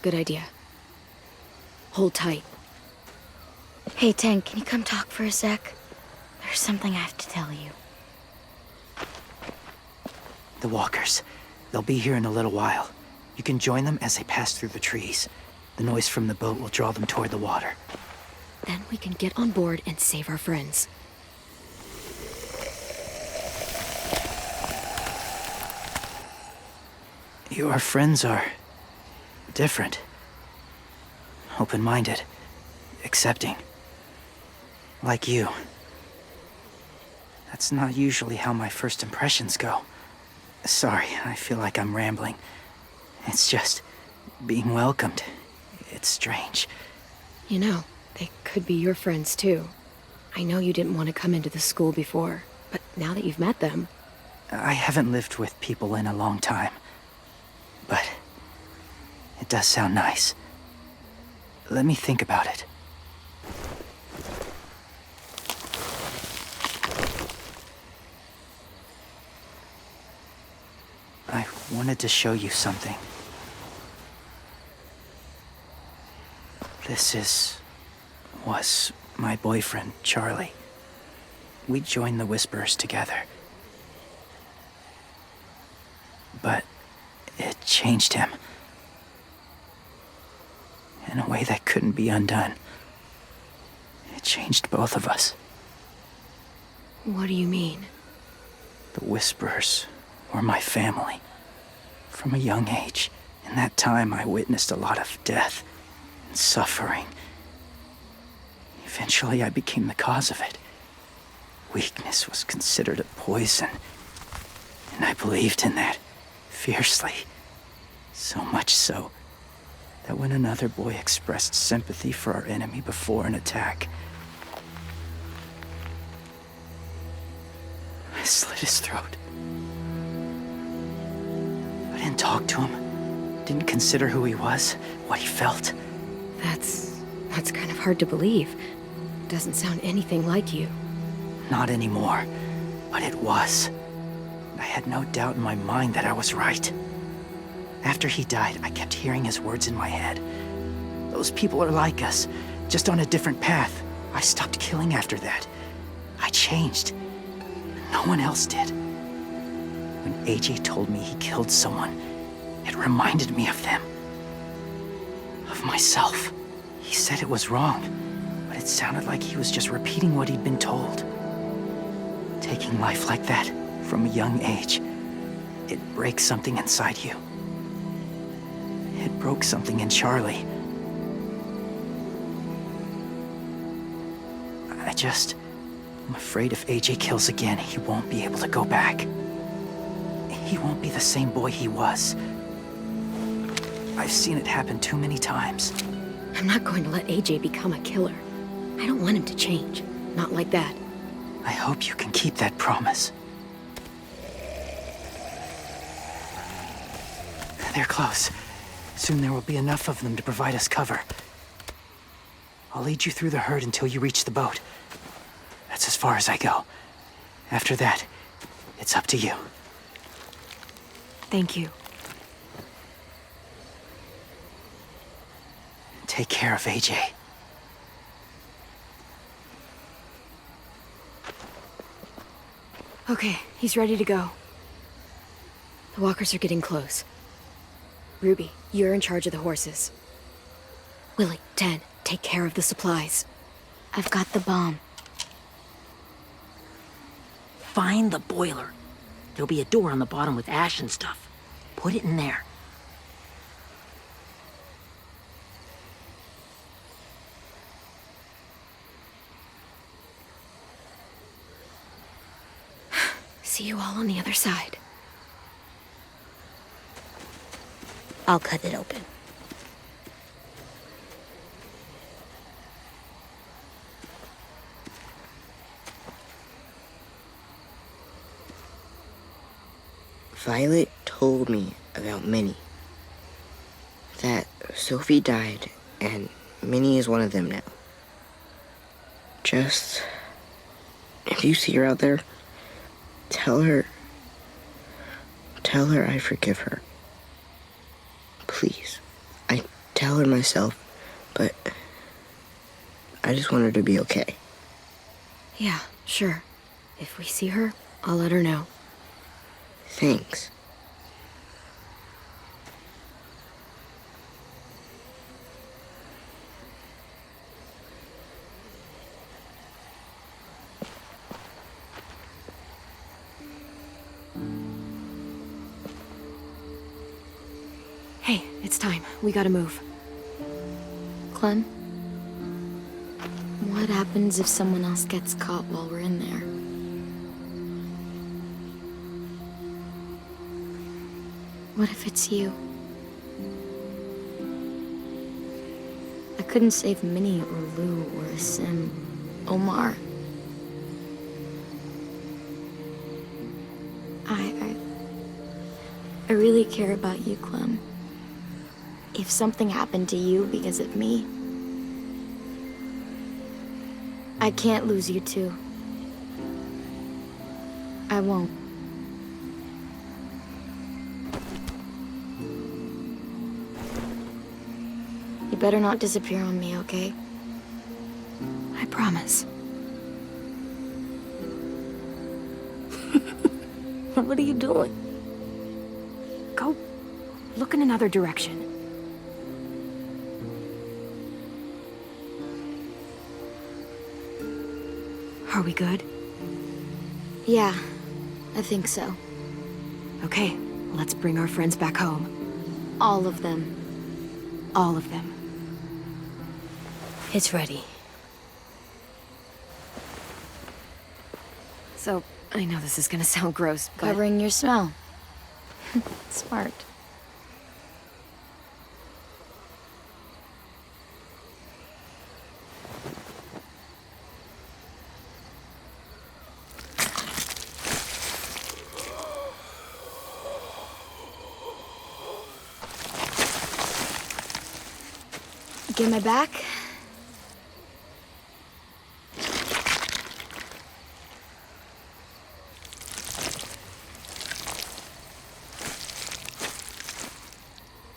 Good idea. Hold tight. Hey, Tank, can you come talk for a sec? There's something I have to tell you. The walkers. They'll be here in a little while. You can join them as they pass through the trees. The noise from the boat will draw them toward the water. Then we can get on board and save our friends. Your friends are... different. Open-minded. Accepting. Like you. That's not usually how my first impressions go. Sorry, I feel like I'm rambling. It's just... being welcomed. It's strange. You know, they could be your friends too. I know you didn't want to come into the school before, but now that you've met them... I haven't lived with people in a long time. But... it does sound nice. Let me think about it. I wanted to show you something. This was my boyfriend, Charlie. We joined the Whisperers together. But it changed him. In a way that couldn't be undone. It changed both of us. What do you mean? The Whisperers were my family. From a young age. In that time, I witnessed a lot of death and suffering. Eventually, I became the cause of it. Weakness was considered a poison. And I believed in that, fiercely. So much so, that when another boy expressed sympathy for our enemy before an attack, I slit his throat. I didn't talk to him, didn't consider who he was, what he felt. That's kind of hard to believe. Doesn't sound anything like you. Not anymore, but it was. I had no doubt in my mind that I was right. After he died, I kept hearing his words in my head. Those people are like us. just on a different path. I stopped killing after that. I changed. No one else did. When AJ told me he killed someone, it reminded me of them. Of myself. He said it was wrong, but it sounded like he was just repeating what he'd been told. Taking life like that from a young age, it breaks something inside you. It broke something in Charlie. I'm afraid if AJ kills again, he won't be able to go back. He won't be the same boy he was. I've seen it happen too many times. I'm not going to let AJ become a killer. I don't want him to change. Not like that. I hope you can keep that promise. They're close. Soon there will be enough of them to provide us cover. I'll lead you through the herd until you reach the boat. That's as far as I go. After that, it's up to you. Thank you. Take care of AJ. Okay, he's ready to go. The walkers are getting close. Ruby, you're in charge of the horses. Willie, Ten, take care of the supplies. I've got the bomb. Find the boiler. There'll be a door on the bottom with ash and stuff. Put it in there. See you all on the other side. I'll cut it open. Violet told me about Minnie. That Sophie died, and Minnie is one of them now. Just, if you see her out there, tell her I forgive her. Please. I tell her myself, but I just want her to be okay. Yeah, sure. If we see her, I'll let her know. Thanks. Hey, it's time. We gotta move. Clem? What happens if someone else gets caught while we're in there? What if it's you? I couldn't save Minnie or Lou or Asim, Omar. I really care about you, Clem. If something happened to you because of me, I can't lose you too. I won't. You better not disappear on me, okay? I promise. What are you doing? Go look in another direction. Are we good? Yeah, I think so. Okay, let's bring our friends back home. All of them. All of them. It's ready. So, I know this is gonna sound gross, but... Covering your smell. Smart. Get my back?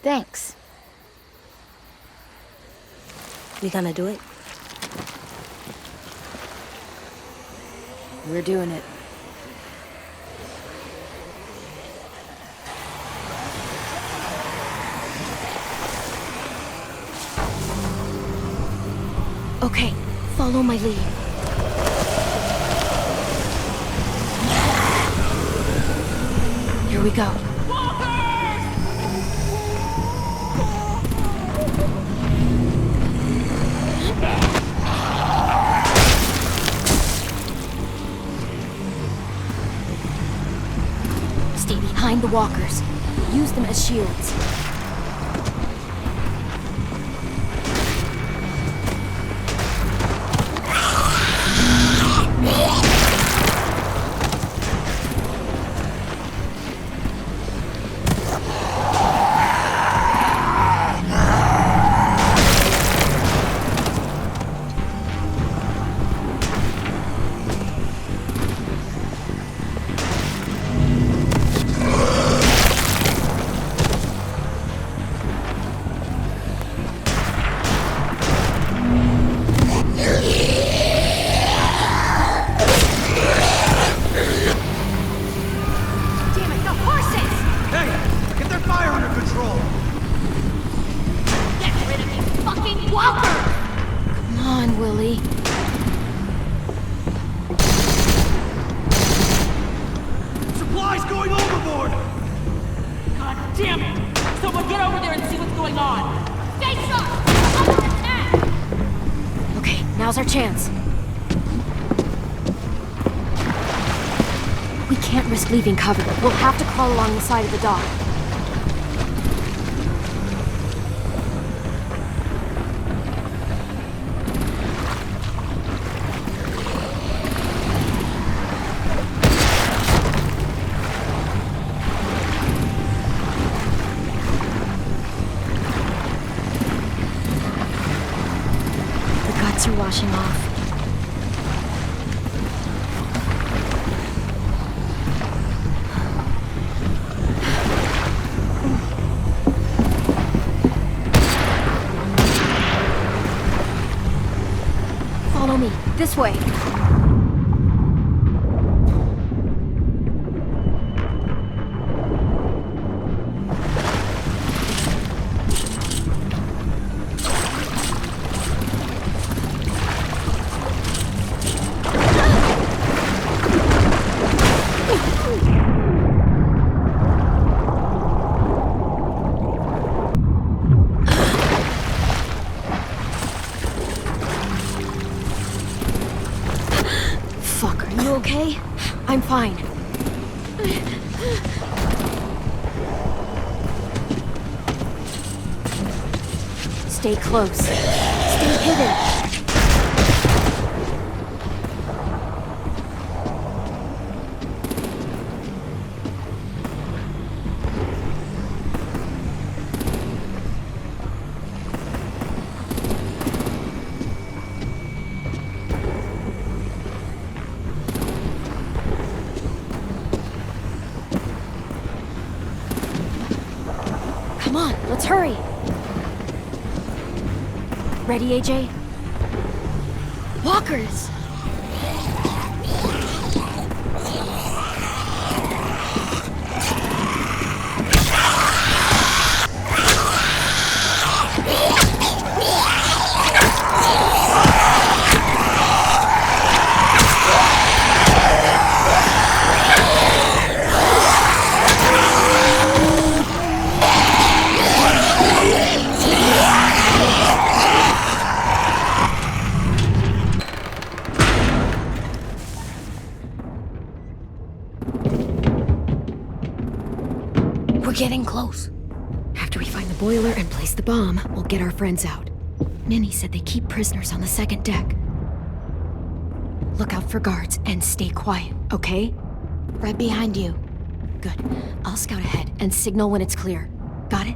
Thanks. We gonna do it? We're doing it. Okay, follow my lead. Here we go. Stay behind the walkers. Use them as shields. Now's our chance. We can't risk leaving cover. We'll have to crawl along the side of the dock. Are washing off. Follow me. This way. Okay? I'm fine. Stay close. Stay hidden. Come on, let's hurry. Ready, AJ? Walkers! We're getting close. After we find the boiler and place the bomb, we'll get our friends out. Ninny said they keep prisoners on the second deck. Look out for guards and stay quiet, okay? Right behind you. Good. I'll scout ahead and signal when it's clear. Got it?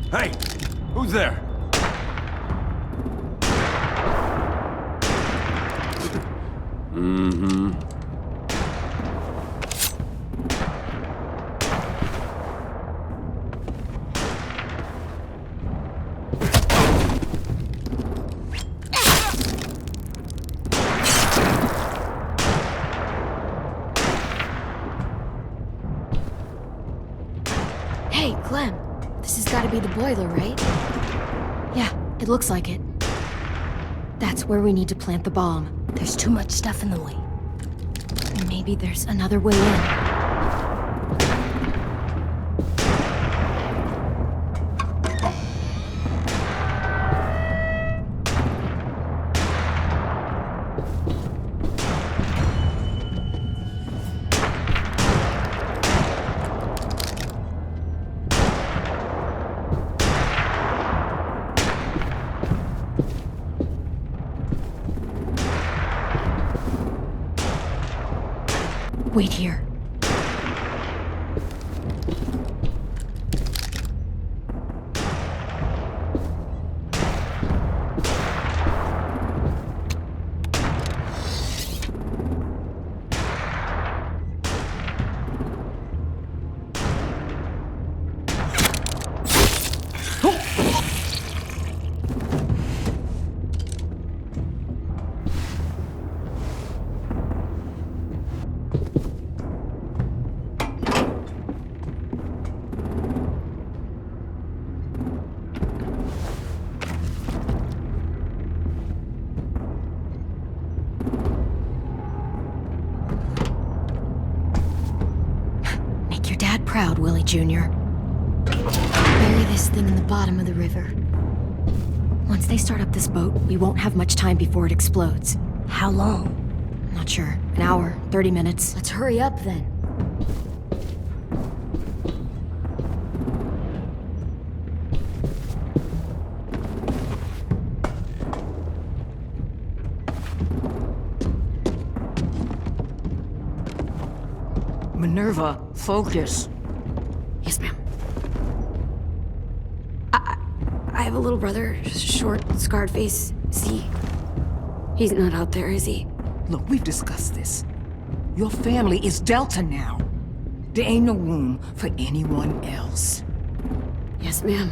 Hey, who's there? Mm-hmm. Hey, Clem. This has got to be the boiler, right? Yeah, it looks like it. That's where we need to plant the bomb. There's too much stuff in the way. Maybe there's another way in. Wait here. Proud, Willie Jr. Bury this thing in the bottom of the river. Once they start up this boat, we won't have much time before it explodes. How long? Not sure. An hour, 30 minutes. Let's hurry up then. Minerva, focus. Yes, ma'am. I have a little brother, short, scarred face. He's not out there, is he? Look, we've discussed this. Your family is Delta now. There ain't no room for anyone else. Yes, ma'am.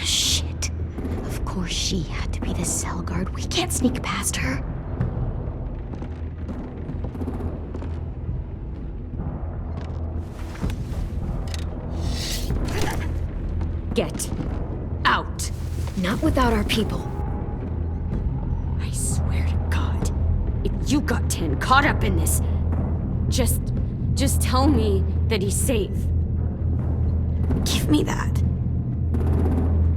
Shit. Of course she had to be the cell guard. We can't sneak past her. Get out. Not without our people. I swear to God, if you got 10 caught up in this, just tell me that he's safe. Give me that.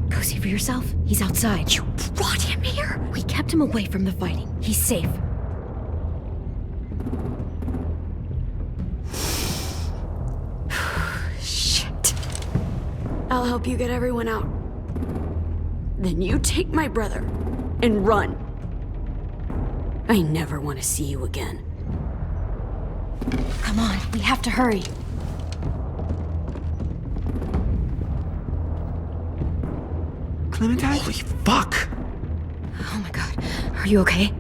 Go see for yourself. He's outside. You brought him here? We kept him away from the fighting. He's safe. I'll help you get everyone out. Then you take my brother and run. I never want to see you again. Come on, we have to hurry. Clementine? Holy fuck! Oh my god. Are you okay?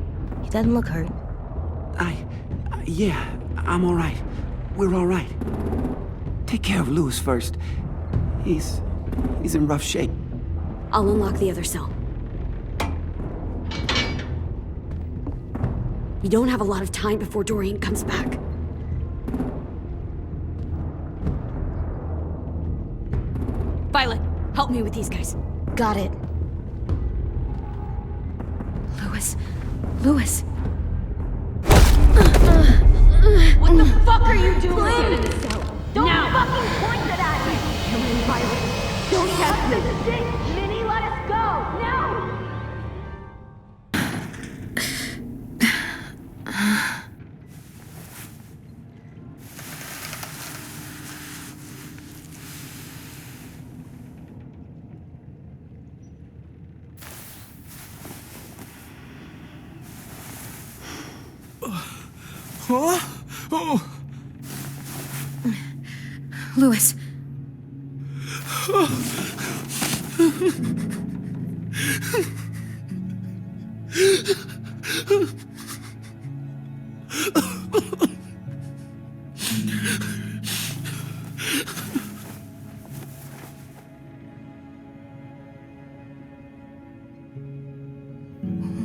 He doesn't look hurt. Yeah, I'm alright. We're alright. Take care of Louis first. He's in rough shape. I'll unlock the other cell. We don't have a lot of time before Dorian comes back. Violet, help me with these guys. Got it. Louis. What the fuck are you doing? Get in the cell. Don't now. fucking point it at me! Kill me, Violet. Don't test me. Minnie, let us go! No! Huh? Oh. Louis.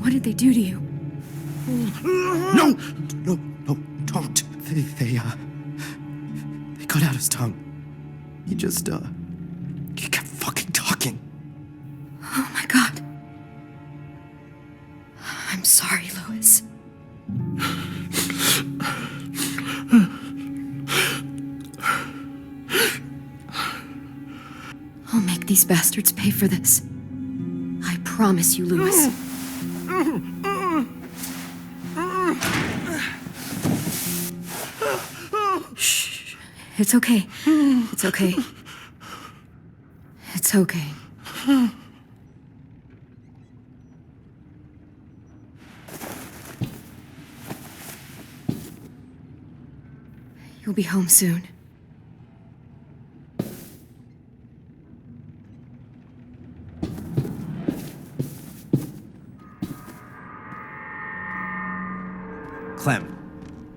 What did they do to you? No! No, don't. They cut out his tongue. He just, he kept fucking talking. Oh my god. I'm sorry, Louis. I'll make these bastards pay for this. I promise you, Louis. Shh. It's okay. It's okay. It's okay. You'll be home soon. Clem,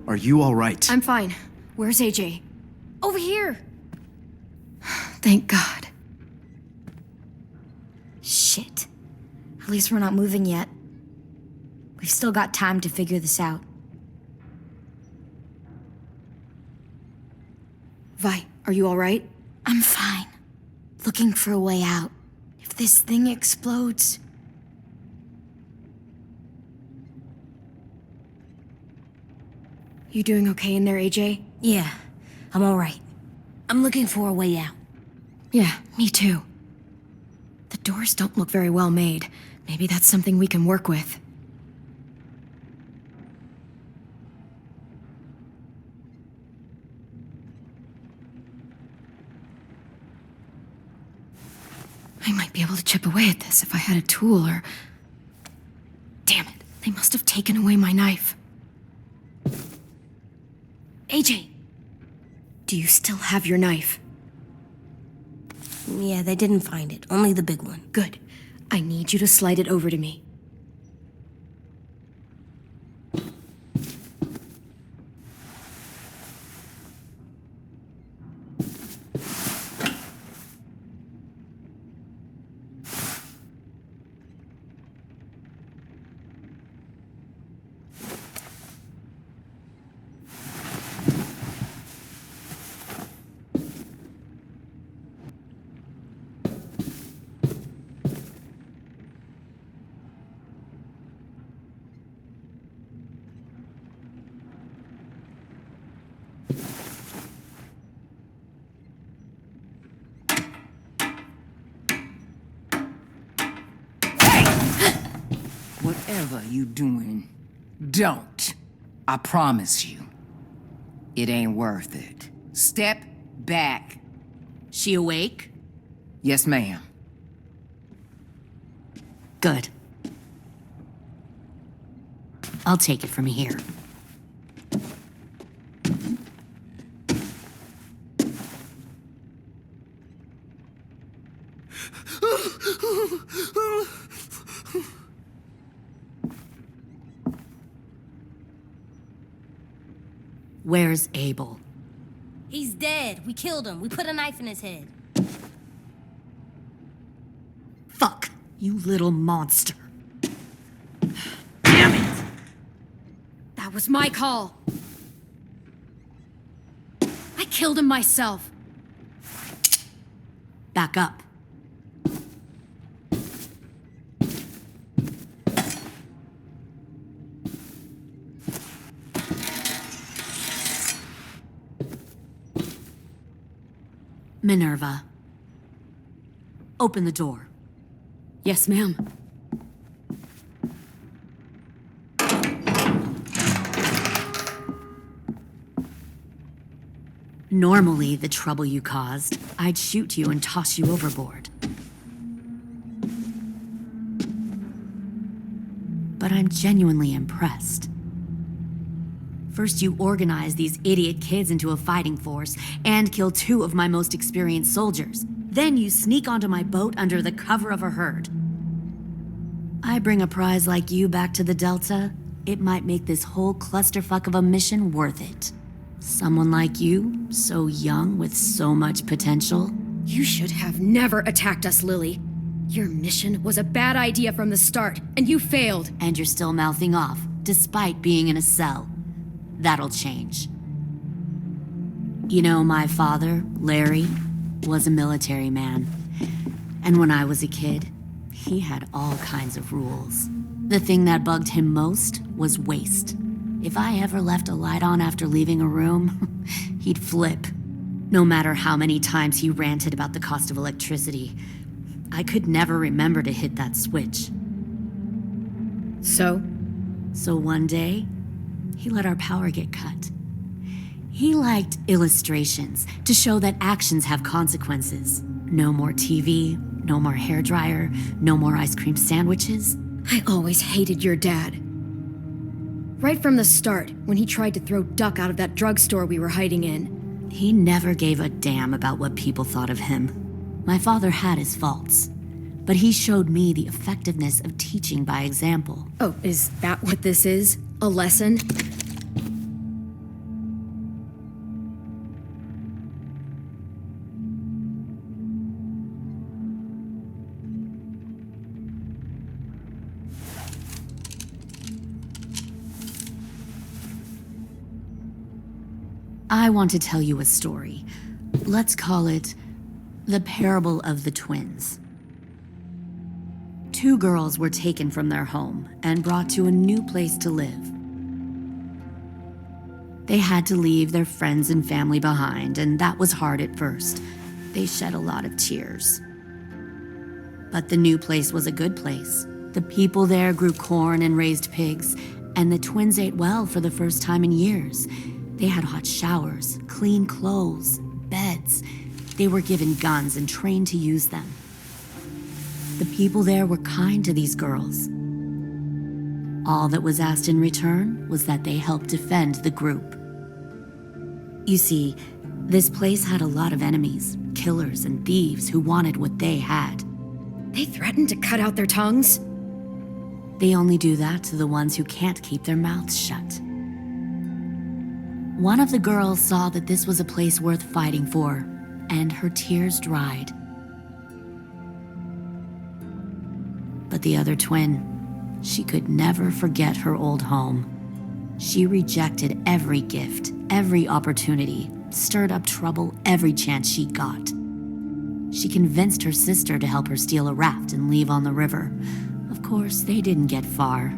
are you all right? I'm fine. Where's AJ? Over here! Thank God. Shit. At least we're not moving yet. We've still got time to figure this out. Vi, are you all right? I'm fine. Looking for a way out. If this thing explodes... You doing okay in there, AJ? Yeah, I'm alright. I'm looking for a way out. Yeah, me too. The doors don't look very well made. Maybe that's something we can work with. I might be able to chip away at this if I had a tool or... Damn it, they must have taken away my knife. AJ! Do you still have your knife? Yeah, they didn't find it. Only the big one. Good. I need you to slide it over to me. Whatever you doing, don't. I promise you. It ain't worth it. Step back. She awake? Yes, ma'am. Good. I'll take it from here. Where's Abel? He's dead. We killed him. We put a knife in his head. Fuck, you little monster. Damn it! That was my call. I killed him myself. Back up. Minerva. Open the door. Yes, ma'am. Normally, the trouble you caused, I'd shoot you and toss you overboard. But I'm genuinely impressed. First, you organize these idiot kids into a fighting force and kill 2 of my most experienced soldiers. Then you sneak onto my boat under the cover of a herd. I bring a prize like you back to the Delta, it might make this whole clusterfuck of a mission worth it. Someone like you, so young with so much potential. You should have never attacked us, Lily. Your mission was a bad idea from the start, and you failed. And you're still mouthing off, despite being in a cell. That'll change. You know, my father, Larry, was a military man. And when I was a kid, he had all kinds of rules. The thing that bugged him most was waste. If I ever left a light on after leaving a room, he'd flip. No matter how many times he ranted about the cost of electricity, I could never remember to hit that switch. So? So one day, he let our power get cut. He liked illustrations to show that actions have consequences. No more TV, no more hairdryer, no more ice cream sandwiches. I always hated your dad. Right from the start, when he tried to throw Duck out of that drugstore we were hiding in. He never gave a damn about what people thought of him. My father had his faults, but he showed me the effectiveness of teaching by example. Oh, is that what this is? A lesson? I want to tell you a story. Let's call it the Parable of the Twins. 2 girls were taken from their home and brought to a new place to live. They had to leave their friends and family behind, and that was hard at first. They shed a lot of tears. But the new place was a good place. The people there grew corn and raised pigs, and the twins ate well for the first time in years. They had hot showers, clean clothes, beds. They were given guns and trained to use them. The people there were kind to these girls. All that was asked in return was that they help defend the group. You see, this place had a lot of enemies, killers and thieves who wanted what they had. They threatened to cut out their tongues? They only do that to the ones who can't keep their mouths shut. One of the girls saw that this was a place worth fighting for, and her tears dried. But the other twin, she could never forget her old home. She rejected every gift, every opportunity, stirred up trouble every chance she got. She convinced her sister to help her steal a raft and leave on the river. Of course, they didn't get far.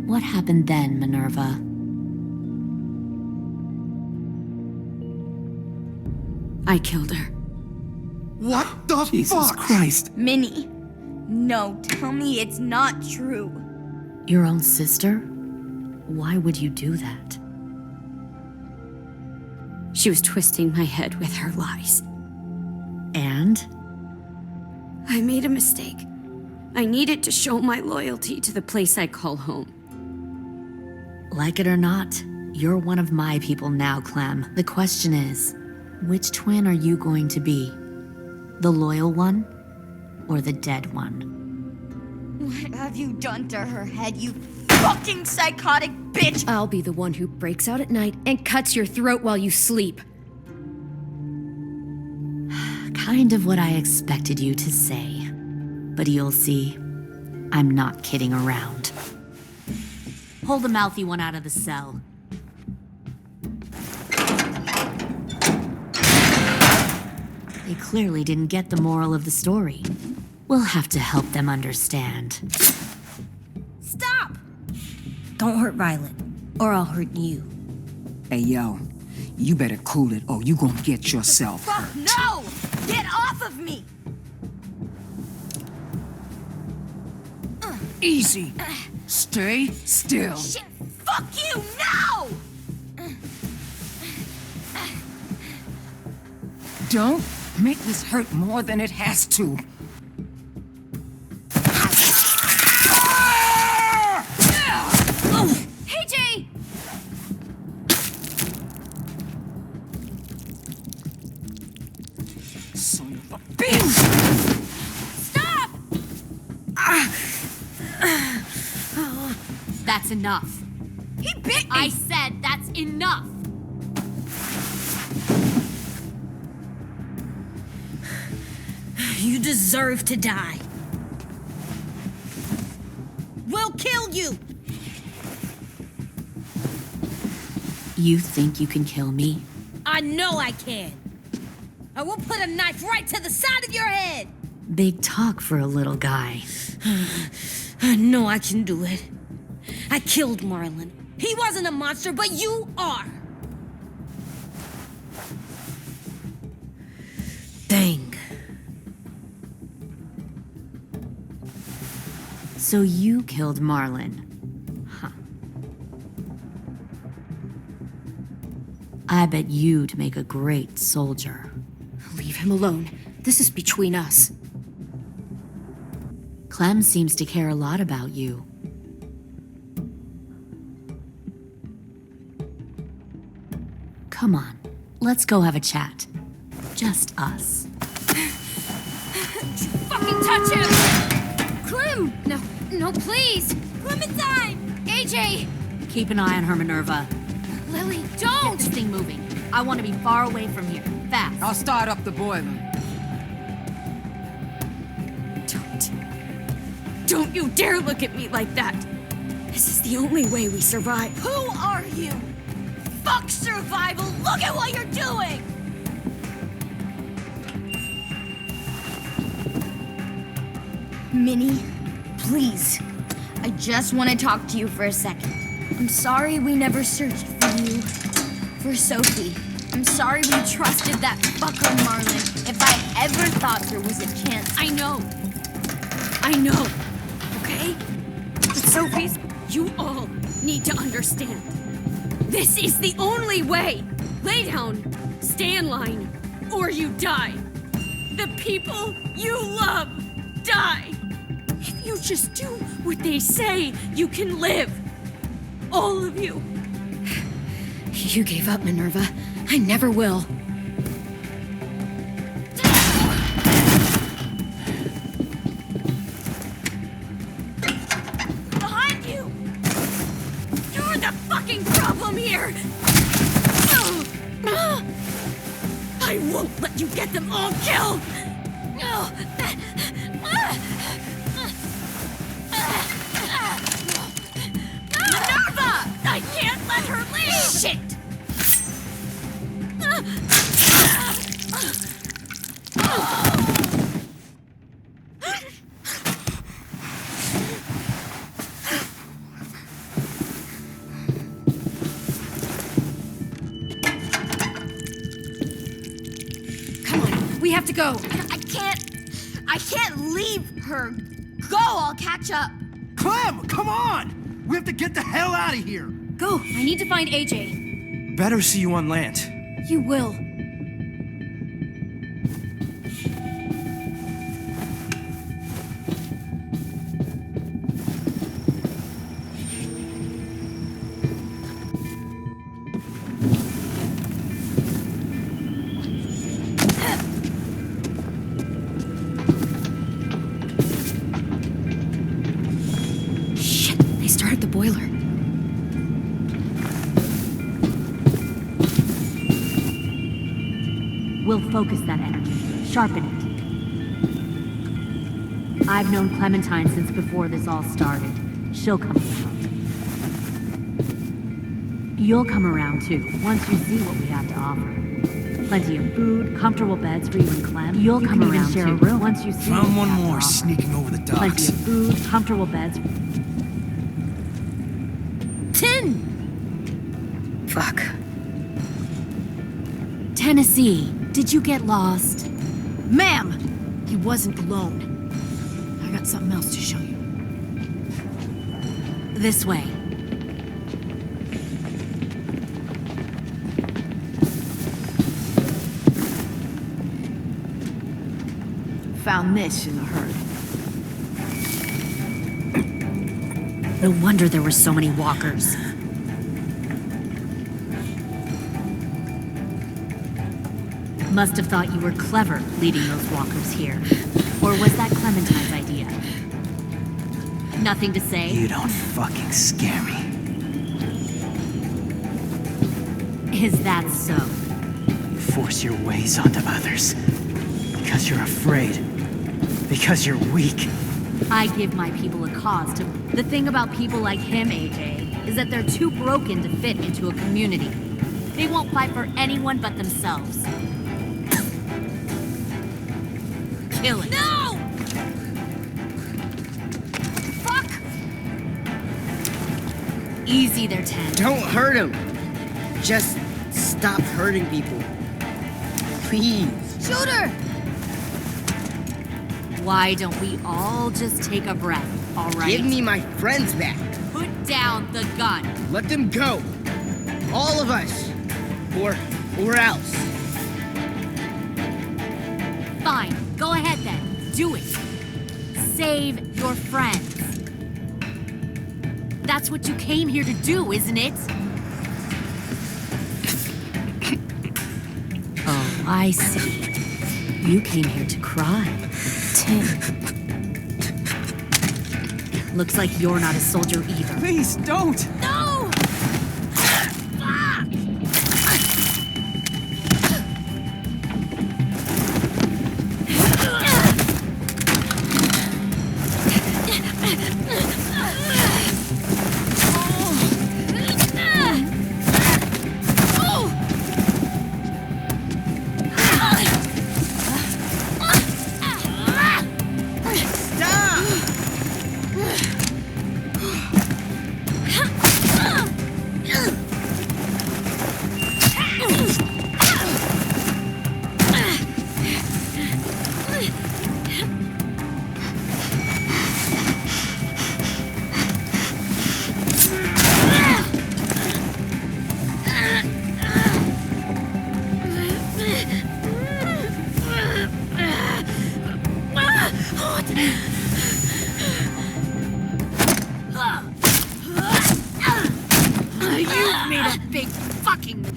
What happened then, Minerva? I killed her. What the Jesus fuck? Christ. Minnie, no, tell me it's not true. Your own sister? Why would you do that? She was twisting my head with her lies. And? I made a mistake. I needed to show my loyalty to the place I call home. Like it or not, you're one of my people now, Clem. The question is, which twin are you going to be? The loyal one or the dead one? What have you done to her head, you fucking psychotic bitch? I'll be the one who breaks out at night and cuts your throat while you sleep. Kind of what I expected you to say. But you'll see, I'm not kidding around. Pull the mouthy one out of the cell. They clearly didn't get the moral of the story. We'll have to help them understand. Stop! Don't hurt Violet, or I'll hurt you. Hey, yo, you better cool it or you gonna get yourself Fuck hurt. no! Get off of me! Easy. Stay still. Shit, fuck you, now! Don't make this hurt more than it has to. Stop! That's enough. He bit me! I said that's enough! You deserve to die. We'll kill you! You think you can kill me? I know I can. I will put a knife right to the side of your head. Big talk for a little guy. I know I can do it. I killed Marlon. He wasn't a monster, but you are. Dang. So you killed Marlon. Huh. I bet you'd make a great soldier. Leave him alone. This is between us. Clem seems to care a lot about you. Come on, let's go have a chat. Just us. Fucking touch him! Clem! No, please! Clementine! AJ! Keep an eye on her, Minerva. Lily, Get don't! this thing moving. I want to be far away from here. Fast. I'll start up the boiler. Don't you dare look at me like that! This is the only way we survive. Who are you? Fuck survival! Look at what you're doing! Minnie, please. I just want to talk to you for a second. I'm sorry we never searched for you. For Sophie. I'm sorry we trusted that fucker Marlon. If I ever thought there was a chance. I know, okay? But Sophie's, you all need to understand. This is the only way. Lay down, stay in line, or you die. The people you love die. If you just do what they say, you can live. All of you. You gave up, Minerva. I never will. Behind you! You're the fucking problem here! I won't let you get them all killed! Minerva! I can't let her leave! Shit! Come on, we have to go. I can't leave her. Go, I'll catch up. Clem, come on! We have to get the hell out of here! Go, I need to find AJ. Better see you on land. You will. Shit, they started the boiler. We'll focus that energy, sharpen it. I've known Clementine since before this all started. She'll come around. You'll come around too, once you see what we have to offer. Plenty of food, comfortable beds for you and Clem. You'll come around too, once you see what Found we one have to more offer. sneaking over the docks. Plenty of food, comfortable beds. 10! Fuck. Tennessee, did you get lost? Ma'am! He wasn't alone. I got something else to show you. This way. Found this in the herd. No wonder there were so many walkers. Must have thought you were clever leading those walkers here. Or was that Clementine's idea? Nothing to say? You don't fucking scare me. Is that so? You force your ways onto others. Because you're afraid. Because you're weak. I give my people a cause to... The thing about people like him, AJ, is that they're too broken to fit into a community. They won't fight for anyone but themselves. Kill it. No! Fuck! Easy there, Ten. Don't hurt him. Just stop hurting people. Please. Shoot her! Why don't we all just take a breath, all right? Give me my friends back. Put down the gun. Let them go. All of us. Or else. Fine. Go ahead then. Do it. Save your friends. That's what you came here to do, isn't it? Oh, I see. You came here to cry. Tim. Looks like you're not a soldier either. Please, don't! No! You've made a big fucking waste!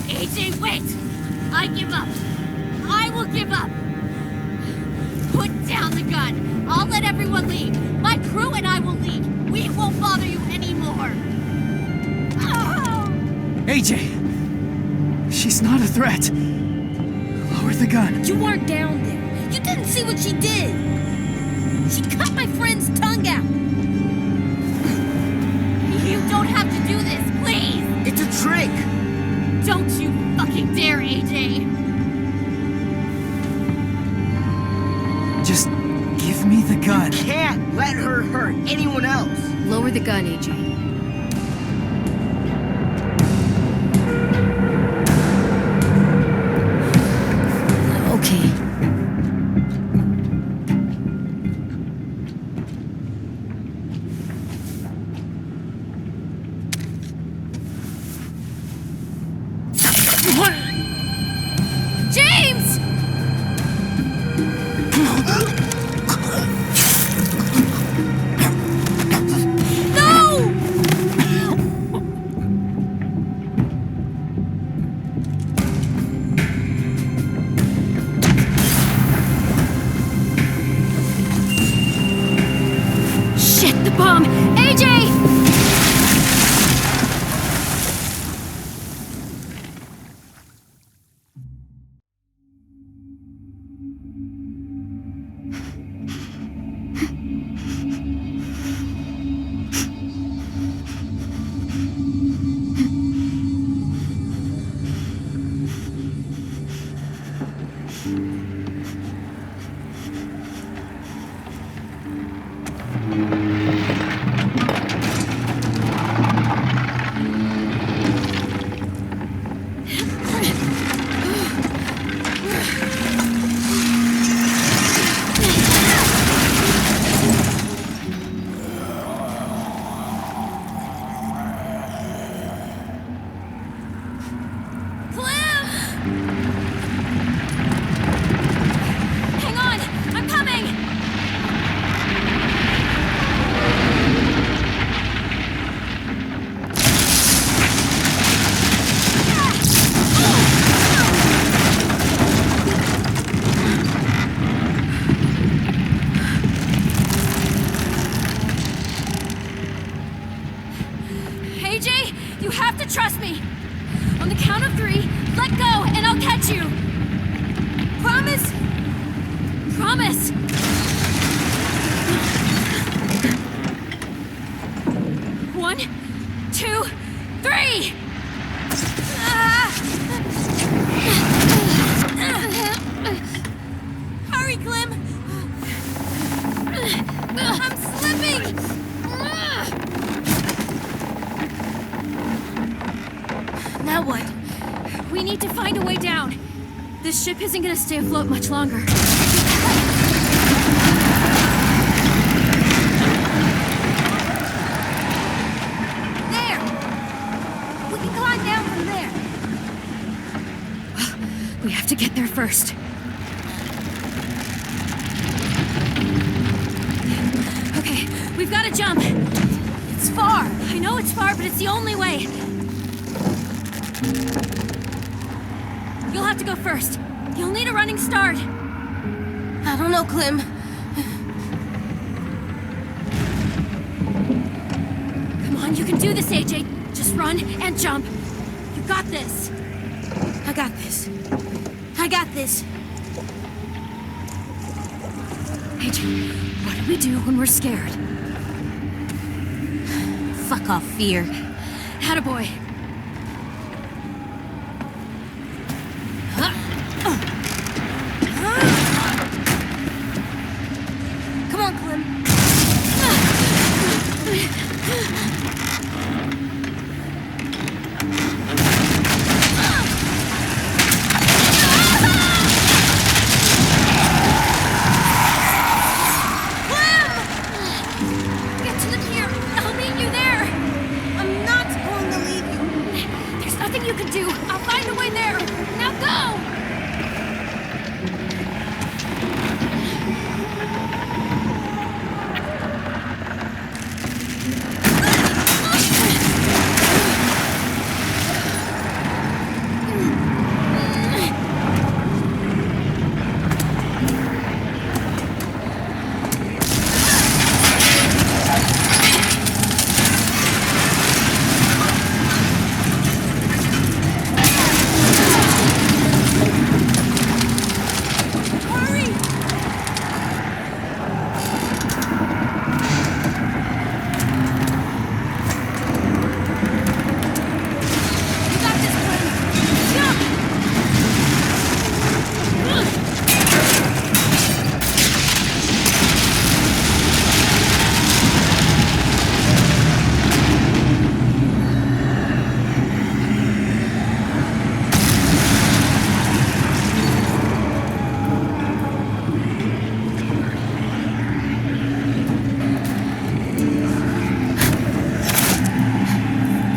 AJ, wait! I give up. I will give up. Put down the gun. I'll let everyone leave. My crew and I will leave. We won't bother you anymore. AJ! She's not a threat. Lower the gun. You weren't down there. You didn't see what she did. She cut my friend's tongue out. You don't have to do this, please! It's a trick! Don't you fucking dare, AJ! Just give me the gun. You can't let her hurt anyone else. Lower the gun, AJ. Okay. James! Shit, the bomb! AJ! Let go, and I'll catch you! Promise? Promise! One, 2, 3! Hurry, Clem! I'm slipping! Now what? We need to find a way down. This ship isn't gonna stay afloat much longer. There! We can climb down from there. We have to get there first. Okay, we've got to jump. It's far. I know it's far, but it's the only way. You'll have to go first. You'll need a running start. I don't know, Clem. Come on, you can do this, AJ. Just run and jump. You got this. I got this. I got this. AJ, what do we do when we're scared? Fuck off, fear. Attaboy. Come on, Clem. Get to the pier. I'll meet you there. I'm not going to leave you. There's nothing you can do. I'll find a way there. Now go!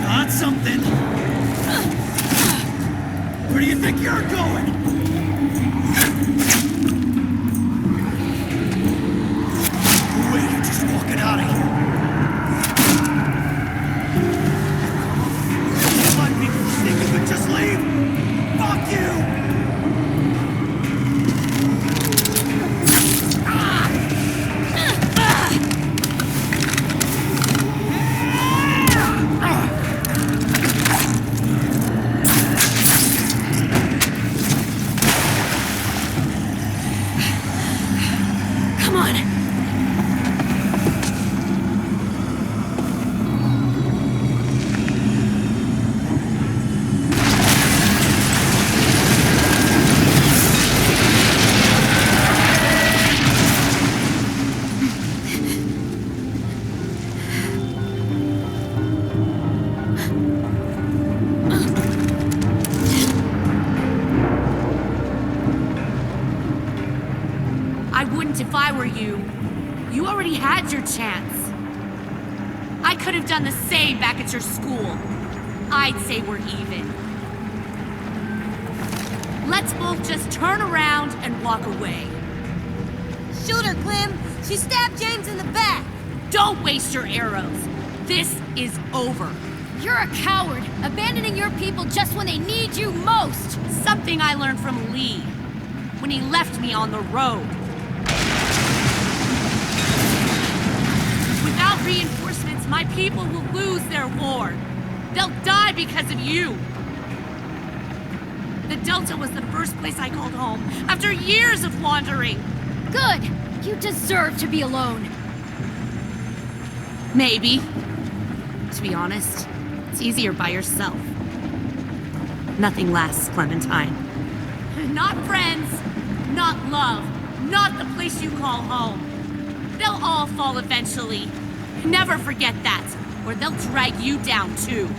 Got something? Where do you think you're going? Wait, you're just walking out of here. Don't let me think you could just leave. Fuck you! Come on. I wouldn't if I were you. You already had your chance. I could have done the same back at your school. I'd say we're even. Let's both just turn around and walk away. Shoot her, Clem. She stabbed James in the back. Don't waste your arrows. This is over. You're a coward, abandoning your people just when they need you most. Something I learned from Lee when he left me on the road. Without reinforcements, my people will lose their war. They'll die because of you. The Delta was the first place I called home, after years of wandering. Good! You deserve to be alone. Maybe. To be honest, it's easier by yourself. Nothing lasts, Clementine. Not friends, not love, not the place you call home. They'll all fall eventually. Never forget that, or they'll drag you down too.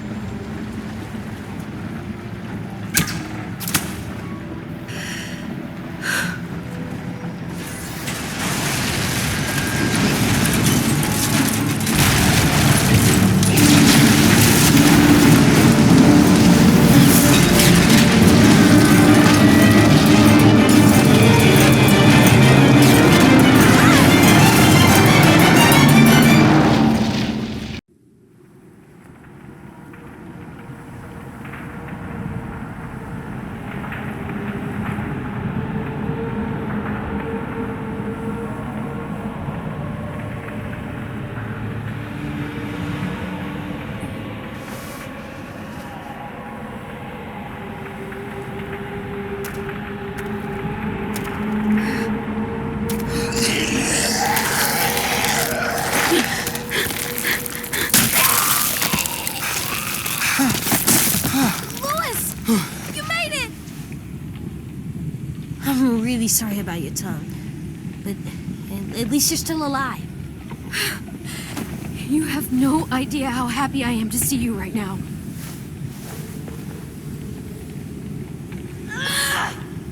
I'm really sorry about your tongue. But at least you're still alive. You have no idea how happy I am to see you right now.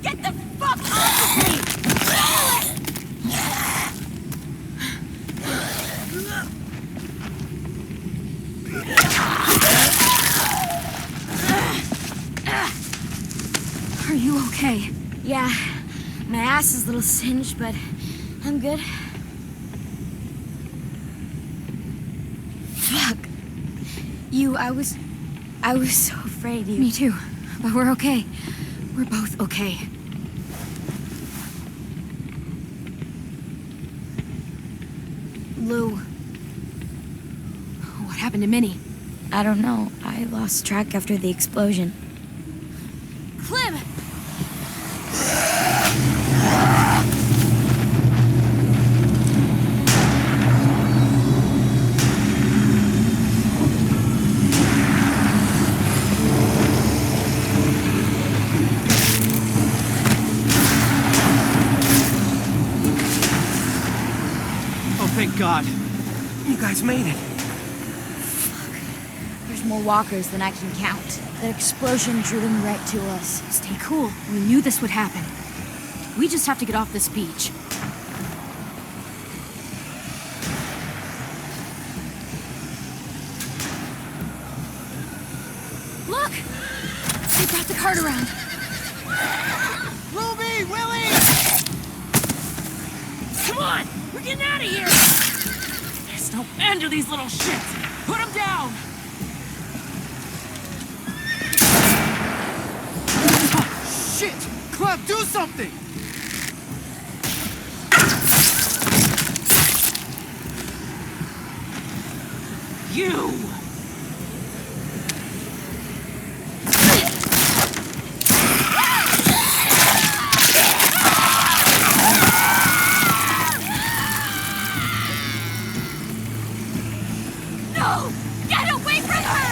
Get the fuck off of me! Are you okay? Yeah, my ass is a little singed, but I'm good. Fuck. I was so afraid you... Me too, but we're okay. We're both okay. Lou. What happened to Minnie? I don't know. I lost track after the explosion. Clem! Oh, thank God. You guys made it. There's more walkers than I can count. That explosion drew them right to us. Stay cool. We knew this would happen. We just have to get off this beach. Look! They brought the cart around. Ruby! Willie! Come on! We're getting out of here! There's no end to these little shits! Put them down! Shit! Clem, do something! You! No! Get away from her!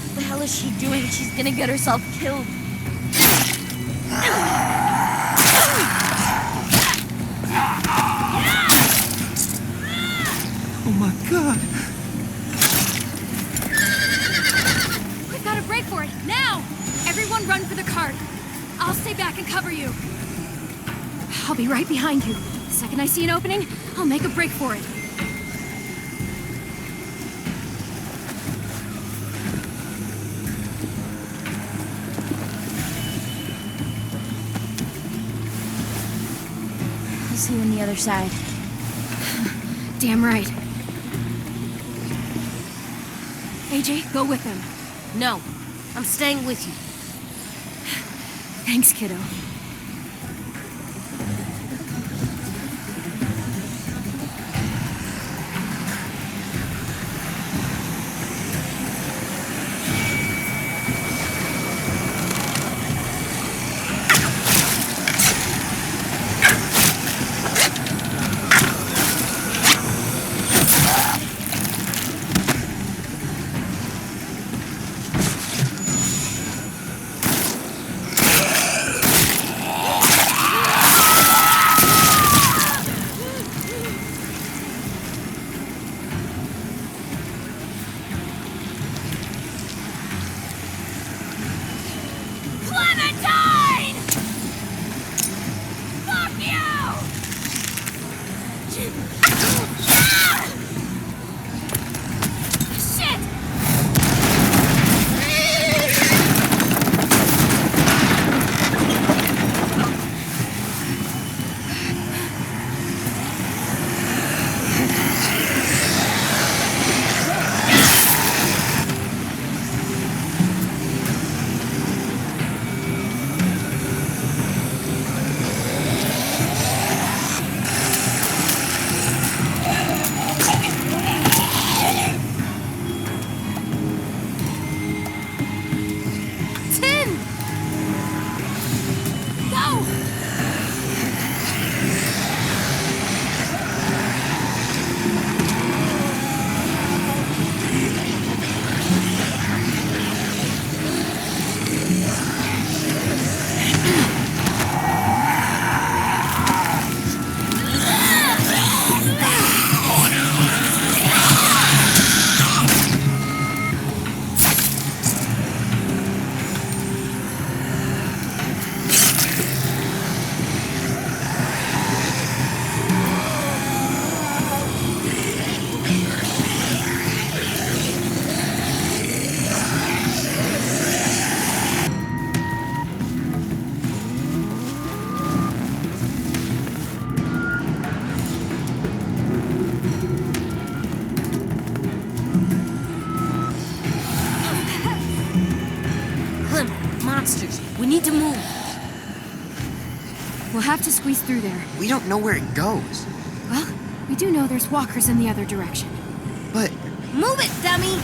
What the hell is she doing? She's gonna get herself killed. Oh my God! We've got to break for it, now! Everyone run for the cart. I'll stay back and cover you. I'll be right behind you. The second I see an opening, I'll make a break for it. I'll see you on the other side. Damn right. AJ, go with him. No, I'm staying with you. Thanks, kiddo. Clementine! Fuck you! Shit! Monsters. We need to move. We'll have to squeeze through there. We don't know where it goes. Well, we do know there's walkers in the other direction. But... Move it, dummy!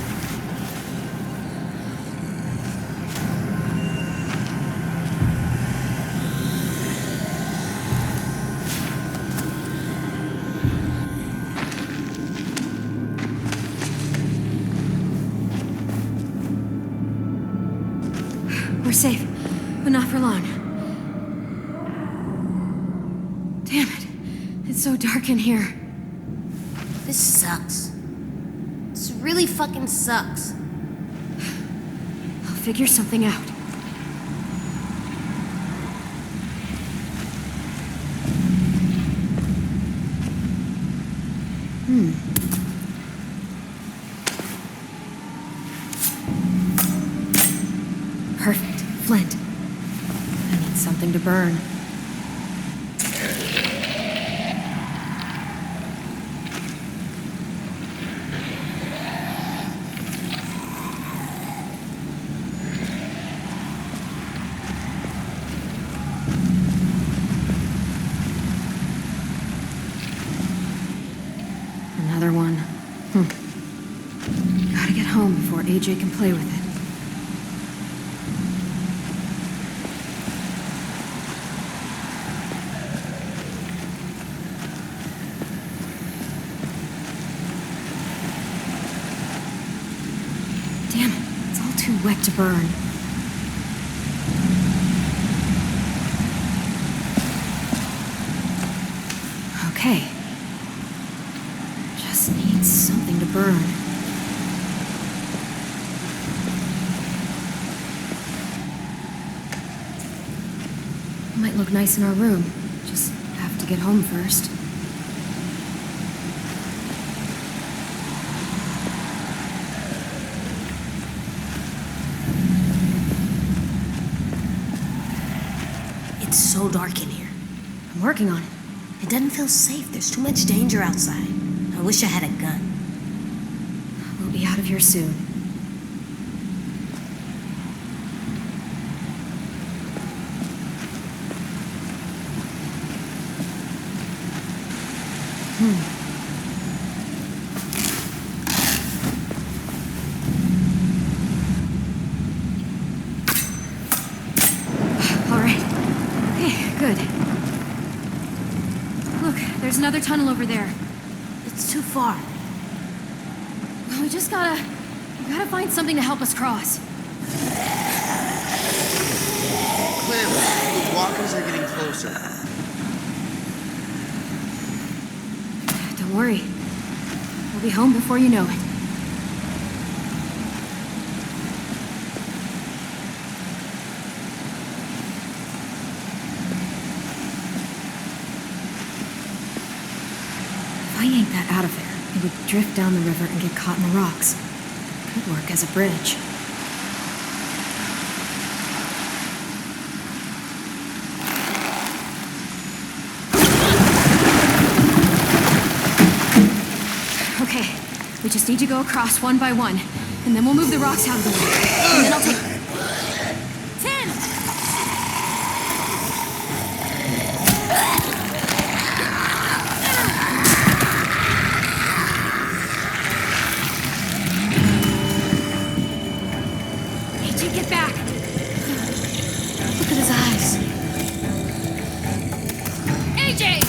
We're safe, but not for long. Damn it. It's so dark in here. This sucks. This really fucking sucks. I'll figure something out. Perfect. Flint. I need something to burn. Another one. Gotta get home before AJ can play with it. Damn it, it's all too wet to burn. Okay. Just need something to burn. Might look nice in our room. Just have to get home first. It's so dark in here. I'm working on it. It doesn't feel safe. There's too much danger outside. I wish I had a gun. We'll be out of here soon. There's another tunnel over there. It's too far. Well, we gotta find something to help us cross. Clem, the walkers are getting closer. Don't worry. We'll be home before you know it. If I yank that out of there, it would drift down the river and get caught in the rocks. Could work as a bridge. Okay, we just need to go across one by one, and then we'll move the rocks out of the way. And then I'll take... Tin! AJ, get back! Look at his eyes. AJ!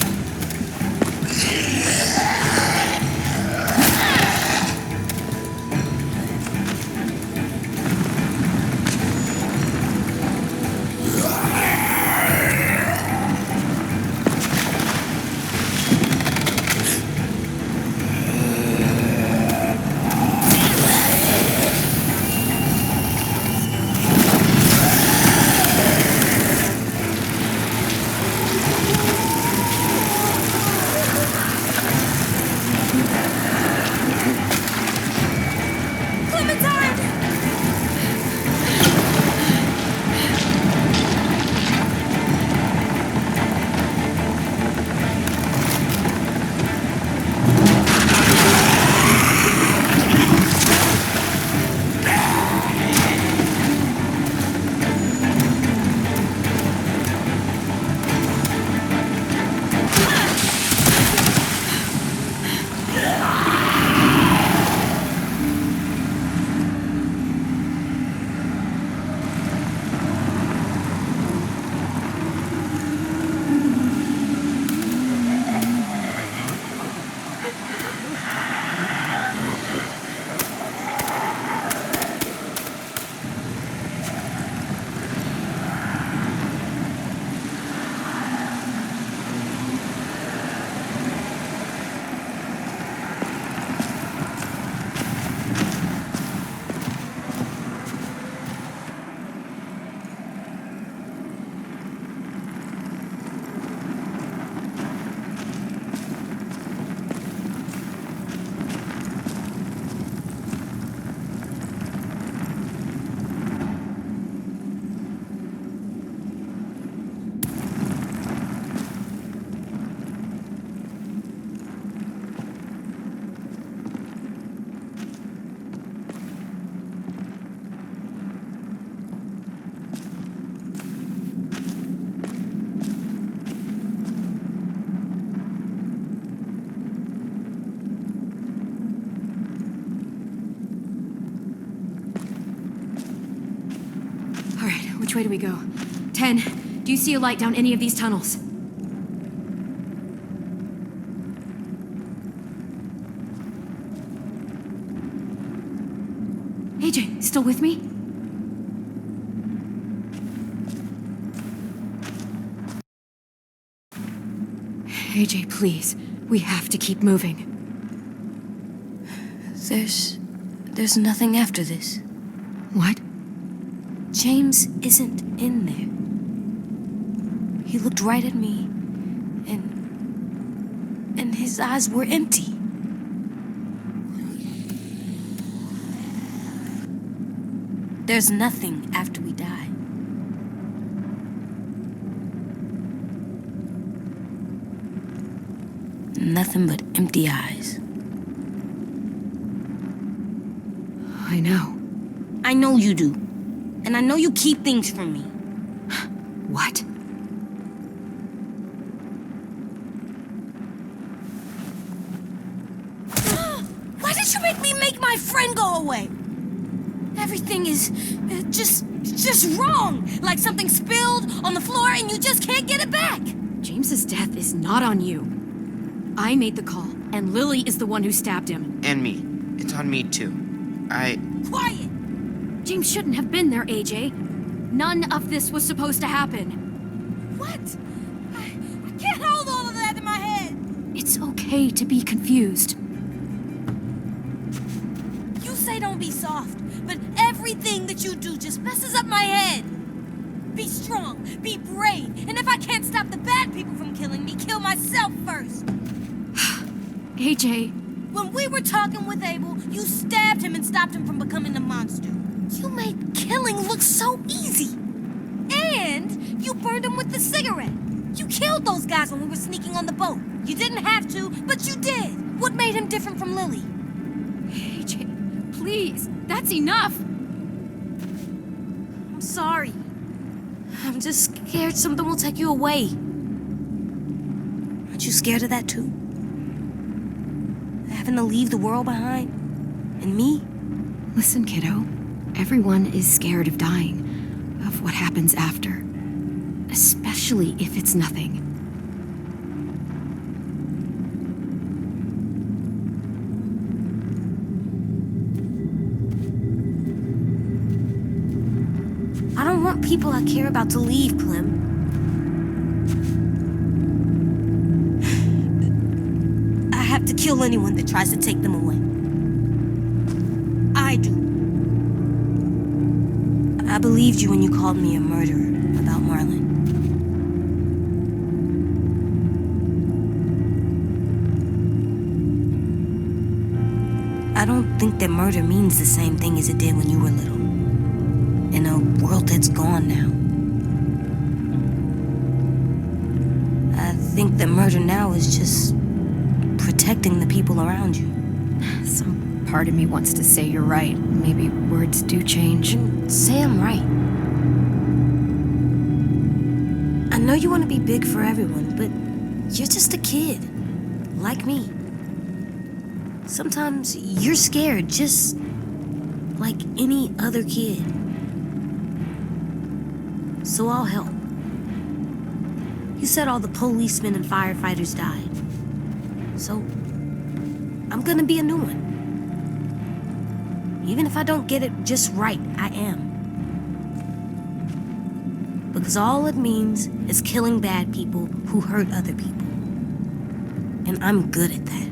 Which way do we go? 10, do you see a light down any of these tunnels? AJ, still with me? AJ, please. We have to keep moving. There's nothing after this. What? James isn't in there. He looked right at me, and his eyes were empty. There's nothing after we die. Nothing but empty eyes. I know. I know you do. And I know you keep things from me. What? Why did you make my friend go away? Everything is just wrong. Like something spilled on the floor and you just can't get it back. James's death is not on you. I made the call, and Lily is the one who stabbed him. And me. It's on me, too. Quiet! James shouldn't have been there, AJ. None of this was supposed to happen. What? I can't hold all of that in my head. It's okay to be confused. You say don't be soft, but everything that you do just messes up my head. Be strong, be brave, and if I can't stop the bad people from killing me, kill myself first. AJ. When we were talking with Abel, you stabbed him and stopped him from becoming a monster. You made killing look so easy. And you burned him with the cigarette. You killed those guys when we were sneaking on the boat. You didn't have to, but you did. What made him different from Lily? AJ, please, that's enough. I'm sorry. I'm just scared something will take you away. Aren't you scared of that too? Having to leave the world behind? And me? Listen, kiddo. Everyone is scared of dying, of what happens after. Especially if it's nothing. I don't want people I care about to leave, Clem. I have to kill anyone that tries to take them away. I do. I believed you when you called me a murderer about Marlon. I don't think that murder means the same thing as it did when you were little. In a world that's gone now. I think that murder now is just protecting the people around you. Some part of me wants to say you're right. Maybe words do change. Say I'm right. I know you want to be big for everyone, but you're just a kid. Like me. Sometimes you're scared, just like any other kid. So I'll help. You said all the policemen and firefighters died. So I'm gonna be a new one. Even if I don't get it just right, I am. Because all it means is killing bad people who hurt other people. And I'm good at that.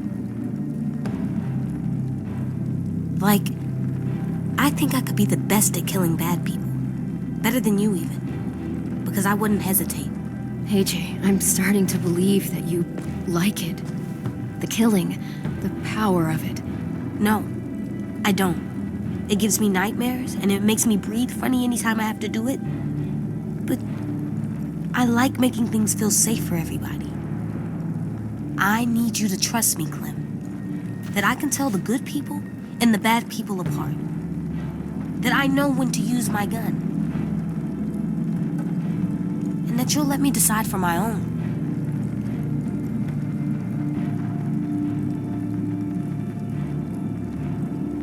Like, I think I could be the best at killing bad people. Better than you even. Because I wouldn't hesitate. AJ, I'm starting to believe that you like it. The killing, the power of it. No, I don't. It gives me nightmares, and it makes me breathe funny anytime I have to do it. But I like making things feel safe for everybody. I need you to trust me, Clem. That I can tell the good people and the bad people apart. That I know when to use my gun. And that you'll let me decide for my own.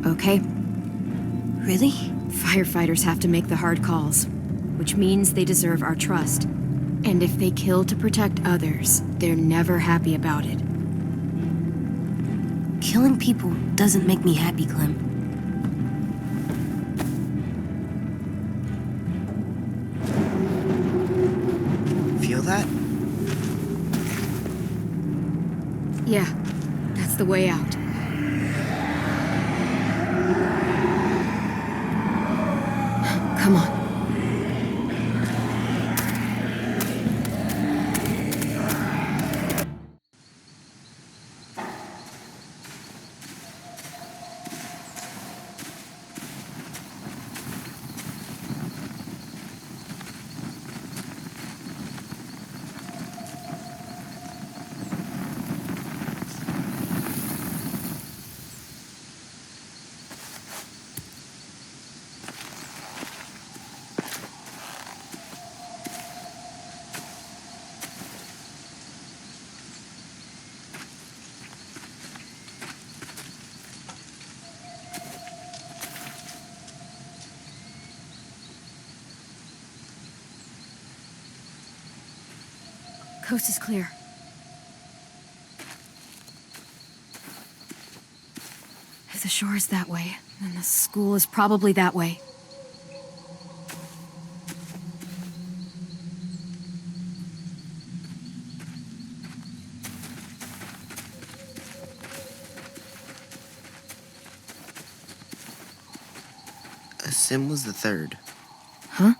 Okay. Really? Firefighters have to make the hard calls, which means they deserve our trust. And if they kill to protect others, they're never happy about it. Killing people doesn't make me happy, Clem. Feel that? Yeah, that's the way out. Come on. Coast is clear. shore's that way, and the school is probably that way. Sim was the third. Huh?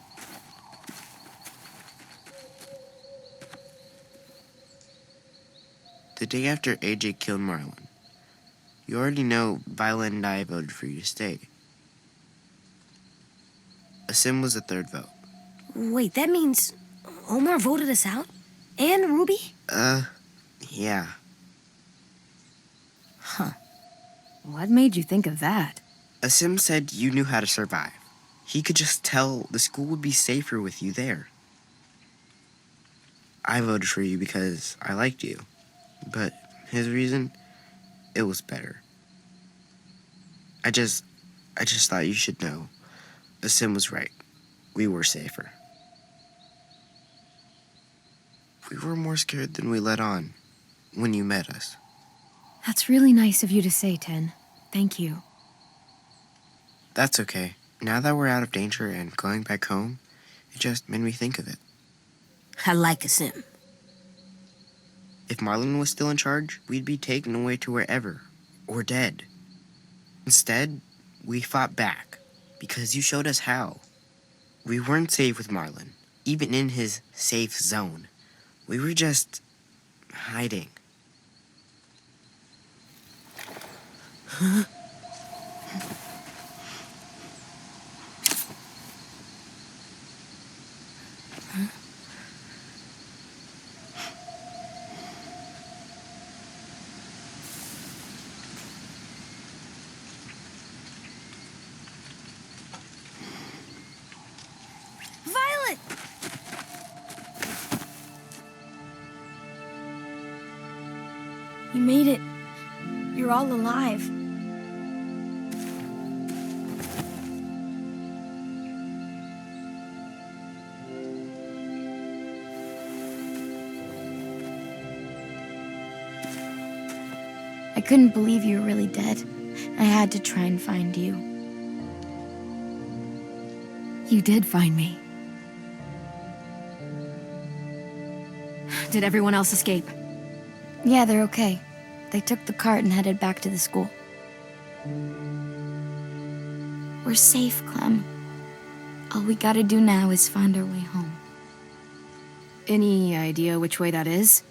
The day after AJ killed Marlon. You already know Violet and I voted for you to stay. Sim was the third vote. Wait, that means Omar voted us out? And Ruby? Yeah. Huh. What made you think of that? Sim said you knew how to survive. He could just tell the school would be safer with you there. I voted for you because I liked you. But his reason, it was better. I just thought you should know. Sim was right. We were safer. We were more scared than we let on when you met us. That's really nice of you to say, Ten. Thank you. That's okay. Now that we're out of danger and going back home, it just made me think of it. I like Sim. If Marlon was still in charge, we'd be taken away to wherever, or dead. Instead, we fought back, because you showed us how. We weren't safe with Marlon, even in his safe zone. We were just hiding. Huh? Violet! You made it. You're all alive. I couldn't believe you were really dead. I had to try and find you. You did find me. Did everyone else escape? Yeah, they're okay. They took the cart and headed back to the school. We're safe, Clem. All we gotta do now is find our way home. Any idea which way that is?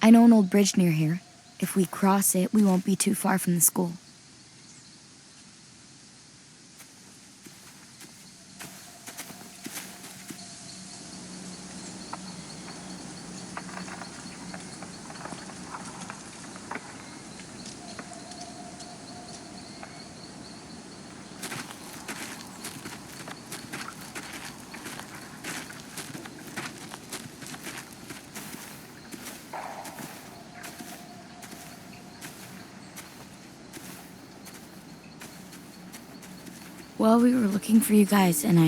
I know an old bridge near here. If we cross it, we won't be too far from the school. Well, we were looking for you guys, and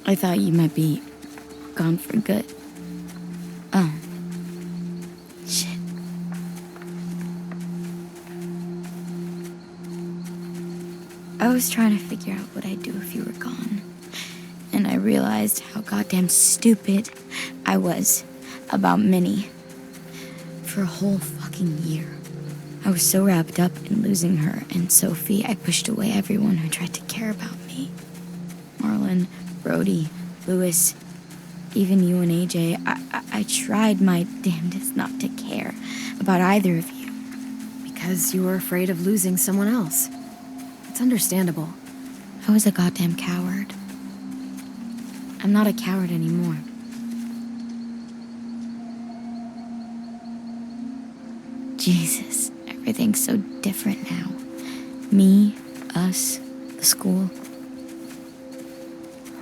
I thought you might be gone for good. Oh. Shit. I was trying to figure out what I'd do if you were gone. And I realized how goddamn stupid I was about Minnie. For a whole fucking year. I was so wrapped up in losing her and Sophie, I pushed away everyone who tried to care about me. Marlon, Brody, Lewis, even you and AJ. I tried my damnedest not to care about either of you. Because you were afraid of losing someone else. It's understandable. I was a goddamn coward. I'm not a coward anymore. Jesus. Everything's so different now. Me, us, the school.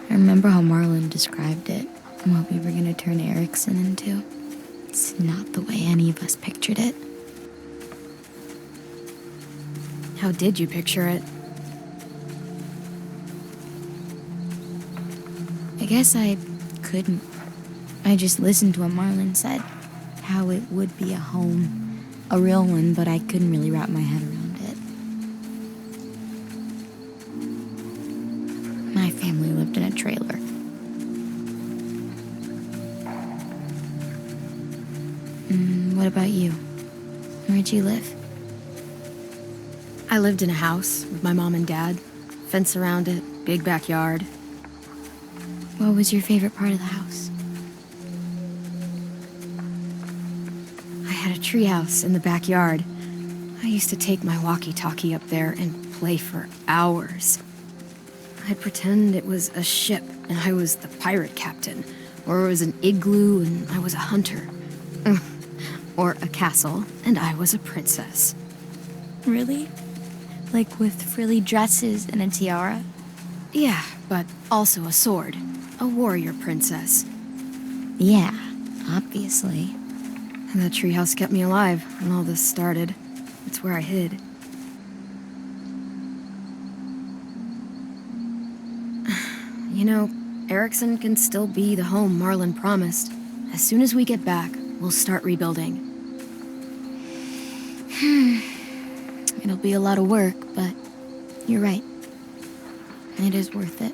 I remember how Marlon described it and what we were gonna turn Erickson into. It's not the way any of us pictured it. How did you picture it? I guess I couldn't. I just listened to what Marlon said. How it would be a home. A real one, but I couldn't really wrap my head around it. family lived in a trailer. What about you? Where'd you live? I lived in a house with my mom and dad. Fence around it, big backyard. What was your favorite part of the house? I had a treehouse in the backyard. I used to take my walkie-talkie up there and play for hours. I'd pretend it was a ship and I was the pirate captain, or it was an igloo and I was a hunter. Or a castle and I was a princess. Really? Like with frilly dresses and a tiara? Yeah, but also a sword. A warrior princess. Yeah, obviously. And the treehouse kept me alive when all this started. It's where I hid. You know, Erickson can still be the home Marlon promised. As soon as we get back, we'll start rebuilding. It'll be a lot of work, but you're right. It is worth it.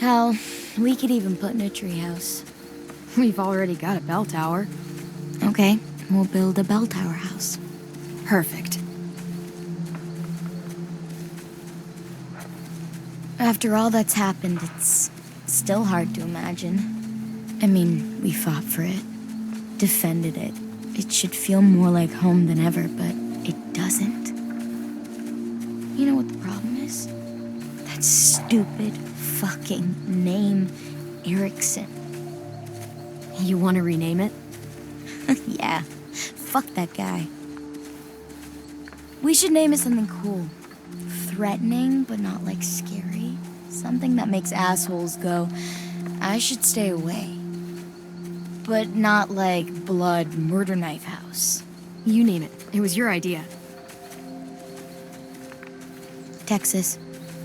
Hell, we could even put in a treehouse. We've already got a bell tower. Okay, we'll build a bell tower house. Perfect. After all that's happened, it's still hard to imagine. I mean, we fought for it, defended it. It should feel more like home than ever, but it doesn't. You know what the problem is? That stupid fucking name, Erickson. You want to rename it? Yeah, fuck that guy. We should name it something cool. Threatening, but not like scary. Something that makes assholes go, I should stay away. But not like Blood Murder Knife House. You name it. It was your idea. Texas.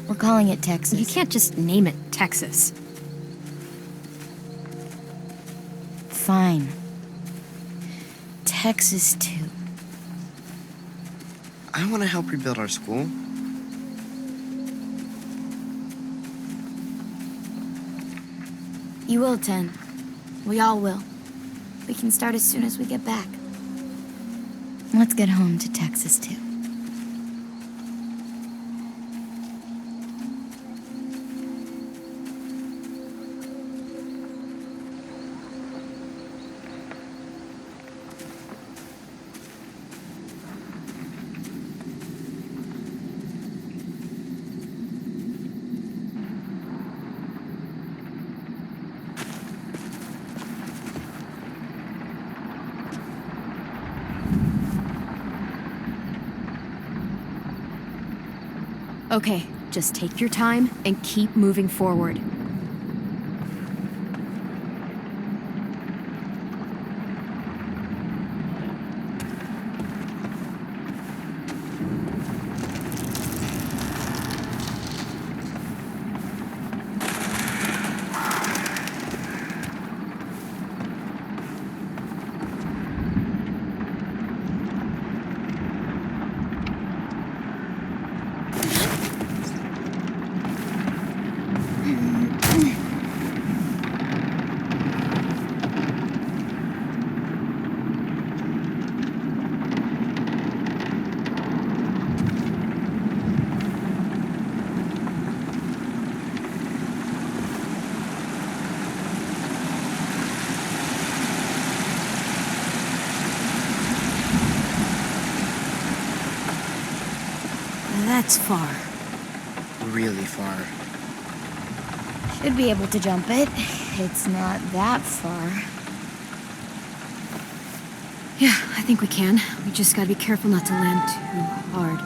We're calling it Texas. You can't just name it Texas. Fine. Texas 2. I want to help rebuild our school. You will attend. We all will. We can start as soon as we get back. Let's get home to Texas 2. Okay, just take your time and keep moving forward. That's far. Really far. Should be able to jump it. It's not that far. Yeah, I think we can. We just gotta be careful not to land too hard.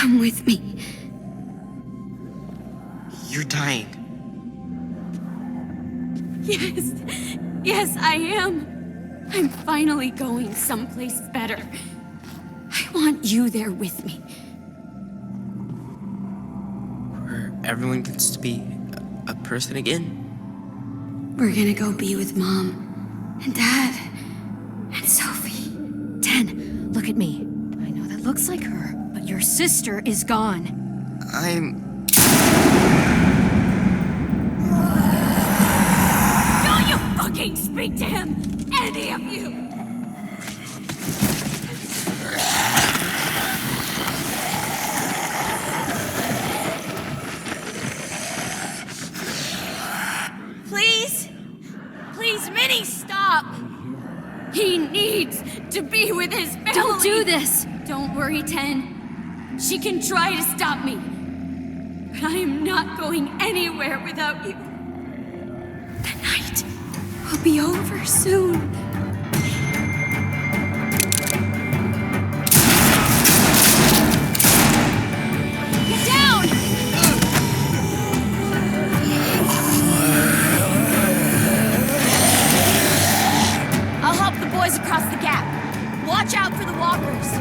Come with me. You're dying. Yes. Yes, I am. I'm finally going someplace better. I want you there with me. Where everyone gets to be a person again. We're gonna go be with Mom and Dad and Sophie. Ten, look at me. I know that looks like her, but your sister is gone. Don't you fucking speak to him! Any of you! Please? Please, Minnie, stop! He needs to be with his family! Don't do this! Don't worry, Ten. She can try to stop me. But I am not going anywhere without you. The night will be over soon. Get down! I'll help the boys across the gap. Watch out for the walkers.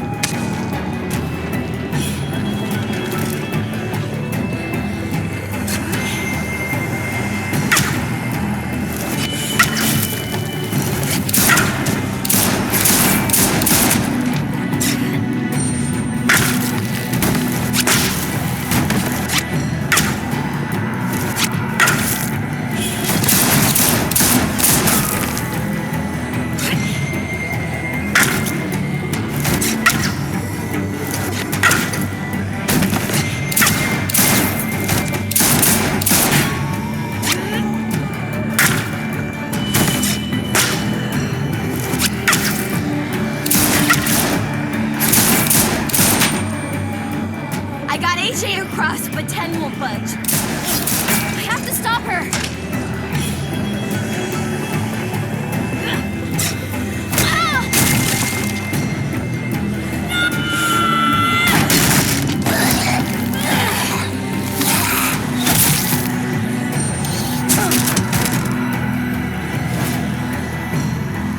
AJ across, but Ten won't budge. I have to stop her.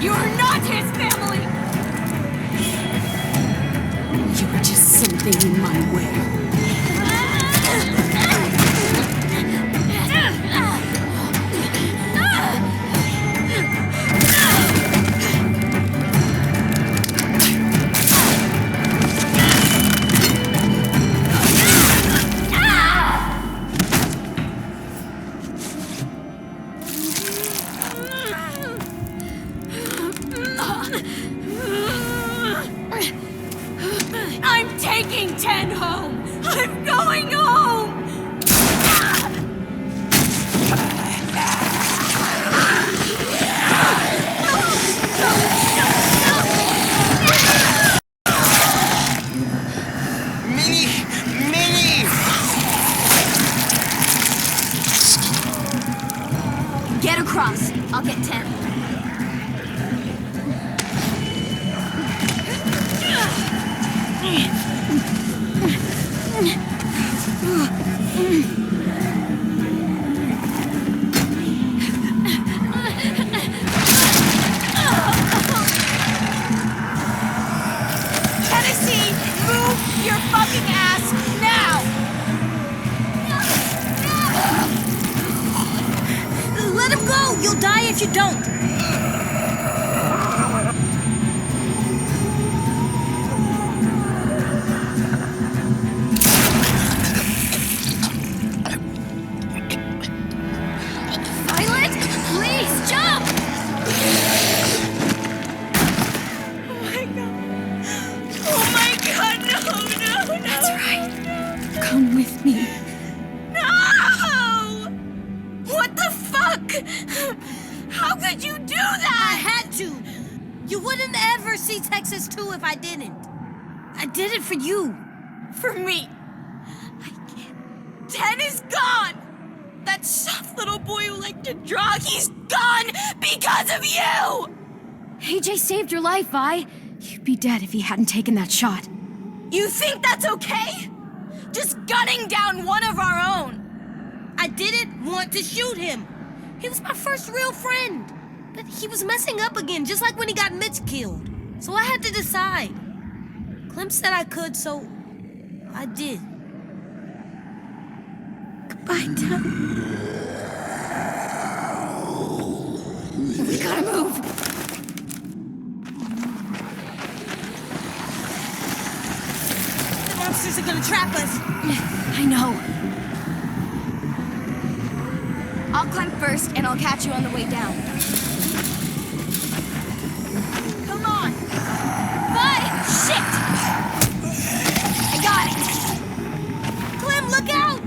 You are not his family! You were just something in my way. I'm taking Ten home! I'm going home! Minnie! Get across. I'll get Ten. Tennessee, move your fucking ass now! Let him go! You'll die if you don't! Violet, please jump! Oh my god, no! That's right. Come with me. No! What the fuck? How could you do that? I had to. You wouldn't ever see Texas 2 if I didn't. I did it for you. For me. I can't. Ten is gone! That soft little boy who liked to draw, he's gone because of you! AJ saved your life, Vi. You'd be dead if he hadn't taken that shot. You think that's okay? Just gunning down one of our own. I didn't want to shoot him. He was my first real friend. But he was messing up again, just like when he got Mitch killed. So I had to decide. Clem said I could, so I did. Goodbye, Dad. We gotta move. The monsters are gonna trap us. I know. I'll climb first, and I'll catch you on the way down. Come on. Fight! Shit! I got it! Clem, look out!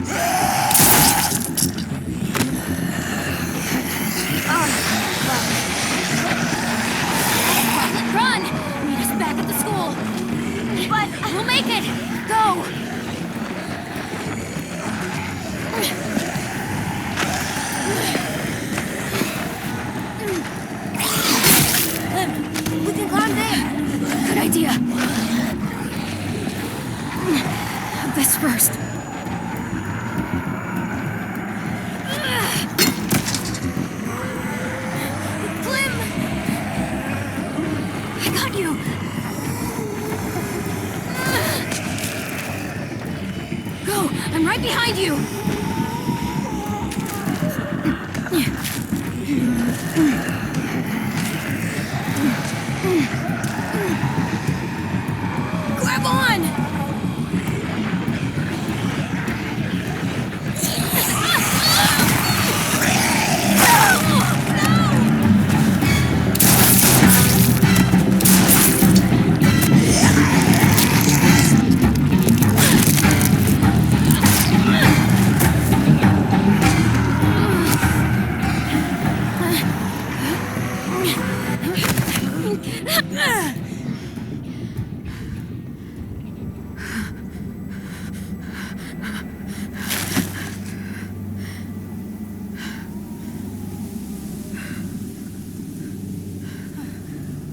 Run! Meet us back at the school. But we'll make it. Go! Clem, we can climb there. Good idea. This first. Clem! I got you. Go! I'm right behind you. Grab on!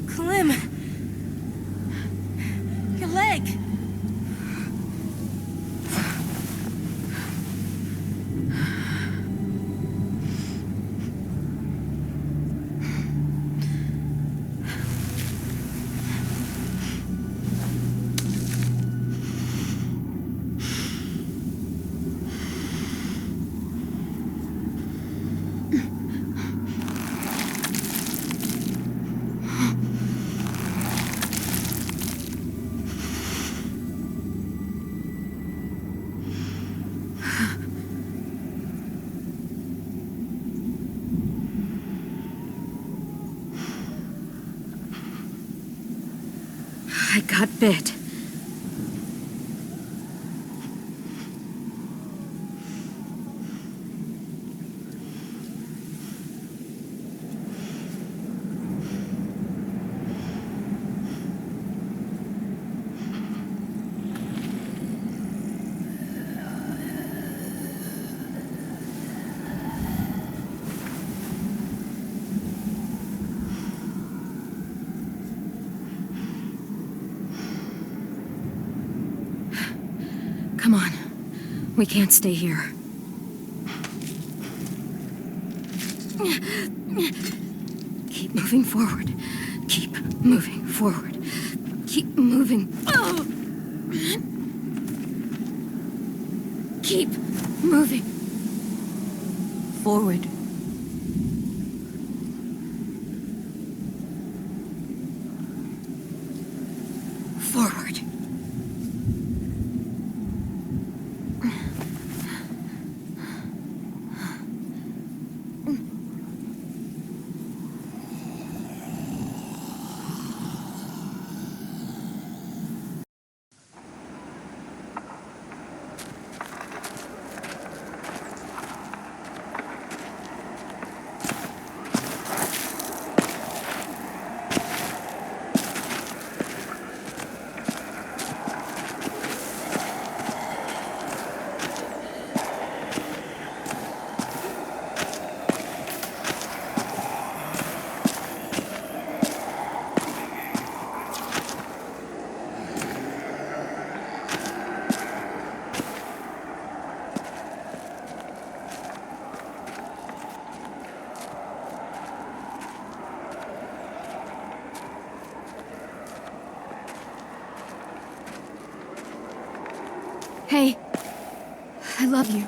Clem! Your leg! I got bit. Come on. We can't stay here. Keep moving forward. Keep moving forward. Keep moving. Oh! Keep moving forward. Forward. Hey, I love you.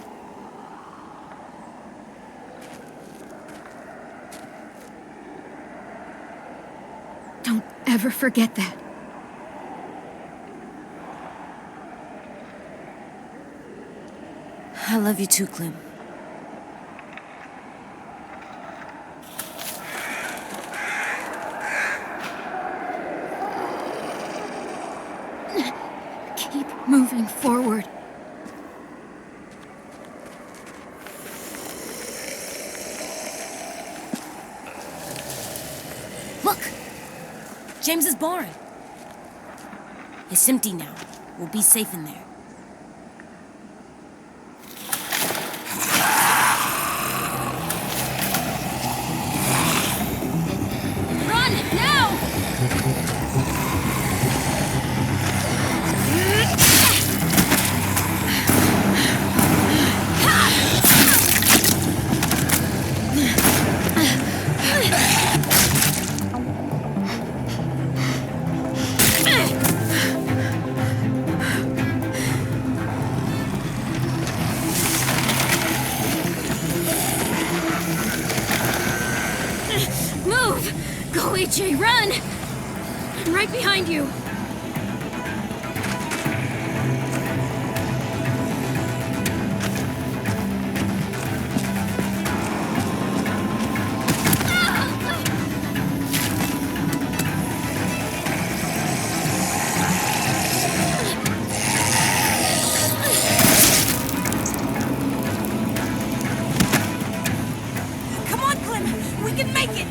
Don't ever forget that. I love you too, Clem. Keep moving forward. Look! James's barn. It's empty now. We'll be safe in there. Run, now! Move! Go, AJ, run! I'm right behind you. Come on, Clem! We can make it!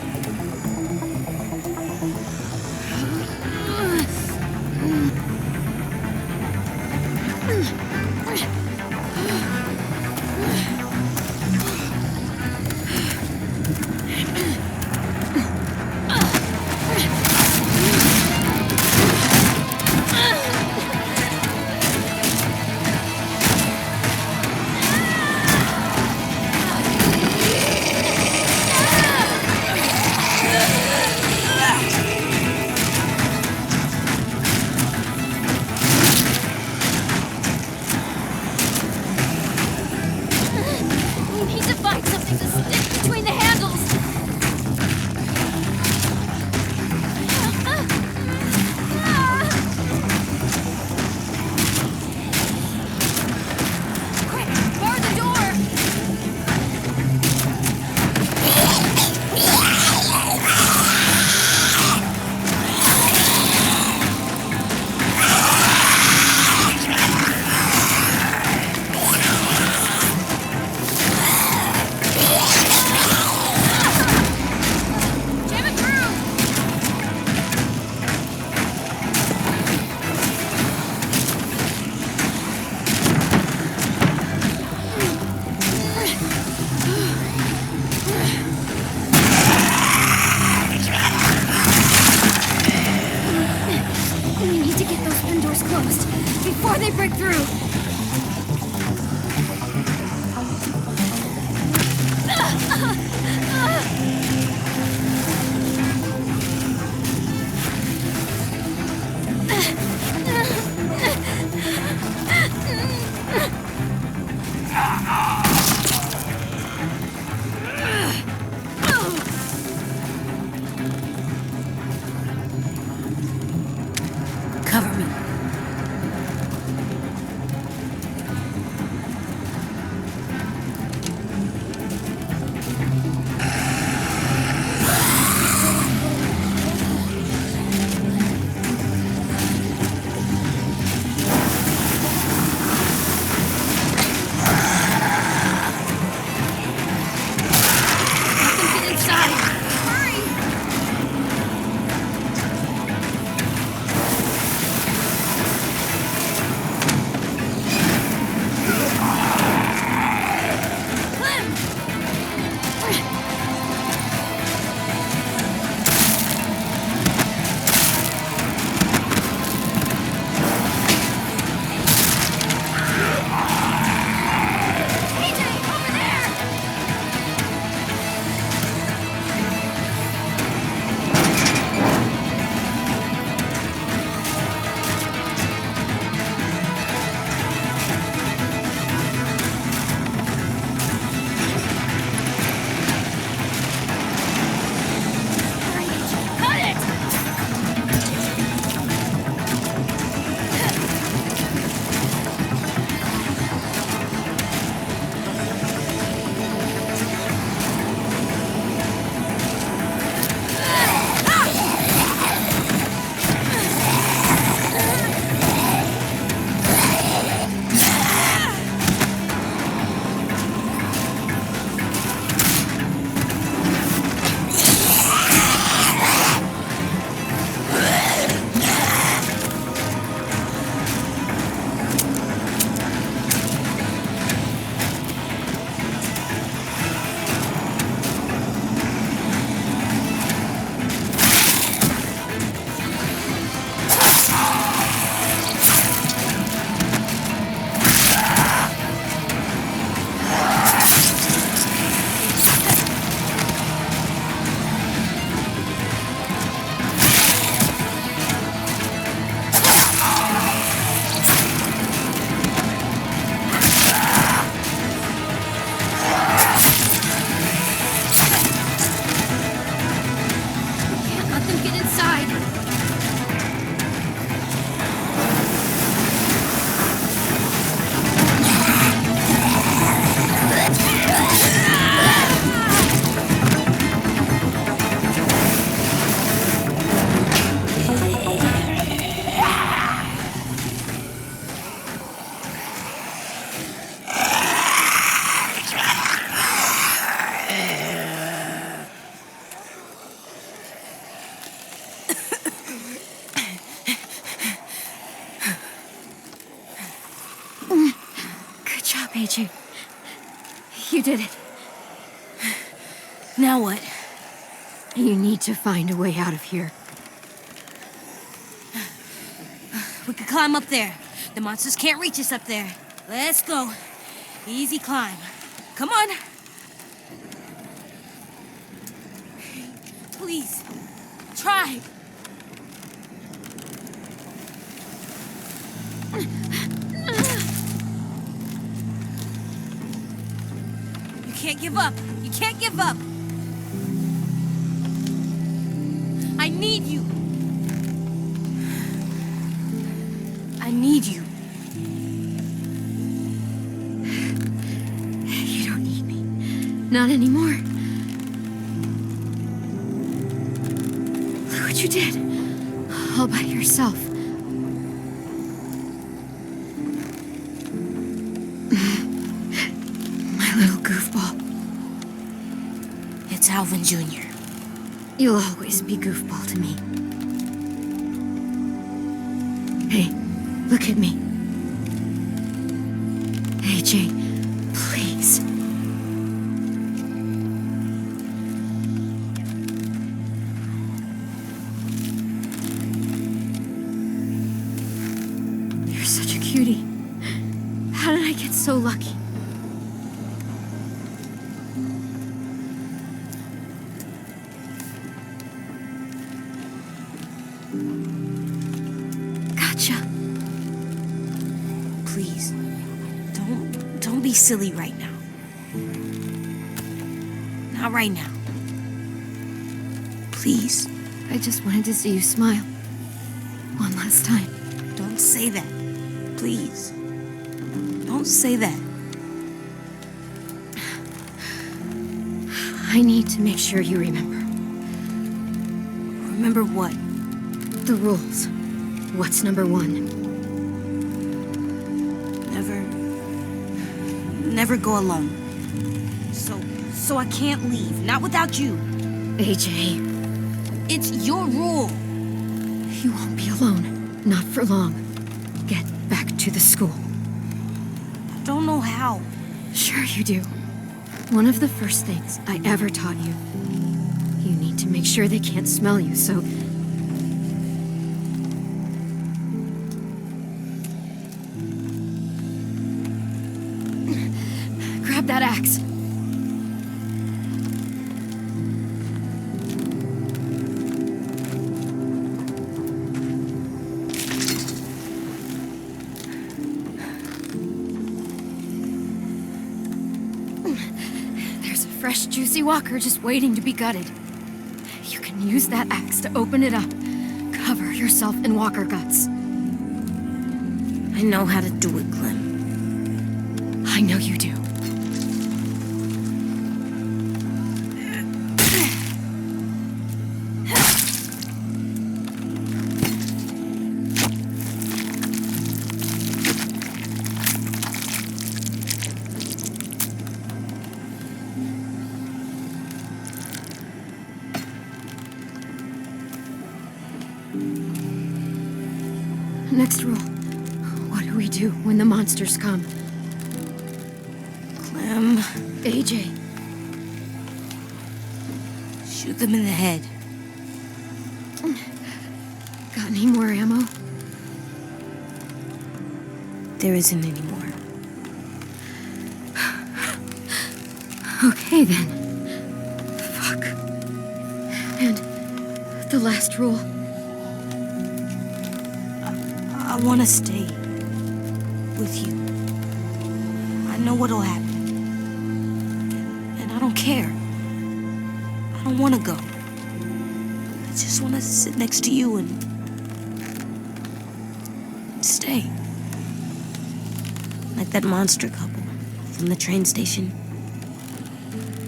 AJ, you did it. Now what? You need to find a way out of here. We could climb up there. The monsters can't reach us up there. Let's go. Easy climb. Come on. Please, try. You can't give up. You can't give up. I need you. I need you. You don't need me. Not anymore. Look what you did. All by yourself. My little goofball. It's Alvin Jr. You'll always be goofball to me. Hey, look at me. AJ, please. You're such a cutie. How did I get so lucky? Gotcha. Please, don't be silly right now. Not right now. Please. I just wanted to see you smile. One last time. Don't say that. Please. Don't say that. I need to make sure you remember. Remember what? The rules. What's number one? Never go alone. So I can't leave. Not without you. AJ. It's your rule. You won't be alone. Not for long. Get back to the school. I don't know how. Sure you do. One of the first things I ever taught you. You need to make sure they can't smell you, so... Grab that axe. There's a fresh, juicy walker just waiting to be gutted. You can use that axe to open it up. Cover yourself in walker guts. I know how to do it, Clem. I know you do. Next rule. What do we do when the monsters come? Clem. AJ. Shoot them in the head. Got any more ammo? There isn't any more. Okay then. Fuck. And the last rule. I want to stay with you. I know what'll happen. And I don't care. I don't want to go. I just want to sit next to you and stay. Like that monster couple from the train station.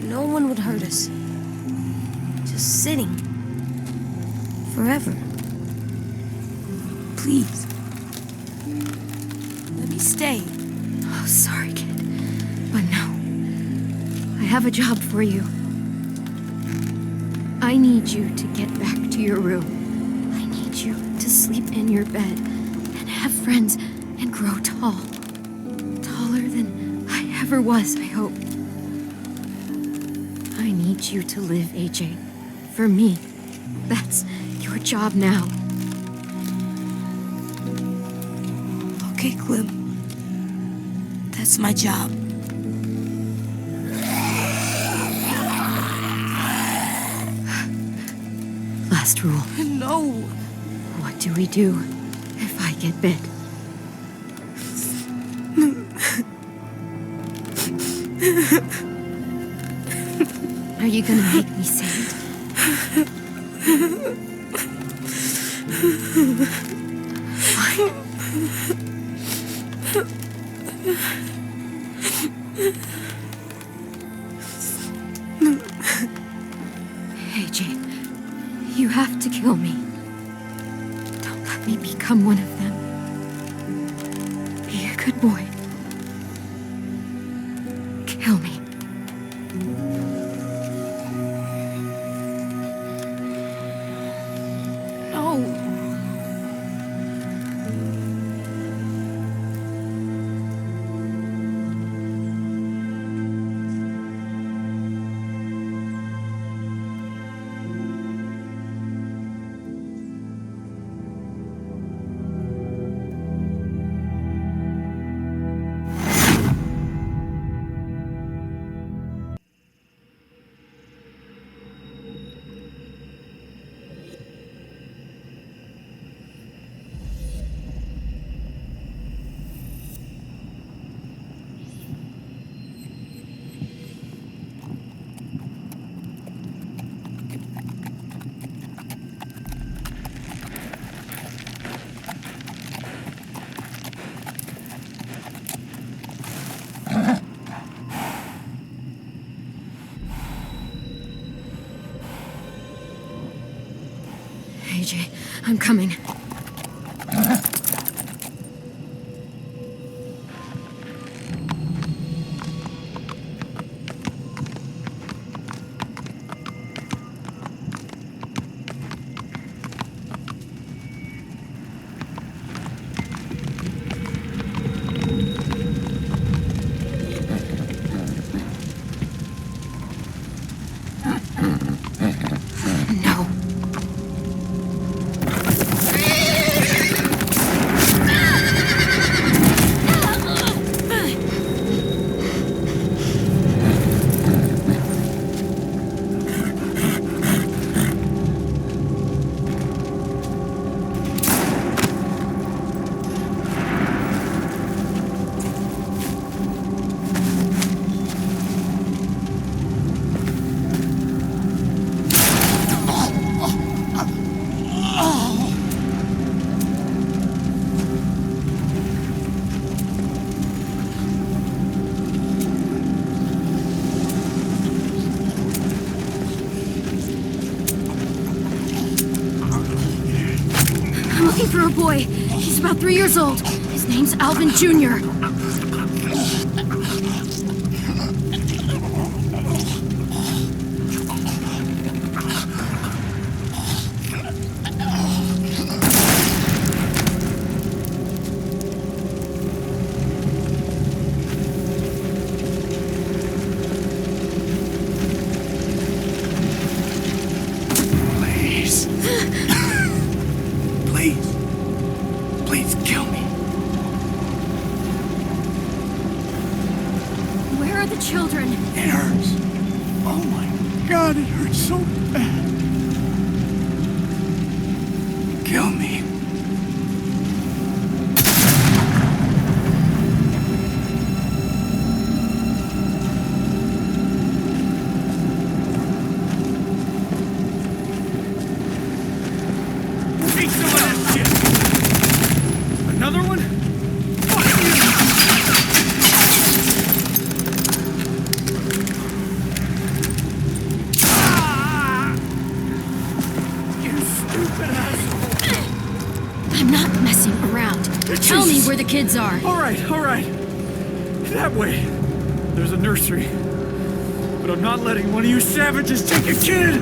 No one would hurt us. Just sitting. Forever. Please. Let me stay. Oh, sorry, kid. But no. I have a job for you. I need you to get back to your room. I need you to sleep in your bed and have friends and grow tall. Taller than I Whatever was, I hope. I need you to live, AJ. For me. That's your job now. Okay, Clem. That's my job. Last rule. No. What do we do if I get bit? Are you gonna make me say it? AJ, you have to kill me. Don't let me become one of them. Be a good boy. Kill me. No. AJ, I'm coming. No. I'm looking for a boy. He's about 3 years old. His name's Alvin Jr. Please. Please. Please kill me. Where are the children? It hurts. Oh my God, it hurts so bad. Kill me. Take some of that shit. Another one? Fuck you. You stupid asshole. I'm not messing around. Tell me where the kids are. All right. That way. There's a nursery. But I'm not letting one of you savages take a kid!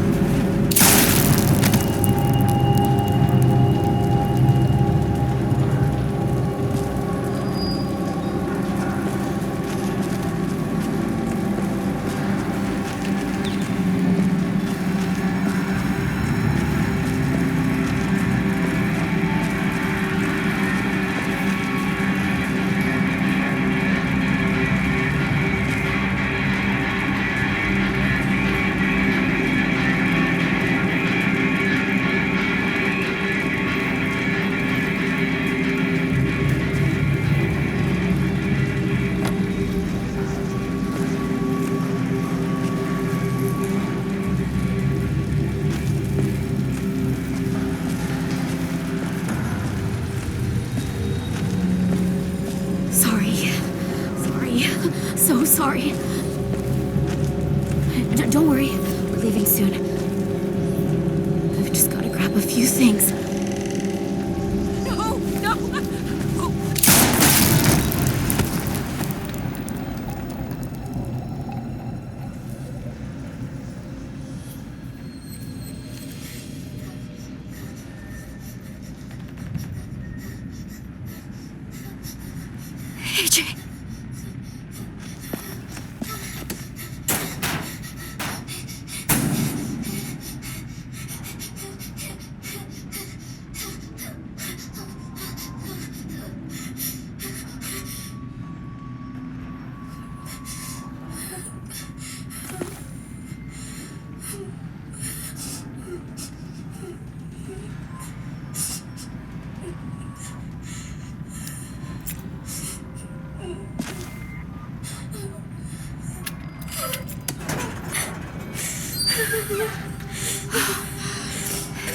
so sorry. Don't worry, we're leaving soon. I've just gotta grab a few things. No, no! AJ.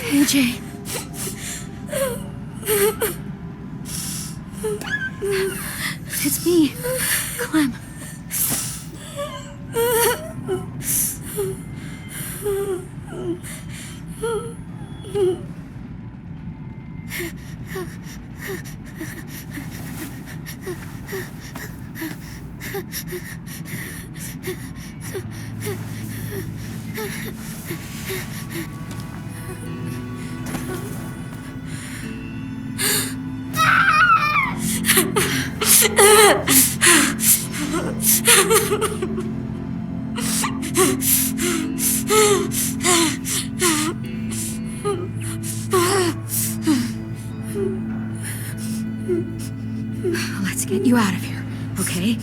AJ. It's me, Clem. Let's get you out of here, okay?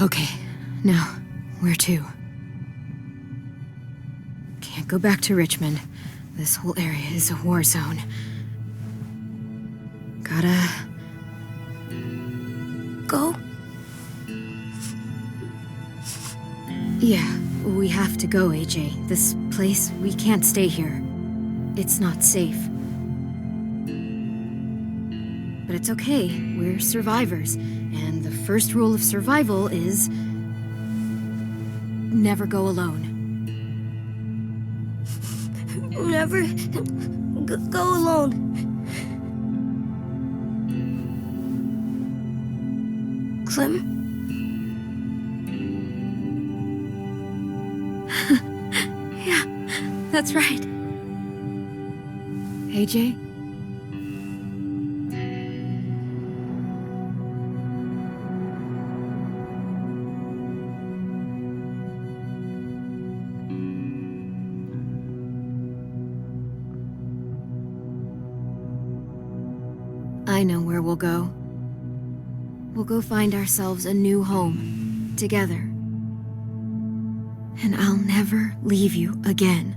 Okay, now, where to? Can't go back to Richmond. This whole area is a war zone. Gotta... Go? Yeah, we have to go, AJ. This place, we can't stay here. It's not safe. But it's okay, we're survivors. And the first rule of survival is... never go alone. Never go alone. Clem? Yeah, that's right. AJ? I know where we'll go. We'll go find ourselves a new home, together. And I'll never leave you again.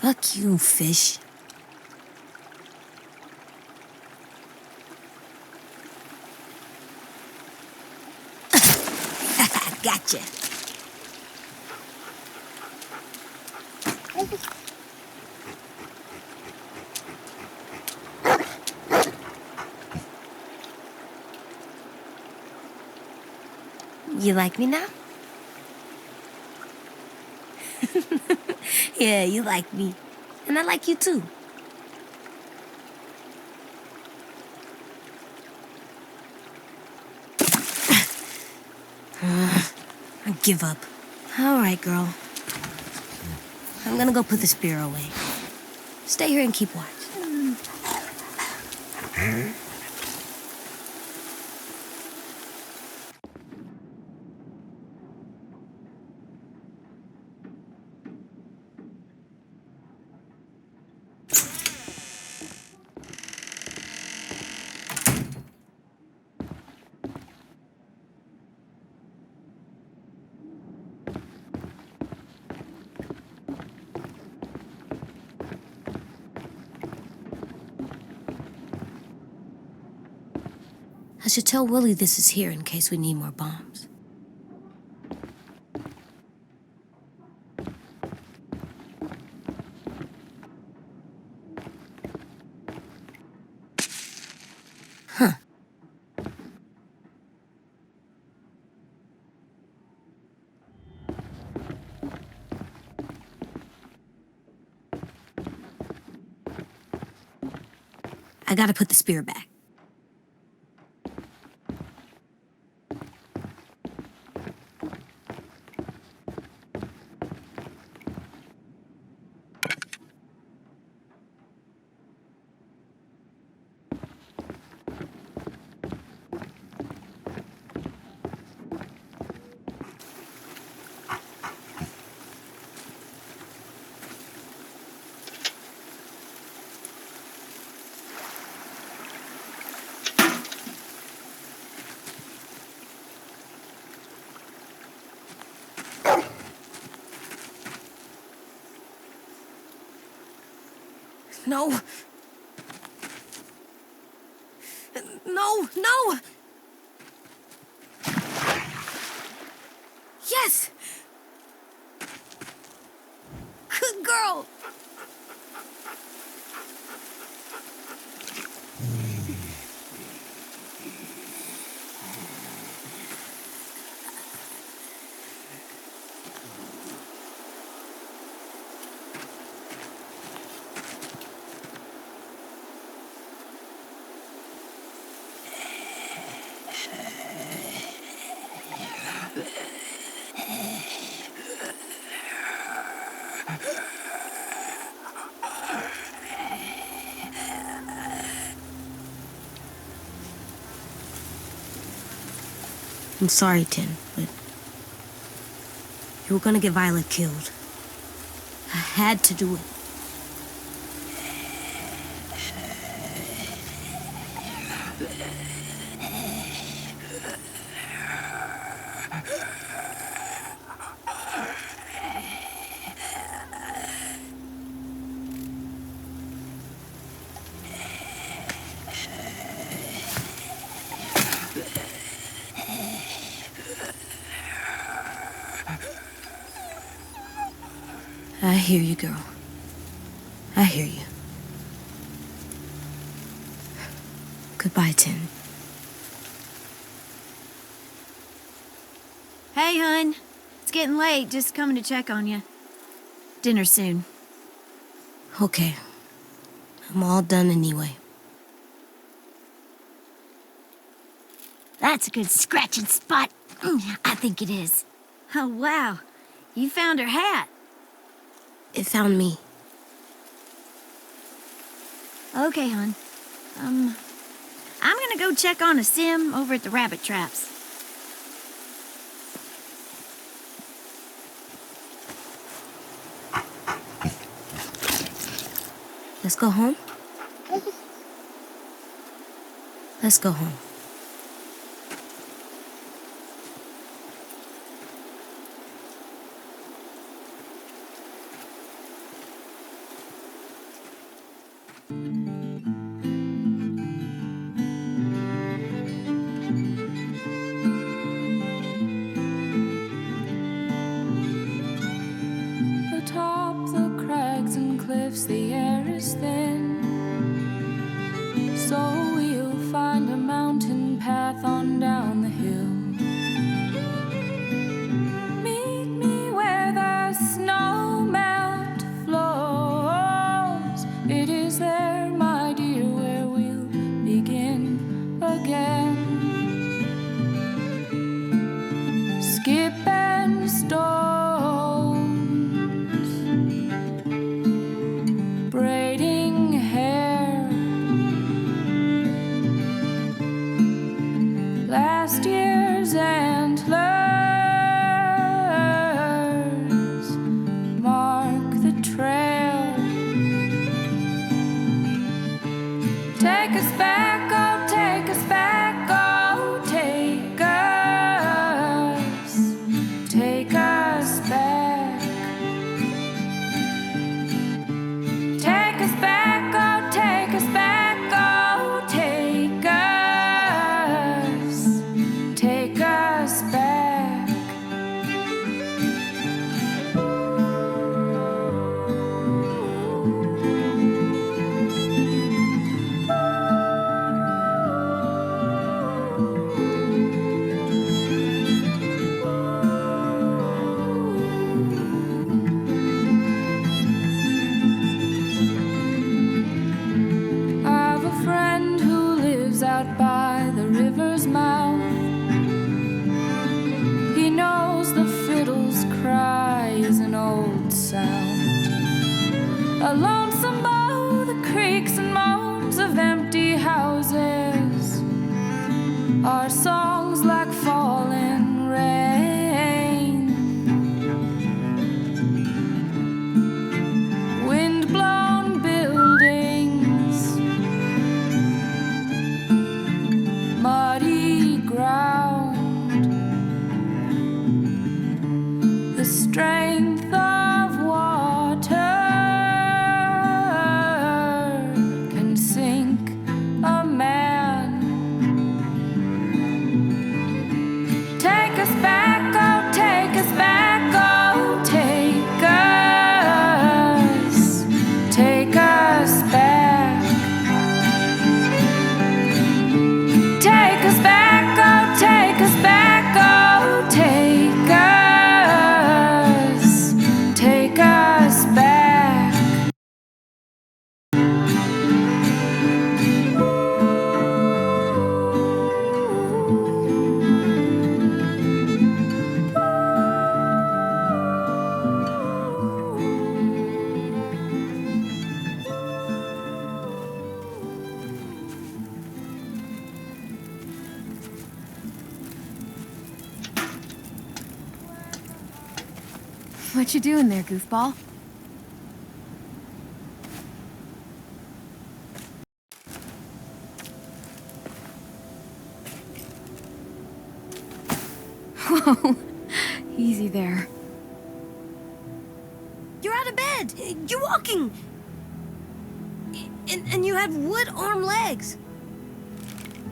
Fuck you, fish. Gotcha. You like me now? Yeah, you like me. And I like you too. I give up. All right, girl. I'm gonna go put the spear away. Stay here and keep watch. I should tell Willie this is here in case we need more bombs. Huh. I gotta put the spear back. No. No, no! Yes! Good girl! I'm sorry, Tin, but you were gonna get Violet killed. I had to do it. I hear you, girl. I hear you. Goodbye, Tin. Hey, hun. It's getting late. Just coming to check on you. Dinner soon. Okay. I'm all done anyway. That's a good scratching spot. I think it is. Oh, wow. You found her hat. It found me. Okay, hun. I'm gonna go check on a sim over at the rabbit traps. Let's go home? Let's go home. Atop the crags and cliffs, the air is thin. So we'll find a mountain path on down the hill. Meet me where the snow melt flows. It is there, my dear, where we'll begin again. Skip and stones, braiding hair. Last year's antlers mark the trail. Take us back, oh, take us back, oh, take us back. Take us back, oh, take us back, oh, take us back. I've a friend who lives out by the river's mouth. He knows the fiddle's cry is an old sound. A lonesome bow, the creaks and moans of empty houses are songs like falling rain. Wind-blown buildings, muddy ground, the strength of water can sink a man. Take us back, oh, take us back, oh, take us back. Take us back, oh, take us back, oh, take us back. What you doing there, goofball? Whoa, easy there. You're out of bed. You're walking. And you have wood arm legs.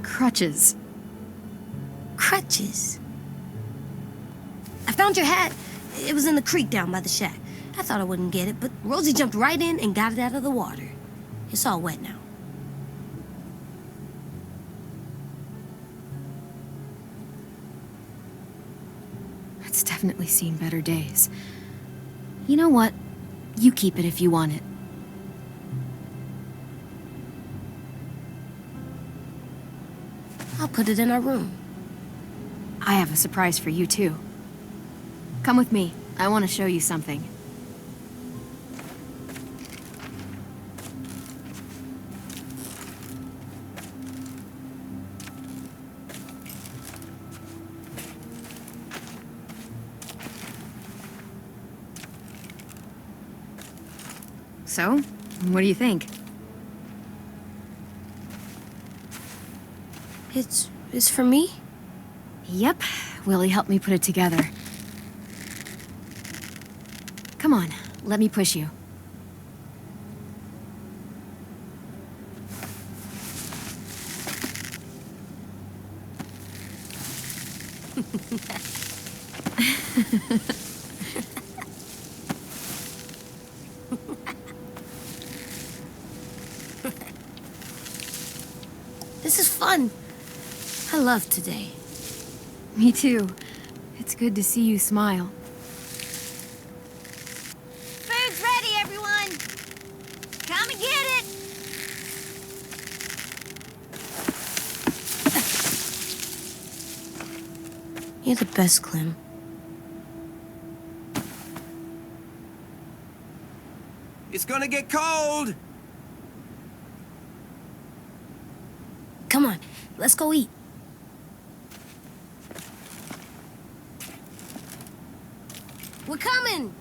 Crutches. Crutches. I found your hat. It was in the creek down by the shack. I thought I wouldn't get it, but Rosie jumped right in and got it out of the water. It's all wet now. It's definitely seen better days. You know what? You keep it if you want it. I'll put it in our room. I have a surprise for you, too. Come with me. I want to show you something. So, what do you think? It's for me? Yep. Willie helped me put it together. Come on, let me push you. This is fun. I love today. Me too. It's good to see you smile. Food's ready, everyone. Come and get it. You're the best, Clem. It's gonna get cold! Come on, let's go eat. We're coming!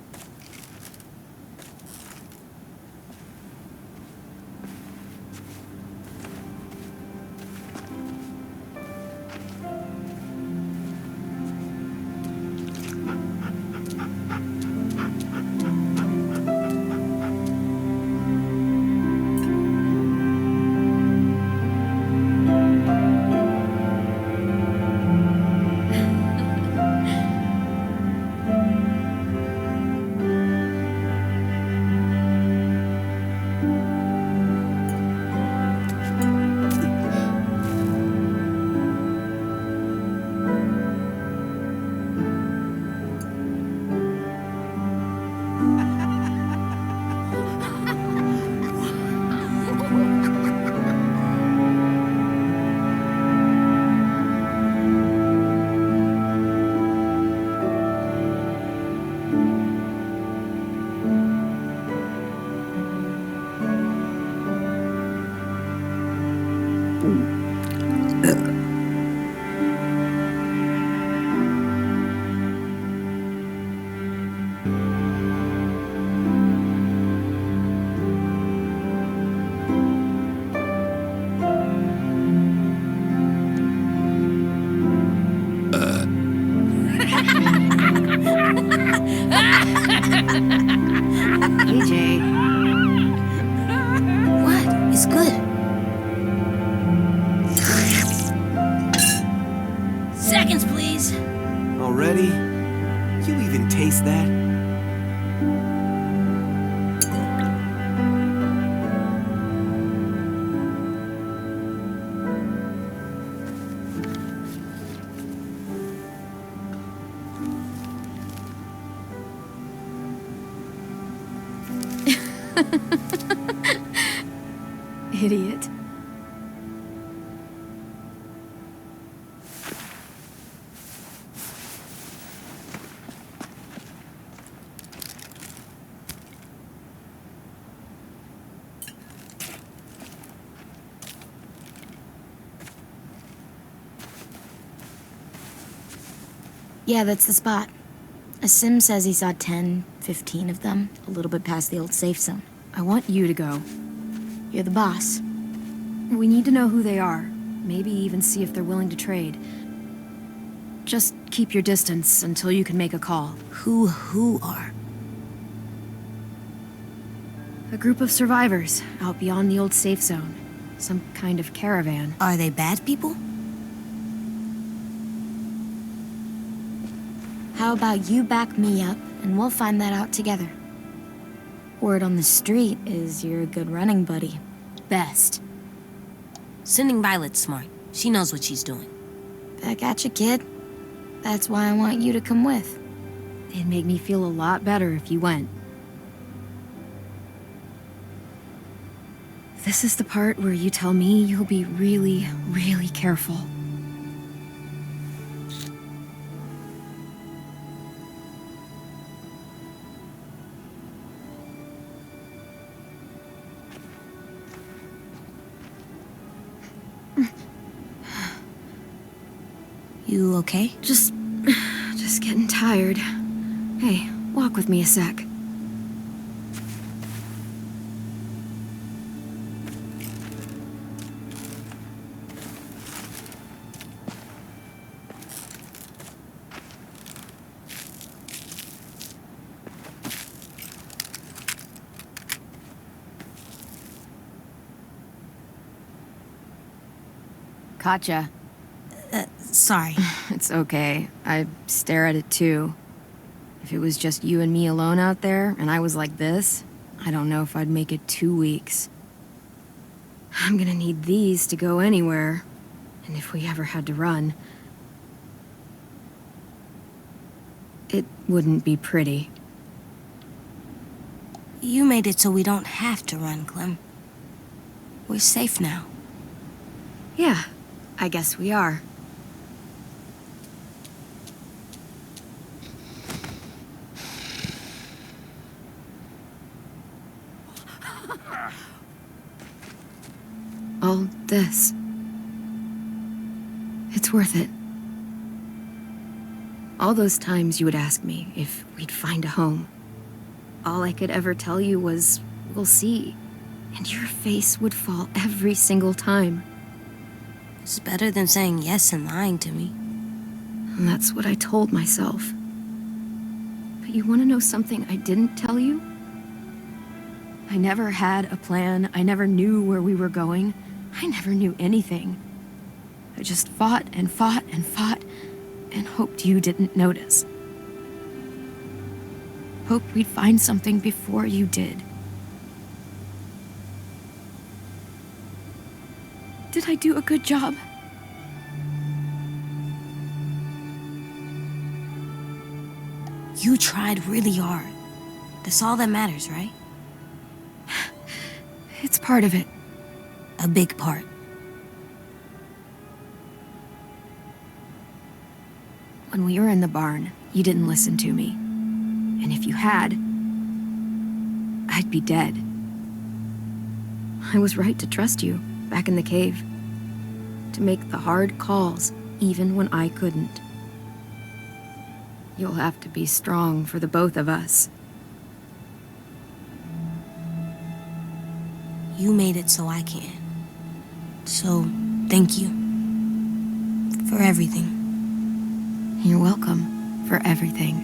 AJ. What? It's good. Seconds, please. Already? You even taste that? Idiot. Yeah, that's the spot. Sim says he saw 10, 15 of them, a little bit past the old safe zone. I want you to go. You're the boss. We need to know who they are. Maybe even see if they're willing to trade. Just keep your distance until you can make a call. Who are? A group of survivors out beyond the old safe zone. Some kind of caravan. Are they bad people? How about you back me up, and we'll find that out together? Word on the street is you're a good running buddy. Best. Sending Violet's smart. She knows what she's doing. Back at you, kid. That's why I want you to come with. It'd make me feel a lot better if you went. This is the part where you tell me you'll be really, really careful. You okay? Just getting tired. Hey, walk with me a sec. Katja. Sorry. It's okay. I stare at it too. If it was just you and me alone out there, and I was like this, I don't know if I'd make it 2 weeks. I'm gonna need these to go anywhere. And if we ever had to run, it wouldn't be pretty. You made it so we don't have to run, Clem. We're safe now. Yeah, I guess we are. All this. It's worth it. All those times you would ask me if we'd find a home. All I could ever tell you was, we'll see. And your face would fall every single time. It's better than saying yes and lying to me. And that's what I told myself. But you want to know something I didn't tell you? I never had a plan. I never knew where we were going. I never knew anything. I just fought and fought and fought and hoped you didn't notice. Hoped we'd find something before you did. Did I do a good job? You tried really hard. That's all that matters, right? It's part of it. A big part. When we were in the barn, you didn't listen to me. And if you had, I'd be dead. I was right to trust you, back in the cave. To make the hard calls, even when I couldn't. You'll have to be strong for the both of us. You made it so I can. So, thank you. For everything. You're welcome for everything.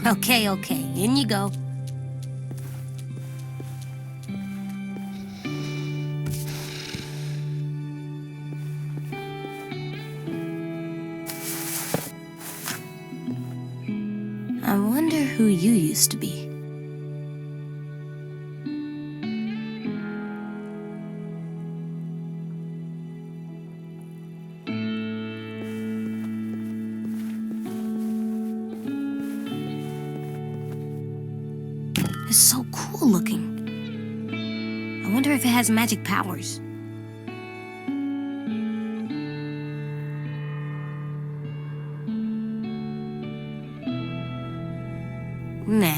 Okay, in you go. I wonder who you used to be. It's so cool looking. I wonder if it has magic powers. Nah.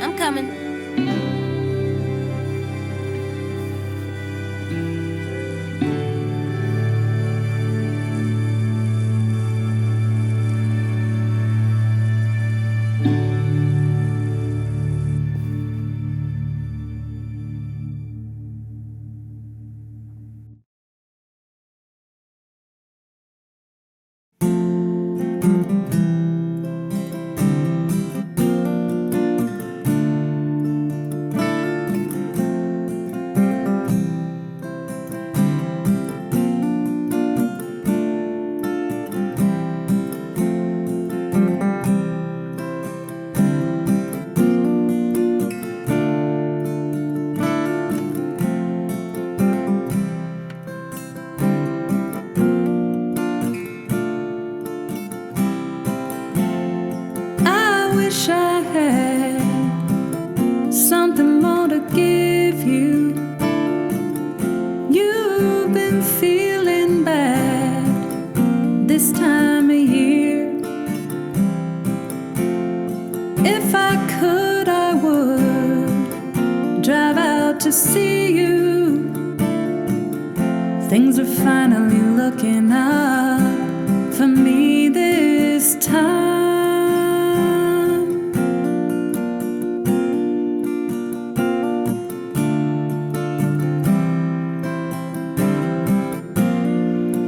I'm coming. Wish I had something more to give you. You've been feeling bad this time of year. If I could, I would drive out to see you. Things are finally looking up for me this time.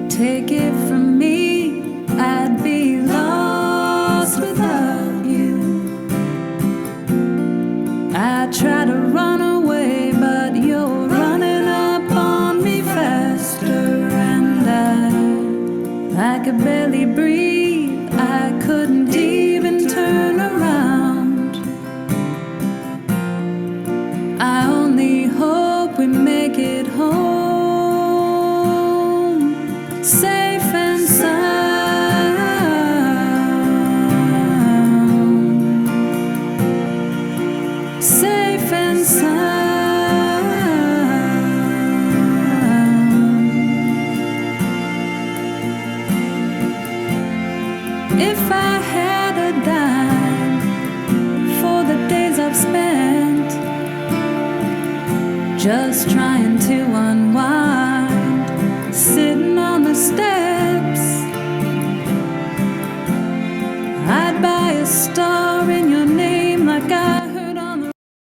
Take it from me, I'd be lost without you. I try to run away, but you're running up on me faster. And I could barely breathe, I couldn't even turn around. I only hope we make it home. Safe and sound. Safe and sound. If I had a dime for the days I've spent just trying to unwind, sitting on the steps, I'd buy a star